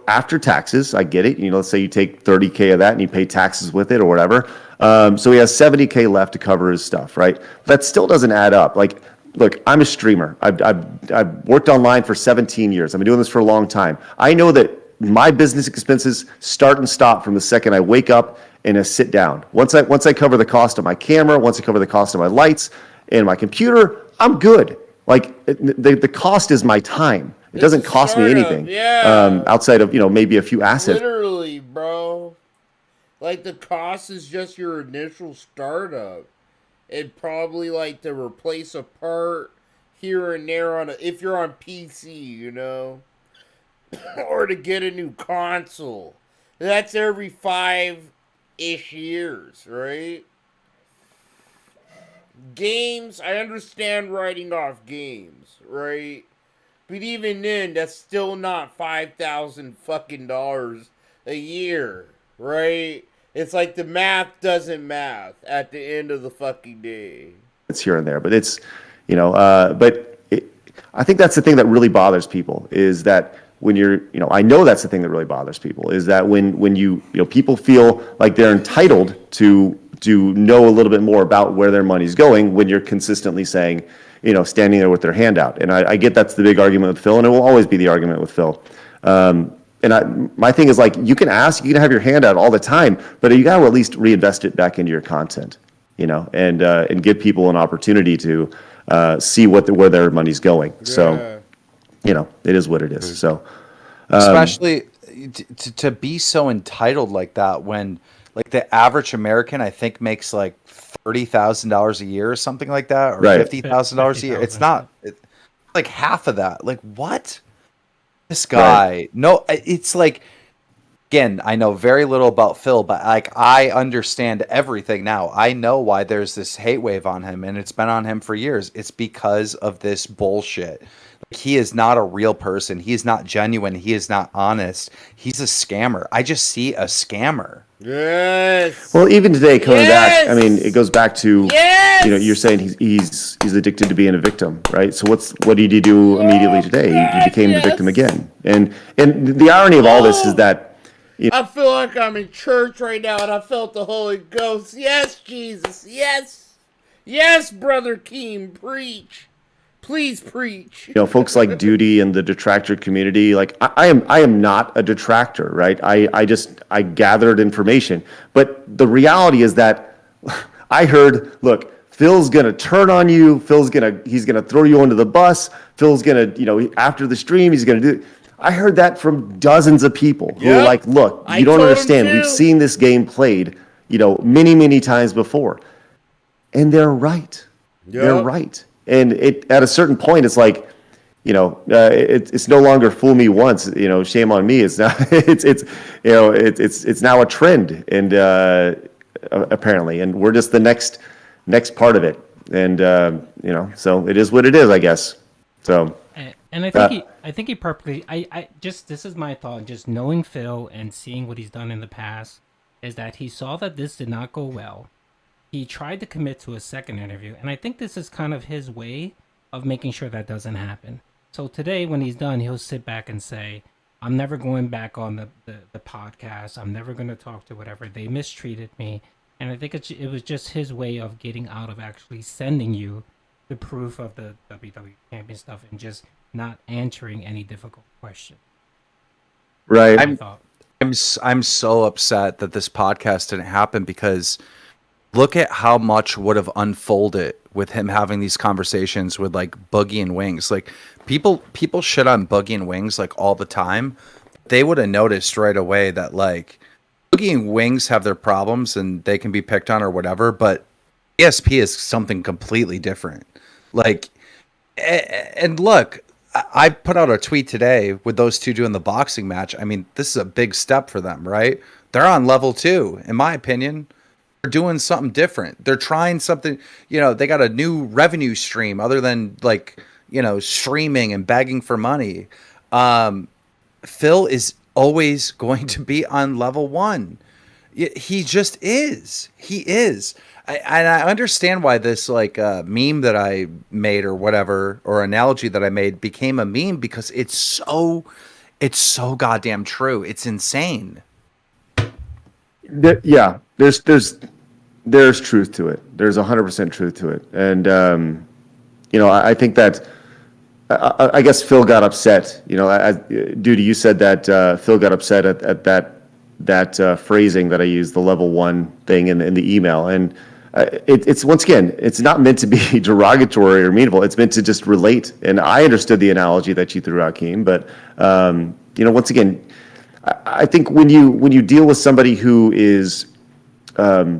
after taxes, I get it. Let's say you take 30K of that and you pay taxes with it or whatever. So he has 70K left to cover his stuff, right? That still doesn't add up. Like, look, I'm a streamer. I've worked online for 17 years. I've been doing this for a long time. I know that my business expenses start and stop from the second I wake up and I sit down. Once I cover the cost of my camera, once I cover the cost of my lights and my computer, I'm good. Like, the cost is my time. It doesn't cost me anything. Yeah. Outside of, maybe a few assets. Literally, bro. Like, the cost is just your initial startup. And probably, like, to replace a part here and there if you're on PC, or to get a new console. That's every 5-ish years, right? Games, I understand writing off games, right? But even then, that's still not $5,000 fucking dollars a year, right? It's like the math doesn't math at the end of the fucking day. It's here and there, but it's, I think that's the thing that really bothers people is that when you're, I know that's the thing that really bothers people is that when people feel like they're entitled to know a little bit more about where their money's going when you're consistently saying, standing there with their hand out. And I get that's the big argument with Phil, and it will always be the argument with Phil. My thing is, like, you can ask, you can have your hand out all the time, but you got to at least reinvest it back into your content, and give people an opportunity to see where their money's going. Yeah. So, it is what it is. So, especially to be so entitled like that when, like, the average American, I think, makes like $30,000 a year or something like that, or right. $50,000 a year. It's like half of that. Like, what? This guy, right. No, it's like, again, I know very little about Phil, but like, I understand everything now. I know why there's this hate wave on him, and it's been on him for years. It's because of this bullshit. Like, he is not a real person. He is not genuine. He is not honest. He's a scammer. I just see a scammer. Yes. Well, even today, coming back, I mean, it goes back to, you're saying he's addicted to being a victim, right? So what did he do immediately today? He became the victim again. And the irony of all this is that, I feel like I'm in church right now, and I felt the Holy Ghost. Yes, Jesus. Yes. Yes, Brother Keem, preach. Please preach. Folks like Duty and the detractor community, like I am not a detractor, right? I gathered information. But the reality is that I heard, look, Phil's gonna turn on you, he's gonna throw you under the bus, Phil's gonna, after the stream, he's gonna do. I heard that from dozens of people who are Yep. like, look, I you don't told 'em understand. We've too. seen this game played, many, many times before. And they're right. They're Yep. right. And at a certain point, it's like, it's no longer fool me once, shame on me. It's now, it's now a trend, and apparently, and we're just the next part of it. And, so it is what it is, I guess. So. And I think he purposely. I just, this is my thought. Just knowing Phil and seeing what he's done in the past, is that he saw that this did not go well. He tried to commit to a second interview, and I think this is kind of his way of making sure that doesn't happen. So today, when he's done, he'll sit back and say, "I'm never going back on the podcast. I'm never going to talk to whatever. They mistreated me." And I think it was just his way of getting out of actually sending you the proof of the WWE champion stuff and just not answering any difficult question. Right. I'm so upset that this podcast didn't happen, because look at how much would have unfolded with him having these conversations with like Boogie and Wings. Like people shit on Boogie and Wings like all the time. They would have noticed right away that like Boogie and Wings have their problems and they can be picked on or whatever, but ESP is something completely different. Like, and look, I put out a tweet today with those two doing the boxing match. I mean, this is a big step for them, right? They're on level 2, in my opinion. They're doing something different. They're trying something, they got a new revenue stream other than like, streaming and begging for money. Phil is always going to be on level 1. He just is. He is. And I understand why this like meme that I made or whatever, or analogy that I made became a meme, because it's so goddamn true. It's insane. Yeah, there's truth to it. There's 100% truth to it. And, I think that, I guess Phil got upset, Duty, you said that Phil got upset at that phrasing that I used, the level 1 thing in the email. And it's once again, it's not meant to be derogatory or meaningful. It's meant to just relate. And I understood the analogy that you threw out, Keem. But once again, I think when you deal with somebody who is, I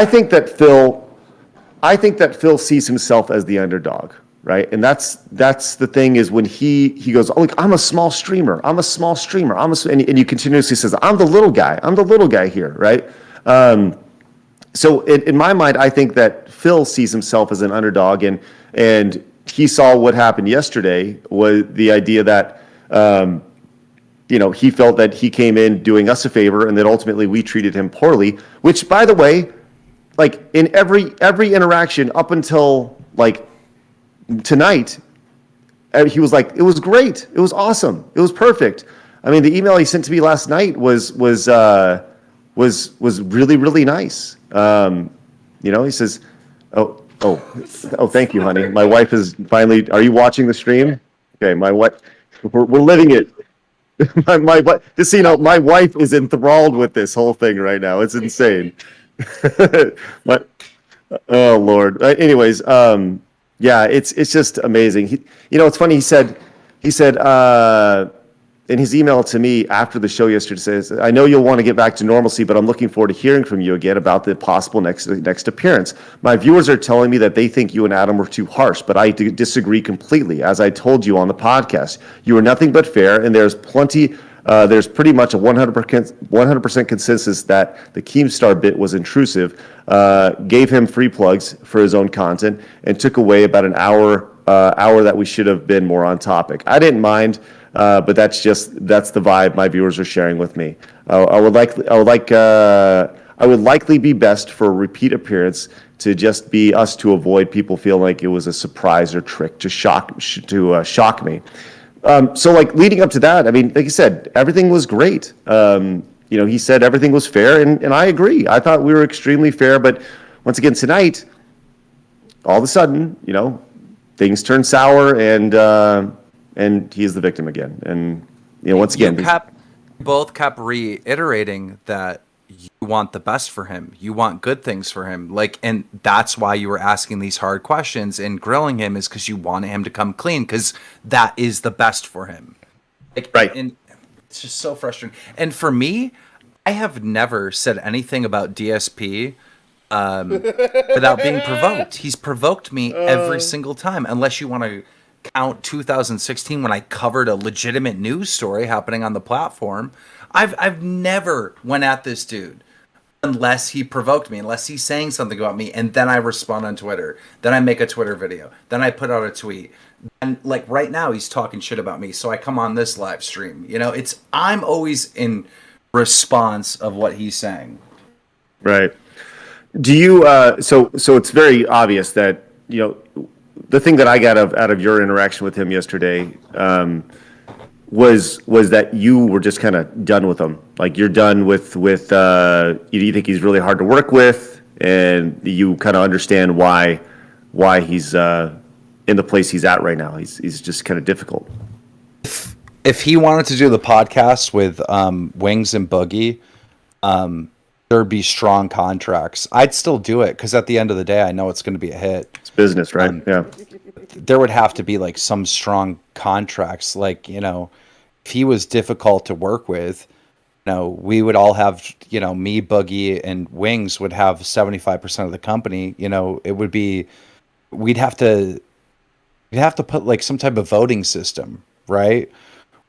think that Phil sees himself as the underdog, right? And that's the thing, is when he goes, "Oh, look, I'm a small streamer. I'm a small streamer. And you continuously says, I'm the little guy here, right? So in my mind, I think that Phil sees himself as an underdog, and he saw what happened yesterday, was the idea that, he felt that he came in doing us a favor, and that ultimately we treated him poorly, which, by the way, like in every interaction up until like tonight, he was like, it was great. It was awesome. It was perfect. I mean, the email he sent to me last night was really, really nice. He says, oh, thank you, honey. My wife is finally, are you watching the stream? Okay. My wife, we're living it. my just so you know, my wife is enthralled with this whole thing right now. It's insane. Oh Lord. Anyways, yeah, it's just amazing. It's funny. He said in his email to me after the show yesterday, says, "I know you'll want to get back to normalcy, but I'm looking forward to hearing from you again about the possible next appearance. My viewers are telling me that they think you and Adam were too harsh, but I disagree completely. As I told you on the podcast, you are nothing but fair, and there's pretty much a 100% consensus that the Keemstar bit was intrusive, gave him free plugs for his own content, and took away about an hour that we should have been more on topic. I didn't mind." But that's the vibe my viewers are sharing with me. I would likely be best for a repeat appearance to just be us, to avoid people feeling like it was a surprise or trick to shock me. So like leading up to that, I mean, like you said, everything was great. He said everything was fair, and I agree. I thought we were extremely fair, but once again tonight, all of a sudden, things turned sour, and he is the victim again. And once again, both kept reiterating that you want the best for him. You want good things for him. Like, and that's why you were asking these hard questions and grilling him, is because you want him to come clean, because that is the best for him. Like, right. And it's just so frustrating. And for me, I have never said anything about DSP without being provoked. He's provoked me every single time, unless you want to count 2016 when I covered a legitimate news story happening on the platform. I've never went at this dude unless he provoked me, unless he's saying something about me, and then I respond on Twitter. Then I make a Twitter video. Then I put out a tweet. And like right now, he's talking shit about me, so I come on this live stream. You know, I'm always in response of what he's saying. Right. Do you? So it's very obvious that, you know, the thing that I got out of your interaction with him yesterday was that you were just kind of done with him. Like, you're done with you think he's really hard to work with, and you kind of understand why he's in the place he's at right now. He's just kind of difficult. If he wanted to do the podcast with Wings and Boogie, there'd be strong contracts. I'd still do it, because at the end of the day, I know it's going to be a hit. It's business, right? Yeah. There would have to be like some strong contracts. Like, you know, if he was difficult to work with, you know, we would all have, you know, me, Boogie, and Wings would have 75% of the company. You know, it would be, we'd have to put like some type of voting system, right?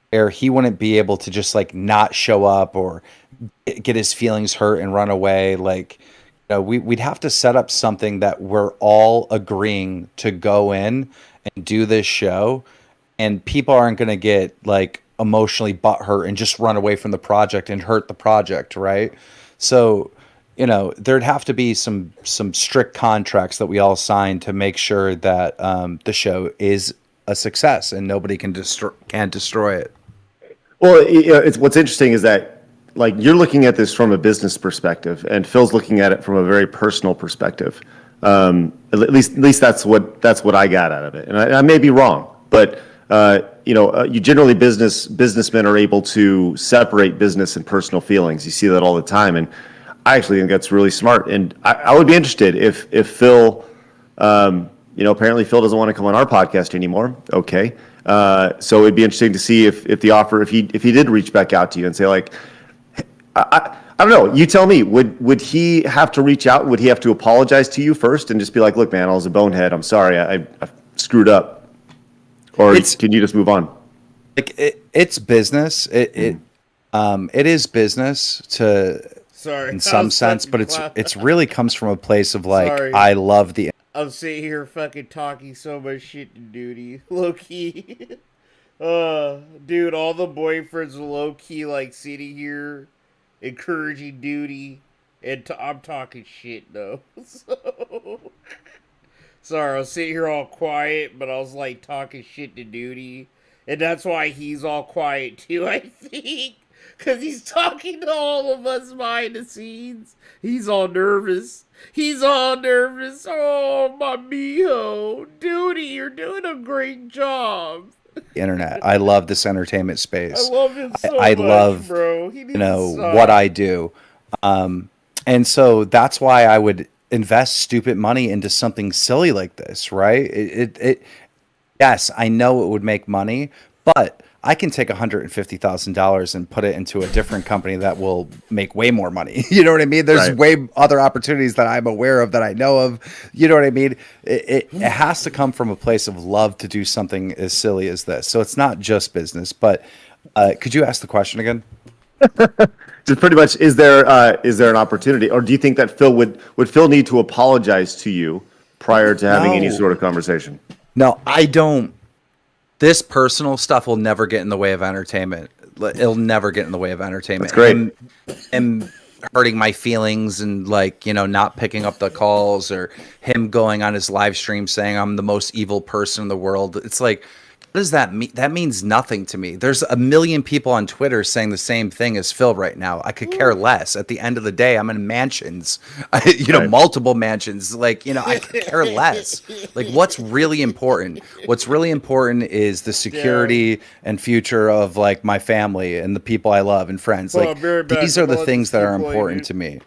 Where he wouldn't be able to just like not show up or get his feelings hurt and run away. Like, you know, we'd have to set up something that we're all agreeing to go in and do this show, and people aren't going to get like emotionally butthurt and just run away from the project and hurt the project, right? So, you know, there'd have to be some strict contracts that we all sign to make sure that the show is a success and nobody can destroy it. Well, it's what's interesting is that, like, you're looking at this from a business perspective, and Phil's looking at it from a very personal perspective. At least that's what I got out of it, and I may be wrong, but you know, you generally businessmen are able to separate business and personal feelings. You see that all the time, and I actually think that's really smart. And I would be interested if Phil, you know, apparently Phil doesn't want to come on our podcast anymore. Okay, so it'd be interesting to see if the offer, if he did reach back out to you and say, like, I don't know. You tell me. Would he have to reach out? Would he have to apologize to you first and just be like, "Look, man, I was a bonehead. I'm sorry. I screwed up." Or can you just move on? Like, it's business. It is business in some sense, but it's really comes from a place of like, sorry. I love the. I'm sitting here fucking talking so much shit to Duty, low key. Dude, all the boyfriends are low key like sitting here, encouraging Duty, and I'm talking shit though. So, sorry, I was sitting here all quiet, but I was like talking shit to Duty, and that's why he's all quiet too, I think, because he's talking to all of us behind the scenes. He's all nervous. Oh, my mijo. Duty, you're doing a great job. Internet. I love this entertainment space. I love him so I much, love, bro. you know, what I do. And so that's why I would invest stupid money into something silly like this, right? Yes, I know it would make money, but I can take $150,000 and put it into a different company that will make way more money. You know what I mean? There's way other opportunities that I'm aware of, that I know of. You know what I mean? It has to come from a place of love to do something as silly as this. So it's not just business. But could you ask the question again? Just pretty much, is there an opportunity, or do you think that Phil would Phil need to apologize to you prior to having any sort of conversation? No, I don't. This personal stuff will never get in the way of entertainment. It'll never get in the way of entertainment. That's great. And hurting my feelings and, like, you know, not picking up the calls, or him going on his live stream saying I'm the most evil person in the world. It's like, What does that mean? That means nothing to me. There's a million people on Twitter saying the same thing as Phil right now. I could care less. At the end of the day, I'm in mansions, multiple mansions. Like, I could care less. Like, what's really important? What's really important is the security and future of like my family and the people I love and friends. Like, these are the things that are important to me.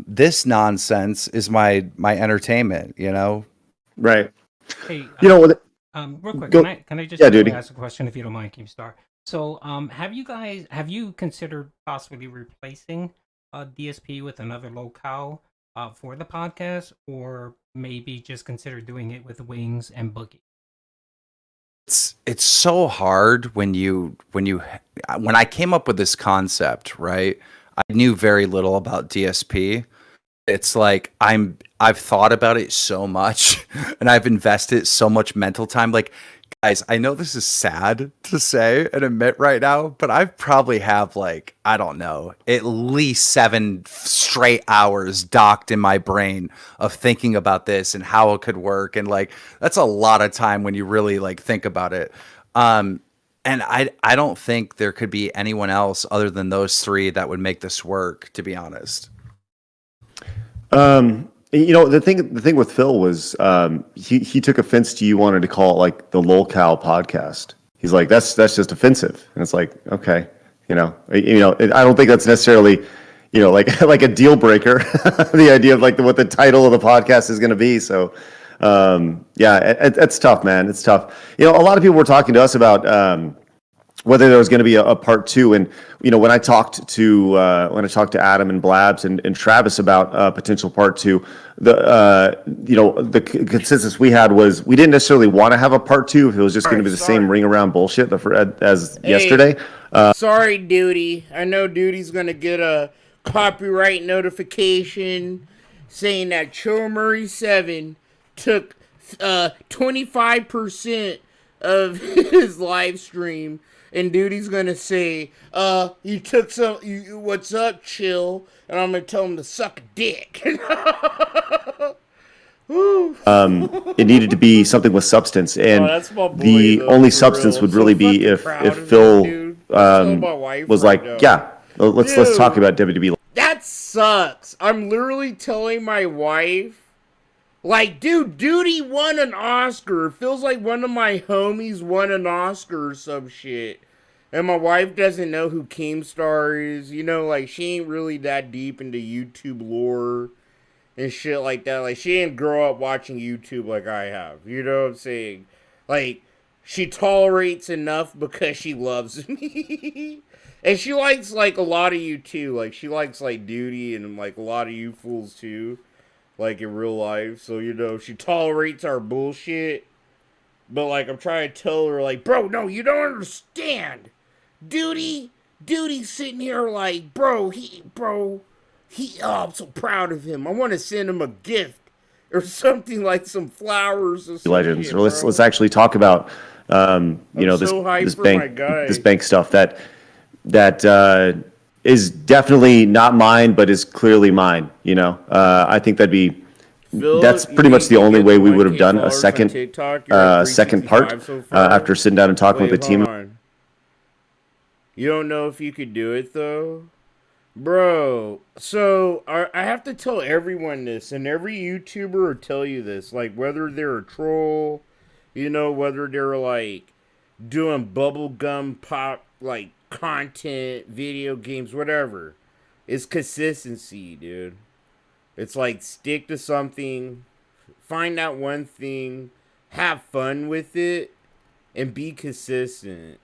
This nonsense is my entertainment. Right. Hey, real quick, Go- can I just dude. ask a question if you don't mind, Keemstar? So, have you considered possibly replacing DSP with another locale for the podcast, or maybe just consider doing it with Wings and Boogie? It's so hard when I came up with this concept, right? I knew very little about DSP. It's like I've thought about it so much and I've invested so much mental time. Like, guys, I know this is sad to say and admit right now, but I probably have like, I don't know, at least 7 straight hours docked in my brain of thinking about this and how it could work. And like, that's a lot of time when you really like think about it. And I don't think there could be anyone else other than those 3 that would make this work, to be honest. The thing with Phil was he took offense to you wanting to call it like the lolcow podcast. He's like, that's just offensive, and it's like, okay, I don't think that's necessarily like a deal breaker. The idea of like what the title of the podcast is going to be. So it's tough, man. It's tough. A lot of people were talking to us about whether there was going to be a part 2. And, when I talked to Adam and Blabs and Travis about potential part 2, the consensus we had was we didn't necessarily want to have a part 2 if it was just going to be the same ring around bullshit as yesterday. Sorry, Duty. I know Duty's going to get a copyright notification saying that Cho Murray 7 took 25% of his live stream. And Duty's gonna say, you took some, what's up, chill? And I'm gonna tell him to suck a dick. It needed to be something with substance, and that's my boy, the though, only for substance real. would So really be fucking if proud of Phil him, dude. My wife was right like, now. let's talk about WWE. That sucks. I'm literally telling my wife, like, dude, Duty won an Oscar. It feels like one of my homies won an Oscar or some shit. And my wife doesn't know who Keemstar is. Like, she ain't really that deep into YouTube lore and shit like that. Like, she didn't grow up watching YouTube like I have. You know what I'm saying? Like, she tolerates enough because she loves me. And she likes, like, a lot of you, too. Like, she likes, like, Duty and, like, a lot of you fools, too. Like, in real life. So, she tolerates our bullshit. But, like, I'm trying to tell her, like, bro, no, you don't understand. Duty's sitting here like, bro, I'm so proud of him. I want to send him a gift or something, like some flowers or something. Legends. Or let's actually talk about, this bank stuff that is definitely not mine, but is clearly mine. I think that's pretty much the only way we would have done a second part after sitting down and talking with the team. You don't know if you could do it, though? Bro, so I have to tell everyone this, and every YouTuber will tell you this, like, whether they're a troll, whether they're, like, doing bubblegum pop, like, content, video games, whatever. It's consistency, dude. It's like, stick to something, find out one thing, have fun with it, and be consistent.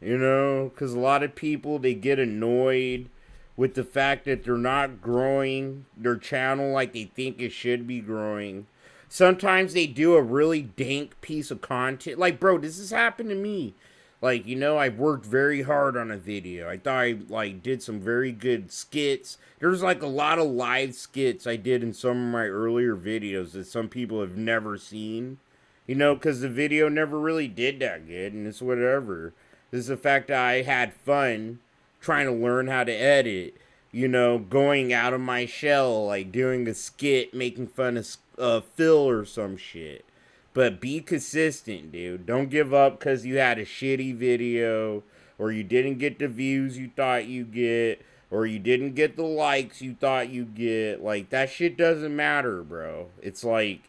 Because a lot of people, they get annoyed with the fact that they're not growing their channel like they think it should be growing. Sometimes they do a really dank piece of content. Like, bro, this has happened to me. Like, I've worked very hard on a video. I thought I, like, did some very good skits. There's, like, a lot of live skits I did in some of my earlier videos that some people have never seen. Because the video never really did that good, and it's whatever. This is the fact that I had fun trying to learn how to edit, going out of my shell, like doing a skit, making fun of Phil or some shit. But be consistent, dude. Don't give up because you had a shitty video, or you didn't get the views you thought you get, or you didn't get the likes you thought you get. Like, that shit doesn't matter, bro. It's like,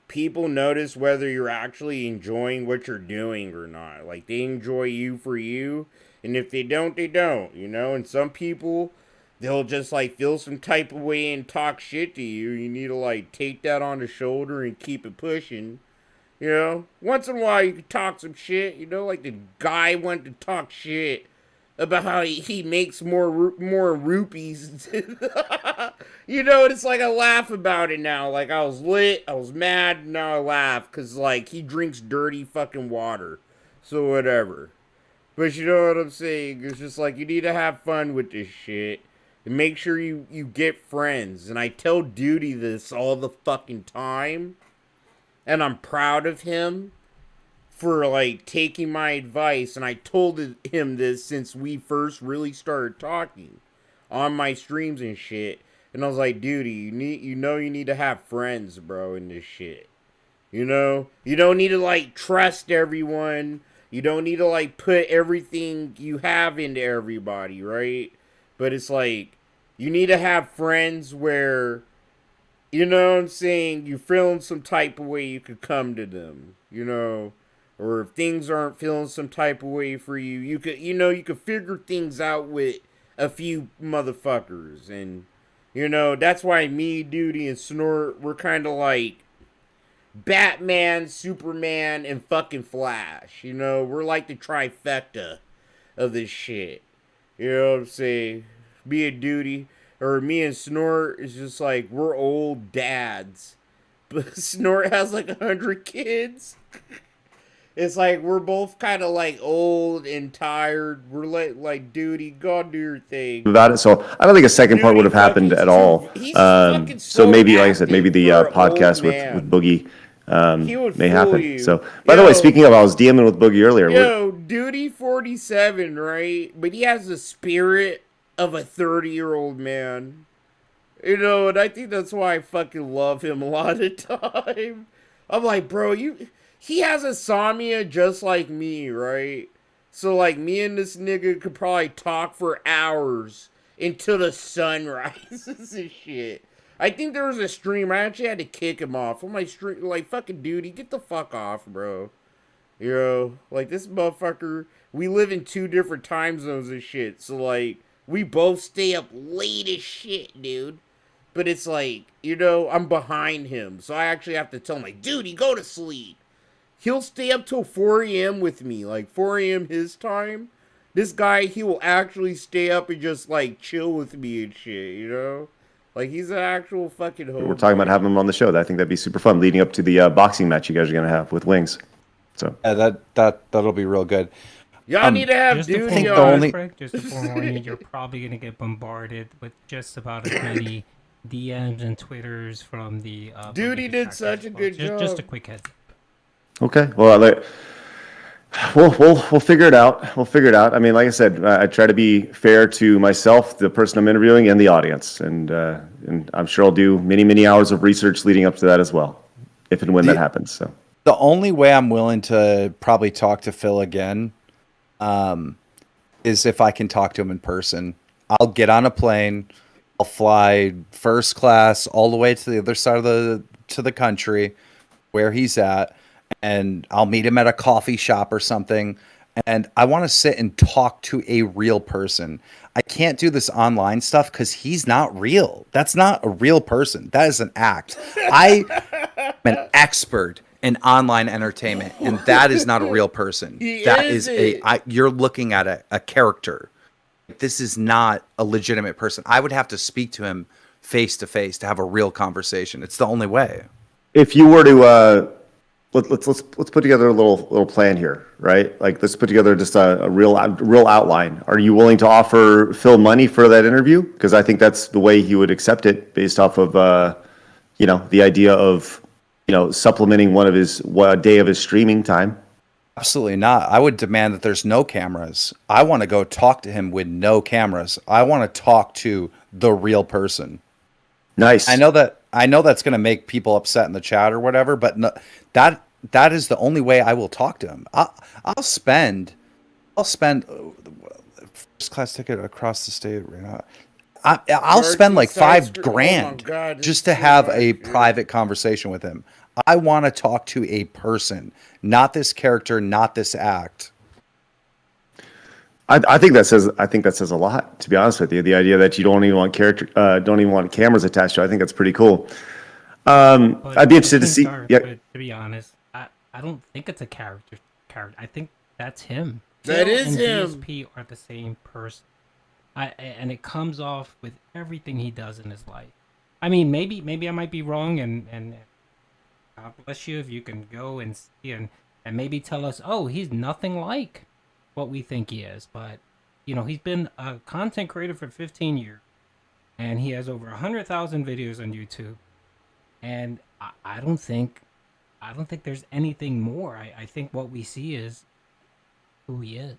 people notice whether you're actually enjoying what you're doing or not. Like, they enjoy you for you, and if they don't, they don't, you know? And some people, they'll just, like, feel some type of way and talk shit to you. You need to, like, take that on the shoulder and keep it pushing. You know? Once in a while, you can talk some shit, you know? Like, the guy wanted to talk shit about how he makes more rupees. You know, it's like I laugh about it now. Like, I was lit, I was mad, now I laugh. Because, like, he drinks dirty fucking water. So, whatever. But you know what I'm saying? It's just like, you need to have fun with this shit. And make sure you get friends. And I tell Duty this all the fucking time. And I'm proud of him for, like, taking my advice. And I told him this since we first really started talking on my streams and shit. And I was like, dude, you need to have friends, bro, in this shit. You know? You don't need to, like, trust everyone. You don't need to, like, put everything you have into everybody, right? But it's like, you need to have friends where, you know what I'm saying, you're feeling some type of way, you could come to them, you know? Or if things aren't feeling some type of way for you, you could figure things out with a few motherfuckers. And, you know, that's why me, Duty, and Snort, we're kind of like Batman, Superman, and fucking Flash. You know, we're like the trifecta of this shit. You know what I'm saying? Me and Duty, or me and Snort, is just like, we're old dads. But Snort has like 100 kids. It's like, we're both kind of like old and tired. We're like, Duty, go do your thing. About it, so I don't think a second part would have happened at all. So maybe, like I said, maybe the podcast with Boogie may happen. you. So, by the way, speaking of, I was DMing with Boogie earlier. Yo, Duty 47, right? But he has the spirit of a 30-year-old man. You know, and I think that's why I fucking love him a lot of the time. I'm like, bro, he has insomnia just like me, right? So, like, me and this nigga could probably talk for hours until the sun rises and shit. I think there was a stream, I actually had to kick him off. I'm like, fucking Duty, get the fuck off, bro. You know, like, this motherfucker, we live in 2 different time zones and shit. So, like, we both stay up late as shit, dude. But it's like, you know, I'm behind him. So I actually have to tell him, like, Duty, go to sleep. He'll stay up till 4 a.m. with me, like 4 a.m. his time. This guy, he will actually stay up and just, like, chill with me and shit, you know? Like, he's an actual fucking homie. We're talking about having him on the show. I think that'd be super fun, leading up to the boxing match you guys are going to have with Wings. So yeah, that'll be real good. Y'all need to have just Duty on. Just to forewarn you, you're probably going to get bombarded with just about as many DMs and Twitters from the... Duty did such a good job. Just a quick heads up. Okay, well, we'll figure it out. We'll figure it out. I mean, like I said, I try to be fair to myself, the person I'm interviewing, and the audience, and I'm sure I'll do many hours of research leading up to that as well, if and when that happens. So the only way I'm willing to probably talk to Phil again, is if I can talk to him in person. I'll get on a plane, I'll fly first class all the way to the other side of the country, where he's at. And I'll meet him at a coffee shop or something. And I want to sit and talk to a real person. I can't do this online stuff because he's not real. That's not a real person. That is an act. I am an expert in online entertainment, and that is not a real person. You're looking at a character. This is not a legitimate person. I would have to speak to him face to face to have a real conversation. It's the only way. If you were to let's put together a little plan here, right? Like, let's put together just a real outline. Are you willing to offer Phil money for that interview? Because I think that's the way he would accept it, based off of the idea of supplementing one day of his streaming time. Absolutely not. I would demand that there's no cameras. I want to go talk to him with no cameras. I want to talk to the real person. Nice. I know that's going to make people upset in the chat or whatever, but no, that is the only way I will talk to him. I'll spend first class ticket across the state right now. I'll spend like $5,000 God, just to have a private conversation with him. I want to talk to a person, not this character, not this act. I think that says a lot, to be honest with you. The idea that you don't even want cameras attached to it, I think that's pretty cool. I'd be interested to see. To be honest, I don't think it's a character. I think that's him. That Phil is and him. DSP are the same person. And it comes off with everything he does in his life. I mean, maybe I might be wrong, and God bless you if you can go and see and maybe tell us, oh, he's nothing like what we think he is. But he's been a content creator for 15 years, and he has over 100,000 videos on YouTube. And I don't think there's anything more. I think what we see is who he is.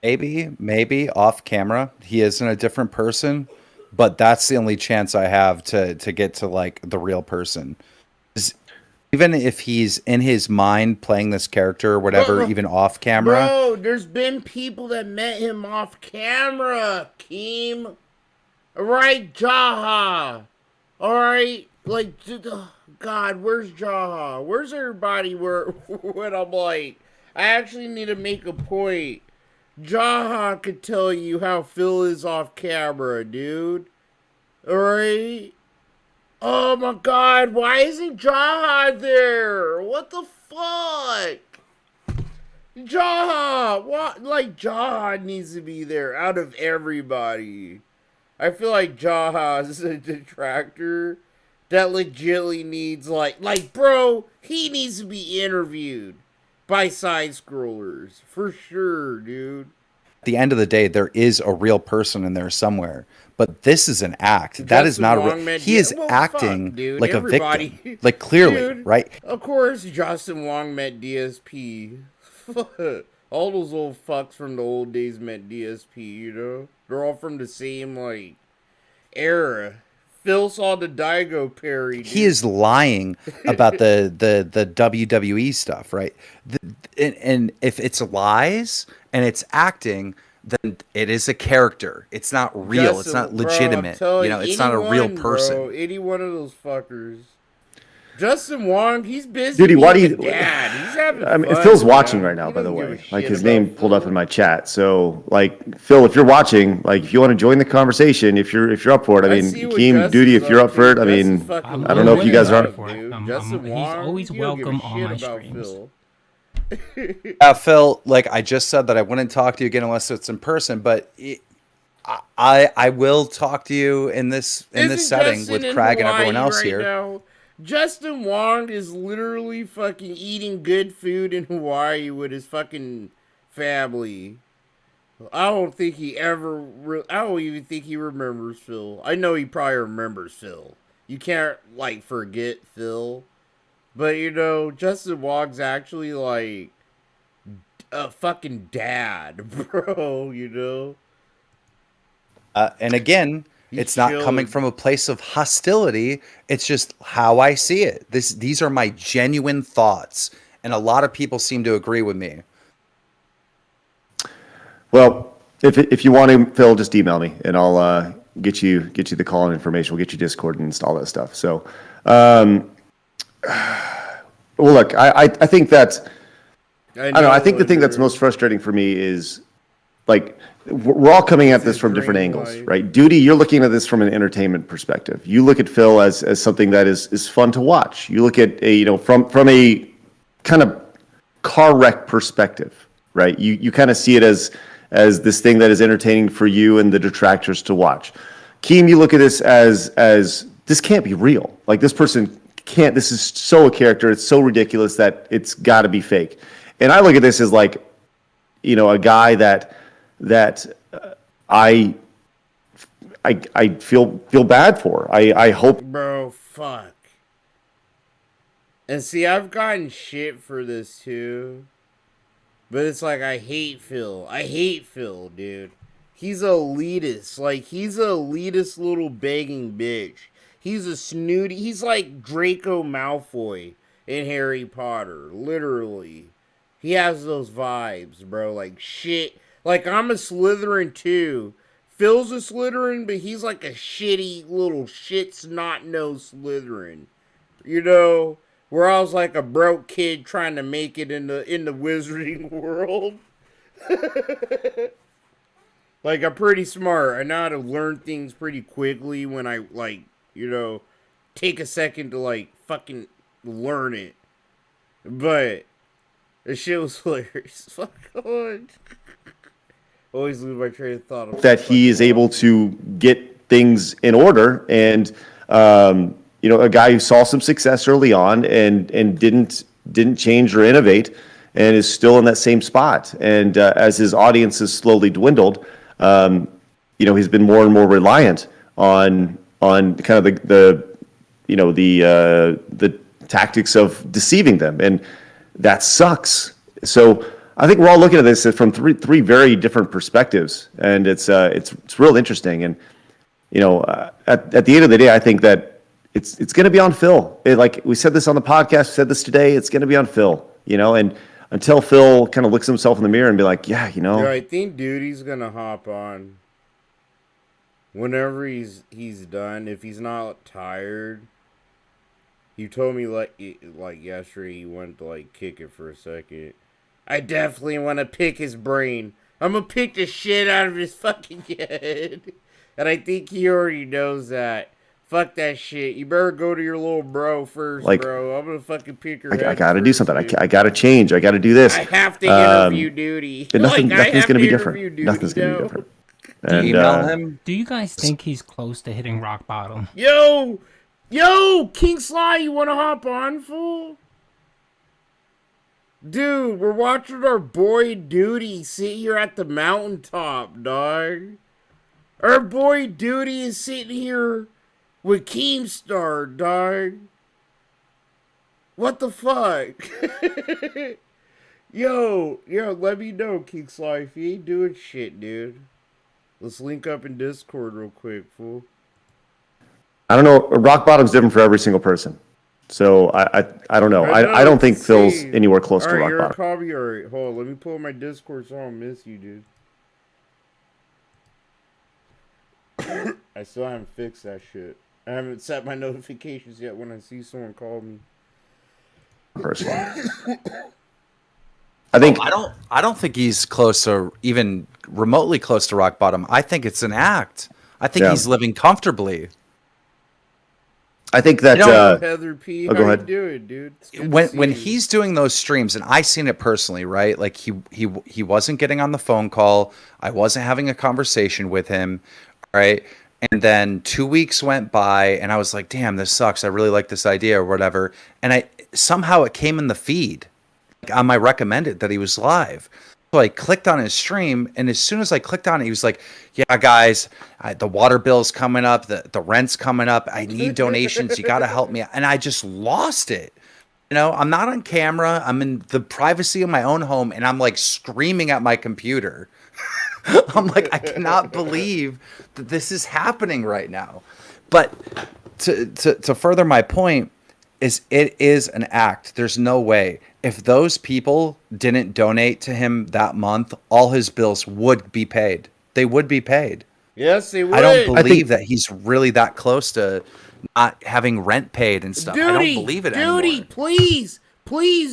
Maybe off camera he isn't a different person, but that's the only chance I have to get to like the real person. Even if he's in his mind playing this character or whatever, even off camera. Bro, there's been people that met him off camera, Keem. Alright, Jaha. Alright, like, God, where's Jaha? Where's everybody when I'm like, I actually need to make a point. Jaha could tell you how Phil is off camera, dude. Alright? Oh my God, why isn't Jaha there? What the fuck? Jaha! What? Like, Jaha needs to be there out of everybody. I feel like Jaha is a detractor that legitimately needs, like, bro, he needs to be interviewed by side scrollers. For sure, dude. At the end of the day, there is a real person in there somewhere. But this is an act. That is not a real... He is acting like everybody, a victim. Like, clearly, dude, right? Of course, Justin Wong met DSP. All those old fucks from the old days met DSP, They're all from the same, like, era. Phil saw the Daigo parry. Dude. He is lying about the WWE stuff, right? And if it's lies and it's acting, then it is a character. It's not real. It's not legitimate. Bro, it's not a real person. Bro, any one of those fuckers. Justin Wong, he's busy. Dude, why do you? Dad. He's having fun, Phil's watching right now, by the way. Like, his name pulled up in my chat. So, like, Phil, if you're watching, like, if you want to join the conversation, if you're up for it, I mean, Keem, Duty, if you're up for it, I mean, I don't know if you guys are. He's always welcome on my streams. Phil, like I just said that I wouldn't talk to you again unless it's in person, but I will talk to you in this setting with Craig and everyone else here. Now? Justin Wong is literally fucking eating good food in Hawaii with his fucking family. I don't think he ever... I don't even think he remembers Phil. I know he probably remembers Phil. You can't, like, forget Phil. But, Justin Wong's actually, like, a fucking dad, bro, And again... It's not coming from a place of hostility. It's just how I see it. These are my genuine thoughts, and a lot of people seem to agree with me. Well, if you want to, Phil, just email me, and I'll get you the call-in information. We'll get you Discord and all that stuff. So, well, look, I think that I don't know. I think the thing that's most frustrating for me is like. We're all coming at this from different angles, right? Duty, you're looking at this from an entertainment perspective. You look at Phil as something that is fun to watch. You look at from a kind of car wreck perspective, right? You kind of see it as this thing that is entertaining for you and the detractors to watch. Keem, you look at this as this can't be real. Like, this person can't. This is so a character. It's so ridiculous that it's got to be fake. And I look at this as like, a guy that I feel bad for. I hope. Bro, fuck. And see, I've gotten shit for this too. But it's like, I hate Phil. I hate Phil, dude. He's elitist. Like, he's a elitist little begging bitch. He's a snooty. He's like Draco Malfoy. in Harry Potter. Literally. He has those vibes, bro. Like, shit. Like, I'm a Slytherin, too. Phil's a Slytherin, but he's like a shitty little shit snot-nosed Slytherin. You know? Where I was like a broke kid trying to make it in the wizarding world. Like, I'm pretty smart. I know how to learn things pretty quickly when I, like, you know, take a second to, like, fucking learn it. But the shit was hilarious. Fuck on. Always lose my train of thought. That he is able to get things in order, and you know, a guy who saw some success early on and didn't change or innovate, and is still in that same spot. And as his audience has slowly dwindled, you know, he's been more and more reliant on kind of the tactics of deceiving them, and that sucks. So I think we're all looking at this from three very different perspectives, and it's real interesting. And you know, at the end of the day, I think that it's going to be on Phil. Like we said this on the podcast, said this today. It's going to be on Phil. You know, and until Phil kind of looks himself in the mirror and be like, yeah, you know, yeah, I think Duty's gonna hop on whenever he's done. If he's not tired. You told me like yesterday he wanted to like kick it for a second. I definitely want to pick his brain. I'm gonna pick the shit out of his fucking head. And I think he already knows that. Fuck that shit. You better go to your little bro first, like, bro. I'm gonna fucking pick your head. I gotta do something. Dude. I gotta change. I gotta do this. I have to interview Duty. Nothing's gonna be different. Nothing's gonna be different. And, email him. Do you guys think he's close to hitting rock bottom? Yo, King Sly, you wanna hop on, fool? Dude, we're watching our boy Duty sit here at the mountaintop, dog. Our boy Duty is sitting here with Keemstar, dog. What the fuck? yo, let me know, King Sly, if you ain't doing shit, dude. Let's link up in Discord real quick, fool. I don't know. Rock bottom's different for every single person. So I don't know. I don't think Phil's anywhere close to rock you're bottom. A copy. All right, hold on. Let me pull up my Discord so I don't miss you, dude. I still haven't fixed that shit. I haven't set my notifications yet when I see someone call me. First one. I think I don't think he's close to even remotely close to rock bottom. I think it's an act. I think he's living comfortably. I think that Heather P. Go ahead. You doing, dude? When he's doing those streams, and I've seen it personally, right? Like he wasn't getting on the phone call. I wasn't having a conversation with him, right? And then 2 weeks went by, and I was like, "Damn, this sucks. I really like this idea, or whatever." And somehow it came in the feed on my recommended that he was live. So I clicked on his stream, and as soon as I clicked on it, he was like, "Yeah, guys, the water bill's coming up, the rent's coming up. I need donations. You got to help me." And I just lost it. You know, I'm not on camera. I'm in the privacy of my own home, and I'm like screaming at my computer. I'm like, I cannot believe that this is happening right now. But to further my point, it is an act. There's no way. If those people didn't donate to him that month, all his bills would be paid. They would be paid. Yes, they would. I don't believe that he's really that close to not having rent paid and stuff. Duty, I don't believe it anymore. Duty, please,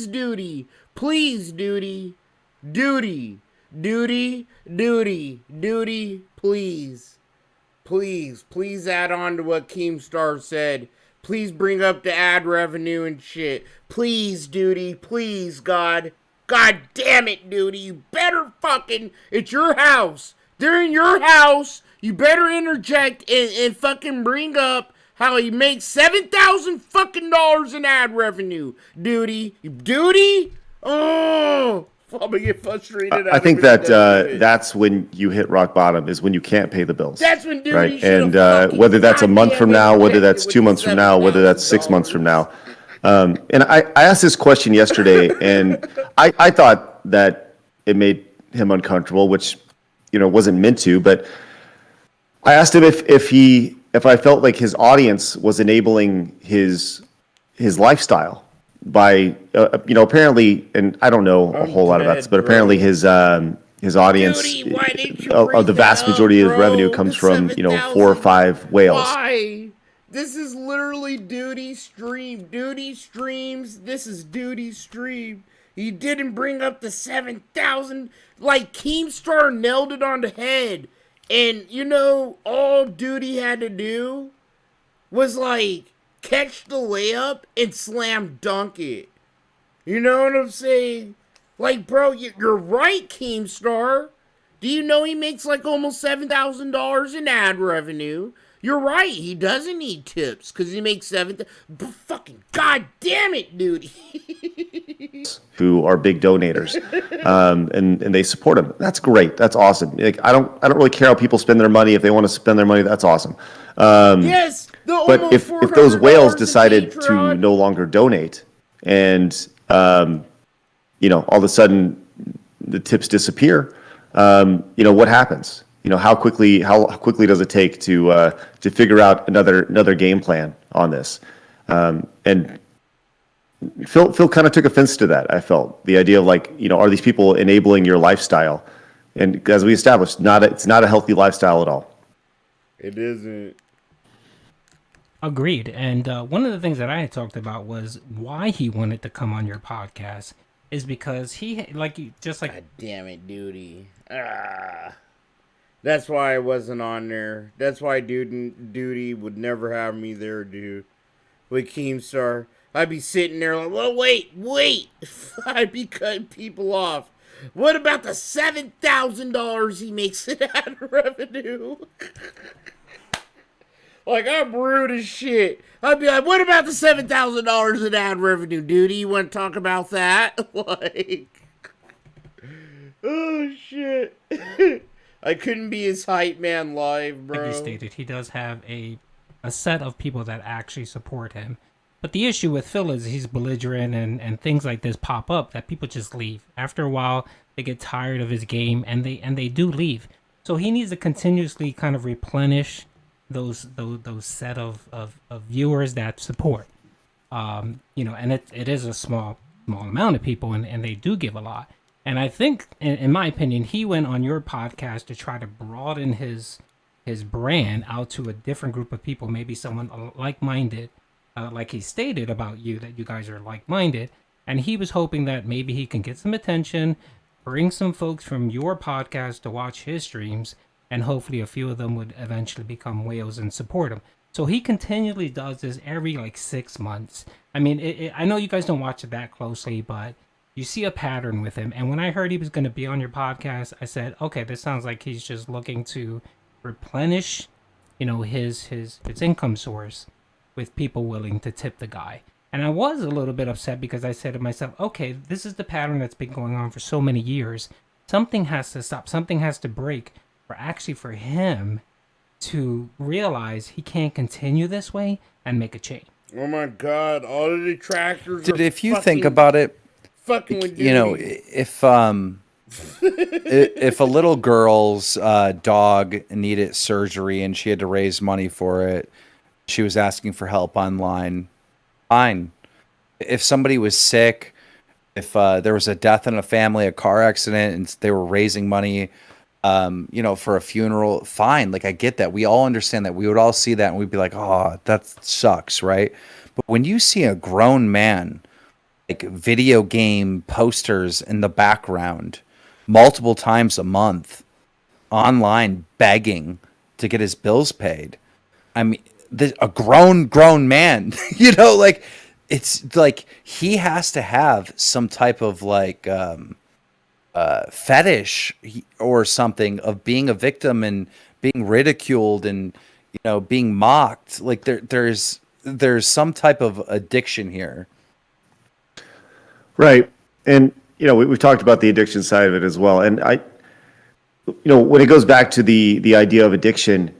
Duty, please, Duty, please add on to what Keemstar said. Please bring up the ad revenue and shit. Please, Duty, please, God damn it, Duty, you better fucking, it's your house. They're in your house. You better interject and fucking bring up how he makes $7,000 fucking dollars in ad revenue. Duty. Oh, I'm gonna get frustrated. I think that that's when you hit rock bottom, is when you can't pay the bills. That's when Duty right? And whether that's a month from now, whether that's 2 months from now, whether that's 6 months from now. And I asked this question yesterday, and I thought that it made him uncomfortable, which, you know, wasn't meant to. But I asked him if I felt like his audience was enabling his lifestyle. by apparently, and I don't know a whole lot about this, but apparently his audience, Duty, why didn't you of the bring vast that majority up, of his revenue bro? comes The from 7,000. 4 or 5 whales. Why? This is literally Duty stream. Duty streams. This is Duty stream. He didn't bring up the 7,000. Like, Keemstar nailed it on the head. And, all Duty had to do was, like, catch the layup and slam dunk it. You know what I'm saying? Like, bro, you're right, Keemstar. Do you know he makes, like, almost $7,000 in ad revenue? You're right, he doesn't need tips, because he makes fucking god damn it, dude. Who are big donators, and they support him. That's great. That's awesome. Like, I don't really care how people spend their money. If they want to spend their monty, that's awesome. Yes, but if those whales decided to no longer donate, and all of a sudden the tips disappear, what happens? How quickly does it take to figure out another game plan on this? And Phil kind of took offense to that. I felt the idea of are these people enabling your lifestyle? And as we established, it's not a healthy lifestyle at all. It isn't. Agreed. And one of the things that I had talked about was why he wanted to come on your podcast is because God damn it, Duty. That's why I wasn't on there. That's why Duty would never have me there, dude. With Keemstar, I'd be sitting there like, well, wait. I'd be cutting people off. What about the $7,000 he makes in ad revenue? Like, I'm rude as shit. I'd be like, what about the $7,000 in ad revenue, Duty? You want to talk about that? Oh, shit. I couldn't be his hype man live, bro. Like you stated, he does have a set of people that actually support him. But the issue with Phil is he's belligerent and things like this pop up that people just leave. After a while, they get tired of his game and they do leave. So he needs to continuously kind of replenish those set of viewers that support. And it is a small amount of people and they do give a lot. And I think, in my opinion, he went on your podcast to try to broaden his brand out to a different group of people, maybe someone like-minded, like he stated about you, that you guys are like-minded. And he was hoping that maybe he can get some attention, bring some folks from your podcast to watch his streams, and hopefully a few of them would eventually become whales and support him. So he continually does this every 6 months. I mean, I know you guys don't watch it that closely, but you see a pattern with him. And when I heard he was going to be on your podcast, I said, okay, this sounds like he's just looking to replenish, his income source with people willing to tip the guy. And I was a little bit upset because I said to myself, okay, this is the pattern that's been going on for so many years. Something has to stop. Something has to break for him to realize he can't continue this way and make a change. Oh my God, all the detractors Dude, if you think about it, fucking with if a little girl's dog needed surgery and she had to raise money for it, she was asking for help online, fine. If somebody was sick, if there was a death in a family, a car accident, and they were raising money for a funeral, fine. I get that. We all understand that. We would all see that and we'd be like, oh, that sucks, right? But when you see a grown man, video game posters in the background multiple times a month online begging to get his bills paid, I mean, a grown man, it's like he has to have some type of fetish or something of being a victim and being ridiculed and being mocked. There's some type of addiction here, right? And we've talked about the addiction side of it as well. And when it goes back to the idea of addiction,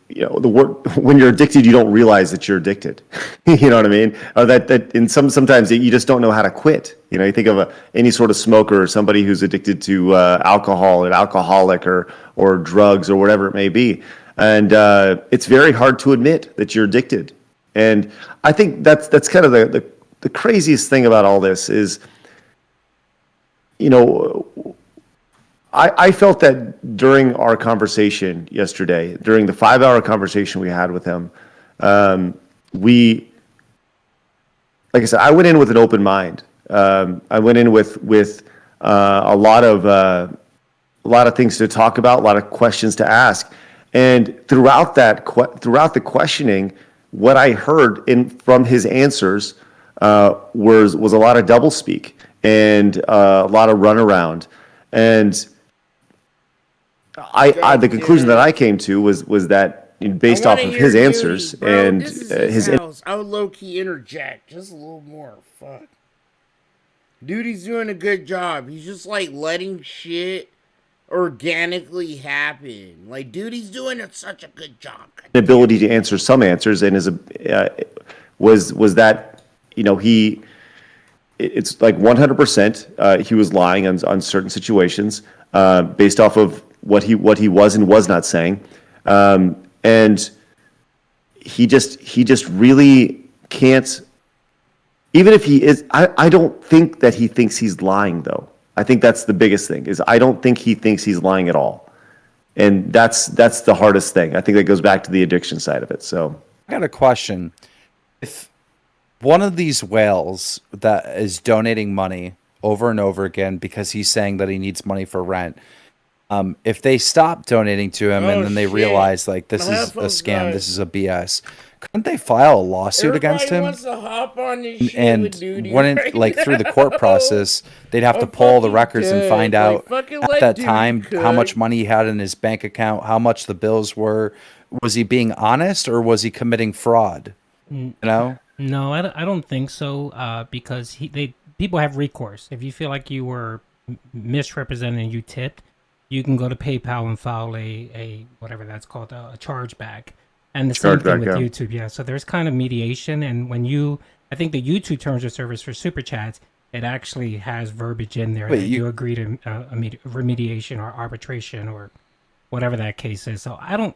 the word, when you're addicted, you don't realize that you're addicted. You know what I mean? Or that sometimes you just don't know how to quit. You think of any sort of smoker or somebody who's addicted to alcohol, an alcoholic or drugs or whatever it may be. And it's very hard to admit that you're addicted. And I think that's kind of the the craziest thing about all this is, you know, I felt that during our conversation yesterday, during the 5-hour conversation we had with him, like I said, I went in with an open mind. I went in with a lot of things to talk about, a lot of questions to ask, and throughout the questioning, what I heard from his answers was a lot of doublespeak and a lot of runaround, and the conclusion that I came to was that based off of his answers and his house, I would low-key interject just a little more. Fuck. Dude's doing a good job. He's just like letting shit organically happen. Like, Dude's doing such a good job. ability to answer some answers, and was that, you know, it's like 100% he was lying on certain situations based off of what he was and was not saying, and he just really can't. Even if he is, I don't think that he thinks he's lying, though. I think that's the biggest thing, is I don't think he thinks he's lying at all. And that's the hardest thing. I think that goes back to the addiction side of it. So I got a question. If one of these whales that is donating money over and over again because he's saying that he needs money for rent, if they stop donating to him and then they realize, like, this is a scam, this is a BS, couldn't they file a lawsuit against him? Wants to hop on this shit And with Duty wouldn't, right like, through the now. court process, they'd have to pull the records and find out fucking at let that Duty time cook. how much money he had in his bank account, how much the bills were. Was he being honest, or was he committing fraud? You know? No, I don't think so. Because people have recourse. If you feel like you were misrepresented and you tipped, you can go to PayPal and file a whatever that's called, a chargeback. And the same thing with YouTube, yeah. So there's kind of mediation, and I think the YouTube terms of service for super chats, it actually has verbiage in there that you agree to remediation or arbitration or whatever that case is. So I don't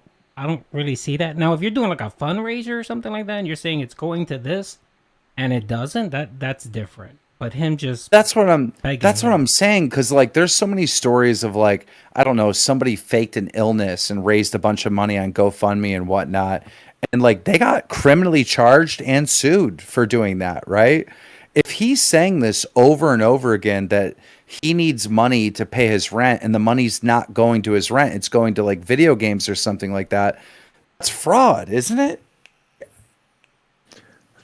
really see that. Now, if you're doing like a fundraiser or something like that, and you're saying it's going to this, and it doesn't, that's different. But him just that's what I'm saying, because, like, there's so many stories of, like, I don't know, somebody faked an illness and raised a bunch of money on GoFundMe and whatnot, and, like, they got criminally charged and sued for doing that, right? If he's saying this over and over again that he needs money to pay his rent and the money's not going to his rent, it's going to, like, video games or something like that, that's fraud, isn't it?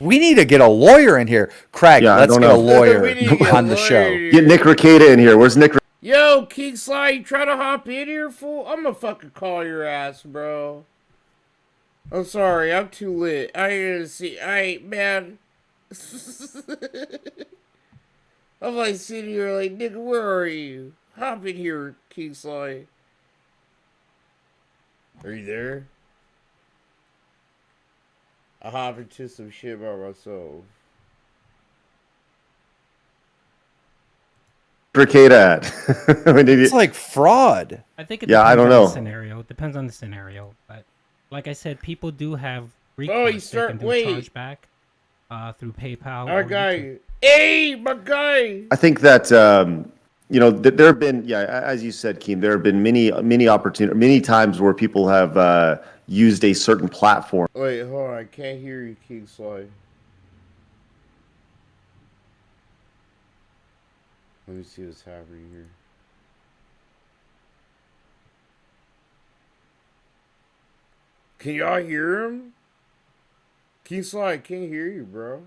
We need to get a lawyer in here. Craig, let's get a lawyer on the show. Get Nick Rekieta in here. Where's Nick? Yo, King Sly, you try to hop in here, fool? I'm gonna fucking call your ass, bro. I'm sorry, I'm too lit. I ain't gonna see. Man. I'm like sitting here like, nigga, where are you? Hop in here, King Sly. Are you there? I hop into some shit by myself. It's like fraud. I think it I don't on know. the scenario. It depends on the scenario. But like I said, people do have recourse. They can do chargeback through PayPal. Our guy. Hey, my guy. I think that you know, there have been, as you said, Keem, there have been many times where people have used a certain platform. Wait, hold on. I can't hear you, King Sly. Let me see what's happening here. Can y'all hear him? King Sly, I can't hear you, bro.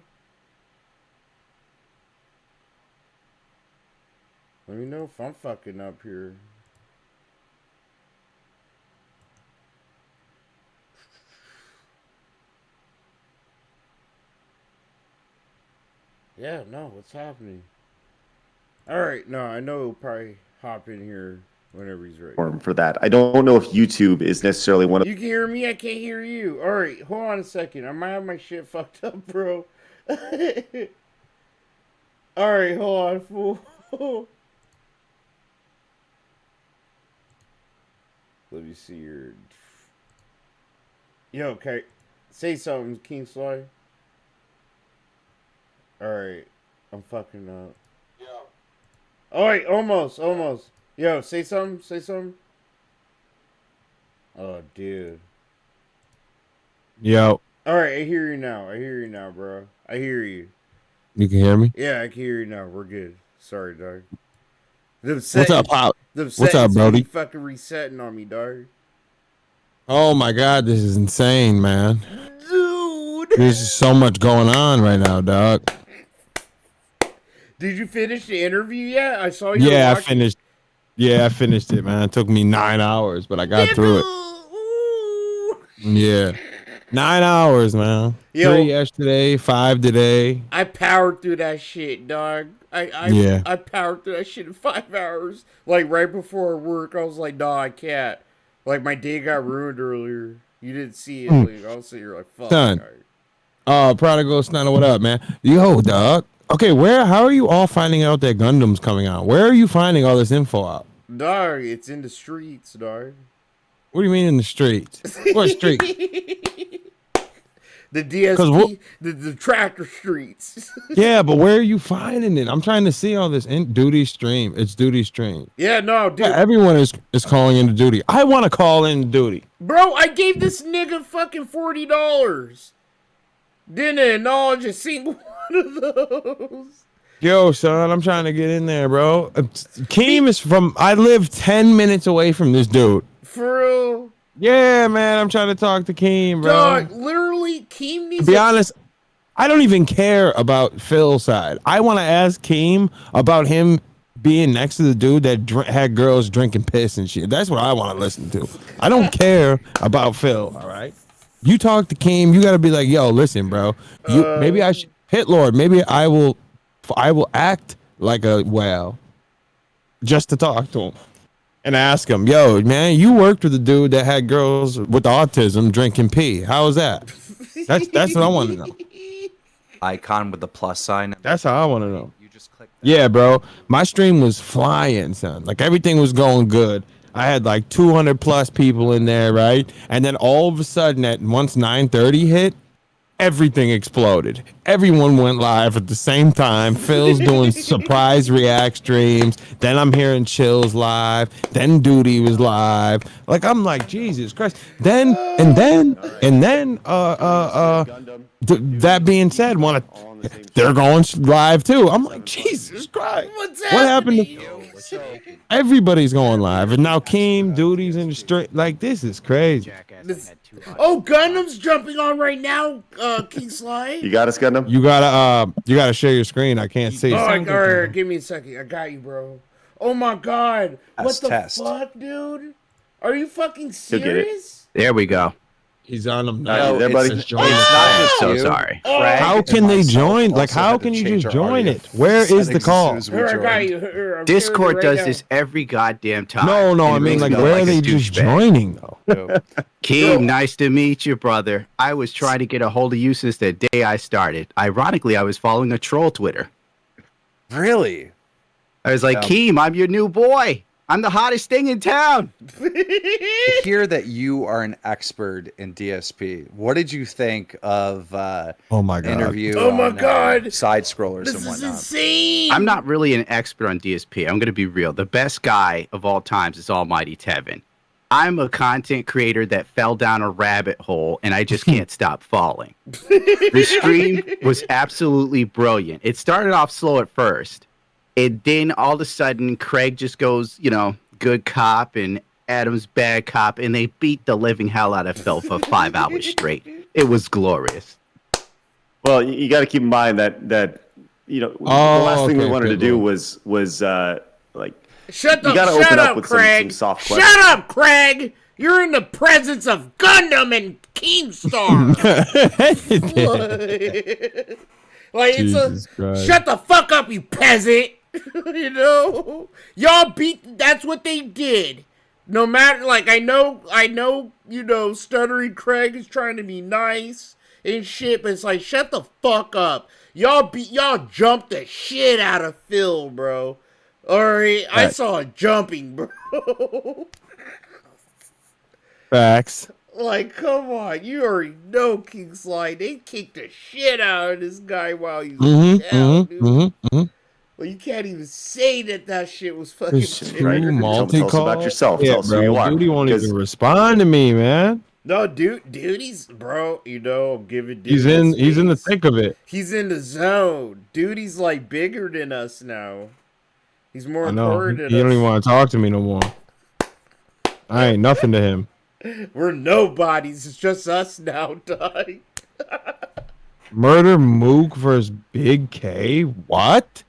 Let me know if I'm fucking up here. Yeah, no, what's happening? Alright, no, I know he'll probably hop in here whenever he's ready. For that. I don't know if YouTube is necessarily one of. You can hear me, I can't hear you. Alright, hold on a second. I might have my shit fucked up, bro. Alright, hold on, fool. Let me see your. Yo, okay. Say something, King Sly. Alright. I'm fucking up. Alright, almost. Yo, say something. Oh, dude. Yo. Alright, I hear you now, bro. I hear you. You can hear me? Yeah, I can hear you now. We're good. Sorry, dog. What's up, Pop? What's up, Be Brody? fucking resetting on me, dog. Oh my God, this is insane, man. Dude. There's so much going on right now, dog. Did you finish the interview yet? I saw you. Yeah, I finished. Yeah, I finished it, man. It took me 9 hours, but I got through it. Yeah. 9 hours, man. Yo. 3 yesterday, 5 today. I powered through that shit, dog. I powered through that shit in 5 hours. Like right before work, I was like, "Nah, I can't." Like my day got ruined earlier. You didn't see it. Like, I was sitting here like, "Fuck." Son. Prodigal Stunner, what up, man? Yo, dog. Okay, how are you all finding out that Gundam's coming out? Where are you finding all this info out? Dog, it's in the streets, dog. What do you mean in the streets? What streets? The DSP, the tractor streets. Yeah, but where are you finding it? I'm trying to see all this in Duty Stream. It's Duty Stream. Yeah, no, dude. Yeah, everyone is calling into Duty. I want to call in Duty. Bro, I gave this nigga fucking $40. Didn't acknowledge a single one of those. Yo, son, I'm trying to get in there, bro. Keem is I live 10 minutes away from this dude. For real? Yeah, man, I'm trying to talk to Keem, bro. Dog, literally, Keem needs to be honest, I don't even care about Phil's side. I want to ask Keem about him being next to the dude that had girls drinking piss and shit. That's what I want to listen to. I don't care about Phil, all right? You talk to Keem, you got to be like, yo, listen, bro. Maybe I should, Hit Lord, maybe I will act like a whale just to talk to him. And ask him, yo, man, you worked with a dude that had girls with autism drinking pee. How was that? That's what I want to know. Icon with the plus sign. That's how I want to know. You just click that. Yeah, bro. My stream was flying, son. Like everything was going good. I had like 200 plus people in there, right? And then all of a sudden, once 9:30 hit, everything exploded. Everyone went live at the same time. Phil's doing surprise react streams. Then I'm hearing Chills live. Then Duty was live. Like I'm like, Jesus Christ. That being said, they're going live too. I'm like, Jesus Christ. What happened to everybody's going live? And now Keem, Duty's in the street. Like this is crazy. Oh, Gundam's jumping on right now, King Sly. You got us, Gundam? You gotta share your screen. I can't see. All right, give me a second. I got you, bro. Oh my God. What the fuck, dude? Are you fucking serious? There we go. He's on them now. Everybody, so sorry. How can they join? Like, how can you just join it? Where is the call? Discord does this every goddamn time. No. I mean, like, where are they just joining, though? Keem, nice to meet you, brother. I was trying to get a hold of you since the day I started. Ironically, I was following a troll Twitter. Really? I was like, Keem, I'm your new boy. I'm the hottest thing in town. I hear that you are an expert in DSP. What did you think of oh my God. Interview side scrollers this and whatnot? Is insane. I'm not really an expert on DSP. I'm going to be real. The best guy of all times is Almighty Tevin. I'm a content creator that fell down a rabbit hole, and I just can't stop falling. The stream was absolutely brilliant. It started off slow at first. And then all of a sudden, Craig just goes, good cop, and Adam's bad cop, and they beat the living hell out of Phil for 5 hours straight. It was glorious. Well, you got to keep in mind that the last thing we wanted to do was like shut you got to open up with Craig. some soft questions. Shut up, Craig. You're in the presence of Gundam and Keemstar. Like shut the fuck up, you peasant. Y'all that's what they did. No matter, like, I know, stuttering Craig is trying to be nice and shit, but it's like, shut the fuck up. Y'all jumped the shit out of Phil, bro. Alright, I saw it jumping, bro. Facts. Like, come on, you already know King Slide. They kicked the shit out of this guy while he was down, dude. Well, you can't even say that shit was fucking. Right? Tell us about yourself. Yeah, Tell us who you are. Duty won't Because- even respond to me, man. No, dude's bro. You know, give it. He's in the thick of it. He's in the zone. Dude's like bigger than us now. He's more I know. important He than don't us. even want to talk to me no more. I ain't nothing to him. We're nobodies. It's just us now, dog. Murder Mook versus Big K? What?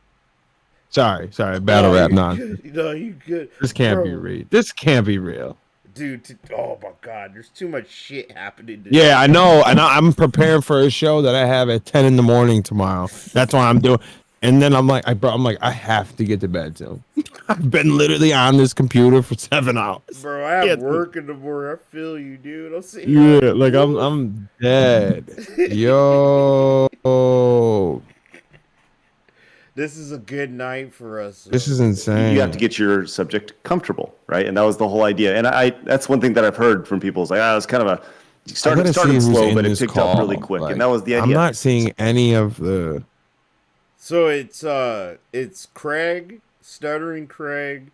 Sorry. Battle rap nonsense. No, you good. This can't Bro. be real. This can't be real. Dude, oh my god, there's too much shit happening. Yeah, I know. I'm preparing for a show that I have at 10 in the morning tomorrow. That's what I'm doing. And then I'm like, I have to get to bed soon. I've been literally on this computer for 7 hours. Bro, I have work in the morning. I feel you, dude. I'm sitting Yeah, here. like I'm dead. Yo. This is a good night for us. This is insane. You have to get your subject comfortable, right? And that was the whole idea. And that's one thing that I've heard from people is like, it's kind of a started slow, but it picked up really quick. Like, and that was the idea. I'm not seeing any of the. So it's Craig, Stuttering Craig,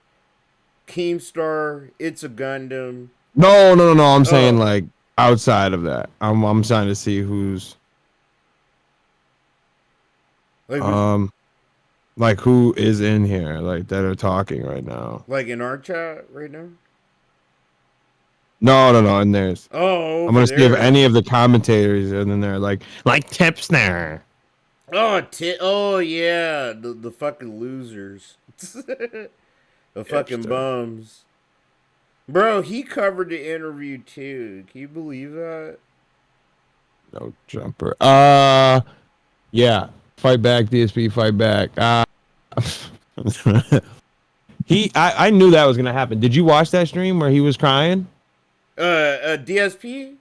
Keemstar, It's a Gundam. No. I'm saying like outside of that. I'm trying to see who's. Like who is in here, like that are talking right now? Like in our chat right now? No, in theirs. Oh, I'm gonna see if there. any of the commentators are in there, like Tipsner. Oh yeah, the fucking losers, the fucking bums. Bro, he covered the interview too. Can you believe that? No jumper. Yeah. Fight back, DSP. Fight back. I knew that was gonna happen. Did you watch that stream where he was crying? DSP.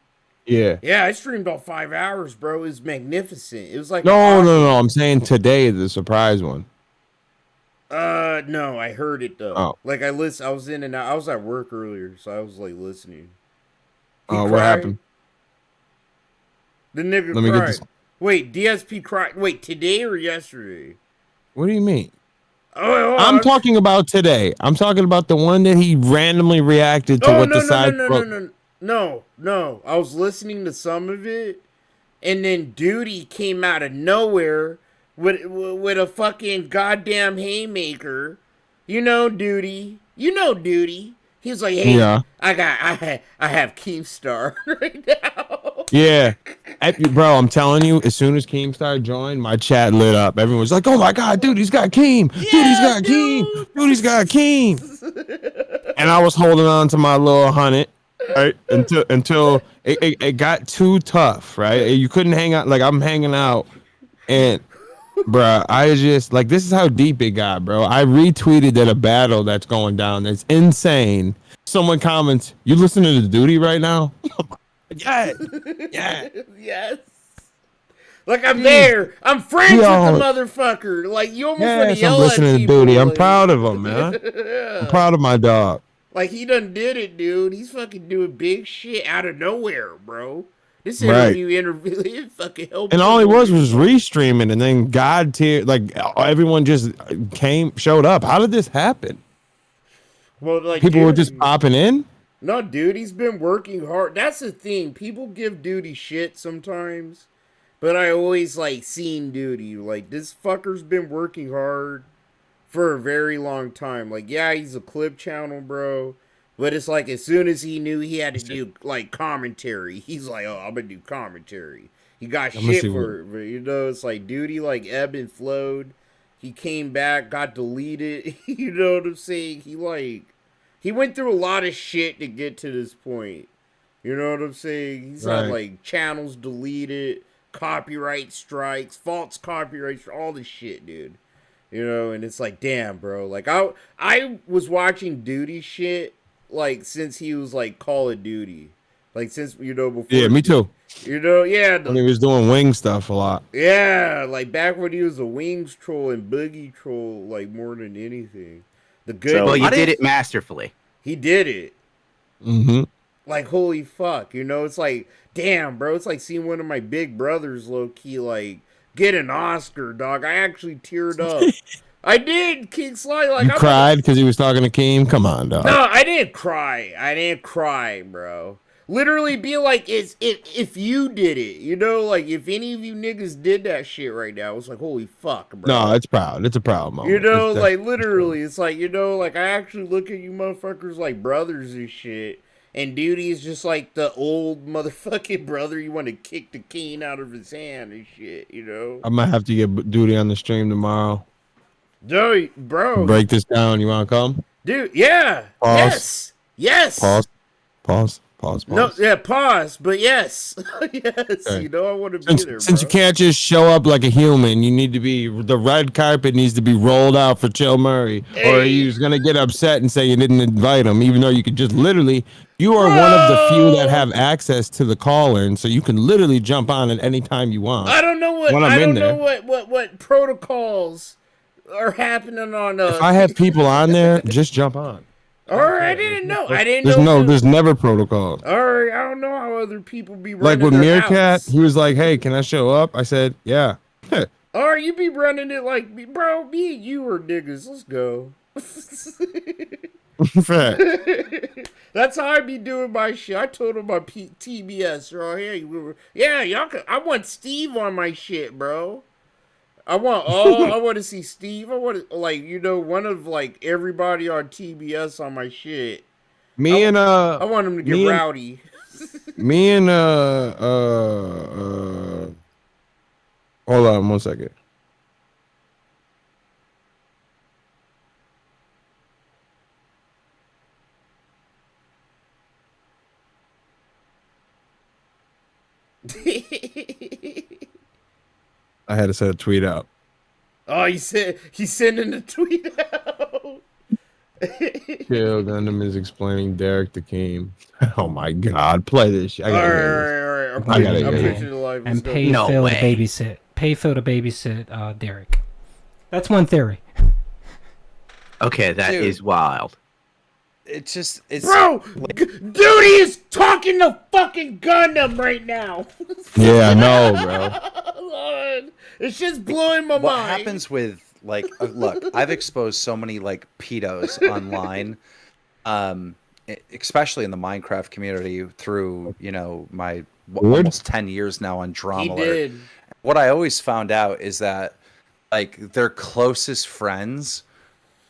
Yeah. Yeah, I streamed all 5 hours, bro. It was magnificent. It was like No. I'm saying today, the surprise one. No, I heard it though. Oh. Like I was in and out. I was at work earlier, so I was like listening. Oh, what happened? The nigga Let me cried. get this. Wait, DSP cried. Wait, today or yesterday? What do you mean? Oh, I'm talking about today. I'm talking about the one that he randomly reacted to what the side. No. I was listening to some of it, and then Duty came out of nowhere with a fucking goddamn haymaker. You know Duty. He was like, "Hey, Yeah. I have Keemstar right now." Yeah. Bro, I'm telling you, as soon as Keemstar joined, my chat lit up. Everyone's like, "Oh my god, dude, he's got Keem. Dude, he's got Keem. Dude, he's got Keem." And I was holding on to my little 100, right? Until it got too tough, right? You couldn't hang out. Like, I'm hanging out, and bro, I just like, this is how deep it got, bro. I retweeted that a battle that's going down that's insane. Someone comments, "You listening to the Duty right now?" Yeah. Yes. Like I'm there. I'm friends with the motherfucker. Like you almost want to yell I'm listening at to people. Duty. I'm like, proud of him, man. Yeah. I'm proud of my dog. Like he done did it, dude. He's fucking doing big shit out of nowhere, bro. This Right. interview, it fucking helped. And all he was restreaming, and then God tier, like everyone just showed up. How did this happen? Well, like People were Duty- just popping in. No, dude, he's been working hard. That's the thing. People give Duty shit sometimes, but I always like seen Duty. Like this fucker's been working hard for a very long time. Like, yeah, he's a clip channel, bro. But it's like as soon as he knew he had to do like commentary, he's like, "Oh, I'm gonna do commentary." He got I'm gonna shit see for it, but you know, it's like Duty like ebbed and flowed. He came back, got deleted. You know what I'm saying? He went through a lot of shit to get to this point. You know what I'm saying? He's had like channels deleted, copyright strikes, false copyrights, all this shit, dude. You know, and it's like, damn, bro. Like I was watching Duty shit like since he was like Call of Duty. Like since before. Yeah, me too. Yeah. When he was doing wing stuff a lot. Yeah, like back when he was a Wings troll and Boogie troll, like more than anything. The good. Well, you did it masterfully. He did it. Mm-hmm. Like, holy fuck, you know? It's like, damn, bro. It's like seeing one of my big brothers, low key, like get an Oscar, dog. I actually teared up. I did, King Sly. Like, You cried because he was talking to Keem? Come on, dog. No, I didn't cry. I didn't cry, bro. Literally be like, if you did it, you know, like if any of you niggas did that shit right now, it's like, holy fuck, bro. No, it's proud. It's a proud moment. You know, like literally, it's like, you know, like I actually look at you motherfuckers like brothers and shit. And Duty is just like the old motherfucking brother you want to kick the cane out of his hand and shit, you know? I might have to get Duty on the stream tomorrow. Dude, bro. Break this down. You want to come? Dude, yeah. Pause. Yes. Pause. No, yeah, pause, but yes. Yes, Okay. you know I want to be there, Since you can't just show up like a human, you need to be, the red carpet needs to be rolled out for Chill Murray, or he's going to get upset and say you didn't invite him, even though you could just literally, you are one of the few that have access to the caller, and so you can literally jump on at any time you want. I don't know what, when I'm I don't in there. know what protocols are happening on If I have people on there, just jump on. All right, I didn't know. I didn't know. There's never protocol. All right, I don't know how other people be running Like with their Meerkat, house. he was like, "Hey, can I show up?" I said, "Yeah." All right, you be running it like me, bro. Me and you are niggas. Let's go. Fact. That's how I be doing my shit. I told him my TBS, bro. Yeah, y'all. I want Steve on my shit, bro. I want to see Steve. I want to, like, you know, one of like everybody on TBS on my shit. I want him to get rowdy. Me and hold on 1 second. I had to send a tweet out. Oh, he's sending a tweet out. Kill Gundam is explaining Derek to Keem. Oh my God! Play this shit. I gotta hear this. I gotta hear this. And pay Phil to babysit. Pay Phil to babysit Derek. That's one theory. Okay, that is wild. It's Bro, Duty is talking to fucking Gundam right now. Yeah, I know, bro. Lord, it's just blowing my what mind. happens with like look, I've exposed so many like pedos online, especially in the Minecraft community through, you know, my almost 10 years now on Drama He Alert. did. What I always found out is that like their closest friends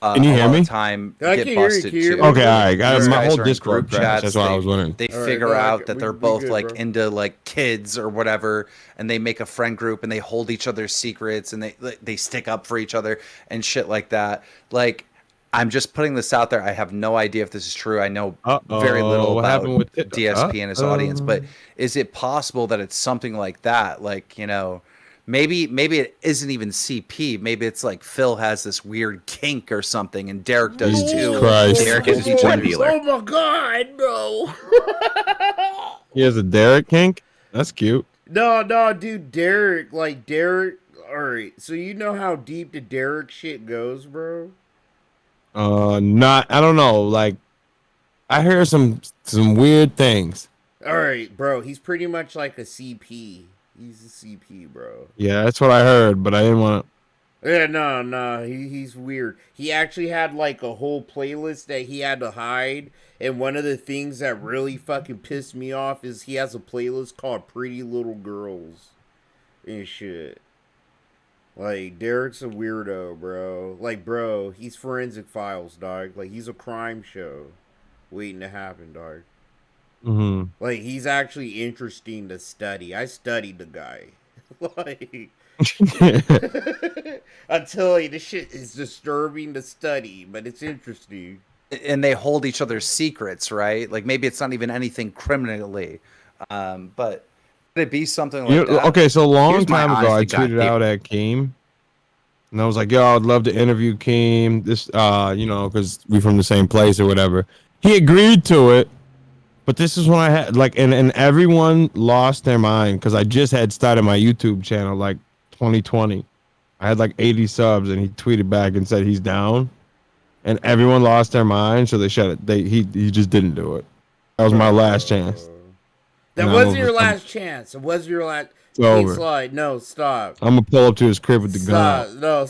Can you a hear lot me? of time I get can hear you. busted Can you hear too. me? Okay, all right. These My guys whole are in Discord group crashed. That's why I was wondering. They All right, figure no, out that we they're both good, like bro. into like kids or whatever, and they make a friend group and they hold each other's secrets and they stick up for each other and shit like that. Like, I'm just putting this out there. I have no idea if this is true. I know very little What about happened with DSP and his audience, but is it possible that it's something like that? Like, you know, maybe it isn't even CP. Maybe it's like Phil has this weird kink or something, and Derek does Jesus too. Christ. Derek is a twin dealer. Oh my God, bro. He has a Derek kink. That's cute. No, dude, Derek. All right, so you know how deep the Derek shit goes, bro? I don't know. Like, I hear some weird things. All right, bro. He's pretty much like a CP. He's a CP, bro. Yeah, that's what I heard, but I didn't want to. Yeah, no. He's weird. He actually had like a whole playlist that he had to hide. And one of the things that really fucking pissed me off is he has a playlist called Pretty Little Girls and shit. Like, Derek's a weirdo, bro. Like, bro, he's Forensic Files, dog. Like, he's a crime show waiting to happen, dog. Mm-hmm. Like, he's actually interesting to study. I studied the guy. Like, I tell you, this shit is disturbing to study, but it's interesting. And they hold each other's secrets, right? Like maybe it's not even anything criminally, but could it be something like that? Okay, so a long Here's my time ago, I honest to God tweeted out at Keem, and I was like, "Yo, I'd love to interview Keem. This, you know, because we from the same place or whatever." He agreed to it, but this is when I had like, and everyone lost their mind because I just had started my YouTube channel like 2020. I had like 80 subs, and he tweeted back and said he's down. And everyone lost their mind, so they shut it. He just didn't do it. That was my last chance. That And wasn't your last chance. It was your last. It's over. Slide. No, stop. I'm gonna pull up to his crib with the gun. Stop. No.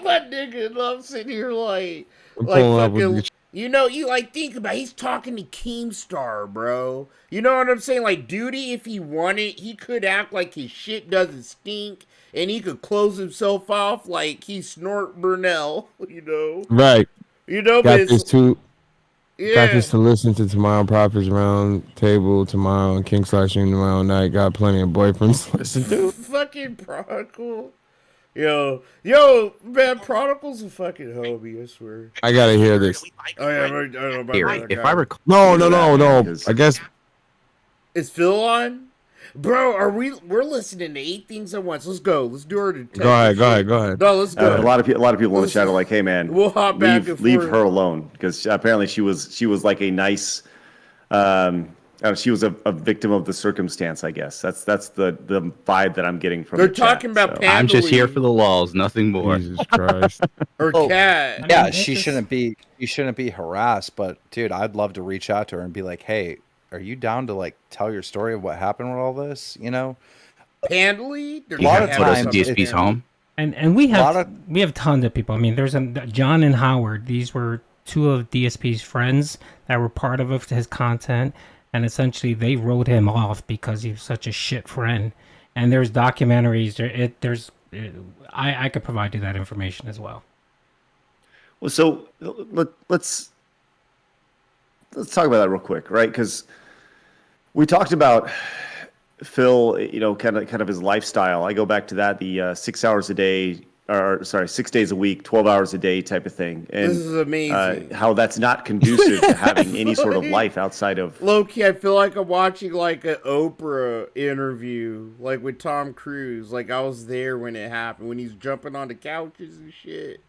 My nigga, I'm sitting here like fucking. You know, you like think about it, he's talking to Keemstar, bro. You know what I'm saying? Like, Duty, if he wanted, he could act like his shit doesn't stink, and he could close himself off like he Snort Burnell, you know? Right. You know, got but this too. yeah. Got this to listen to tomorrow. Profits Round Table tomorrow and King Slash Stream tomorrow night. Got plenty of boyfriends to listen to. Fucking Prodigal. Yo, man, Prodigal's a fucking homie, I swear. I gotta hear this. Oh, yeah, I don't know If I recall, No. I guess is Phil on? Bro, we're listening to 8 things at once. Let's go. Let's do our detective. Go ahead. No, let's go. A lot of people in the chat are like, "Hey, man, we'll hop back and leave forth. her alone," because apparently she was like a nice, she was a victim of the circumstance. I guess that's the vibe that I'm getting from. They're the chat, talking about so. I'm just here for the lulls, nothing more. Jesus Christ. Or cat. Yeah, she shouldn't be harassed, but dude, I'd love to reach out to her and be like, "Hey, are you down to like tell your story of what happened with all this?" You know, Handily, a lot of times DSP's home, and we have tons of people. I mean, there's John and Howard. These were 2 of DSP's friends that were part of his content, and essentially they wrote him off because he was such a shit friend. And there's documentaries. I could provide you that information as well. Well, so let's talk about that real quick, right? Because we talked about Phil, kind of his lifestyle. I go back to that, the 6 hours a day, 6 days a week, 12 hours a day type of thing. And this is amazing. How that's not conducive to having any sort of life outside of. Low-key, I feel like I'm watching like an Oprah interview, like with Tom Cruise. Like I was there when it happened, when he's jumping on the couches and shit.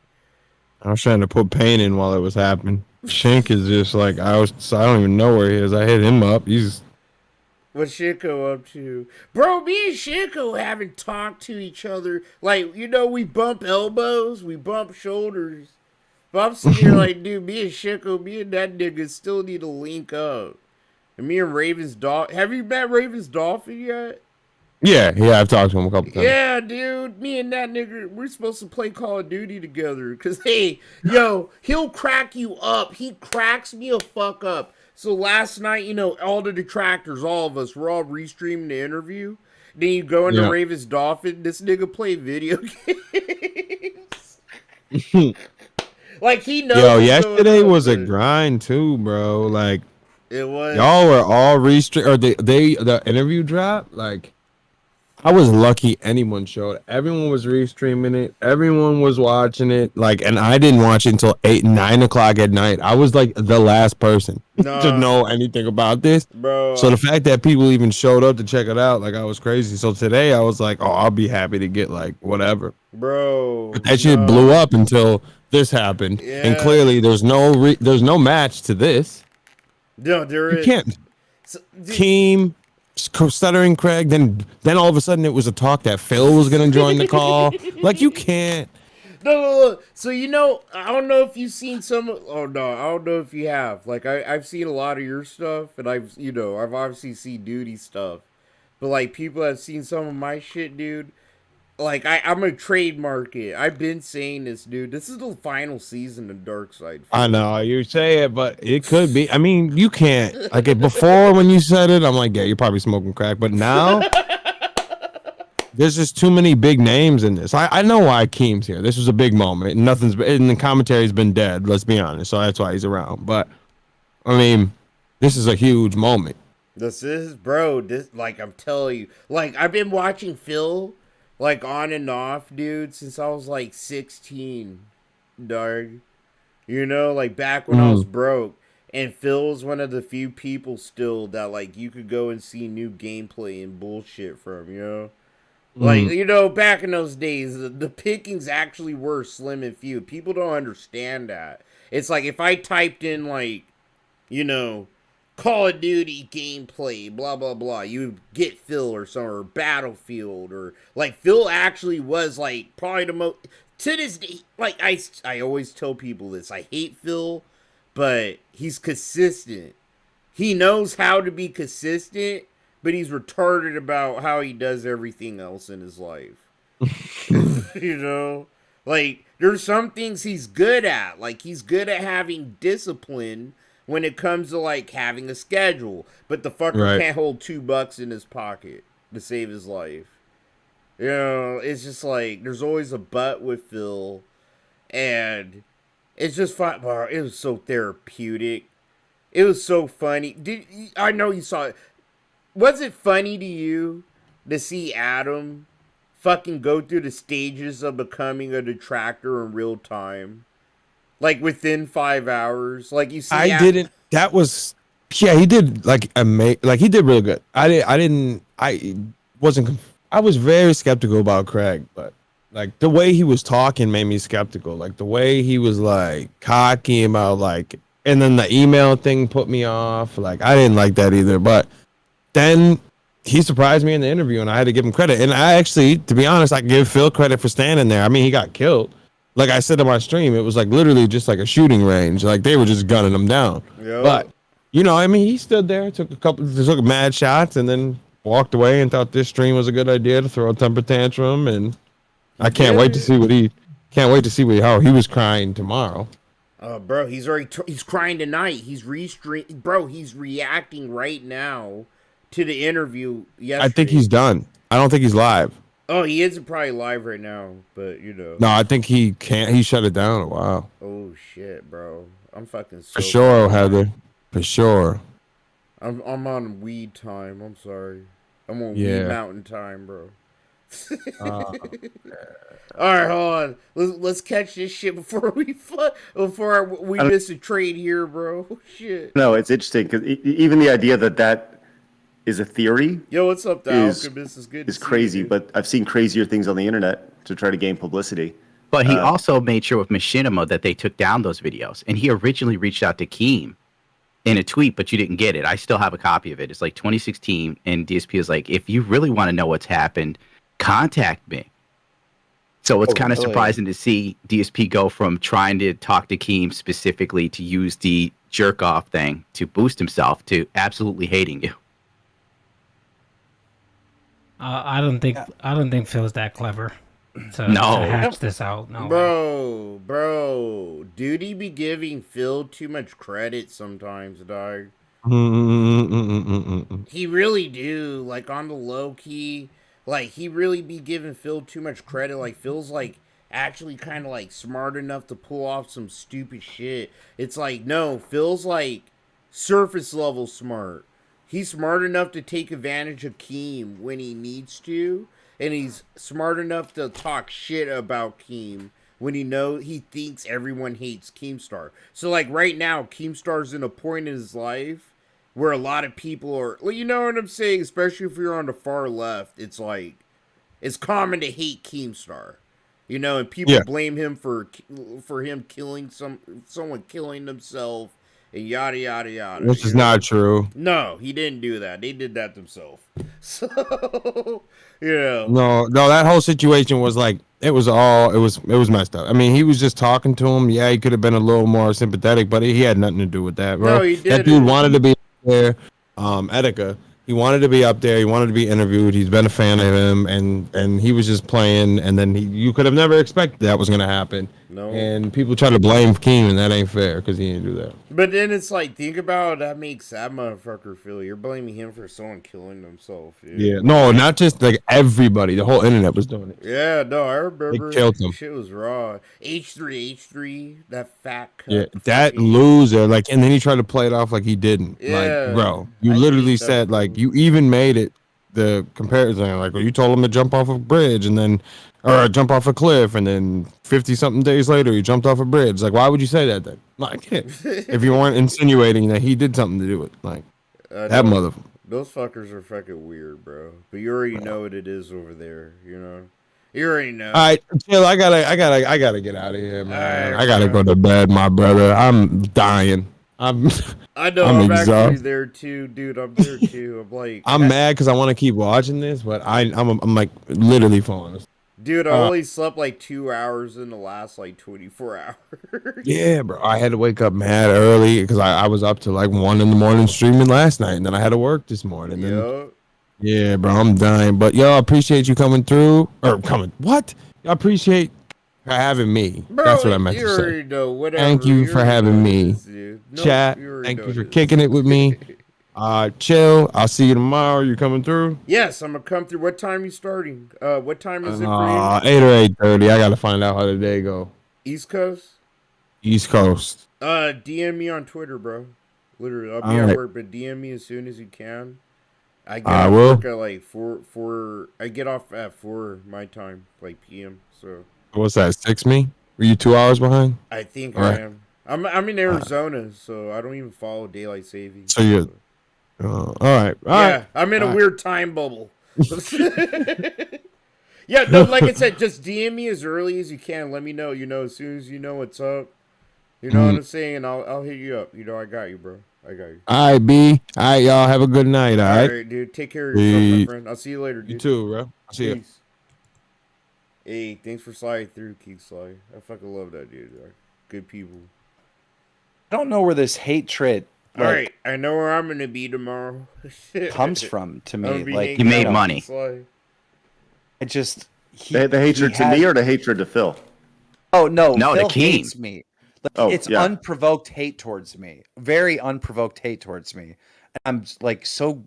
I was trying to put pain in while it was happening. Shank is just like I don't even know where he is. I hit him up. He's What's Shinko up to? Bro, me and Shinko haven't talked to each other. Like, we bump elbows, we bump shoulders. But I'm sitting here like, dude, me and Shinko, me and that nigga still need to link up. And me and Raven's Dolphin. Have you met Raven's Dolphin yet? Yeah, I've talked to him a couple times. Yeah, dude, me and that nigga, we're supposed to play Call of Duty together. Because, hey, he'll crack you up. He cracks me a fuck up. So last night, all the detractors, all of us, we're all restreaming the interview. Then you go into Raven's Dolphin, this nigga play video games. Like, he knows. Yo, yesterday was a grind too, bro. Like, it was. Y'all were all restream, or the interview dropped. Like, I was lucky anyone showed. Everyone was restreaming it. Everyone was watching it. Like, and I didn't watch it until 8, 9 o'clock at night. I was like the last person to know anything about this. Bro. So the fact that people even showed up to check it out, like, I was crazy. So today I was like, oh, I'll be happy to get like whatever. Bro. But that shit blew up until this happened. Yeah. And clearly there's no match to this. No, there is. You can't. Keem, Stuttering Craig, then all of a sudden it was a talk that Phil was gonna join the call. Like, you can't. No. So I don't know if you've seen some. Oh no, I don't know if you have. Like, I've seen a lot of your stuff, and I've obviously seen Duty stuff, but like people have seen some of my shit, dude. Like, I'm gonna trademark it. I've been saying this, dude. This is the final season of Darkseid. I know you say it, but it could be. I mean, you can't. Like, before when you said it, I'm like, yeah, you're probably smoking crack. But now, there's just too many big names in this. I know why Keem's here. This was a big moment. And the commentary's been dead. Let's be honest. So that's why he's around. But I mean, this is a huge moment. This is, bro. Like, I'm telling you, like, I've been watching Phil, like, on and off, dude, since I was like 16, dog. Like, back when I was broke. And Phil's one of the few people still that, like, you could go and see new gameplay and bullshit from, Like, back in those days, the pickings actually were slim and few. People don't understand that. It's like, if I typed in, like, Call of Duty gameplay, blah, blah, blah, you get Phil or something, or Battlefield, or, like, Phil actually was, like, probably to this day, like I always tell people this. I hate Phil, but he's consistent. He knows how to be consistent, but he's retarded about how he does everything else in his life. You know? Like, there's some things he's good at. Like, he's good at having discipline when it comes to, like, having a schedule. But the fucker can't hold $2 in his pocket to save his life. You know, it's just like, there's always a but with Phil. And it's just fun. Wow, it was so therapeutic. It was so funny. I know you saw it. Was it funny to you to see Adam fucking go through the stages of becoming a detractor in real time? Like within 5 hours? Like you see didn't. That was, yeah, he did like he did real good. I was very skeptical about Craig, but like the way he was talking made me skeptical. Like the way he was like cocky about like, and then the email thing put me off. Like I didn't like that either. But then he surprised me in the interview, and I had to give him credit. And I actually, to be honest, I give Phil credit for standing there. I mean, he got killed. Like I said on my stream, it was like literally just like a shooting range. Like they were just gunning him down. Yep. But you know, I mean, he stood there, took mad shots, and then walked away and thought this stream was a good idea to throw a temper tantrum. And I can't wait to see how he was crying tomorrow. Bro, he's crying tonight. He's he's reacting right now to the interview yesterday. I think he's done. I don't think he's live. Oh, he isn't probably live right now, but you know. No, I think he can't. He shut it down a while. Oh shit, bro. I'm fucking so for sure, Heather. For sure. I'm on weed time. I'm sorry. I'm on weed mountain time, bro. All right, hold on. Let's catch this shit before we miss a trade here, bro. Shit. No, it's interesting because even the idea that is a theory. Yo, what's up, the Alchemist? Is good. Is crazy, but I've seen crazier things on the internet to try to gain publicity. But he also made sure with Machinima that they took down those videos, and he originally reached out to Keem in a tweet, but you didn't get it. I still have a copy of it. It's like 2016, and DSP is like, if you really want to know what's happened, contact me. So it's kind of surprising to see DSP go from trying to talk to Keem specifically to use the jerk off thing to boost himself to absolutely hating you. I don't think Phil's that clever to hatch this out. No, bro, dude, he be giving Phil too much credit sometimes, dog. He really do. Like on the low key, like he really be giving Phil too much credit. Like Phil's like actually kind of like smart enough to pull off some stupid shit. It's like, no, Phil's like surface level smart. He's smart enough to take advantage of Keem when he needs to, and he's smart enough to talk shit about Keem when he thinks everyone hates Keemstar. So like right now, Keemstar's in a point in his life where a lot of people are, well, you know what I'm saying? Especially if you're on the far left, it's like, it's common to hate Keemstar. You know, and people blame him for him killing someone killing themselves. And yada yada yada. Which is not true. No, he didn't do that. They did that themselves. So, yeah. No, that whole situation was like it was messed up. I mean, he was just talking to him. Yeah, he could have been a little more sympathetic, but he had nothing to do with that, bro. No, he did. That dude wanted to be there. Etika. He wanted to be up there. He wanted to be interviewed. He's been a fan of him, and he was just playing. And then you could have never expected that was going to happen. No. And people try to blame Keem, and that ain't fair because he didn't do that. But then it's like, think about how that makes that motherfucker feel. You're blaming him for someone killing themselves. Dude. Yeah, no, not just like everybody. The whole internet was doing it. Yeah, no, I remember. They killed him. Shit was raw. H3, that fat cunt. Yeah, that loser. Like, and then he tried to play it off like he didn't. Yeah. Like, bro, you literally said like you even made it the comparison. Like, well, you told him to jump off a bridge and then. Or jump off a cliff, and then 50-something days later, he jumped off a bridge. Like, why would you say that then? Like, if you weren't insinuating that he did something to do it. Like, that motherfucker. Those fuckers are fucking weird, bro. But you already know what it is over there, you know? You already know. All right, Jill, I gotta get out of here, man. I gotta go to bed, my brother. I'm dying. I know. I'm actually there too, dude. I'm there too. I'm like. I'm mad because I want to keep watching this, but I'm like literally falling asleep. Dude, I only slept like 2 hours in the last like 24 hours. Yeah, bro. I had to wake up mad early because I was up to like 1 in the morning streaming last night, and then I had to work this morning. Yup. Yeah, bro, I'm dying. But yo, I appreciate you coming through. What? I appreciate for having me. Bro, That's what I meant you to already say. know, whatever. Thank you for already having know me. this, dude. Nope, Chat, you already thank know you for this. kicking it with me. Chill. I'll see you tomorrow. You coming through? Yes, I'm gonna come through. What time you starting? What time is it for you? 8 or 8:30. I gotta find out how the day go. East Coast? East Coast. DM me on Twitter, bro. Literally, I'll be All at right. work, but DM me as soon as you can. I get I off will. work at like 4. I get off at 4 my time, like PM. So What's that? 6 me? Were you 2 hours behind? I think All I right. am. I'm in Arizona, so I don't even follow daylight savings. So you're. All right. All Yeah, right. I'm in a All right. weird time bubble. Yeah, no, like I said, just DM me as early as you can. Let me know, as soon as you know what's up. You know what I'm saying? And I'll hit you up. I got you, bro. I got you. All right, B. All right, y'all. Have a good night. All right. All right, dude. Take care of yourself, my friend. I'll see you later, dude. You too, bro. I'll see you. Peace. Hey, thanks for sliding through, Keek Sly. I fucking love that dude. Dog. Good people. I don't know where this hatred All right, I know where I'm gonna be tomorrow. comes from to I'm gonna me. be Like hanging made out with money. Sly. I just The hatred to me or the hatred to Phil? Oh no, No, to Phil Keen. hates me. Like, Oh, it's yeah. unprovoked hate towards me. Very unprovoked hate towards me. And I'm like so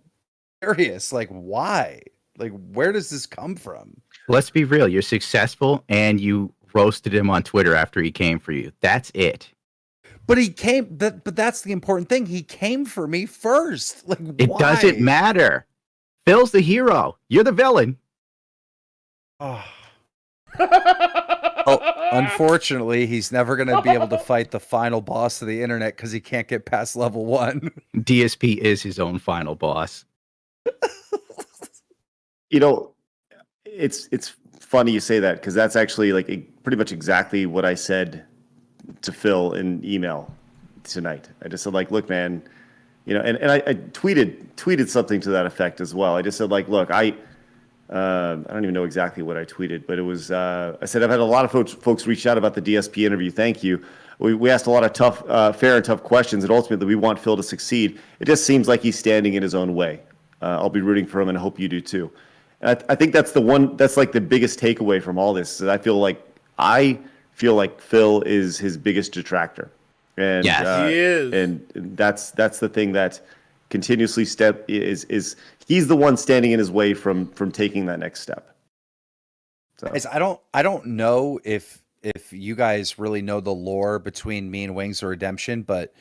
curious. Like why? Like where does this come from? Let's be real. You're successful, and you roasted him on Twitter after he came for you. That's it. But he came. But that's the important thing. He came for me first. Like It why? doesn't matter. Phil's the hero. You're the villain. Oh, unfortunately, he's never going to be able to fight the final boss of the internet because he can't get past level 1. DSP is his own final boss. It's funny you say that because that's actually like pretty much exactly what I said to Phil in email tonight. I just said like, look, man, and I tweeted something to that effect as well. I just said like, look, I don't even know exactly what I tweeted, but it was I said I've had a lot of folks reach out about the DSP interview. Thank you. We asked a lot of tough, fair and tough questions, and ultimately we want Phil to succeed. It just seems like he's standing in his own way. I'll be rooting for him, and I hope you do too. And I think that's like the biggest takeaway from all this. Is I feel like Phil is his biggest detractor, and Yes. He is. and that's the thing that continuously is he's the one standing in his way from taking that next step. So Guys, I don't know if you guys really know the lore between me and Wings of Redemption, but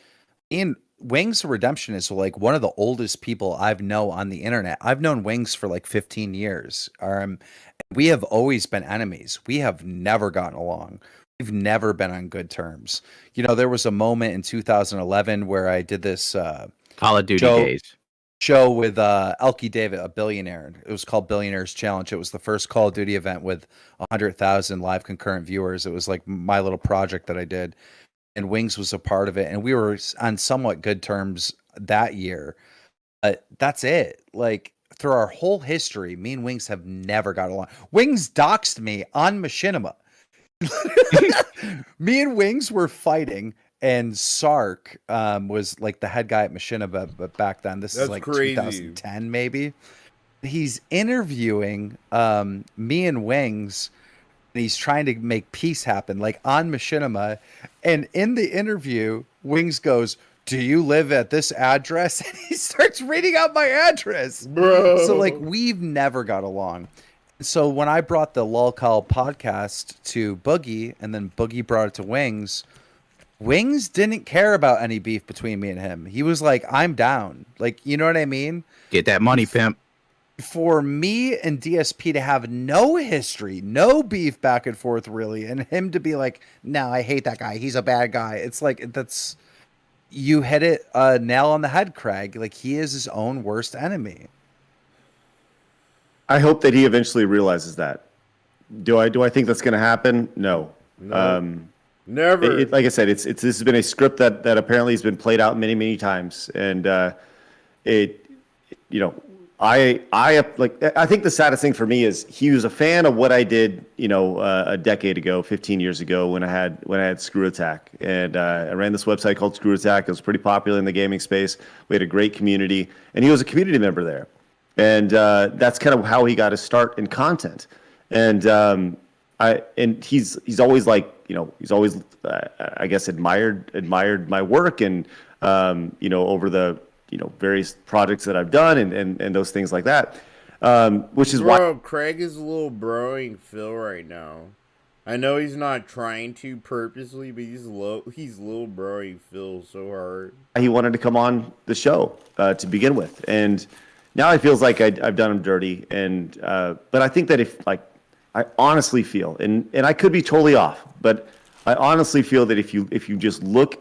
Wings of Redemption is like one of the oldest people I've known on the internet. I've known Wings for like 15 years. We have always been enemies. We have never gotten along. We've never been on good terms. There was a moment in 2011 where I did this Call of Duty days. show with Elkie David, a billionaire. It was called Billionaires Challenge. It was the first Call of Duty event with 100,000 live concurrent viewers. It was like my little project that I did, and Wings was a part of it. And we were on somewhat good terms that year. But that's it. Like through our whole history, me and Wings have never got along. Wings doxed me on Machinima. Me and Wings were fighting. And Sark was like the head guy at Machinima, but back then, this is like crazy. 2010 maybe. He's interviewing me and Wings, and he's trying to make peace happen, like on Machinima. And in the interview, Wings goes, "Do you live at this address?" And he starts reading out my address. Bro. So like we've never got along. So when I brought the Lol Call podcast to Boogie, and then Boogie brought it to Wings didn't care about any beef between me and him. He was like, I'm down. Like, you know what I mean? Get that money, pimp. For me and DSP to have no history, no beef back and forth really, and him to be like, no, I hate that guy. He's a bad guy. It's like, you hit it nail on the head, Craig. Like, he is his own worst enemy. I hope that he eventually realizes that. Do I think that's going to happen? No. Never. Like I said, this has been a script that apparently has been played out many times, and I think the saddest thing for me is he was a fan of what I did, a decade ago, 15 years ago when I had Screw Attack, and I ran this website called Screw Attack. It was pretty popular in the gaming space. We had a great community, and he was a community member there, and that's kind of how he got his start in content. And he's always he's always I guess admired my work and over the various projects that I've done and those things like that, which is why Craig is a little broing Phil right now. I know he's not trying to purposely, but he's little broing Phil so hard. He wanted to come on the show to begin with, and now it feels like I've done him dirty. And but I think that I honestly feel, and I could be totally off, but I honestly feel that if you just look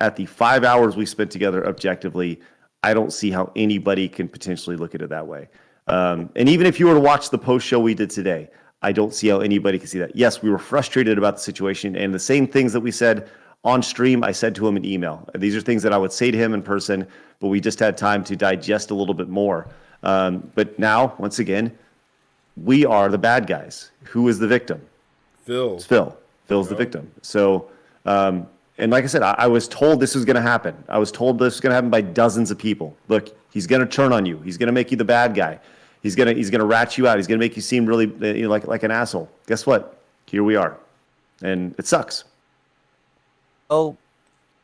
at the 5 hours we spent together objectively, I don't see how anybody can potentially look at it that way. And even if you were to watch the post show we did today, I don't see how anybody can see that. Yes, we were frustrated about the situation, and the same things that we said on stream, I said to him in email. These are things that I would say to him in person, but we just had time to digest a little bit more. But now, once again, we are the bad guys. Who is the victim? Phil. It's Phil. Phil's the victim. So, and like I said, I was told this was going to happen. I was told this was going to happen by dozens of people. Look, he's going to turn on you. He's going to make you the bad guy. He's going to rat you out. He's going to make you seem really like an asshole. Guess what? Here we are, and it sucks. Oh,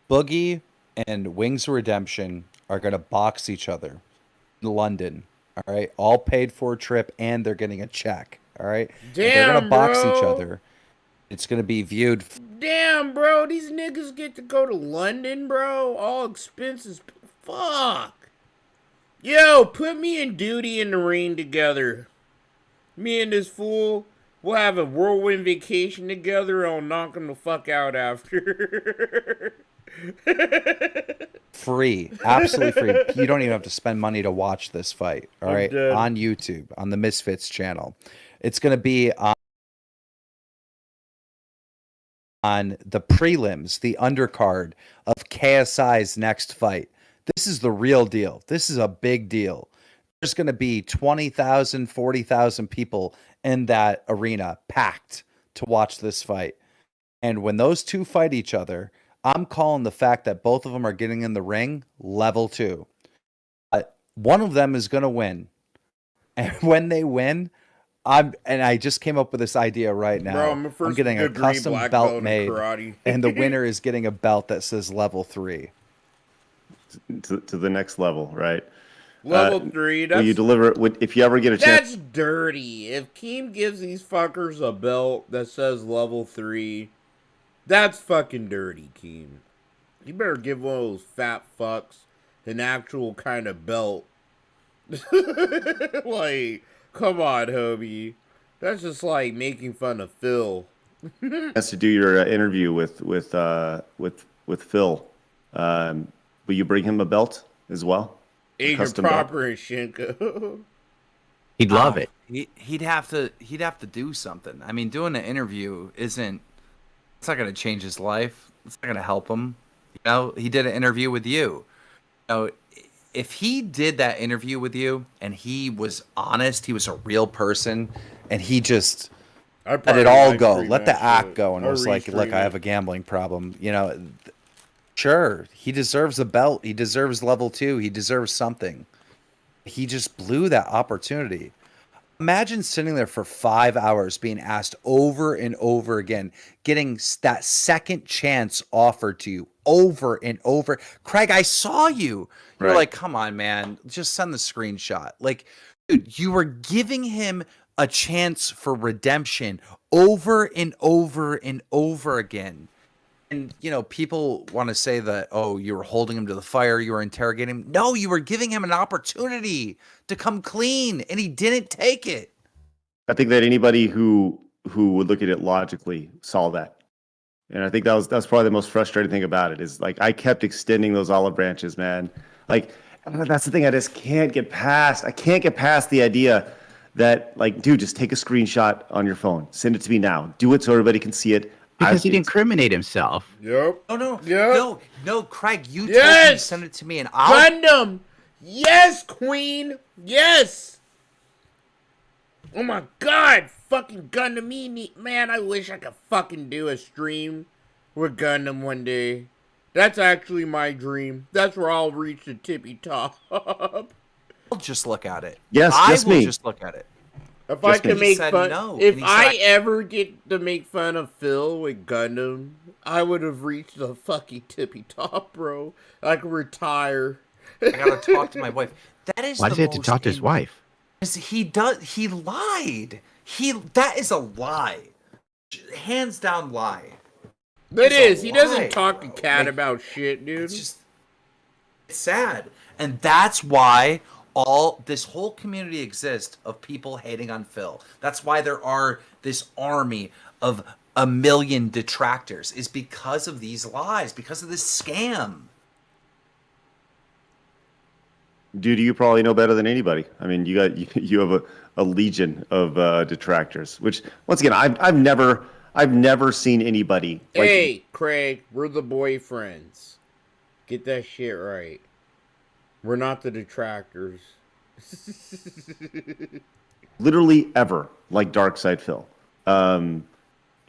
Boogie and Wings of Redemption are going to box each other in London. All right, all paid for a trip, and they're getting a check. All right, they're going to box each other. It's going to be viewed. Damn, bro, these niggas get to go to London, bro. All expenses. Fuck. Yo, put me and Duty in the ring together. Me and this fool, we'll have a whirlwind vacation together. I'll knock him the fuck out after. Free, absolutely free. You don't even have to spend money to watch this fight. All right, on YouTube, on the Misfits channel. It's going to be on the prelims, the undercard of KSI's next fight. This is the real deal. This is a big deal. There's going to be 20,000, 40,000 people in that arena packed to watch this fight. And when those two fight each other, I'm calling the fact that both of them are getting in the ring level 2. One of them is going to win. And when they win, I just came up with this idea right now. Bro, I'm getting a custom belt made, and the winner is getting a belt that says level 3. To the next level, right? Level 3. Will you deliver it? If you ever get a chance. That's dirty. If Keem gives these fuckers a belt that says level 3, that's fucking dirty, Keem. You better give one of those fat fucks an actual kind of belt. Like, come on, homie. That's just like making fun of Phil. Has to do your interview with Phil. Will you bring him a belt as well? Agent Proper and Shinko. He'd love it. He'd have to do something. I mean, doing an interview it's not going to change his life. It's not going to help him. He did an interview with you. If he did that interview with you and he was honest, he was a real person, and he just let it all go, let the act go, and was like, look, I have a gambling problem. Sure, he deserves a belt. He deserves level 2. He deserves something. He just blew that opportunity. Imagine sitting there for 5 hours being asked over and over again, getting that second chance offered to you over and over. Craig, I saw you. You're like, come on, man. Just send the screenshot. Like, dude, you were giving him a chance for redemption over and over and over again. And, people want to say that, oh, you were holding him to the fire, you were interrogating him. No, you were giving him an opportunity to come clean, and he didn't take it. I think that anybody who would look at it logically saw that. And I think that's probably the most frustrating thing about it is, like, I kept extending those olive branches, man. Like, that's the thing I just can't get past. I can't get past the idea that, like, dude, just take a screenshot on your phone. Send it to me now. Do it so everybody can see it. Because he'd incriminate himself. Yep. Oh, no. Yep. No, Craig, you told me to send it to me, and I'll... Gundam! Yes, Queen. Yes. Oh my God. Fucking Gundam me. Man, I wish I could fucking do a stream with Gundam one day. That's actually my dream. That's where I'll reach the tippy top. I'll just look at it. Yes, I just will me. just look at it. If I can make fun, no, if I ever get to make fun of Phil with Gundam, I would have reached the fucking tippy top, bro. I could retire. I gotta talk to my wife. That is Why does he have to talk to his wife? He lied. That is a lie. Hands down lie. It is. a He lie, doesn't talk to bro. Cat Like, about shit, dude. It's sad. And that's why this whole community exists of people hating on Phil. That's why there are this army of 1 million detractors, is because of these lies, because of this scam. Dude, you probably know better than anybody. I mean, you have a legion of detractors. Which, once again, I've never seen anybody. Like, Hey, Craig, we're the boyfriends. Get that shit right. We're not the detractors. literally ever like Darkside Phil. And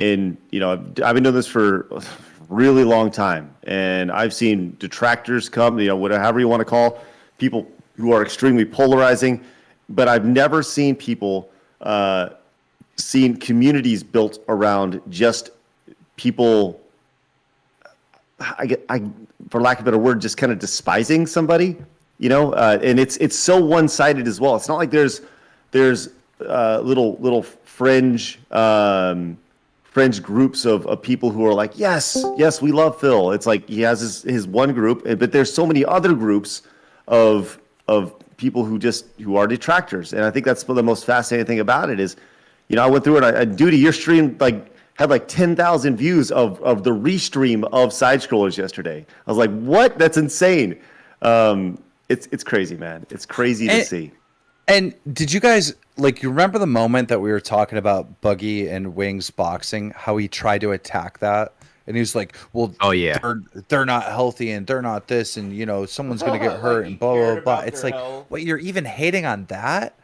I've been doing this for a really long time, and I've seen detractors come, whatever you want to call people who are extremely polarizing, but I've never seen people seen communities built around just people. For lack of a better word, just kind of despising somebody. And it's so one-sided as well. It's not like there's little fringe groups of people who are like, yes, we love Phil. It's like he has his one group, but there's so many other groups of people who are detractors. And I think that's the most fascinating thing about it is, I went through it. Due to your stream, had 10,000 views of the restream of Side Scrollers yesterday. I was like, what? That's insane. It's crazy, man. It's crazy to see. And did you guys you remember the moment that we were talking about Buggy and Wings boxing, how he tried to attack that? And he was like, well, oh yeah, they're not healthy and they're not this, and someone's gonna get hurt and blah blah blah. It's like, what, you're even hating on that?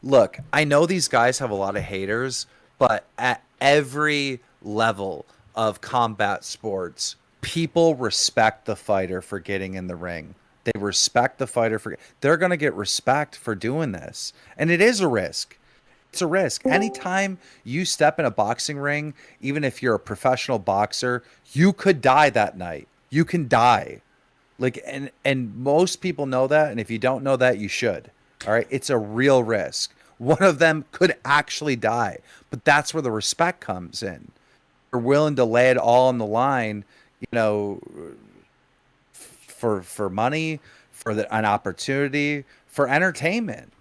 Look, I know these guys have a lot of haters, but at every level of combat sports, people respect the fighter for getting in the ring. They respect the fighter they're going to get respect for doing this. And it is a risk. It's a risk. Anytime you step in a boxing ring, even if you're a professional boxer, you could die that night. You can die. And most people know that. And if you don't know that, you should. All right. It's a real risk. One of them could actually die, but that's where the respect comes in. You're willing to lay it all on the line, for money, for an opportunity, for entertainment.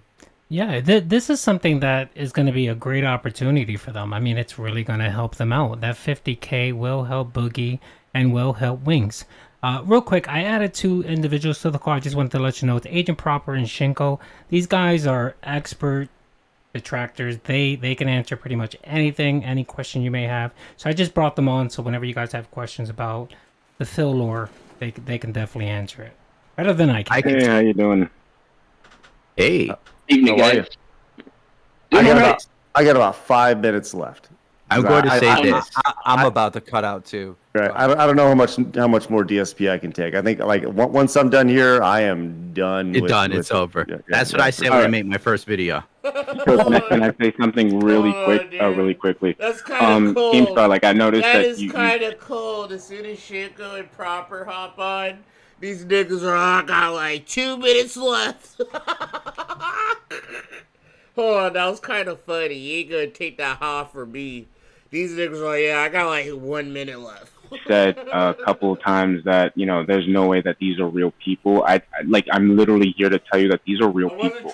Yeah, this is something that is going to be a great opportunity for them. I mean, it's really going to help them out. That 50K will help Boogie and will help Wings. Real quick, I added 2 individuals to the call. I just wanted to let you know, it's Agent Proper and Shinko. These guys are expert detractors. They can answer pretty much anything, any question you may have. So I just brought them on, so whenever you guys have questions about the Phil lore, they can definitely answer it better than I can. Hey, how you doing? Hey, evening, guys. I got about 5 minutes left. I'm going to say this. I'm about to cut out too. Right. I don't know how much more DSP I can take. I think once I'm done here, I am done. It's over. That's what I said when I made my first video. Can I say something really quickly? That's kind of cool. Keemstar, I noticed that is kind of cool. As soon as Shinko and Proper hop on, these niggas are all got 2 minutes left. Hold on, that was kind of funny. You ain't gonna take that off from me. These niggas are like, yeah, I got 1 minute left. Said a couple of times that there's no way that these are real people. I'm literally here to tell you that these are real people.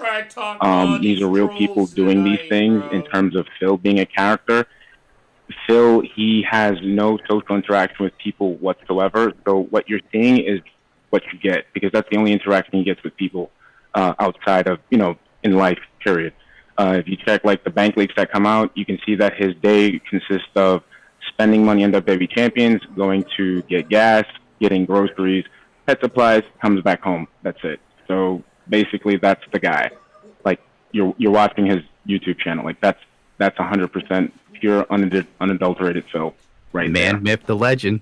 These are real people doing these things. In terms of Phil being a character, Phil, he has no social interaction with people whatsoever. So what you're seeing is what you get, because that's the only interaction he gets with people outside of in life. Period. If you check the bank leaks that come out, you can see that his day consists of spending money on WWE champions, going to get gas, getting groceries, pet supplies, comes back home. That's it. So basically, that's the guy. Like you're watching his YouTube channel. Like that's 100% pure unadulterated Phil, right? Man, there. myth, the legend.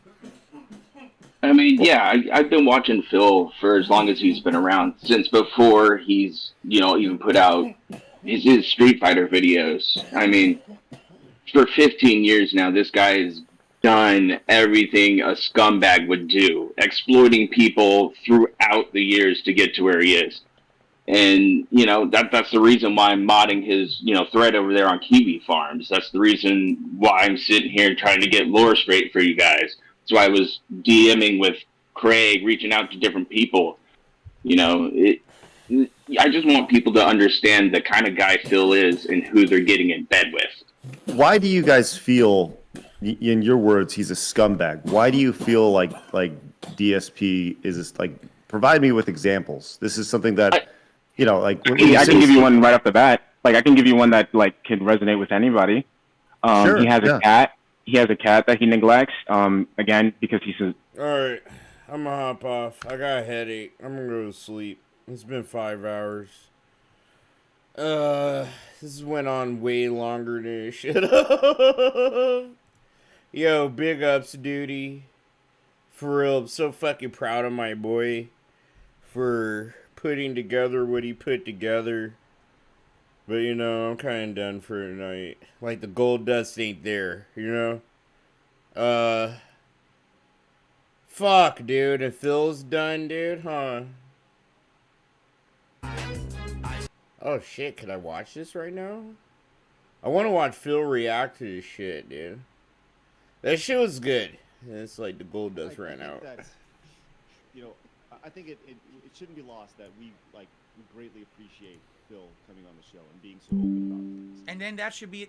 I mean, yeah, I've been watching Phil for as long as he's been around, since before he's, even put out his Street Fighter videos. I mean, for 15 years now, this guy has done everything a scumbag would do, exploiting people throughout the years to get to where he is. And, that's the reason why I'm modding his, thread over there on Kiwi Farms. That's the reason why I'm sitting here trying to get lore straight for you guys. That's why I was DMing with Craig, reaching out to different people. I just want people to understand the kind of guy Phil is and who they're getting in bed with. Why do you guys feel, in your words, he's a scumbag? Why do you feel like DSP is this, like? Provide me with examples. This is something that I can give you one right off the bat. Like I can give you one that can resonate with anybody. Sure, he has a cat. He has a cat that he neglects. Again, because he says. All right, I'm gonna hop off. I got a headache. I'm gonna go to sleep. It's been 5 hours. This went on way longer than it should have. Yo, big ups, duty. For real, I'm so fucking proud of my boy for putting together what he put together. But, I'm kind of done for tonight. Like, the Golddust ain't there, Fuck, dude. And Phil's done, dude, huh? Oh, shit. Can I watch this right now? I want to watch Phil react to this shit, dude. That shit was good. And it's like the Golddust ran out. I think it shouldn't be lost that we greatly appreciate Phil coming on the show and being so open about things. And then that should be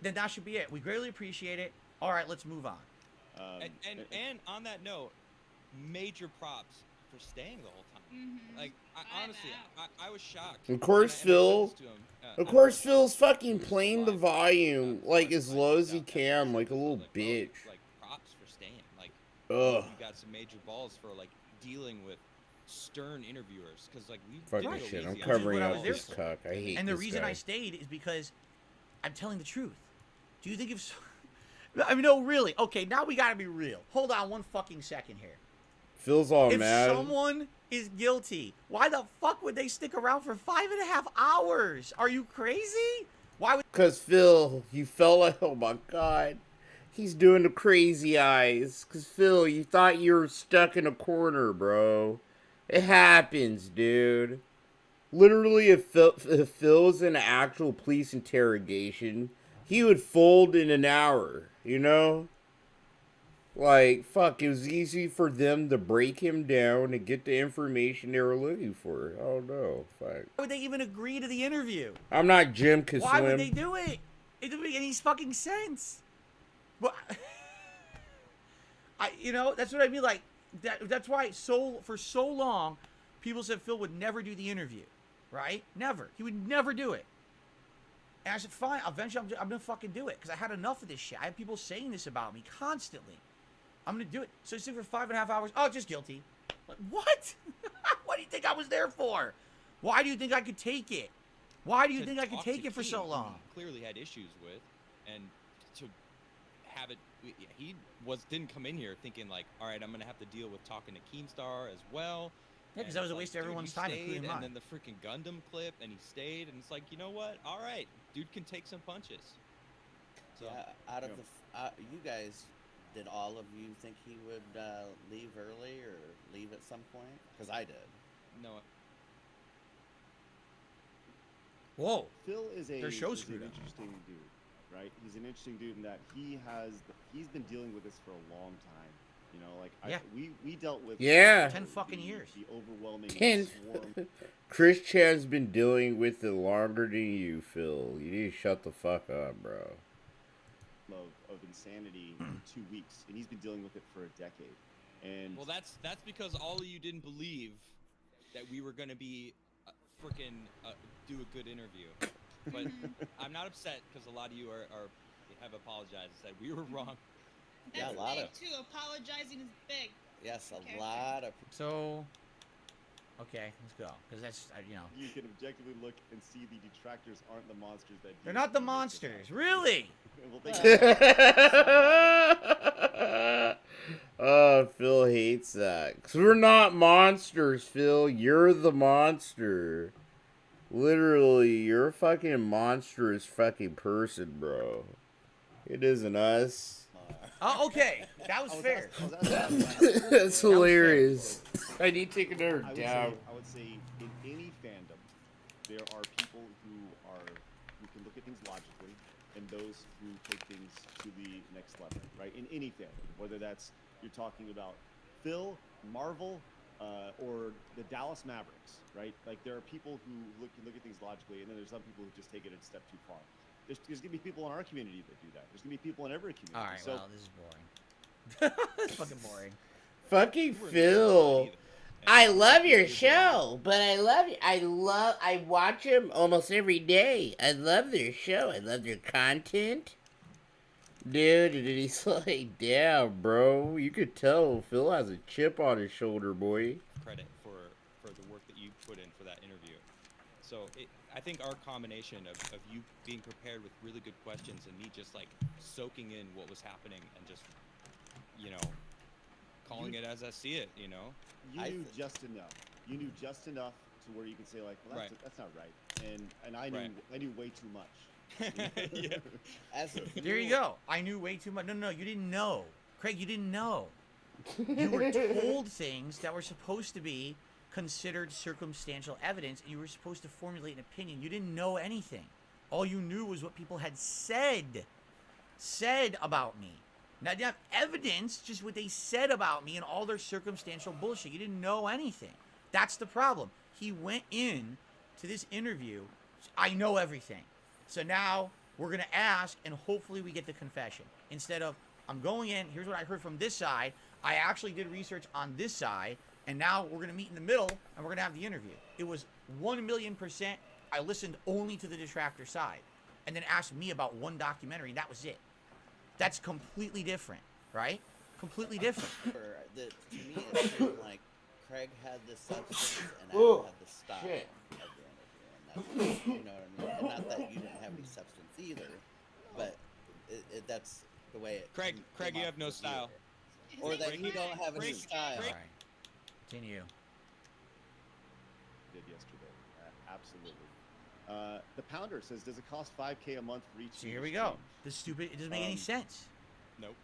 it. We greatly appreciate it. All right, let's move on. And on that note, major props for staying the whole time. Like honestly, I was shocked. Of course, Phil's fucking playing the volume like as low as he can, like a little bitch. Like props for staying. Like, ugh. You got some major balls for dealing with stern interviewers, because we fucking shit. I'm covering up this cuck. I hate. And the this reason guy. I stayed is because I'm telling the truth. Do you think if? No, really. Okay, now we gotta be real. Hold on one fucking second here. Phil's all if mad. If someone is guilty, why the fuck would they stick around for 5.5 hours? Are you crazy? Why would? Cause Phil, you felt like, oh my god, he's doing the crazy eyes. Cause Phil, you thought you were stuck in a corner, bro. It happens, dude. Literally, if Phil's in an actual police interrogation, he would fold in an hour, Like, fuck, it was easy for them to break him down and get the information they were looking for. Oh, no, fuck. Why would they even agree to the interview? I'm not Jim Kaslim. Why would they do it? It doesn't make any fucking sense. But, that's what I mean, like, that's why for so long, people said Phil would never do the interview, right? Never. He would never do it. And I said, fine, eventually I'm going to fucking do it, because I had enough of this shit. I had people saying this about me constantly. I'm going to do it. So I sit for 5.5 hours. Oh, just guilty. Like, what? What do you think I was there for? Why do you think I could take it? Why do you think I could take it for so long? He clearly had issues with, and to have it, he didn't come in here thinking like, all right, I'm gonna have to deal with talking to Keemstar as well. Yeah, because that was a waste of everyone's time, including mine. And then the freaking Gundam clip, and he stayed, and it's like, you know what? All right, dude can take some punches. So, yeah, out of you guys, did all of you think he would leave early or leave at some point? Because I did. No. Whoa. Phil is an interesting dude, right? He's an interesting dude in that he's been dealing with this for a long time. We dealt with 10 fucking years. The overwhelming 10. swarm. Chris Chan's been dealing with it longer than you, Phil. You need to shut the fuck up, bro. Of insanity in 2 weeks, and he's been dealing with it for a decade. And well, that's because all of you didn't believe that we were gonna be freaking do a good interview. But I'm not upset because a lot of you have apologized and said we were wrong. That's yeah, a lot big of too. Apologizing is big. Yes, a lot of. So Okay, let's go. Because that's, you know. You can objectively look and see the detractors aren't the monsters that. They're not the monsters. Really? Oh, Phil hates that. 'Cause we're not monsters, Phil. You're the monster. Literally, you're a fucking monstrous fucking person, bro. It isn't us. Oh, okay. That was fair. That's hilarious. I need to take another dab. I would say in any fandom, there are people who can look at things logically, and those who take things to the next level, right? In any fandom, whether that's you're talking about Phil, Marvel, or the Dallas Mavericks, right? Like there are people who can look at things logically, and then there's some people who just take it a step too far. There's gonna be people in our community that do that. There's gonna be people in every community. All right, So, well, this is boring. It's fucking boring. Fucking Phil. I love your show, but I watch them almost every day. I love their show. I love their content. Dude, did he slow down, bro? You could tell Phil has a chip on his shoulder, boy. Credit for the work that you put in for that interview. So I think our combination of you being prepared with really good questions and me just like soaking in what was happening and just, you know, calling it as I see it, you know. You knew just enough. You knew just enough to where you could say like, well, that's not right. And I knew way too much. Yeah. There you go. I knew way too much. No, you didn't know. Craig, you didn't know. You were told things that were supposed to be considered circumstantial evidence, and you were supposed to formulate an opinion. You didn't know anything. All you knew was what people had said about me. Now, you have evidence, just what they said about me and all their circumstantial bullshit. You didn't know anything. That's the problem. He went in to this interview, I know everything. So now we're going to ask, and hopefully we get the confession. Instead of, I'm going in, here's what I heard from this side. I actually did research on this side, and now we're going to meet in the middle, and we're going to have the interview. It was 1,000,000%. I listened only to the detractor side, and then asked me about one documentary, and that was it. That's completely different, right? Completely different. To me, it seemed like Craig had the substance and Adam had the style of the interview. And that's, you know what I mean? And not that you didn't have any substance either, but that's the way it Craig, you have no style. Or that you don't have any style. All right. Continue. Did yesterday. Absolutely. The Pounder says, does it cost $5K a month for each? So here we go. This stupid. It doesn't make any sense. Nope.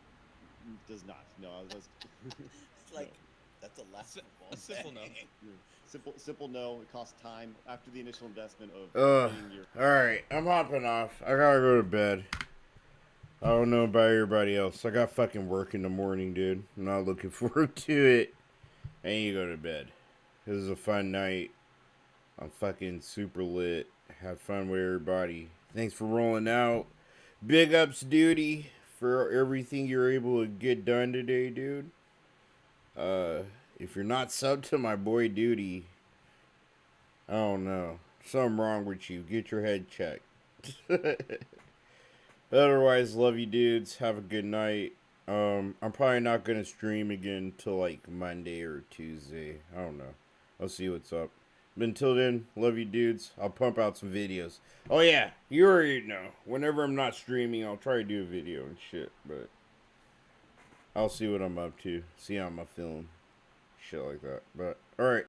Does not. No, I was. It's like that's a simple no. Simple no. It costs time after the initial investment of. All right, I'm hopping off. I gotta go to bed. I don't know about everybody else. I got fucking work in the morning, dude. I'm not looking forward to it. I need to go to bed. This is a fun night. I'm fucking super lit. Have fun with everybody. Thanks for rolling out. Big ups, duty, for everything you're able to get done today, dude. If you're not subbed to my boy Duty, I don't know. Something wrong with you. Get your head checked. Otherwise, love you dudes. Have a good night. I'm probably not going to stream again till like Monday or Tuesday. I don't know. I'll see what's up. But until then, love you dudes. I'll pump out some videos. Oh yeah, you already know. Whenever I'm not streaming, I'll try to do a video and shit. But I'll see what I'm up to. See how I'm feeling. Shit like that. But alright.